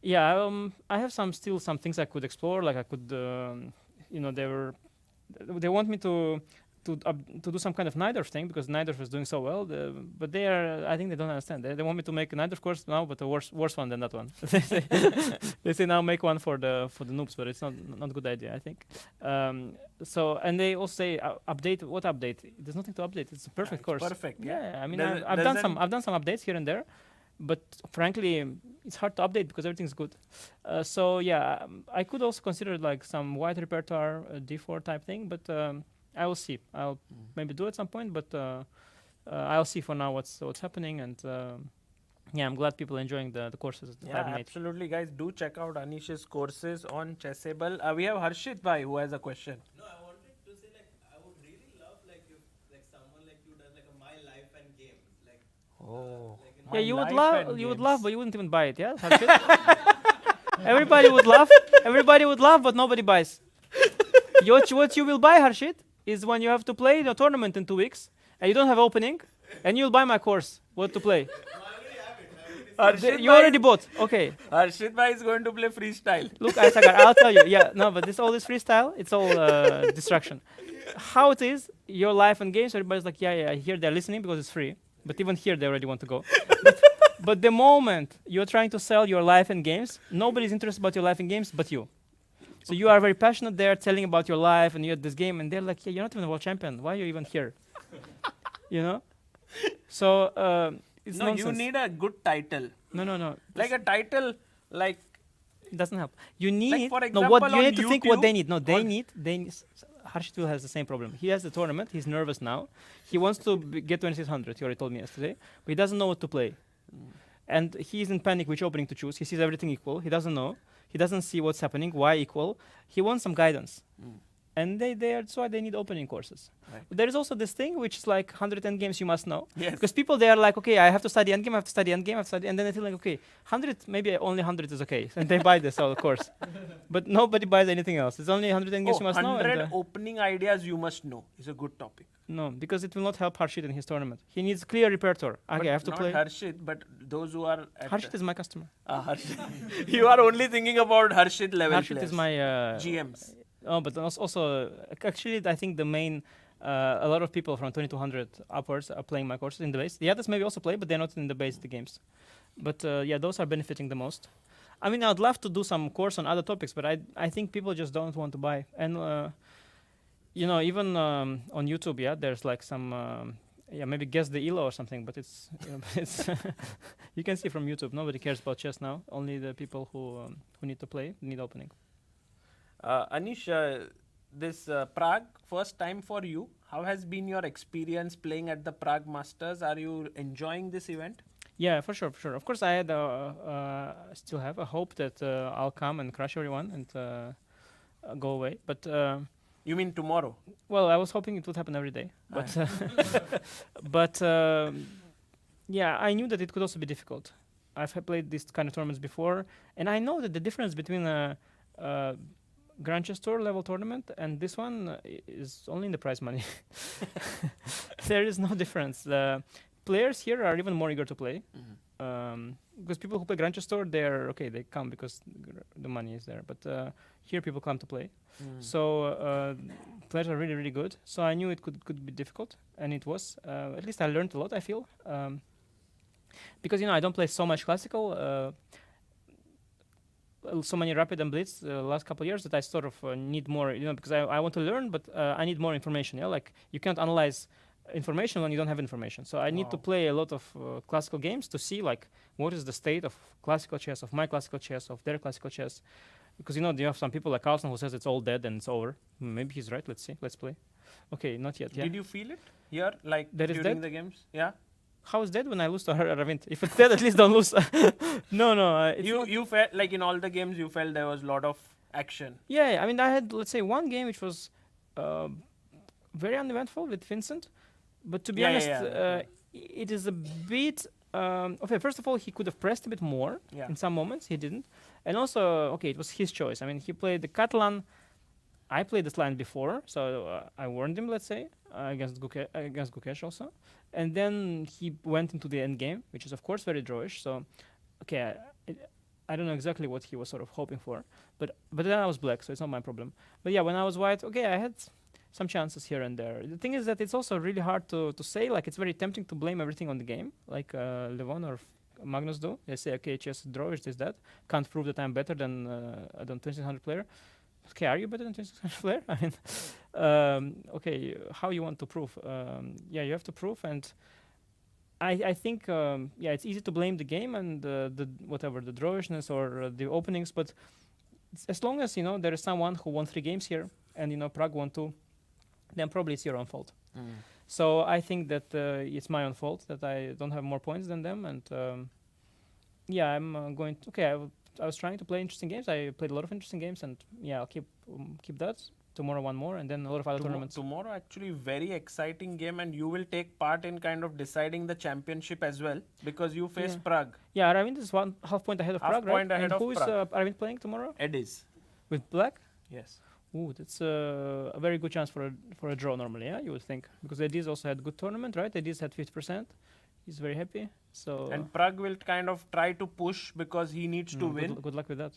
Yeah, I have still some things I could explore. Like I could, they want me to do some kind of Najdorf thing because Najdorf is doing so well. But I think they don't understand. They want me to make a Najdorf course now, but a worse one than that one. They say now make one for the noobs, but it's not a good idea, I think. And they also say update. What update? There's nothing to update. It's a perfect course. Perfect. Yeah. I mean, I've done some updates here and there. But frankly, it's hard to update because everything's good. I could also consider like some white repertoire, d4 type thing, but I will see. I'll maybe do it at some point, but I'll see for now what's happening. And I'm glad people are enjoying the courses that I've made. Absolutely, guys. Do check out Anish's courses on Chessable. We have Harshit Bhai who has a question. No, I wanted to say I would really love if someone like you does a My Life and Games Yeah, you would love, but you wouldn't even buy it, yeah? Everybody would love, but nobody buys. What you will buy, Harshit, is when you have to play the tournament in 2 weeks, and you don't have opening, and you'll buy my course, what to play. You already bought, okay. Harshit Bhai is going to play freestyle. Look, Isagar, I'll tell you, but all this freestyle, it's all distraction. How it is, your life and games, everybody's like, I hear they're listening because it's free. But even here, they already want to go. But the moment you're trying to sell your life and games, nobody's interested about your life and games but you. So you are very passionate there, telling about your life and you had this game, and they're like, you're not even a world champion. Why are you even here? So it's nonsense. You need a good title. No. Like a title, like... It doesn't help. You need... for example, you need to think what they need. No, they need... Harshit has the same problem. He has the tournament. He's nervous now. He wants to get 2600. He already told me yesterday. But he doesn't know what to play. And he's in panic which opening to choose. He sees everything equal. He doesn't know. He doesn't see what's happening. Why equal? He wants some guidance. And that's why they need opening courses. Right. There is also this thing which is like 100 endgames you must know. Yes. Because people, they are like, okay, I have to study endgame, I have to study endgame, I have to study, and then they feel like, okay, 100, maybe only 100 is okay. And they buy this whole course. But nobody buys anything else. It's only 100 endgames you must know. 100 And, opening ideas you must know is a good topic. no, because it will not help Harshit in his tournament. He needs clear repertoire. Okay, But I have to not play. Harshit, but those who are at Harshit is my customer. Harshit. You are only thinking about Harshit level Harshit players. is my GMs. Oh, but also actually, I think the main a lot of people from 2200 upwards are playing my courses in the base. The others maybe also play, but they're not in the base the games. But yeah, those are benefiting the most. I mean, I'd love to do some course on other topics, but I think people just don't want to buy. And you know, even on YouTube, yeah, there's like some yeah, maybe guess the ELO or something, but it's you know, it's you can see from YouTube. Nobody cares about chess now. Only the people who need to play need opening. Anish, this Prague, first time for you. How has been your experience playing at the Prague Masters? Are you enjoying this event? Yeah, for sure, for sure. Of course, I had still have a hope that I'll come and crush everyone and go away. But You mean tomorrow? well, I was hoping it would happen every day. But but yeah, I knew that it could also be difficult. I've played these kind of tournaments before, and I know that the difference between a Grand Chess Tour level tournament and this one is only in the prize money. There is no difference. The players here are even more eager to play. Because people who play Grand Chess Tour, they're okay, they come because the money is there. But here people come to play. So players are really, really good. So I knew it could be difficult, and it was. At least I learned a lot, I feel. Because, you know, I don't play so much classical, so many rapid and blitz last couple of years that I sort of need more, you know, because I want to learn, but I need more information. Yeah, like you can't analyze information when you don't have information. So I need to play a lot of classical games to see like what is the state of classical chess, of my classical chess, of their classical chess. Because, you know, you have some people like Carlsen who says it's all dead and it's over. Maybe he's right. Let's see. Let's play. Okay, not yet. Yeah. Did you feel it here, like That is during dead? the games? Yeah. How is dead when I lose to Aravindh? If it's dead, at least don't lose. No. It's You felt like in all the games you felt there was a lot of action. Yeah, I mean, I had, let's say, one game which was very uneventful with Vincent. But to be Yeah, honest, yeah. it is a bit... okay, first of all, he could have pressed a bit more Yeah. in some moments. He didn't. And also, okay, it was his choice. I mean, he played the Catalan. I played this line before, so I warned him, let's say, against Gukesh also. And then he went into the end game, which is, of course, very drawish. So, okay, I don't know exactly what he was sort of hoping for. But then I was black, so it's not my problem. But yeah, when I was white, okay, I had some chances here and there. The thing is that it's also really hard to say. Like, it's very tempting to blame everything on the game, like Levon or Magnus do. They say, okay, chess drawish, this, that. Can't prove that I'm better than 2600 player. Okay, are you better than 2600 player? I mean, okay, how you want to prove? Yeah, you have to prove, and I think yeah, it's easy to blame the game and the whatever, the drawishness or the openings, but as long as, you know, there is someone who won 3 games here and, you know, Prague won 2, then probably it's your own fault. So I think that it's my own fault that I don't have more points than them, and yeah, I'm going to, okay, I was trying to play interesting games. I played a lot of interesting games, and yeah, I'll keep that. Tomorrow one more, and then a lot of other tournaments. Tomorrow actually very exciting game, and you will take part in kind of deciding the championship as well, because you face Prague. Yeah, Arvind is 1/2 point ahead of Half Prague, right? point ahead And of who is Prague. Arvind playing tomorrow? Ediz. With black? Yes. Ooh, that's a very good chance for a draw normally, yeah, you would think. Because Ediz also had good tournament, right? Ediz had 50%. He's very happy. So And Prague will kind of try to push because he needs to win. Good luck with that.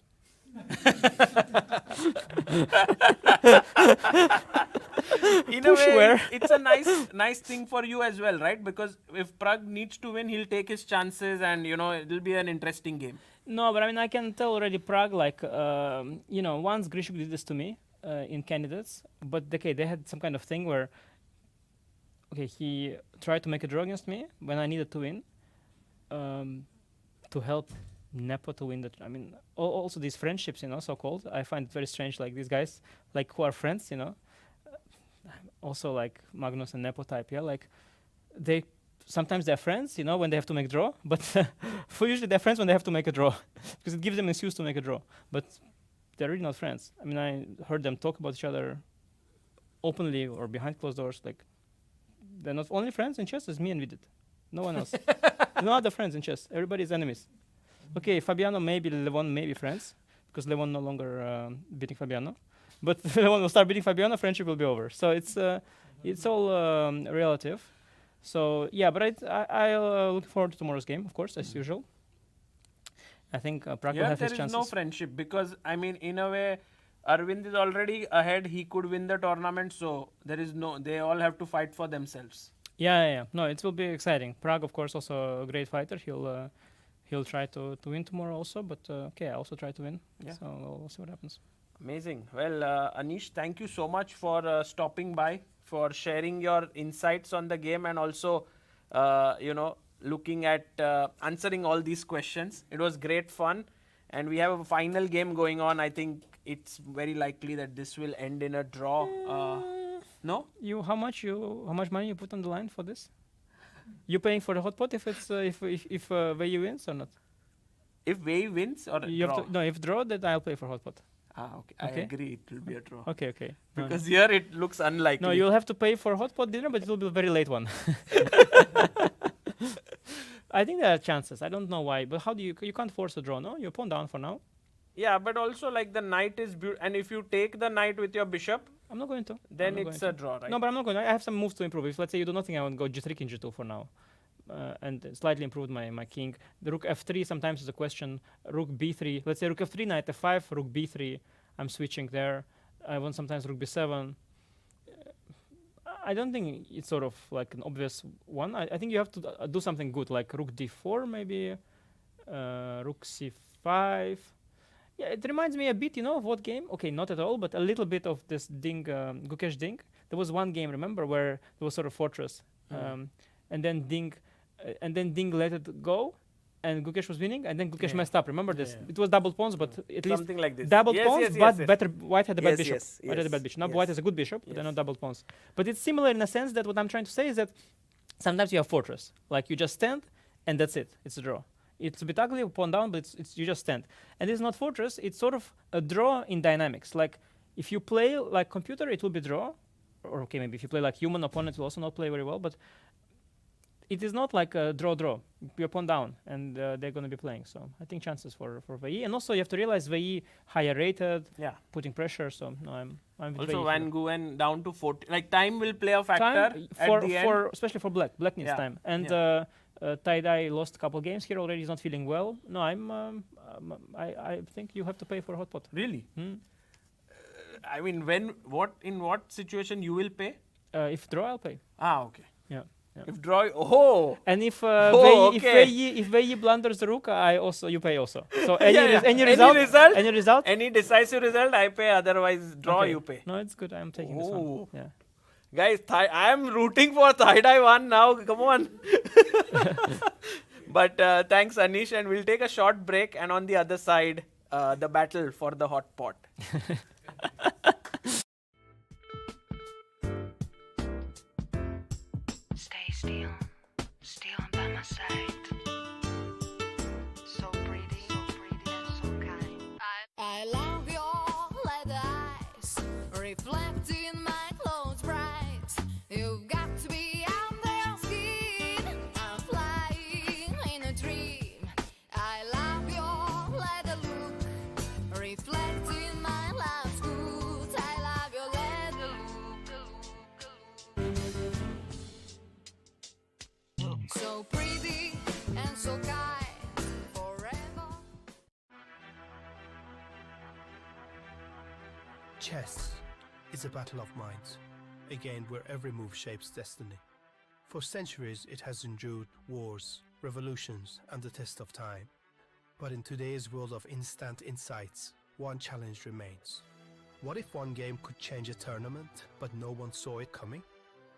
In Push a way, where? it's a nice thing for you as well, right? Because if Prague needs to win, he'll take his chances, and, you know, it'll be an interesting game. No, but I mean, I can tell already Prague, like, you know, once Grishuk did this to me in candidates, but okay, they had some kind of thing where, okay, he tried to make a draw against me when I needed to win, to help Nepo to win. I mean, also these friendships, you know, so-called, I find it very strange, like these guys, like, who are friends, you know, also like Magnus and Nepo type, yeah, like, sometimes they're friends, you know, when they have to make draw, but for usually they're friends when they have to make a draw, because it gives them an excuse to make a draw, but they're really not friends. I mean, I heard them talk about each other openly or behind closed doors, like they're not only friends in chess. It's me and Vidit. No one else. No other friends in chess. Everybody's enemies. Okay, Fabiano maybe Levon maybe friends because Levon no longer beating Fabiano, but Levon will start beating Fabiano, friendship will be over. So it's all relative. So yeah, but I look forward to tomorrow's game, of course, as usual. I think Prague will have his there is chances. no friendship because I mean, in a way, Arvind is already ahead. He could win the tournament, so there is no. They all have to fight for themselves. Yeah. No, it will be exciting. Prague, of course, also a great fighter. He'll try to win tomorrow also, but okay, I also try to win. Yeah. So we'll see what happens. Amazing. Well, Anish, thank you so much for stopping by, for sharing your insights on the game, and also, looking at answering all these questions. It was great fun, and we have a final game going on. I think it's very likely that this will end in a draw. No? How much money you put on the line for this? You paying for the hot pot if it's if Wei Yi wins or not? If Wei wins or You draw? have to, no, if draw, then I'll pay for hot pot. Okay. I Okay. agree. It will be a draw. Okay. No, Because here it looks unlikely. no, you'll have to pay for hot pot dinner, but it will be a very late one. I think there are chances. I don't know why, but how do you can't force a draw, no? You pawn down for now. Yeah, but also like the knight is and if you take the knight with your bishop, I'm not going to. then I'm not it's going a draw, right? No, but I'm not going to. I have some moves to improve. If let's say you do nothing, I want to go g3 king g2 for now, and slightly improve my king. The rook f3 sometimes is a question. Rook b3. Let's say rook f3, knight f5, rook b3. I'm switching there. I want sometimes rook b7. I don't think it's sort of like an obvious one. I think you have to do something good, like rook d4 maybe, rook c5. Yeah, it reminds me a bit, of what game? Okay, not at all, but a little bit of this Ding, Gukesh Ding. There was one game, remember, where there was sort of fortress, and then Ding let it go, and Gukesh was winning, and then Gukesh messed up. Remember this? Yeah. It was double pawns, but at least Something like this. double Yes, pawns, yes, but yes. better. White had a bad Yes, bishop. yes, White had a bad yes, bishop. Now yes. White has a good bishop, but they're Yes. not double pawns. But it's similar in a sense that what I'm trying to say is that sometimes you have fortress, like you just stand, and that's it. It's a draw. It's a bit ugly, pawn down, but it's you just stand. And it's not fortress. It's sort of a draw in dynamics. Like if you play like computer, it will be draw. Or okay, maybe if you play like human, opponent will also not play very well. But it is not like a draw. You're pawn down, and they're going to be playing. So I think chances for Wei Yi. And also you have to realize Wei Yi higher rated, Yeah. putting pressure. So no, I'm with Wei Also, Yi Van here. Nguyen down to 40. Like time will play a factor Time at the end. for especially for black. Black needs Yeah, time. And Thai Dai lost a couple games here already. He's not feeling well. No, I think you have to pay for hot pot. Really? Hmm. I mean, in what situation you will pay? If draw, I'll pay. Okay. Yeah. If draw, oh, And if Oh, okay. if Wei Yi blunders the rook, you pay also. So Yeah, any yeah. result, Any result? any result. any decisive result, I pay. Otherwise, draw Okay. you pay. No, it's good. I'm taking this Oh. one. Yeah. Guys, I am rooting for Thai Dai 1 now. Come on. But thanks, Anish. And we'll take a short break. And on the other side, the battle for the hot pot. Stay still by my side. So pretty and so kind. I love your leather eyes, reflecting my clothes bright. You've got to be under your skin. I'm flying in a dream. I love your leather look, reflecting my love's good. I love your leather look. So pretty and so kind, forever. Chess is a battle of minds, a game where every move shapes destiny. For centuries, it has endured wars, revolutions, and the test of time. But in today's world of instant insights, one challenge remains. What if one game could change a tournament, but no one saw it coming?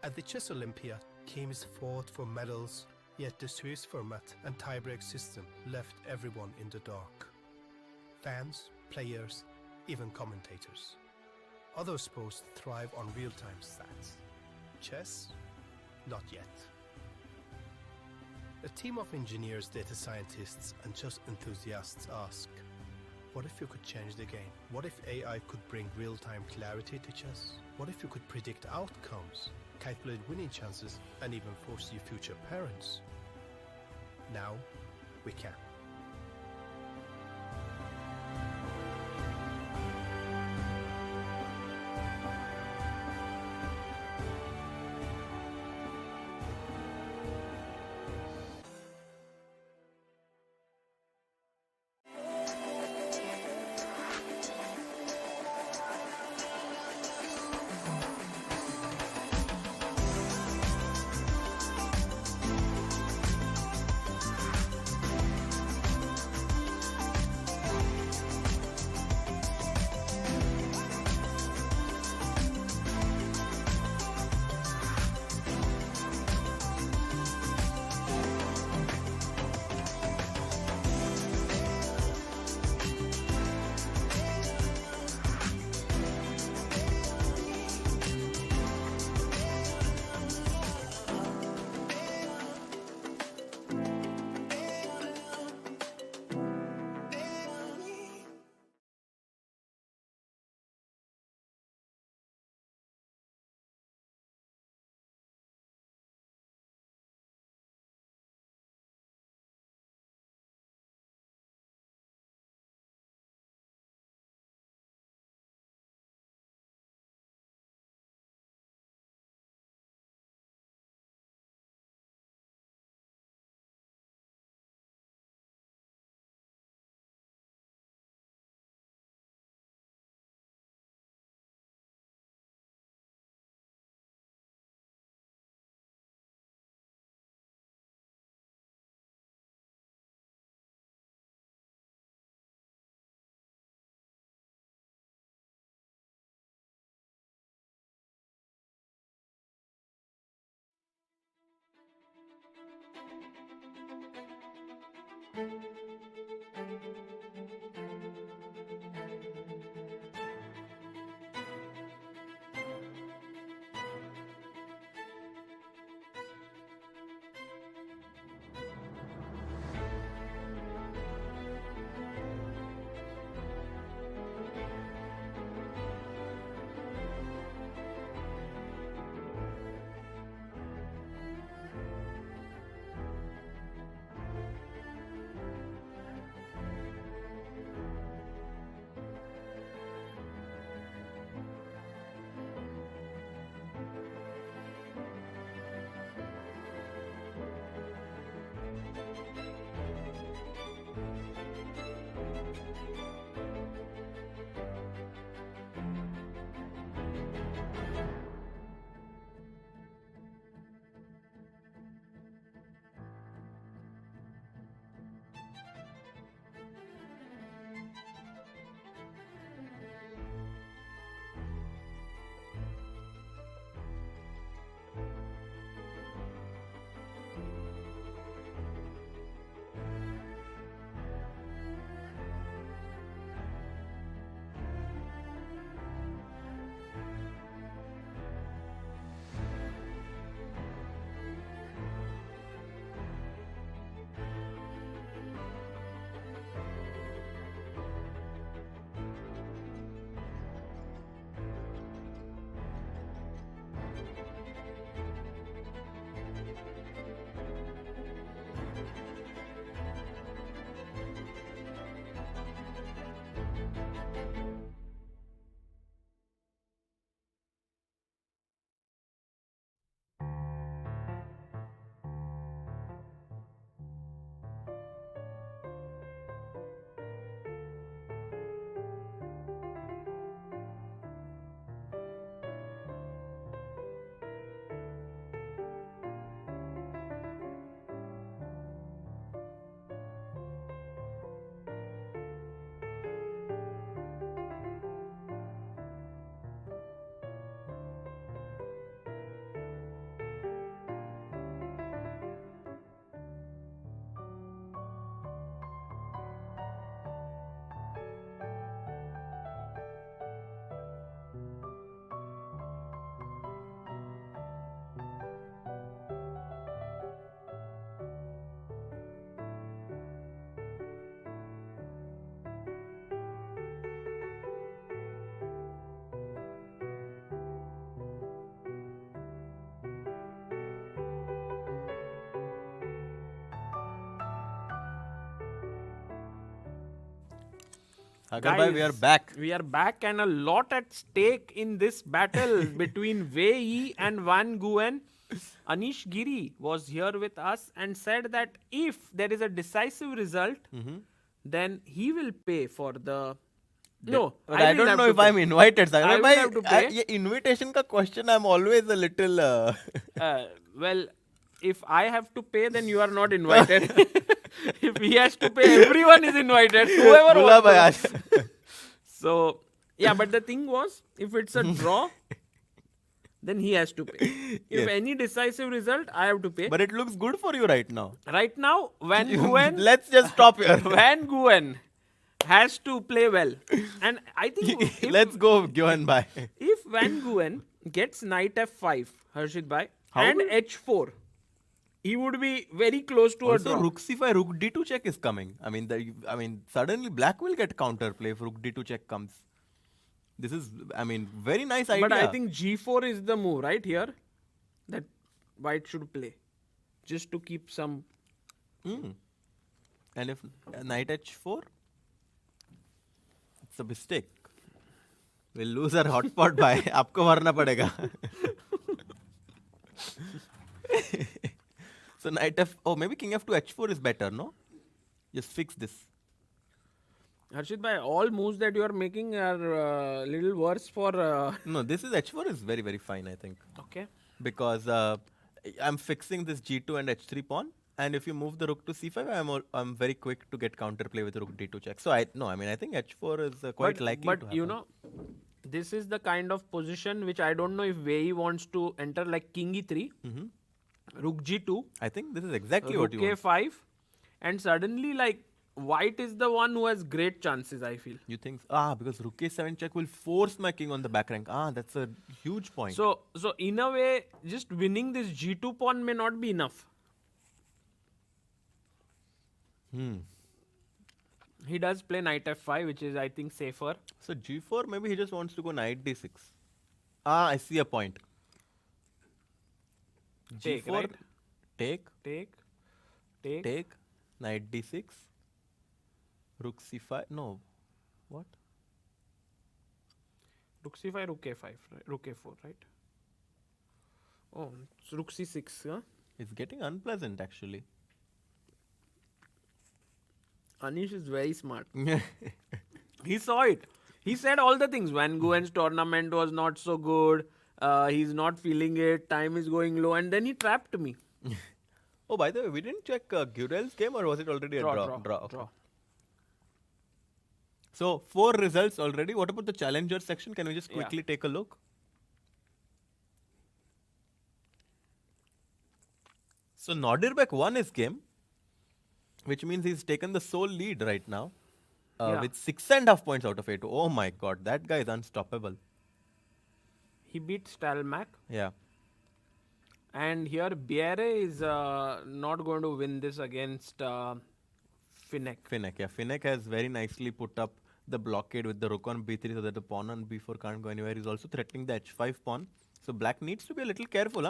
At the Chess Olympia, teams fought for medals, yet the Swiss format and tiebreak system left everyone in the dark. Fans, players, even commentators. Other sports thrive on real-time stats. Chess? Not yet. A team of engineers, data scientists, and chess enthusiasts ask, What if you could change the game? What if AI could bring real-time clarity to chess? What if you could predict outcomes, calculate winning chances, and even foresee future parents? Now, we can. Sagar bhai, we are back. We are back, and a lot at stake in this battle between Wei Yi and Van Nguyen. Anish Giri was here with us and said that if there is a decisive result, then he will pay for the. No, But I will don't have know to if pay. I'm invited. Sagar I will bhai, have to pay. ये invitation का question I'm always a little. Well, if I have to pay, then you are not invited. If he has to pay, everyone is invited. Whoever Bula bhai, wants to. So, yeah, but the thing was, if it's a draw, then he has to pay. If Yes. any decisive result, I have to pay. But it looks good for you right now. Right now, Van Nguyen, Let's just stop here. Van Nguyen has to play well. And I think Let's go, Nguyen bhai. if Van Nguyen gets knight f5, Harshit bhai, How and will- h4, he would be very close to a Also, draw. rook c5, rook d2 check is coming. I mean, suddenly black will get counterplay if rook d2 check comes. This is, very nice idea. But I think g4 is the move, right here, that white should play, just to keep some. And if knight h4, it's a mistake. We'll lose our hotspot by. आपको भरना पड़ेगा. So knight f. Oh, maybe king f2 h4 is better, no? Just fix this. Harshit bhai, all moves that you are making are little worse for. No, this is h4 is very, very fine, I think. Okay. Because I'm fixing this g2 and h3 pawn, and if you move the rook to c5, I'm very quick to get counterplay with rook d2 check. So I think h4 is quite likely But to happen. you know, this is the kind of position which I don't know if Wei Yi wants to enter, like king e3, rook g2, I think this is exactly rook what you want. a5, and suddenly like white is the one who has great chances, I feel. You think because rook a7 check will force my king on the back rank. That's a huge point. So in a way, just winning this g2 pawn may not be enough. He does play knight f5, which is I think safer. So g4, maybe he just wants to go knight d6. I see a point. Take, g4, right? take, Take. knight d6, rook c5. No, what? Rook c5, rook a5, right? Rook a4, right? Oh, it's rook c6, huh? It's getting unpleasant actually. Anish is very smart. He saw it. He said all the things. Van Nguyen's tournament was not so good. He's not feeling it. Time is going low. And then he trapped me. Oh, by the way, we didn't check Gurel's game, or was it already a draw? Okay. Draw. So 4 results already. What about the challenger section? Can we just Yeah. quickly take a look? So Nordirbek won his game, which means he's taken the sole lead right now Yeah. with 6.5 points out of 8. Oh my god, that guy is unstoppable. He beat Stalmack. Yeah. And here Bierre is not going to win this against Finek. Finek has very nicely put up the blockade with the rook on b3 so that the pawn on b4 can't go anywhere. He's also threatening the h5 pawn. So black needs to be a little careful.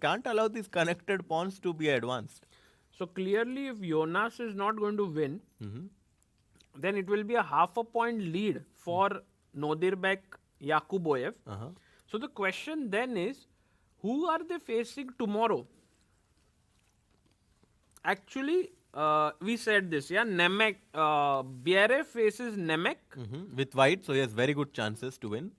Can't allow these connected pawns to be advanced. So clearly, if Jonas is not going to win, then it will be a half a point lead for Nodirbek Yakuboyev. So the question then is, who are they facing tomorrow? Actually, we said this, yeah. Nemec, Bierre faces Nemec, With white, so he has very good chances to win.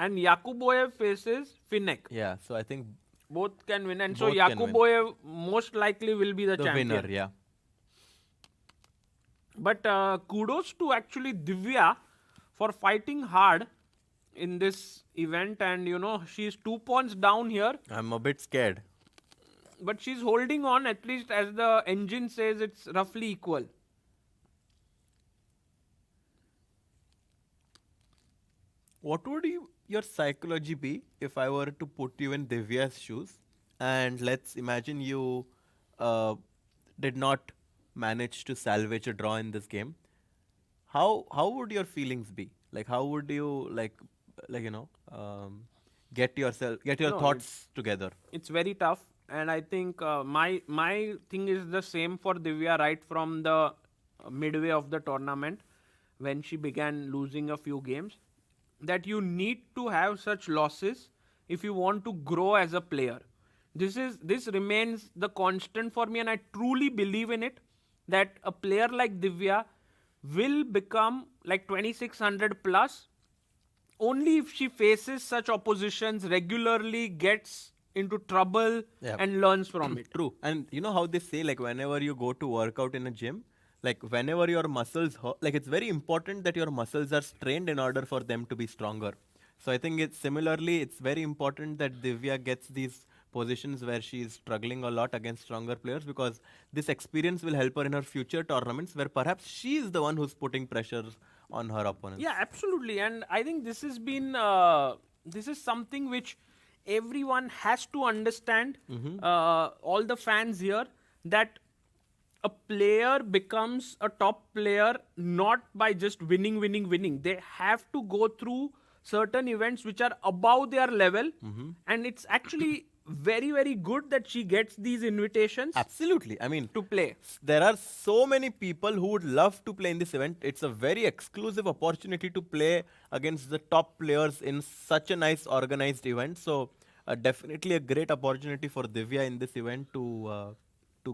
and Yakuboyev faces Finek. Yeah, so I think Both can win, and so Both can win. Yakuboyev most likely will be the the champion. winner, yeah. But kudos to actually Divya for fighting hard in this event, and you know, she's 2 pawns down here, I'm a bit scared. but she's holding on, at least as the engine says, it's roughly equal. What would your psychology be if I were to put you in Divya's shoes, and let's imagine you did not manage to salvage a draw in this game? How would your feelings be? Like, how would you get your No, thoughts together? It's very tough, and I think my thing is the same for Divya right from the midway of the tournament, when she began losing a few games, that you need to have such losses if you want to grow as a player. This remains the constant for me, and I truly believe in it, that a player like Divya will become like 2600 plus only if she faces such oppositions regularly, gets into trouble Yeah. and learns from it. True. And you know how they say, like, whenever you go to work out in a gym, like, whenever your muscles hurt, like, it's very important that your muscles are strained in order for them to be stronger. So I think it's similarly, it's very important that Divya gets these positions where she is struggling a lot against stronger players, because this experience will help her in her future tournaments where perhaps she is the one who's putting pressure on her opponents. Yeah, absolutely. And I think this has been, this is something which everyone has to understand, all the fans here, that a player becomes a top player not by just winning. They have to go through certain events which are above their level. And it's actually very, very good that she gets these invitations Absolutely. I mean, to play. there are so many people who would love to play in this event. It's a very exclusive opportunity to play against the top players in such a nice organized event. So definitely a great opportunity for Divya in this event to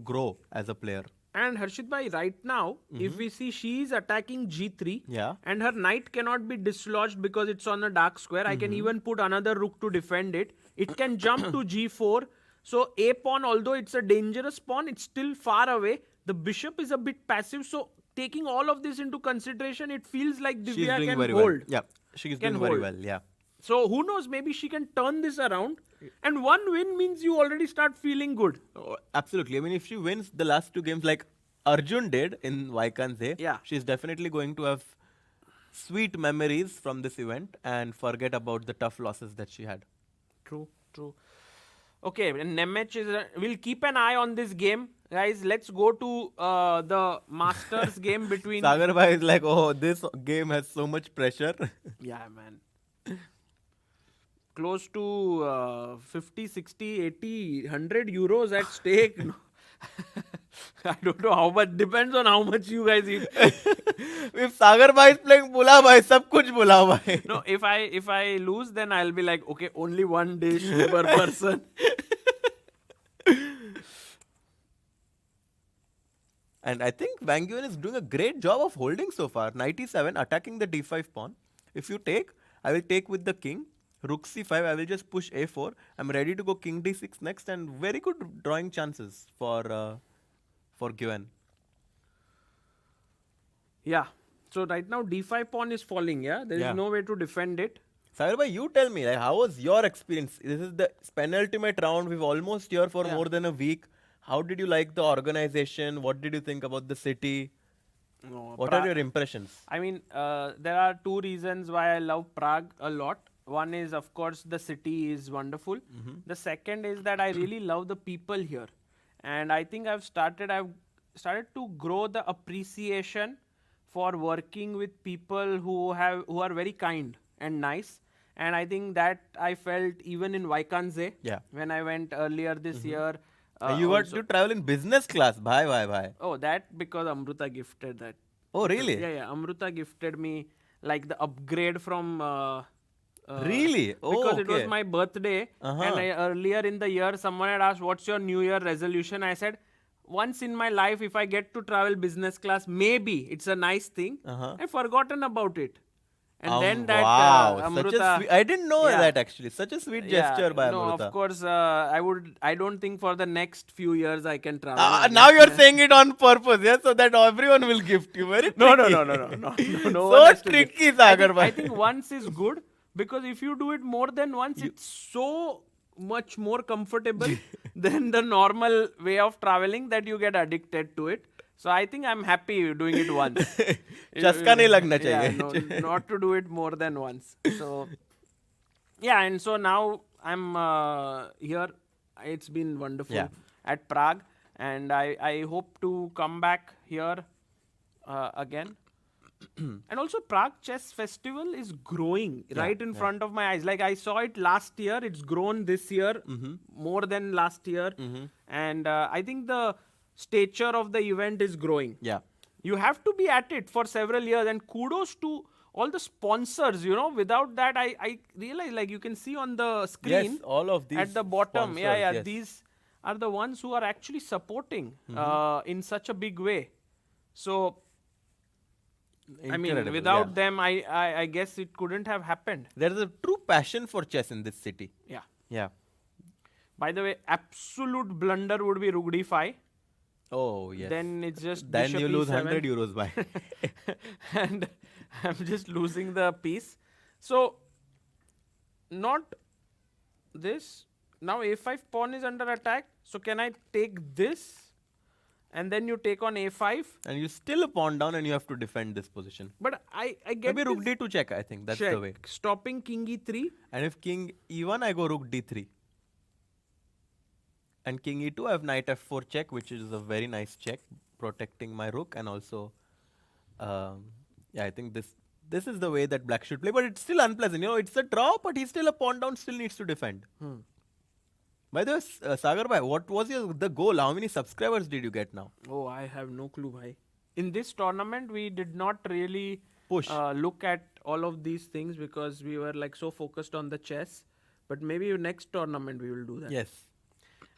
grow as a player. And Harshit bhai, right now, if we see, she is attacking g3, Yeah. and her knight cannot be dislodged because it's on a dark square. I can even put another rook to defend it. It can jump to g4. So a pawn, although it's a dangerous pawn, it's still far away. The bishop is a bit passive. So taking all of this into consideration, it feels like She's Divya doing can very hold. well. Yeah, she's Can doing very hold. well. Yeah. So who knows, maybe she can turn this around. And one win means you already start feeling good. Oh, absolutely. I mean, if she wins the last two games like Arjun did in Vaikanse, Yeah. she's definitely going to have sweet memories from this event and forget about the tough losses that she had. True. Okay, and Nemec is. We'll keep an eye on this game, guys. Let's go to the Masters game between. Sagar Bhai is like, oh, this game has so much pressure. Yeah, man. Close to 50, 60, 80, 100 euros at stake. No. I don't know how much. Depends on how much you guys eat. If Sagar Bhai is playing Pulao Bhai, sab kuch Pulao Bhai. No, if I lose, then I'll be like, okay, only one dish per person. And I think Wang Yuan is doing a great job of holding so far. Knight e7, attacking the d5 pawn. If you take, I will take with the king. Rook c5, I will just push a4. I'm ready to go king d6 next, and very good drawing chances for Nguyen. Yeah. So right now d5 pawn is falling. Yeah, there is Yeah. no way to defend it. Sagar Bhai, you tell me, like, how was your experience? This is the penultimate round. We've almost here for more than a week. How did you like the organization? What did you think about the city? No, What are your impressions? I mean, there are two reasons why I love Prague a lot. One is, of course, the city is wonderful. The second is that I really love the people here. And I think I've started to grow the appreciation for working with people who are very kind and nice. And I think that I felt even in Vaikanse, Yeah. when I went earlier this year. You also- to travel in business class. Bhai. Oh, that because Amruta gifted that. Oh, really? Yeah. Amruta gifted me like the upgrade from. Really? Oh, Because it was okay. my birthday, and earlier in the year, someone had asked, "What's your New Year resolution?" I said, "Once in my life, if I get to travel business class, maybe it's a nice thing." I've forgotten about it, and then that wow, such a Amruta. sweet, I didn't know Yeah. that actually. Such a sweet gesture by no, Amruta. of course, I don't think for the next few years I can travel. Now you're saying it on purpose, yeah, so that everyone will gift you. Very No. tricky. No So one has to tricky, give. Sagar I bhai. think once is good, because if you do it more than once, it's so much more comfortable than the normal way of traveling that you get addicted to it. So I think I'm happy doing it once. Chaska nahi lagna Yeah, chahiye. not to do it more than once. So yeah, and so now I'm here. It's been wonderful Yeah. at Prague, and I hope to come back here again. And also Prague Chess Festival is growing right in front of my eyes. Like I saw it last year, it's grown this year more than last year. And I think the stature of the event is growing. Yeah. You have to be at it for several years, and kudos to all the sponsors. Without that, I realize, like, you can see on the screen. Yes, all of these at the bottom. sponsors, Yeah. yes. These are the ones who are actually supporting in such a big way. So, I mean, Incredible, without yeah. them, I guess it couldn't have happened. There is a true passion for chess in this city. Yeah. Yeah. By the way, absolute blunder would be rook d5. Oh, yes. Then it's just Then bishop you lose e7. 100 euros by. And I'm just losing the piece. So, not this. Now a5 pawn is under attack. So can I take this? And then you take on a5. And you still a pawn down and you have to defend this position. But I get Maybe rook this d2 check, I think. That's check, the way. stopping king e3. And if king e1, I go rook d3. And king e2, I have knight f4 check, which is a very nice check, protecting my rook. And also, yeah, I think this is the way that black should play. But it's still unpleasant. It's a draw, but he's still a pawn down, still needs to defend. By the way, Sagar bhai, what was the goal? How many subscribers did you get now? Oh, I have no clue, bhai. In this tournament, we did not really Push. look at all of these things because we were like so focused on the chess. But maybe next tournament we will do that. Yes.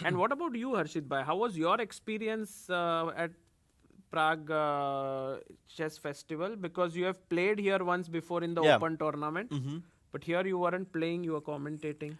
And what about you, Harshit bhai? How was your experience at Prague Chess Festival? Because you have played here once before in the Yeah. open tournament. But here you weren't playing, you were commentating.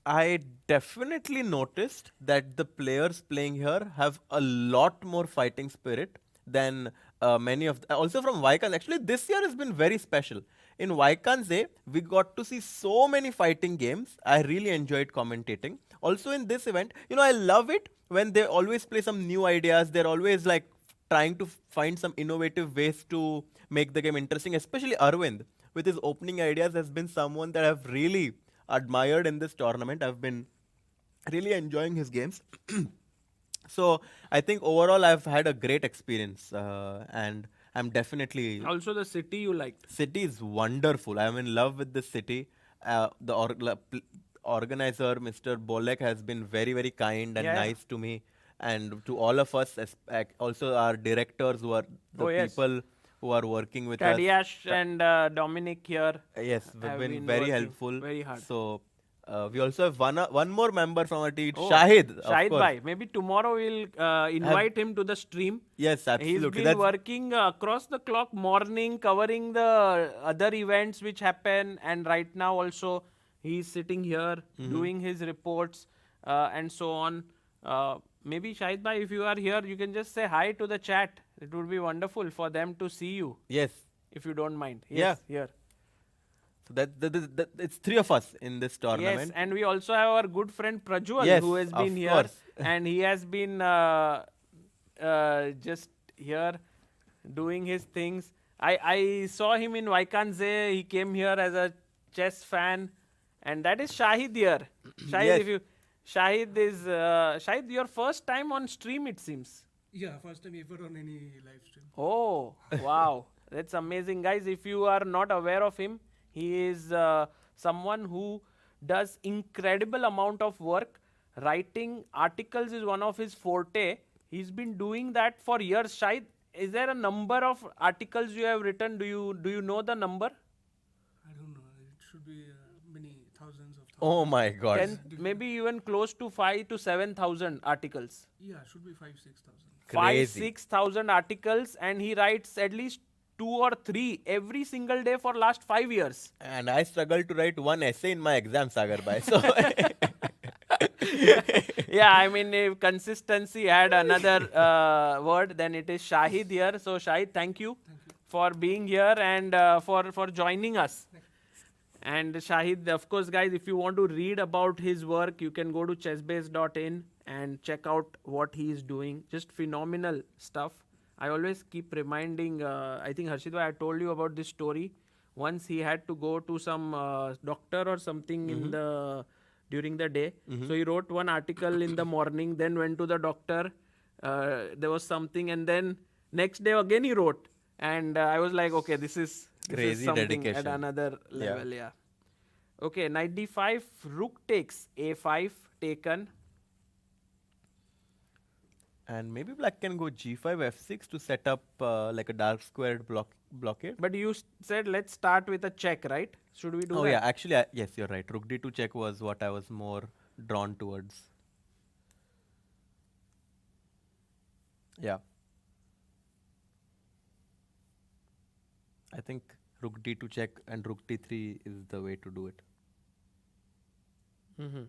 I definitely noticed that the players playing here have a lot more fighting spirit than many of also from Vaikans. Actually, this year has been very special. In Vaikanse, we got to see so many fighting games. I really enjoyed commentating. Also in this event, I love it when they always play some new ideas. They're always like trying to find some innovative ways to make the game interesting. Especially Arvind, with his opening ideas, has been someone that I've really admired in this tournament. I've been really enjoying his games. So I think overall I've had a great experience, and I'm definitely. Also, the city you liked. City is wonderful. I'm in love with the city. The organizer, Mr. Bolek, has been very, very kind and Yeah. nice to me and to all of us. Also, our directors, who are the yes. people who are working with Kadiash and Dominic here. Yes, we've have been been very working helpful. very hard. So we also have one more member from our team, Oh, Shahid. of Shahid course. bhai. Maybe tomorrow we'll invite him to the stream. Yes, He's absolutely. been working across the clock morning, covering the other events which happen, and right now also he's sitting here doing his reports and so on. Maybe Shahid bhai, if you are here, you can just say hi to the chat. It would be wonderful for them to see you, Yes. if you don't mind. Yeah. Yes, here. So that it's three of us in this Yes, tournament. and we also have our good friend Prajwal, Yes, who has of been here, course. and he has been just here doing his things. I saw him in Vaikanse. He came here as a chess fan, and that is Shahid here. Shahid, Yes. if you Shahid is Shahid, your first time on stream, it seems. Yeah, first time ever on any live stream. Oh, wow. That's amazing. Guys, if you are not aware of him, he is someone who does incredible amount of work. Writing articles is one of his forte. He's been doing that for years. Shahid, is there a number of articles you have written? Do you know the number? I don't know. It should be many thousands of thousands. Oh my God. Maybe even close to 5 to 7,000 articles. Yeah, should be 5,000-6,000. 5,000-6,000 articles, and he writes at least 2 or 3 every single day for last 5 years. And I struggled to write one essay in my exam, Sagar bhai. So Yeah, I mean, if consistency had another word, then it is Shahid here. So Shahid, thank you for being here and for joining us. And Shahid, of course, guys, if you want to read about his work, you can go to chessbase.in and check out what he is doing. Just phenomenal stuff. I always keep reminding, I think Harshit bhai, I told you about this story. Once he had to go to some doctor or something in during the day. So he wrote one article in the morning, then went to the doctor. There was something, and then next day again he wrote. And I was like, okay, this is Crazy something dedication. at another level. Yeah. Okay, knight d5, rook takes a5, taken. And maybe black can go g5, f6 to set up like a dark squared blockade. But you said let's start with a check, right? Should we do Oh that? yeah, actually, yes, you're right. Rook d2 check was what I was more drawn towards. Yeah. I think rook d2 check and rook d3 is the way to do it. Mm-hmm.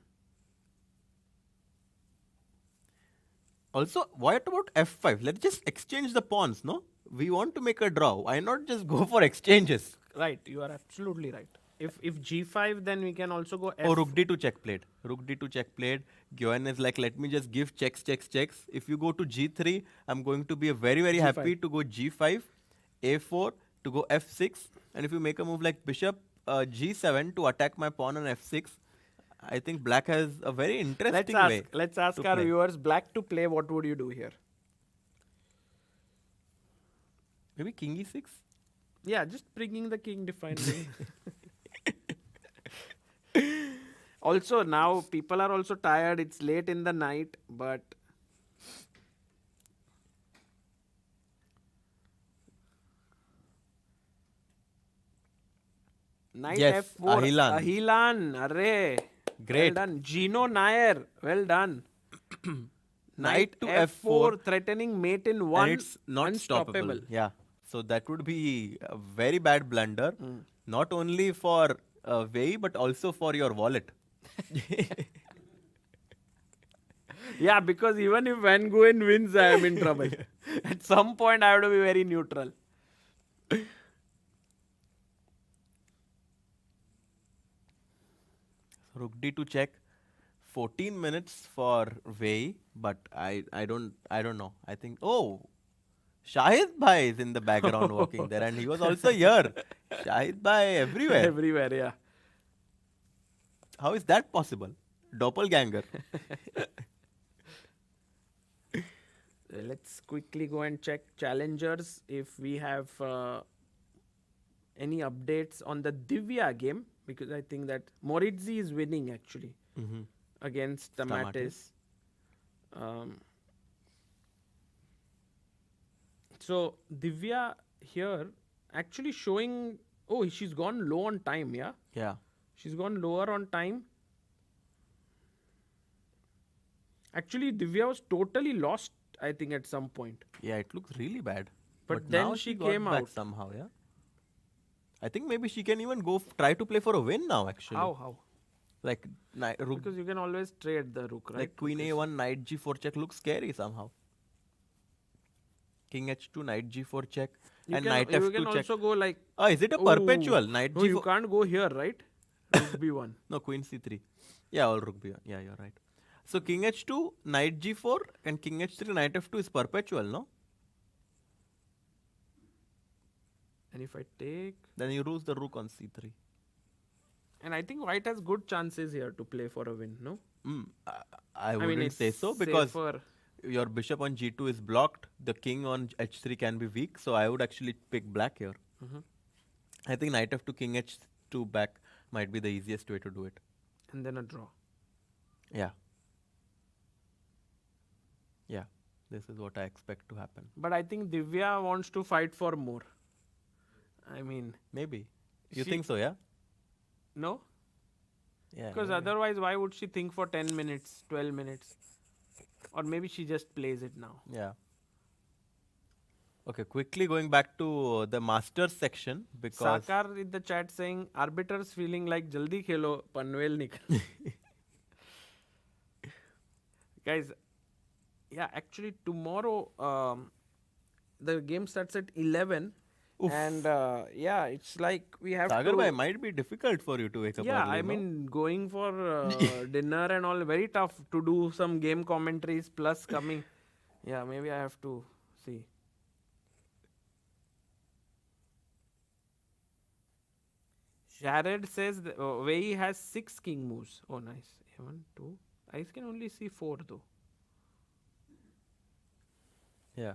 Also, what about f5? Let's just exchange the pawns, no? We want to make a draw. Why not just go for exchanges? Right, you are absolutely right. If g5, then we can also go f. Oh, rook d2 check played. Rook d2 check played. Nguyen is like, let me just give checks. If you go to g3, I'm going to be very, very G5. happy to go g5, a4, to go f6. And if you make a move like bishop g7 to attack my pawn on f6, I think black has a very interesting way. Let's ask to our play. viewers, black to play, what would you do here? Maybe king e6? Yeah, just bringing the king defined. Also, now people are also tired. It's late in the night, but knight Yes, f4. Ahilan. Ahilan, array. Great. Well done. Gino Nair, well done. Knight to f4, f4. threatening mate in one. And it's not unstoppable. stoppable. Yeah. So that would be a very bad blunder, not only for Wei, but also for your wallet. Yeah, because even if Van Nguyen wins, I am in trouble. At some point, I have to be very neutral. Rook d2 check. 14 minutes for Wei, but I don't know. I think Shahid Bhai is in the background walking there, and he was also here. Shahid Bhai everywhere. Everywhere, yeah. How is that possible? Doppelganger. Let's quickly go and check challengers if we have any updates on the Divya game, because I think that Moritzi is winning actually against the Mattis. So Divya here actually showing, she's gone low on time, yeah? Yeah. She's gone lower on time. Actually, Divya was totally lost, I think, at some point. Yeah, it looks really bad. But then now she got came back out. somehow, yeah? I think maybe she can even go try to play for a win now, actually. How? Like, rook, Because you can always trade the rook, right? like queen a1, knight g4 check looks scary somehow. King h2, knight g4 check, and knight f2 you can check. also go like... Oh, is it a perpetual? Knight No, g4. you can't go here, right? Rook b1. No, queen c3. Yeah, or rook b1. Yeah, you're right. So king h2, knight g4, and king h3, knight f2 is perpetual, no? And if I take... Then you lose the rook on c3. And I think white has good chances here to play for a win, no? I wouldn't say so, because safer. your bishop on g2 is blocked. The king on h3 can be weak, so I would actually pick black here. I think knight f2, king h2 back might be the easiest way to do it. And then a draw. Yeah. Yeah, this is what I expect to happen. But I think Divya wants to fight for more. I mean... Maybe. You She- think so, yeah? No? Yeah. Because maybe. otherwise, why would she think for 10 minutes, 12 minutes? Or maybe she just plays it now. Yeah. Okay, quickly going back to the Masters section, because... Sakar in the chat saying, arbiters feeling like jaldi khelo, Panvel nikal. Guys, yeah, actually tomorrow the game starts at 11. Oof. And yeah, it's like we have Sagar to... bhai, might be difficult for you to wake up Yeah, early, I no? mean, going for dinner and all, very tough to do some game commentaries plus coming. Yeah, maybe I have to see. Jared says Wei Yi has 6 king moves. Oh, nice. 1, 2. I can only see 4 though. Yeah.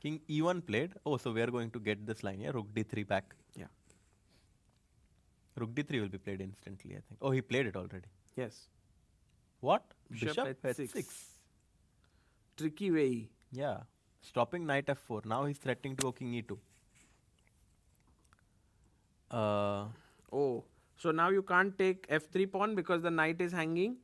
King e1 played. Oh, so we are going to get this line, yeah? Rook d3 back. Yeah. Rook d3 will be played instantly, I think. Oh, he played it already. Yes. What? Bishop H6. Tricky Wei Yi. Yeah. Stopping knight f4. Now he's threatening to go king e2. Oh, so now you can't take f3 pawn because the knight is hanging.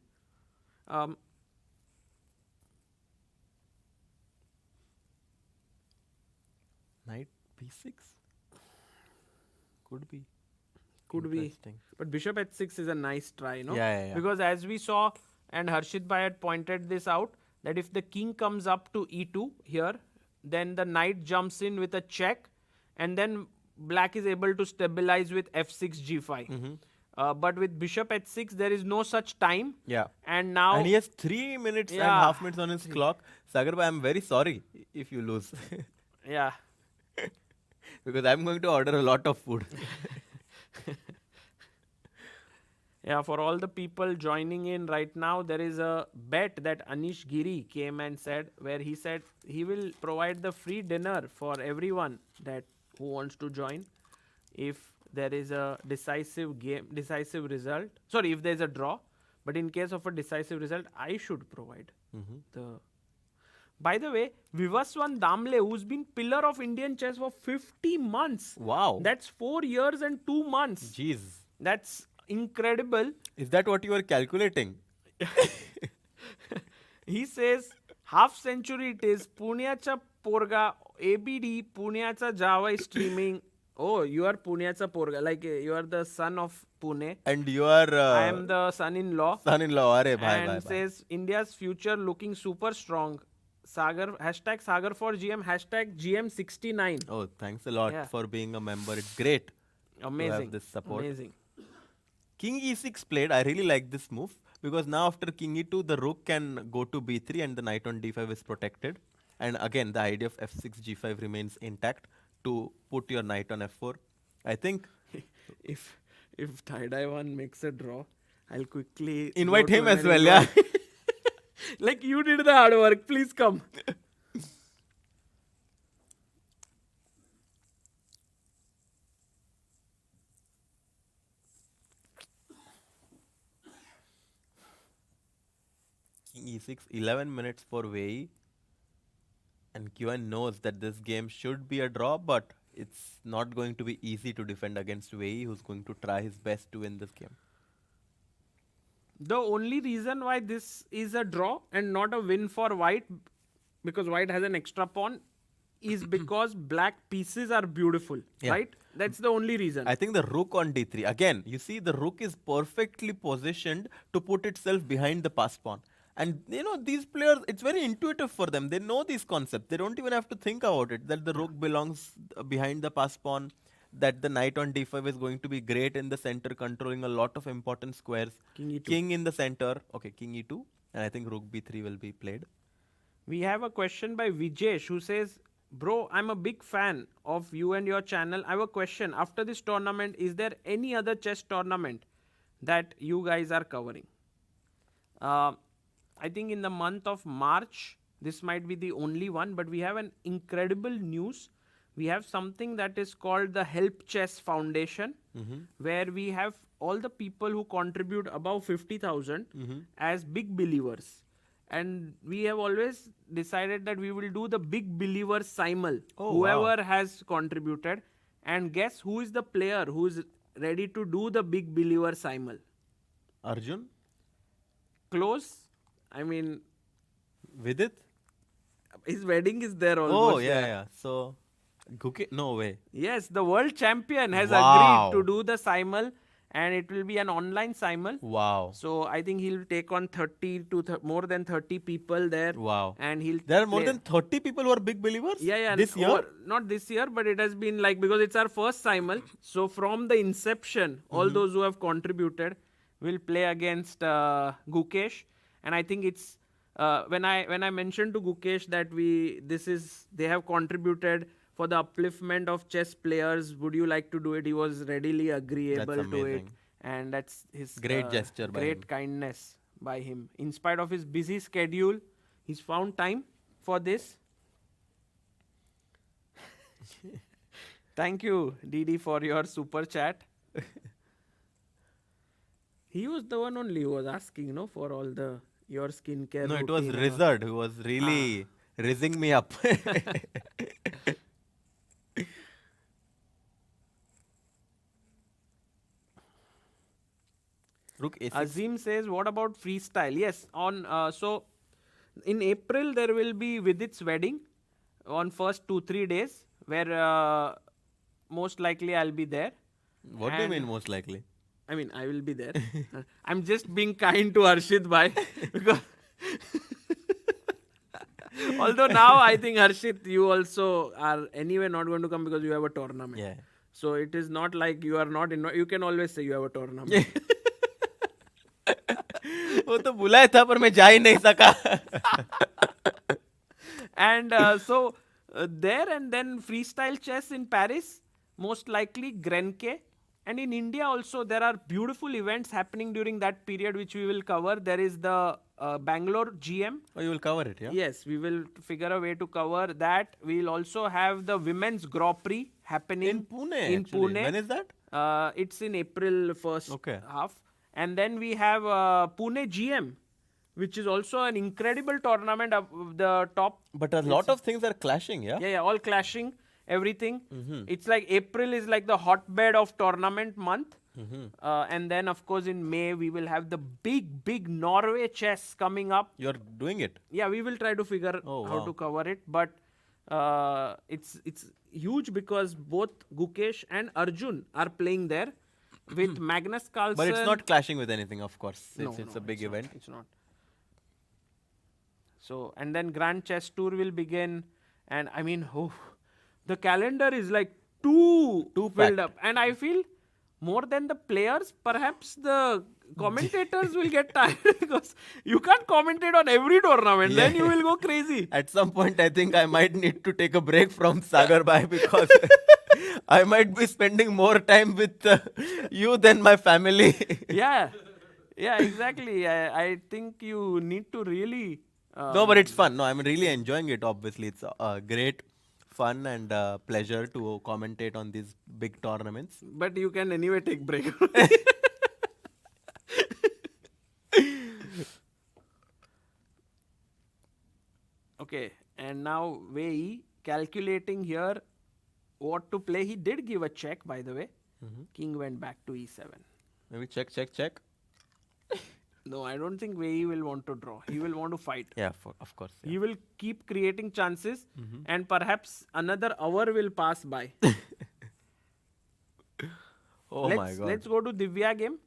Knight b6? Could be. Could be. Interesting. But bishop h6 is a nice try, no? Yeah. Because as we saw, and Harshit Bhai had pointed this out, that if the king comes up to e2 here, then the knight jumps in with a check, and then black is able to stabilize with f6 g5. But with bishop h6, there is no such time. Yeah. And now... And he has 3 minutes and half minutes on his clock. Sagar bhai, I'm very sorry if you lose. Yeah. Because I'm going to order a lot of food. Yeah, for all the people joining in right now, there is a bet that Anish Giri came and said, where he said he will provide the free dinner for everyone that who wants to join if there is a decisive result. Sorry, if there is a draw. But in case of a decisive result, I should provide the... By the way, Vivaswan Damle, who's been pillar of Indian chess for 50 months. Wow. That's 4 years and 2 months. Jeez. That's incredible. Is that what you were calculating? He says, half century it is. Punyacha Porga, ABD, Punyacha Java streaming. Oh, you are Punyacha Porga. Like you are the son of Pune. And you are... I am the son-in-law. Son-in-law. Arey, bhai, And bhai, bhai. says, India's future looking super strong. Sagar, hashtag Sagar for GM, hashtag GM69. Oh, thanks a lot for being a member. It's great Amazing. to have this support. Amazing. King e6 played. I really like this move because now after king e2, the rook can go to b3 and the knight on d5 is protected. And again, the idea of f6, g5 remains intact to put your knight on f4. I think if Thai Dai 1 makes a draw, I'll quickly invite go to him an as well. Yeah. Like you did the hard work. Please come. King e6, 11 minutes for Wei Yi. And Nguyen knows that this game should be a draw, but it's not going to be easy to defend against Wei Yi, who's going to try his best to win this game. The only reason why this is a draw and not a win for white, because white has an extra pawn, is because black pieces are beautiful, right? That's the only reason. I think the rook on d3. Again, you see the rook is perfectly positioned to put itself behind the passed pawn. And you know, these players, it's very intuitive for them. They know these concepts. They don't even have to think about it, that the rook belongs behind the passed pawn, that the knight on d5 is going to be great in the center, controlling a lot of important squares. King e2. King in the center. Okay, king e2. And I think rook b3 will be played. We have a question by Vijesh who says, bro, I'm a big fan of you and your channel. I have a question. After this tournament, is there any other chess tournament that you guys are covering? I think in the month of March, this might be the only one, but we have an incredible news. We have something that is called the Help Chess Foundation, where we have all the people who contribute above 50,000 as big believers. And we have always decided that we will do the big believers simul, whoever has contributed. And guess who is the player who is ready to do the big believer simul? Arjun? Close. I mean, Vidit? his wedding is there almost. Oh, yeah. So, no way. Yes, the world champion has Wow. agreed to do the simul, and it will be an online simul. Wow. So I think he'll take on 30 to more than 30 people there. Wow. And he'll There are more play- than 30 people who are big believers? Yeah. This year? Not this year, but it has been like, because it's our first simul. So from the inception, all those who have contributed will play against Gukesh. And I think it's when I mentioned to Gukesh that they have contributed for the upliftment of chess players. Would you like to do it? He was readily agreeable That's to it, amazing. and that's his Great gesture by great him. kindness by him. In spite of his busy schedule, he's found time for this. Thank you, Didi, for your super chat. He was the one only who was asking, no, for all the your skincare. No, it was routine and all. Rizzard who was really rizzing me up. Rook A6. Azim says, what about freestyle? Yes, on so in April there will be Vidit's wedding on first 2-3 days where most likely I'll be there. What do you and- mean most likely? I mean, I will be there. I'm just being kind to Harshit bhai because although now I think Harshit, you also are anyway not going to come because you have a tournament. Yeah. So it is not like you are not in. You can always say you have a tournament. वो तो बुलाया था पर मैं जा ही नहीं सका. And so there and then freestyle chess in Paris, most likely Grenke. And in India also there are beautiful events happening during that period which we will cover. There is the Bangalore GM. Oh, you will cover it, yeah? Yes, we will figure a way to cover that. We will also have the Women's Grand Prix happening In Pune. In actually. Pune. When is that? It's in April first Okay. half. And then we have Pune GM, which is also an incredible tournament of the top. But a lot of things are clashing, yeah? Yeah, all clashing, everything. It's like April is like the hotbed of tournament month. And then, of course, in May, we will have the big Norway chess coming up. You're doing it. Yeah, we will try to figure Oh, how wow. to cover it. But it's huge because both Gukesh and Arjun are playing there with Magnus Carlsen. But it's not clashing with anything, of course. No, It's no, a big not, event. it's not. So, and then Grand Chess Tour will begin. And I mean, the calendar is like too packed. filled up. And I feel more than the players, perhaps the commentators will get tired because you can't commentate on every tournament. Then you will go crazy. At some point, I think I might need to take a break from Sagar Bhai because I might be spending more time with you than my family. Yeah, exactly. I think you need to really. No, but it's fun. No, I'm really enjoying it, obviously. It's great fun and pleasure to commentate on these big tournaments. But you can anyway take break. Okay, and now Wei Yi calculating here what to play. He did give a check, by the way. King went back to E7. Maybe check. No, I don't think Wei Yi will want to draw. He will want to fight. Yeah, of course. Yeah. He will keep creating chances and perhaps another hour will pass by. Oh my God. Let's go to Divya game.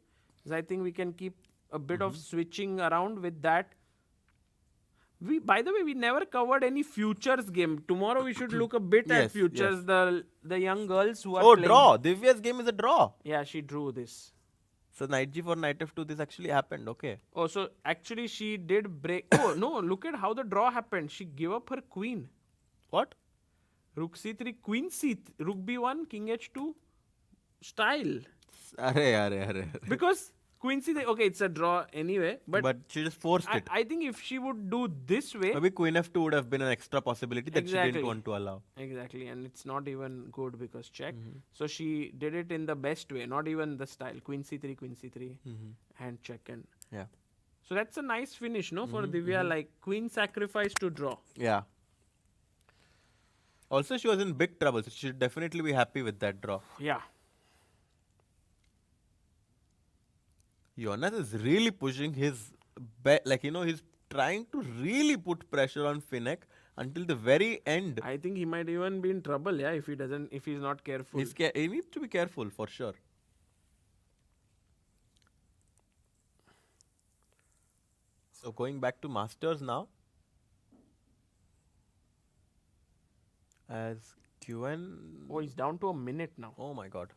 'Cause I think we can keep a bit of switching around with that. By the way, we never covered any futures game. Tomorrow we should look a bit at Yes, futures. The young girls who are Oh, playing. draw. Divya's game is a draw. Yeah, she drew this. So knight g4, knight f2, this actually happened. Okay. Oh, so actually she did break. Oh no, look at how the draw happened. She gave up her queen. What? Rook c3, queen rook b1, king h2 style. Arre. Because queen c3, okay, it's a draw anyway. But she just forced it. I think if she would do this way. Maybe queen f2 would have been an extra possibility that she Exactly. didn't want to allow. Exactly, and it's not even good because check. So she did it in the best way, not even the style. Queen c3, and check. And Yeah. so that's a nice finish, no, for Divya, like queen sacrifice to draw. Yeah. Also, she was in big trouble, so she should definitely be happy with that draw. Yeah. Jonas is really pushing his he's trying to really put pressure on Finnick until the very end. I think he might even be in trouble, yeah, if he's not careful. He needs to be careful for sure. So going back to Masters now. As Nguyen. Oh, he's down to a minute now. Oh my God.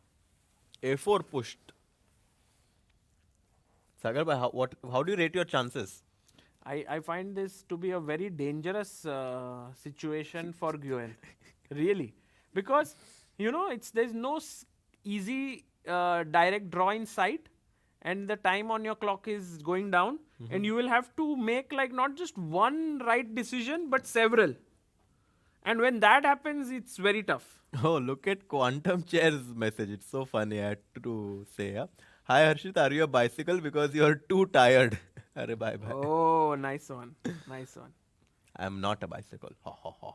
A4 pushed. Sagar bhai, how do you rate your chances? I find this to be a very dangerous situation for Nguyen. Really. Because, there's no easy direct draw in sight. And the time on your clock is going down. And you will have to make not just one right decision, but several. And when that happens, it's very tough. Oh, look at Quantum Chair's message. It's so funny, I had to say. Yeah? Hi Harshit, are you a bicycle because you are too tired? Arre bye bye. Oh, nice one. Nice one. I am not a bicycle. Ha ha ha.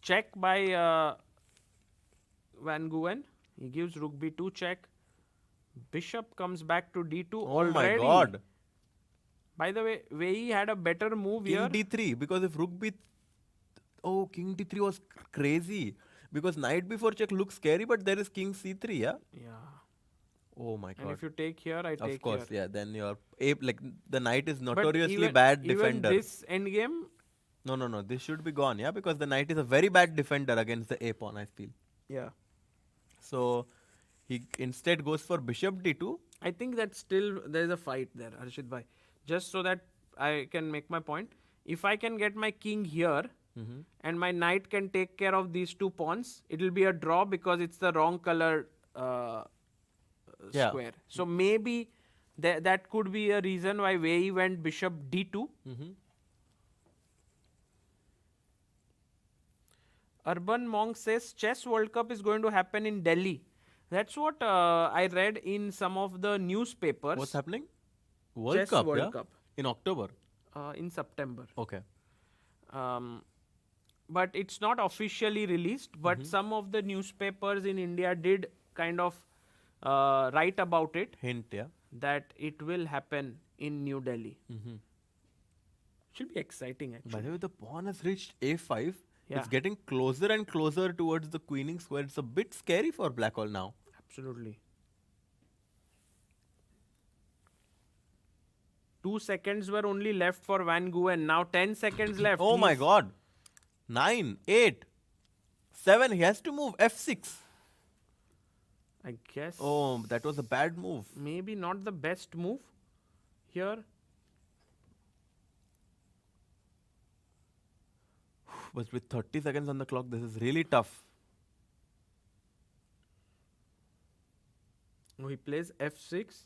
Check by Van Nguyen. He gives rook b2 check. Bishop comes back to d2 Oh already. my god. By the way, Wei Yi had a better move King here. d3 because if rook b... Oh, king d3 was crazy. Because knight before check looks scary, but there is king c3, yeah? Yeah. Oh my And god. if you take here, I take Of course, here. yeah. Then you're... Like, the knight is But notoriously even, bad even defender. this endgame, No. This should be gone, yeah? Because the knight is a very bad defender against the a-pawn, I feel. yeah. So, he instead goes for bishop d2. I think that still there is a fight there, Harshit bhai. Just so that I can make my point. If I can get my king here and my knight can take care of these two pawns, it will be a draw because it's the wrong color Yeah. square. So maybe that could be a reason why Wei Yi went bishop d2. Urban Monk says Chess World Cup is going to happen in Delhi. That's what I read in some of the newspapers. What's happening? World Chess Cup, World yeah? Cup. In October. In September. Okay. But it's not officially released. But some of the newspapers in India did kind of write about it. Hint, yeah? That it will happen in New Delhi. Should be exciting By actually. the way, the pawn has reached a5. Yeah. It's getting closer and closer towards the queening square. It's a bit scary for black hole now. Absolutely. 2 seconds were only left for Van Nguyen. Now 10 seconds left. Oh my He's- god. 9, 8, 7. He has to move f6. I guess. Oh, that was a bad move. Maybe not the best move here. But with 30 seconds on the clock, this is really tough. Oh, he plays f6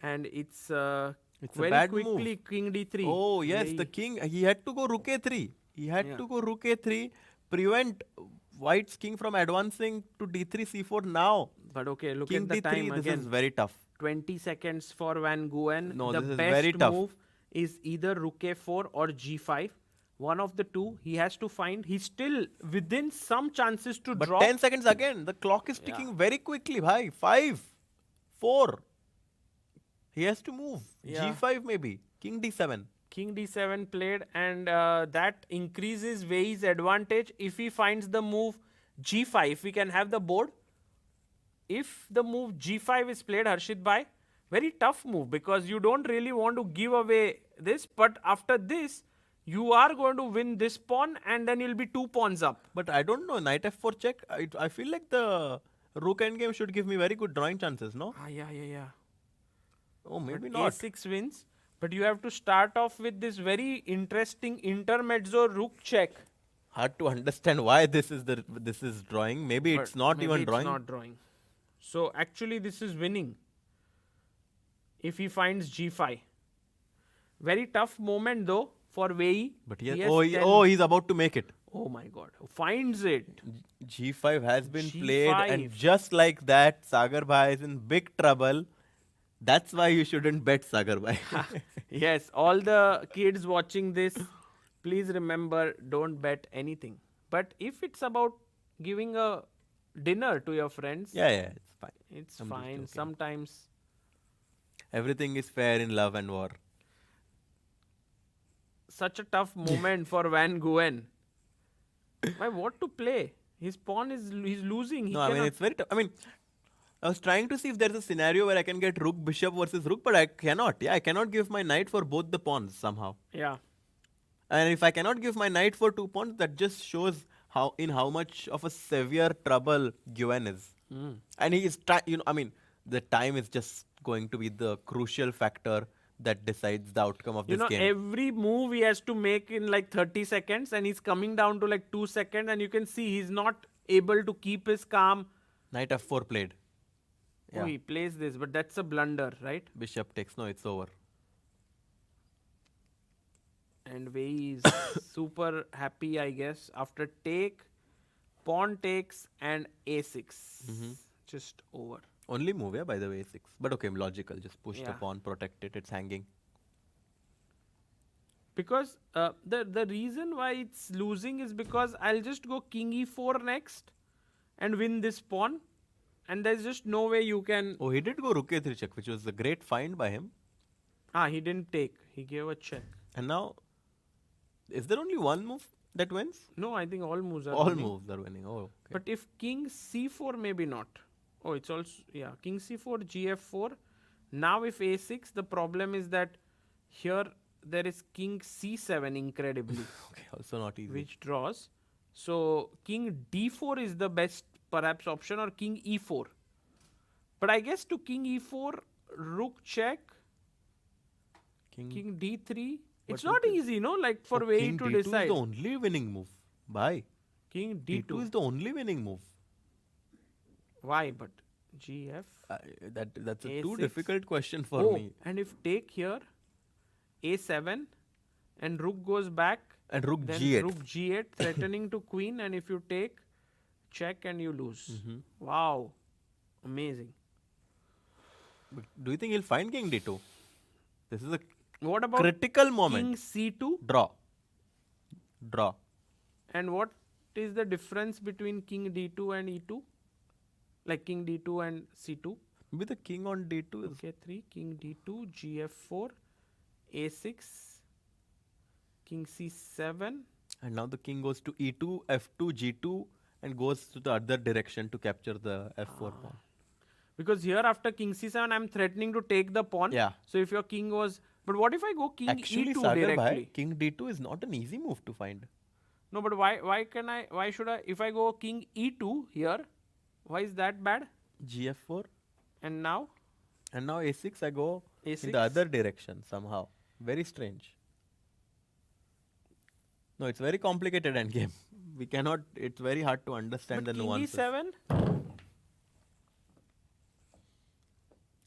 and it's It's a very bad quickly move. king d3. Oh, yes, Very- the king. He had to go rook a3. He had Yeah. to go rook a3, prevent white's king from advancing to d3, c4 now. But okay, look King at the d3, time this again. is very tough. 20 seconds for Van Nguyen. No, the this is best very tough. move is either rook a4 or g5. One of the two he has to find. He's still within some chances to But drop. 10 seconds again. The clock is ticking very quickly, bhai. 5, 4. He has to move. Yeah. g5 maybe. King d7. King d7 played and that increases Wei Yi's advantage if he finds the move g5. If we can have the board. If the move g5 is played, Harshit bhai, very tough move because you don't really want to give away this. But after this, you are going to win this pawn and then you'll be 2 pawns up. But I don't know. Knight f4 check. I feel like the rook endgame should give me very good drawing chances, no? Yeah. Oh, maybe But not. a6 wins. But you have to start off with this very interesting intermezzo rook check. Hard to understand why this is drawing. Maybe But it's not maybe even it's drawing. not drawing. So actually this is winning. If he finds g5. Very tough moment though for Wei Yi. But He yes, has 10 he's about to make it. Oh my god. Finds it. G5 has been played, and G5. just like that, Sagar Bhai is in big trouble. That's why you shouldn't bet Sagar Bhai. Yes, all the kids watching this, please remember, don't bet anything. But if it's about giving a dinner to your friends, yeah, it's fine. it's I'm just fine. joking. Sometimes Everything is fair in love and war. such a tough moment for Van Nguyen. Why, what to play? His pawn is he's losing. He No, I mean, cannot- it's very tough. I mean, I was trying to see if there's a scenario where I can get rook, bishop versus rook, but I cannot. Yeah, I cannot give my knight for both the pawns somehow. yeah. And if I cannot give my knight for 2 pawns, that just shows how much of a severe trouble Nguyen is. And he is the time is just going to be the crucial factor that decides the outcome of You this know, game. every move he has to make in like 30 seconds and he's coming down to like 2 seconds and you can see he's not able to keep his calm. Knight f4 played. Oh, he plays this, but that's a blunder, right? Bishop takes. No, it's over. And Wei Yi is super happy, I guess. After take, pawn takes and a6. Just over. Only move, yeah, by the way, a6. But okay, logical. Just push the Yeah. pawn, protect it, it's hanging. Because the reason why it's losing is because I'll just go king e4 next and win this pawn, and there's just no way you can. Oh, he did go rook a3 check, which was a great find by him. He didn't take. He gave a check. And now, is there only one move that wins? No, I think all moves are All winning. moves are winning. Oh, okay. But if king c4, maybe not. Oh, it's also, yeah, king c4, gf4. Now if a6, the problem is that here there is king c7 incredibly, Okay, also not easy. which draws. So king d4 is the best perhaps option, or king e4. But I guess to king e4, rook check, king d3. It's But not rook is- easy, no? Like for Oh, Wei king to d2 decide. is the only winning move. Bye. King d2 d2. is the only winning move. Why? But gf. That's a too A6. difficult question for Oh, me. and if take here, a7, and rook goes back, And rook then g8. rook g8, threatening to queen, and if you take, check and you lose. Mm-hmm. Wow, amazing. But do you think he'll find king d2? This is a What about critical moment. king c2? Draw. Draw. And what is the difference between king d2 and e2? Like king d2 and c2? Maybe the king on d2 is Okay, 3, king d2, gf4, a6, king c7. And now the king goes to e2, f2, g2 and goes to the other direction to capture the f4 pawn. Because here after king c7, I'm threatening to take the pawn. Yeah. So if your king was... But what if I go king Actually, e2 Sagar directly? bhai, king d2 is not an easy move to find. No, but why should I... If I go king e2 here, why is that bad? gf4 And now? and now a6 I go in A6? the other direction somehow. Very strange. No, it's very complicated endgame. We cannot, it's very hard to understand But the king nuances. e7?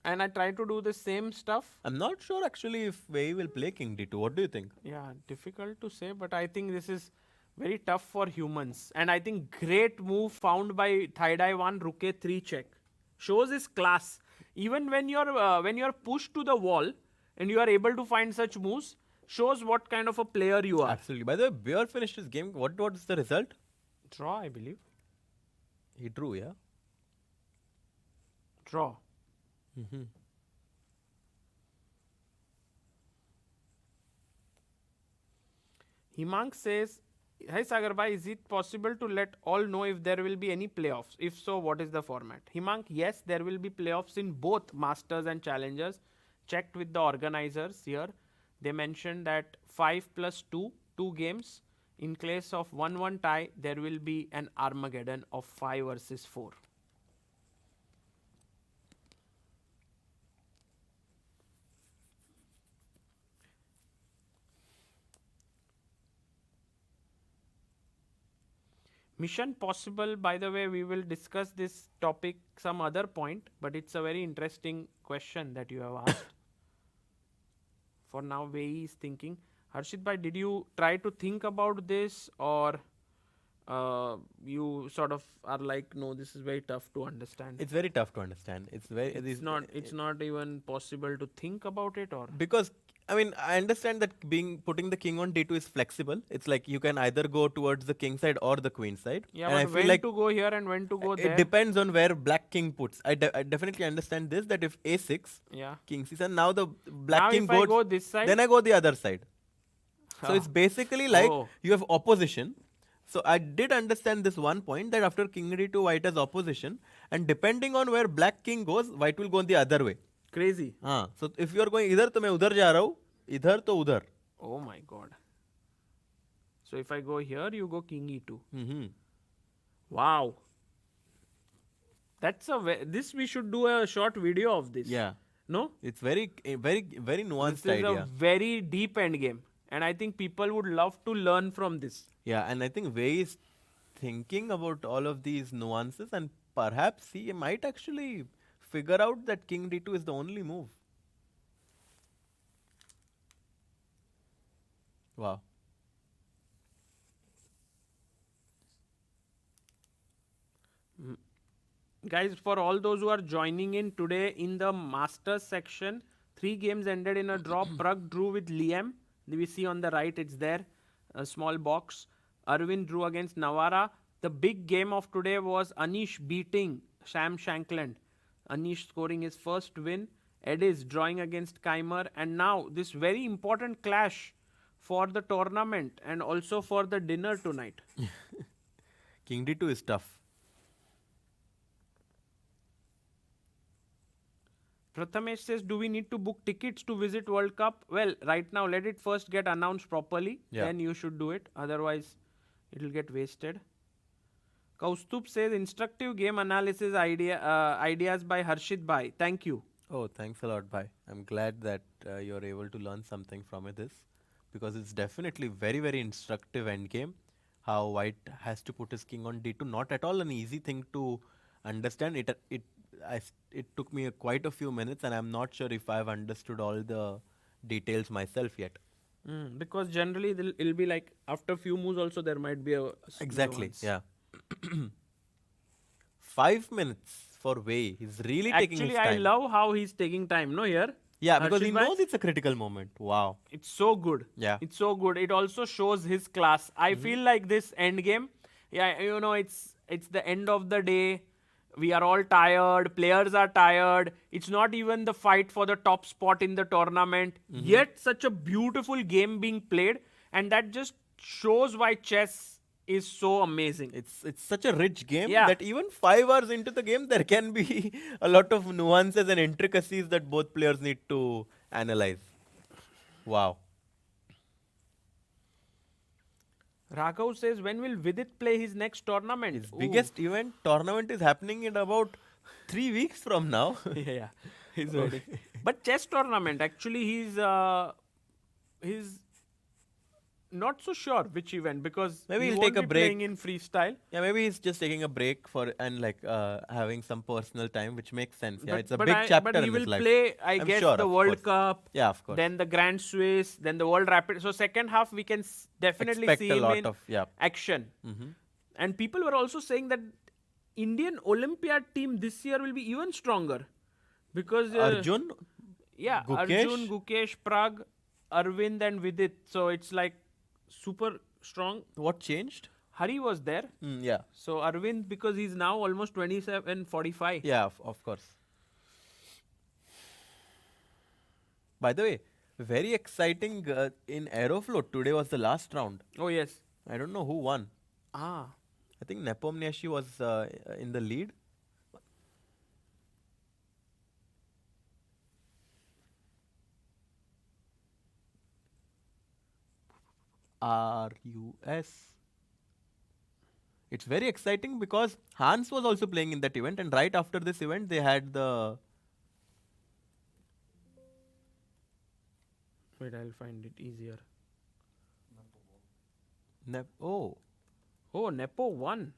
And I try to do the same stuff. I'm not sure actually if Wei will play king d2. What do you think? Yeah, difficult to say, but I think this is very tough for humans. And I think great move found by Thai Dai 1, rook a3 check. Shows his class. Even when you're pushed to the wall and you are able to find such moves, shows what kind of a player you are. Absolutely. By the way, Beer finished his game. What was the result? Draw, I believe. He drew, yeah? Draw. Mm-hmm. Himang says, "Hi Sagar bhai, is it possible to let all know if there will be any playoffs? If so, what is the format?" Himang, yes, there will be playoffs in both Masters and Challengers. Checked with the organizers here. They mentioned that 5 plus 2, 2 games. In case of 1-1 tie, there will be an Armageddon of 5 versus 4. Mission Possible, by the way, we will discuss this topic some other point, but it's a very interesting question that you have asked. For now, Wei Yi is thinking. Harshit bhai, did you try to think about this, or you sort of are like, no, this is very tough to understand? It's very tough to understand. It's not even possible to think about it, or Because, I mean, I understand that putting the king on d2 is flexible. It's like you can either go towards the king side or the queen side. yeah, and I but feel when like to go here and when to go it there? depends on where black king puts. I definitely understand this, that if a6, Yeah. king c7, now the black Now king if I goes, go this side? then I go the other side. So it's basically like Oh. you have opposition. So I did understand this one point, that after king d2, white has opposition, and depending on where black king goes, white will go the other way. Crazy. So if you are going इधर तो मैं उधर जा रहा हूँ, इधर तो उधर. Oh my god. So if I go here, you go king e2. Mm-hmm. Wow. That's this we should do a short video of this. Yeah, No? it's very nuanced This is idea. a very deep end game. And I think people would love to learn from this. Yeah, and I think Wei is thinking about all of these nuances, and perhaps he might actually figure out that king d2 is the only move. Wow. Guys, for all those who are joining in today in the Masters section, 3 games ended in a draw. Prague drew with Liem. We see on the right, it's there, a small box. Arvind drew against Navara. The big game of today was Anish beating Sam Shankland. Anish scoring his first win. Ediz drawing against Keymer. And now this very important clash for the tournament and also for the dinner tonight. King D2 is tough. Prathamesh says, do we need to book tickets to visit World Cup? Well, right now, let it first get announced properly. Yeah. Then you should do it. Otherwise, it will get wasted. Kaustup says, instructive game analysis ideas by Harshit Bhai. Thank you. Oh, thanks a lot, bye. I'm glad that you're able to learn something from this, because it's definitely very, very instructive endgame. How White has to put his king on D2, not at all an easy thing to understand. It took me quite a few minutes, and I'm not sure if I've understood all the details myself yet. Because generally, it'll be like after few moves also there might be a Exactly, nuance. yeah. 5 minutes for Wei. He's really taking his Actually, time. I love how he's taking time, no, here? Yeah, because he Harshit Bhai? knows it's a critical moment. Wow. It's so good. Yeah. It's so good. It also shows his class. I feel like this end game, it's the end of the day. We are all tired. Players are tired. It's not even the fight for the top spot in the tournament. Yet such a beautiful game being played, and that just shows why chess is so amazing. It's such a rich game Yeah. that even 5 hours into the game, there can be a lot of nuances and intricacies that both players need to analyze. Wow. Raghav says, when will Vidit play his next tournament? His Ooh. biggest tournament is happening in about 3 weeks from now. yeah, he's ready. But chess tournament, actually, he's not so sure which event, because Maybe he he'll won't take a be break. playing in freestyle. Yeah, maybe he's just taking a break and having some personal time, which makes sense. Yeah, But- it's a but big chapter But he in will his life. play, I I'm guess, sure, the of World course. Cup, Yeah, of course. then the Grand Swiss, then the World Rapid. So second half, we can definitely Expect see a him lot in of, yeah. action. And people were also saying that Indian Olympiad team this year will be even stronger. Because Arjun? yeah, Gukesh? Arjun, Gukesh, Prague, Arvind and Vidit. So it's like super strong. What changed? Hari was there. Yeah. So Arvind, because he's now almost 27, 45. Yeah, of course. By the way, very exciting in Aerofloat. Today was the last round. Oh, yes. I don't know who won. I think Nepomniachtchi was in the lead. RUS. It's very exciting because Hans was also playing in that event, and right after this event they had the... Wait, I'll find it easier. Oh, Nepo won.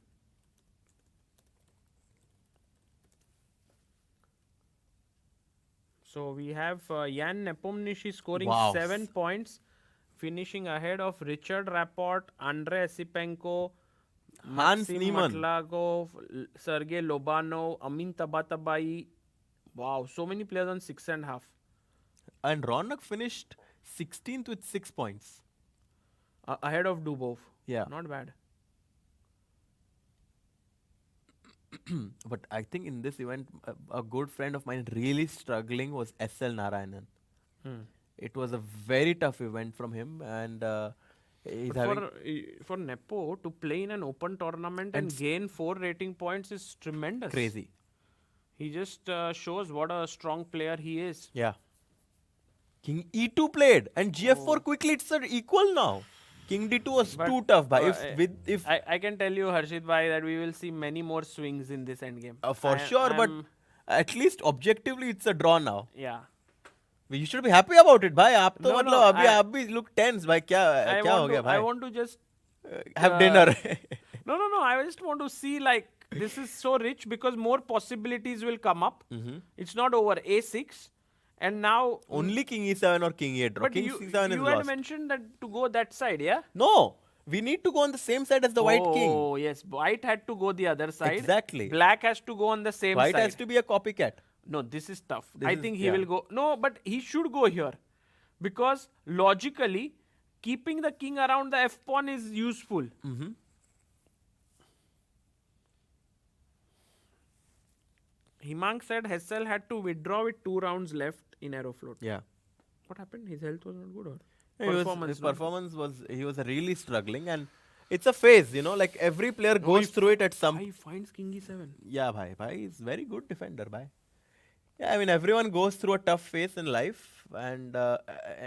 So we have Jan Nepomniachtchi scoring Wow. 7 points, finishing ahead of Richard Rapport, Andrei Esipenko, Hans Maxim Niemann. Matlagov, Sergei Lobanov, Amin Tabatabai. Wow, so many players on 6.5. And Ronak finished 16th with 6 points. Ahead of Dubov. Yeah. Not bad. But I think in this event, a good friend of mine really struggling was SL Narayanan. It was a very tough event from him, and he's having... For Nepo to play in an open tournament and gain 4 rating points is tremendous. crazy. He just shows what a strong player he is. Yeah. King E2 played, and GF4 quickly, it's equal now. King D2 was But, too tough. If I can tell you, Harshit Bhai, that we will see many more swings in this endgame. for sure, but at least objectively, it's a draw now. Yeah. You should be happy about it, bhai. आप तो No, मतलब no, अभी आप भी look tense, भाई क्या हो गया I भाई? want to just Have dinner. No. I just want to see, like, this is so rich because more possibilities will come up. It's not over A6. And now... Only King E7 or King E8 draw. But King you C7 is had lost. mentioned that to go that side, yeah? No. We need to go on the same side as the white king. Oh, yes. White had to go the other side. Exactly. Black has to go on the same White side. has to be a copycat. No, this is tough. This I is- think he yeah. will go. No, but he should go here. Because logically, keeping the king around the f pawn is useful. Himang said Hessel had to withdraw with 2 rounds left in Aeroflot. Yeah. What happened? His health was not good or? His performance was, he was really struggling, and it's a phase, you know, like every player goes through it at some. He finds king e7. Yeah, bhai is very good defender, bhai. Yeah, I mean everyone goes through a tough phase in life and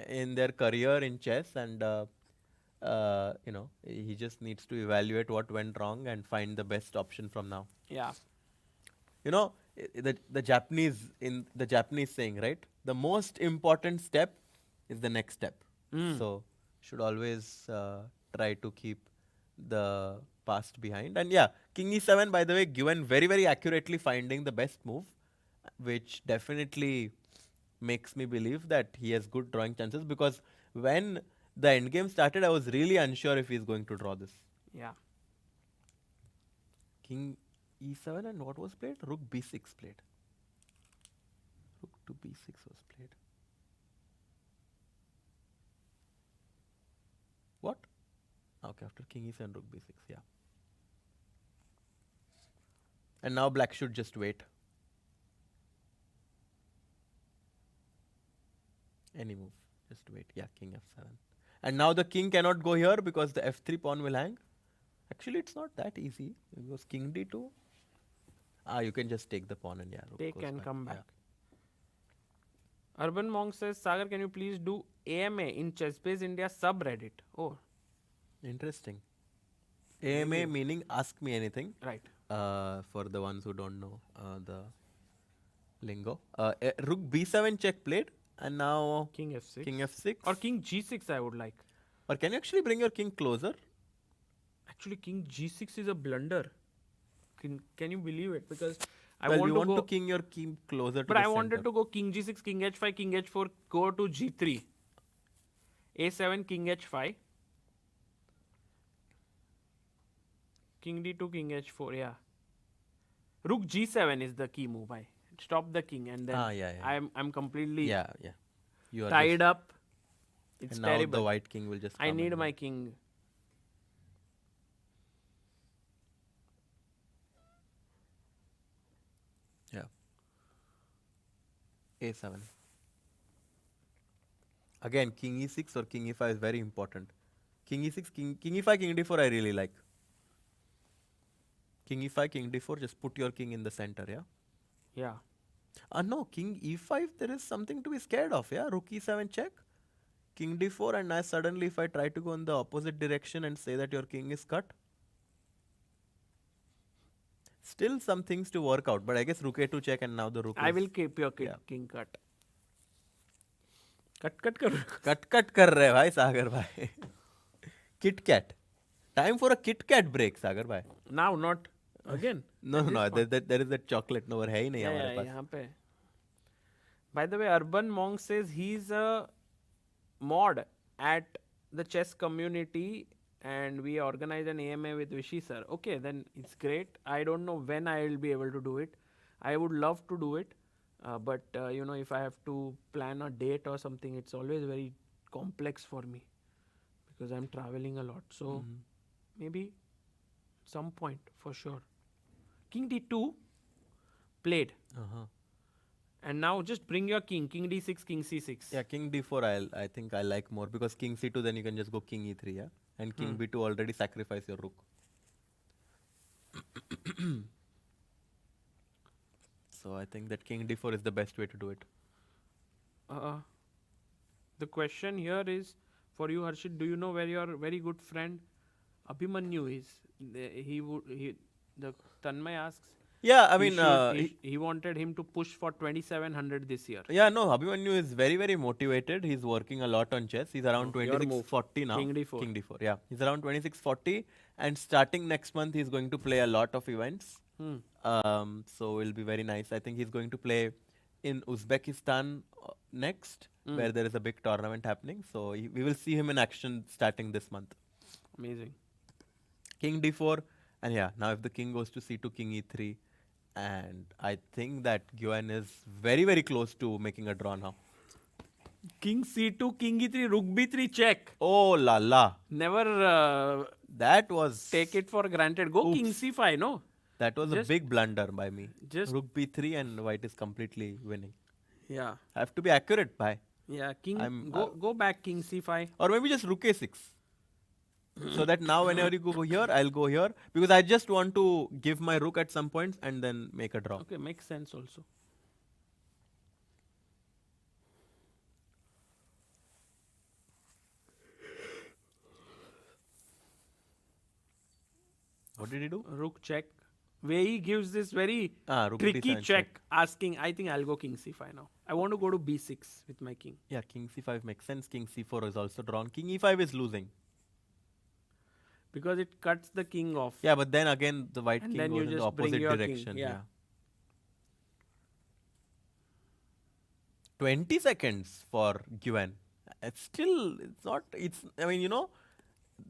in their career in chess, and you know, he just needs to evaluate what went wrong and find the best option from now. Yeah. You know, the Japanese saying, right? The most important step is the next step. So should always try to keep the past behind. And yeah, king e7, by the way, Nguyen very, very accurately finding the best move, which definitely makes me believe that he has good drawing chances, because when the endgame started, I was really unsure if he's going to draw this. Yeah. King e7, and what was played? Rook b6 played. Rook to b6 was played. What? Okay, after king e7, rook b6, yeah. And now black should just wait. Any move, just wait. Yeah, king f7. And now the king cannot go here because the f3 pawn will hang. Actually, it's not that easy. It goes king d2. You can just take the pawn and yeah, rook Take goes and back. come back. Yeah. Urban Monk says, Sagar, can you please do AMA in ChessBase India subreddit? Oh, Interesting. AMA meaning ask me anything. right. For the ones who don't know the lingo. Rook b7 check played, and now King f6. king f6. Or king g6 I would like. Or can you actually bring your king closer? Actually, king g6 is a blunder. Can you believe it? Because I Well, want you to want go... to king your king closer to But the I wanted center. to go king g6, king h5, king h4, go to g3. a7, king h5. King d2, king h4, yeah. Rook g7 is the key move. I stop the king and then yeah. I'm completely Yeah. You are tied just, up. It's and now terrible. the white king will just I come need and my win. king. Yeah. a7. Again, king e6 or king e5 is very important. King e6, king e5, king d4 I really like. King e5, king d4, just put your king in the center, yeah? Yeah. No, king e5, there is something to be scared of, yeah? Rook e7 check, king d4, and now suddenly if I try to go in the opposite direction and say that your king is cut, still some things to work out, but I guess rook a2 check, and now the rook I is will keep your king, yeah. king cut. Cut kar. cut कर रहे भाई सागर भाई. Kit Kat. Time for a Kit Kat break, Sagar bhai. Now, not again. No, there is that chocolate. No, है ही नहीं हमारे पास. यहाँ पे. By the way, Urban Monk says he's a mod at the chess community and we organize an AMA with Vishy sir. Okay, then it's great. I don't know when I will be able to do it. I would love to do it. But you know, if I have to plan a date or something, it's always very complex for me because I'm traveling a lot. So maybe some point for sure. King d2 played. And now just bring your king. King d6, king c6. Yeah, king d4 I think I like more because king c2 then you can just go king e3, yeah? And king b2 already sacrifice your rook. So I think that king d4 is the best way to do it. The question here is for you, Harshit. Do you know where your very good friend Abhimanyu is? The Tanmay asks. Yeah, I mean, he wanted him to push for 2700 this year. Yeah, no, Abhimanyu is very, very motivated. He's working a lot on chess. He's around Your move. 2640 now. King d4. King d4, yeah. He's around 2640 and starting next month he's going to play a lot of events. So it'll be very nice. I think he's going to play in Uzbekistan next, where there is a big tournament happening. So we will see him in action starting this month. Amazing. King d4, and yeah, now if the king goes to c2, king e3, and I think that Nguyen is very, very close to making a draw now. King c2, king e3, rook b3 check. Oh la la, Never that was take it for granted. Go king Oops. c5, no? that was Just- a big blunder by me. just- Rook b3 and white is completely winning. Yeah. Have to be accurate, bhai. Yeah, king, I'm- go back, king c5. Or maybe just rook a6. So that now whenever you go here, I'll go here. Because I just want to give my rook at some points and then make a draw. Okay, makes sense also. What did he do? Rook check. Wei Yi gives this very Rook tricky d7 check, asking, I think I'll go king c5 now. I want to go to b6 with my king. Yeah, king c5 makes sense. King c4 is also drawn. King e5 is losing. Because it cuts the king off. Yeah, but then again the white And king then you goes in the just bring opposite your king, direction. yeah. 20 seconds for Nguyen. It's still, it's not, I mean,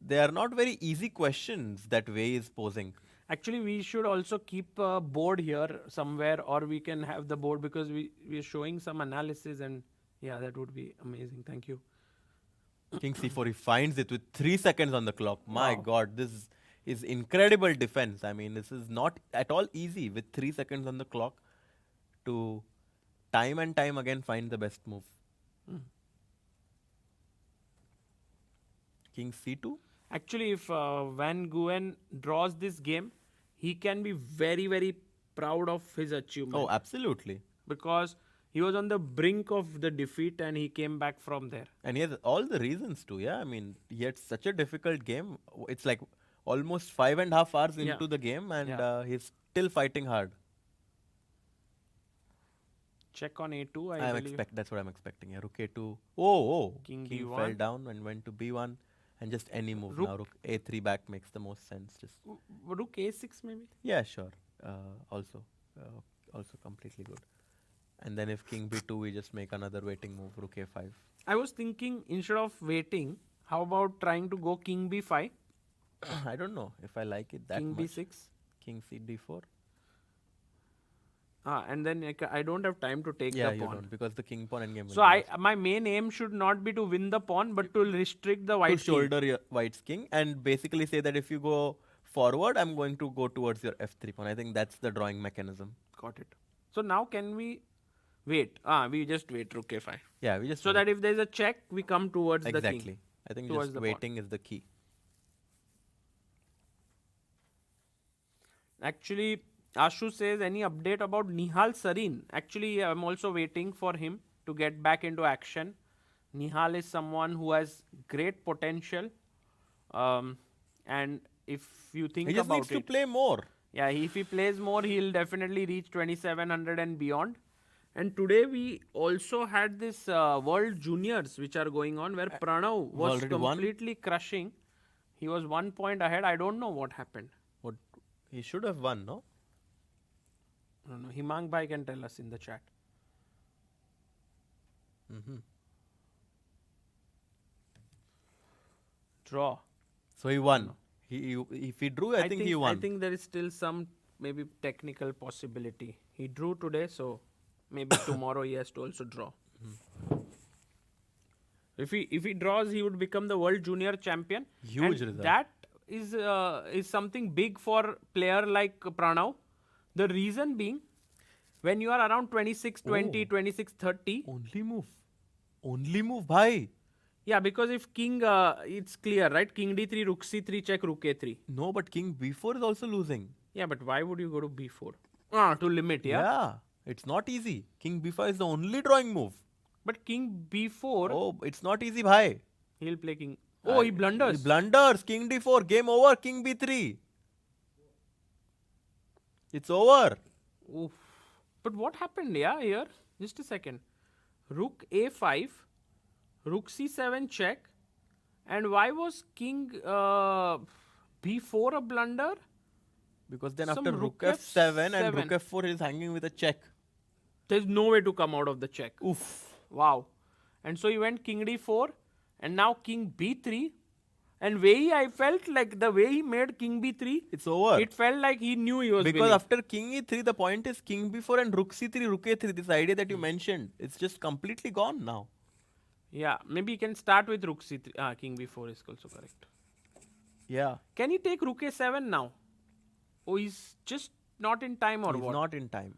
they are not very easy questions that Wei is posing. Actually, we should also keep a board here somewhere, or we can have the board because we are showing some analysis, and yeah, that would be amazing. Thank you. King c4, he finds it with 3 seconds on the clock. My Wow. God, this is incredible defense. I mean, this is not at all easy with 3 seconds on the clock to time and time again find the best move. King c2? Actually, if Van Nguyen draws this game, he can be very, very proud of his achievement. Oh, absolutely. Because he was on the brink of the defeat and he came back from there. And he has all the reasons to, yeah. I mean, he had such a difficult game. It's like almost 5.5 hours Yeah. into the game and Yeah. he's still fighting hard. Check on a2, I believe. That's what I'm expecting. Yeah, rook a2. Oh, King king d1. fell down and went to b1. And just any move Rook- now. Rook a3 back makes the most sense. Just Rook a6 maybe? yeah, sure. Also completely good. And then if king b2, we just make another waiting move. Rook a5. I was thinking instead of waiting, how about trying to go king b5, I don't know if I like it that king much. b6? King c d4. And then I don't have time to take Yeah, the you pawn. don't because the king pawn endgame. So my main aim should not be to win the pawn, but to restrict the to white king. shoulder your white's king and basically say that if you go forward, I'm going to go towards your f3 pawn. I think that's the drawing mechanism. Got it. So now can we wait? We just wait rook a5. Yeah, we just So wait. that if there's a check, we come towards the king. exactly. I think towards just the pawn. waiting is the key. Actually, Ashu says, any update about Nihal Sarin? Actually, I'm also waiting for him to get back into action. Nihal is someone who has great potential. And if you think He just about needs to it, play more. yeah, if he plays more, he'll definitely reach 2700 and beyond. And today we also had this World Juniors which are going on where Pranav was already won? completely crushing. He was 1 point ahead. I don't know what happened. What he should have won, no? No, no. Himang Bhai can tell us in the chat. Draw. So he won. If he drew, I think he won. I think there is still some maybe technical possibility. He drew today, so maybe tomorrow he has to also draw. If he draws, he would become the world junior champion. Huge And result. that is something big for player like Pranav. The reason being, when you are around 26, 20, 26, 30, Only move, bhai. yeah, because if king, it's clear, right? King d3, rook c3, check, rook a3. No, but king b4 is also losing. Yeah, but why would you go to b4? To limit, yeah? It's not easy. King b5 is the only drawing move. But king b4, Oh, it's not easy, bhai. he'll play king. Oh, he blunders. He blunders. King d4. Game over. King b3. It's over. Oof. But what happened, here? Just a second. Rook a5, rook c7 check. And why was king b4 a blunder? Because then Some after rook f7 and rook F7. f4 is hanging with a check. There's no way to come out of the check. Oof. Wow. And so he went king d4 and now king b3. And Wei Yi, I felt like the way he made King B3, It's over. it felt like he knew he was Because winning. after King E3, the point is King B4 and Rook C3, Rook A3. This idea that you mentioned, it's just completely gone now. Yeah, maybe he can start with Rook C3. King B4 is also correct. Yeah. Can he take Rook A7 now? Oh, he's just not in time or He's what? not in time.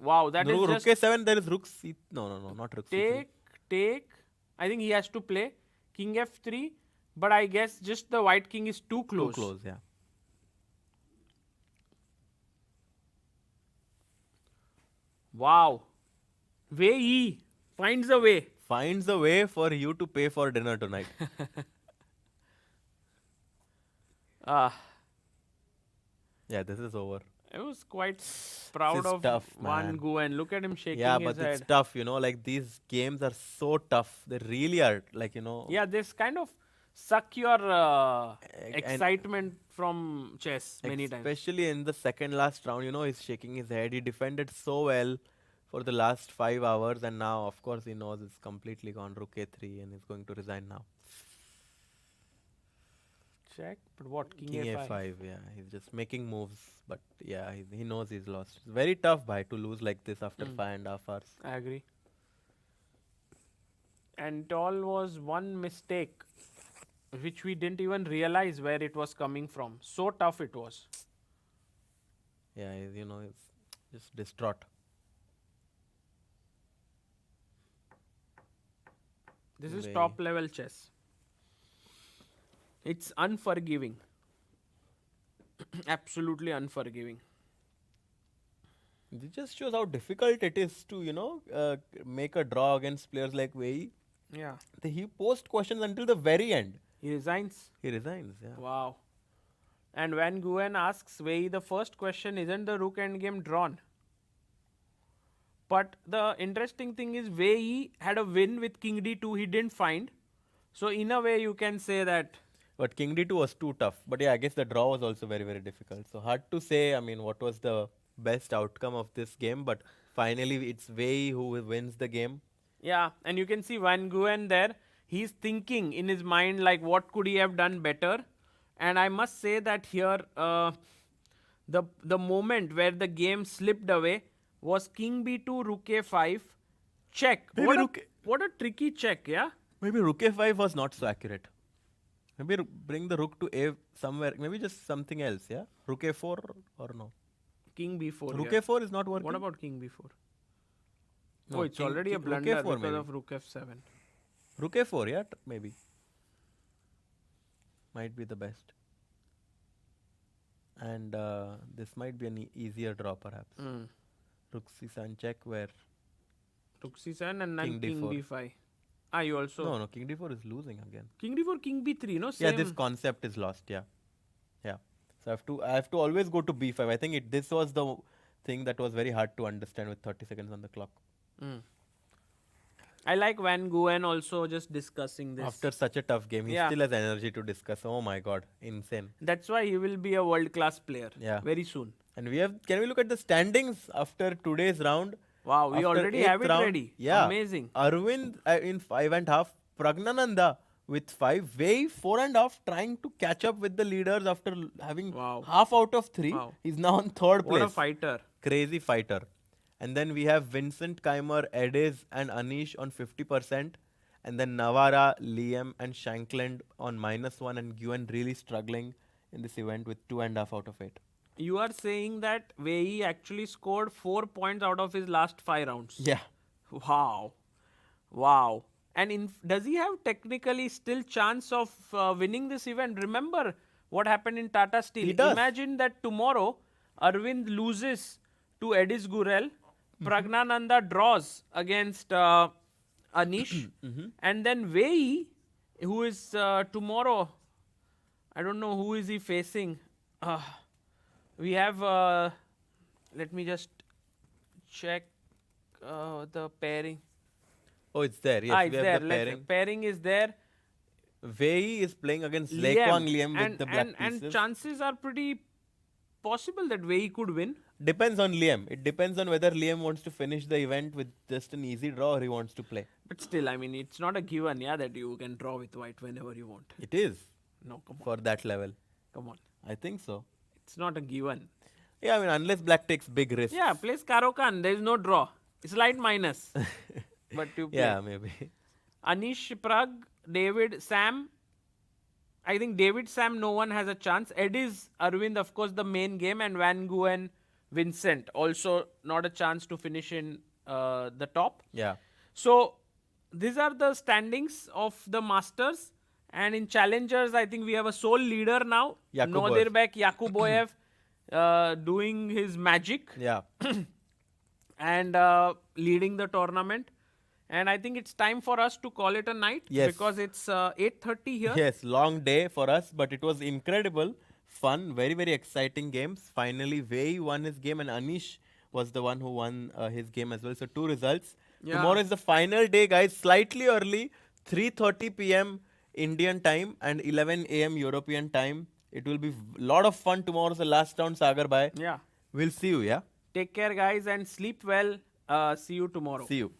Wow, that is Rook just A7, there is Rook C. No, not Rook C3. take. I think he has to play King F3, but I guess just the white king is too close. Too close, yeah. Wow. Wei Yi finds a way. Finds a way for you to pay for dinner tonight. Ah, Yeah, this is over. I was quite proud is of tough, Van man. Nguyen. Look at him shaking Yeah, his but it's head. tough, like these games are so tough. They really are, Yeah, this kind of suck your and excitement from chess many times. especially in the second last round, he's shaking his head. He defended so well for the last 5 hours, and now, of course, he knows it's completely gone. Rook A3, and he's going to resign now. Check, but what? King King A5. A5, yeah. He's just making moves, but yeah, he knows he's lost. It's very tough, bhai, to lose like this after 5.5 hours. I agree. And it all was one mistake, which we didn't even realize where it was coming from. So tough it was. Yeah, he's just distraught. This is Very. top level chess. It's unforgiving. Absolutely unforgiving. It just shows how difficult it is to, make a draw against players like Wei Yi. Yeah. He posed questions until the very end. He resigns. He resigns, yeah. Wow. And when Nguyen asks Wei Yi the first question, isn't the rook endgame drawn? But the interesting thing is Wei Yi had a win with King D2 he didn't find. So in a way you can say that. But King D2 was too tough. But yeah, I guess the draw was also very, very difficult. So hard to say, what was the best outcome of this game. But finally, it's Wei Yi who wins the game. Yeah, and you can see Van Nguyen there. He's thinking in his mind like what could he have done better. And I must say that here the moment where the game slipped away was King B2, Rook A5, check. Maybe What a tricky check, yeah? Maybe Rook A5 was not so accurate. Maybe bring the rook to A somewhere. Maybe just something else, yeah? Rook A4 or no? King B4. Rook yeah. A4 is not working. What about King B4? No, Oh, it's king- already a king- Rook blunder A4 because maybe. of Rook F7. Rook A4, yeah? Maybe. Might be the best. And this might be an easier draw perhaps. Rook C7 check where... Rook C7 and then King King D4. B5. You also... No, King D4 is losing again. King D4, King B3, no? Yeah, Same. this concept is lost, yeah. Yeah. So I have to always go to B5. I think this was the thing that was very hard to understand with 30 seconds on the clock. I like Van Nguyen also just discussing this. After such a tough game, he Yeah. still has energy to discuss. Oh my god, insane. That's why he will be a world-class player Yeah. very soon. And can we look at the standings after today's round? Wow, we After already eighth have it round, ready. Yeah. Amazing. Arvind in 5.5, Praggnanandhaa with 5, Wei 4.5, trying to catch up with the leaders after having Wow. half out of 3. Wow. He's now on third What place. a fighter. Crazy fighter. And then we have Vincent, Keymer, Ediz and Anish on 50%. And then Navara, Liem and Shankland on -1 and Nguyen really struggling in this event with 2.5 out of 8. You are saying that Wei Yi actually scored 4 points out of his last 5 rounds. Yeah. Wow. Wow. And does he have technically still chance of winning this event? Remember what happened in Tata Steel. He does. Imagine that tomorrow Arvind loses to Ediz Gurel, Praggnanandhaa draws against Anish, and then Wei Yi, who is tomorrow, I don't know who is he facing. We have, let me just check the pairing. Oh, it's there. Yes, It's we have there. the pairing. Pairing is there. Wei Yi is playing against Quang Liem with the black pieces. And chances are pretty possible that Wei Yi could win. Depends on Liem. It depends on whether Liem wants to finish the event with just an easy draw or he wants to play. But still, I mean, it's not a given, yeah, that you can draw with white whenever you want. It is. No, come on. for that level. Come on. I think so. It's not a given. Yeah, I mean, unless black takes big risks. Yeah, plays Karo-Kan. There is no draw. Slight minus. But you play. Yeah, maybe. Anish, Prague, David, Sam. I think David, Sam, no one has a chance. Ediz, Arvind, of course, the main game. And Nguyen, Vincent. Also not a chance to finish in the top. Yeah. So, these are the standings of the Masters. And in Challengers, I think we have a sole leader now. Yakuboev. Nodirbek Yakuboev doing his magic Yeah. and leading the tournament. And I think it's time for us to call it a night. Yes. Because it's 8:30 here. Yes, long day for us, but it was incredible. Fun, very, very exciting games. Finally, Wei Yi won his game and Anish was the one who won his game as well. So 2 results. Yeah. Tomorrow is the final day, guys. Slightly early, 3:30 p.m. Indian time and 11 a.m. European time. It will be a lot of fun. Tomorrow's the last round, Sagar Bhai. Yeah. We'll see you, yeah? Take care, guys, and sleep well. See you tomorrow. See you.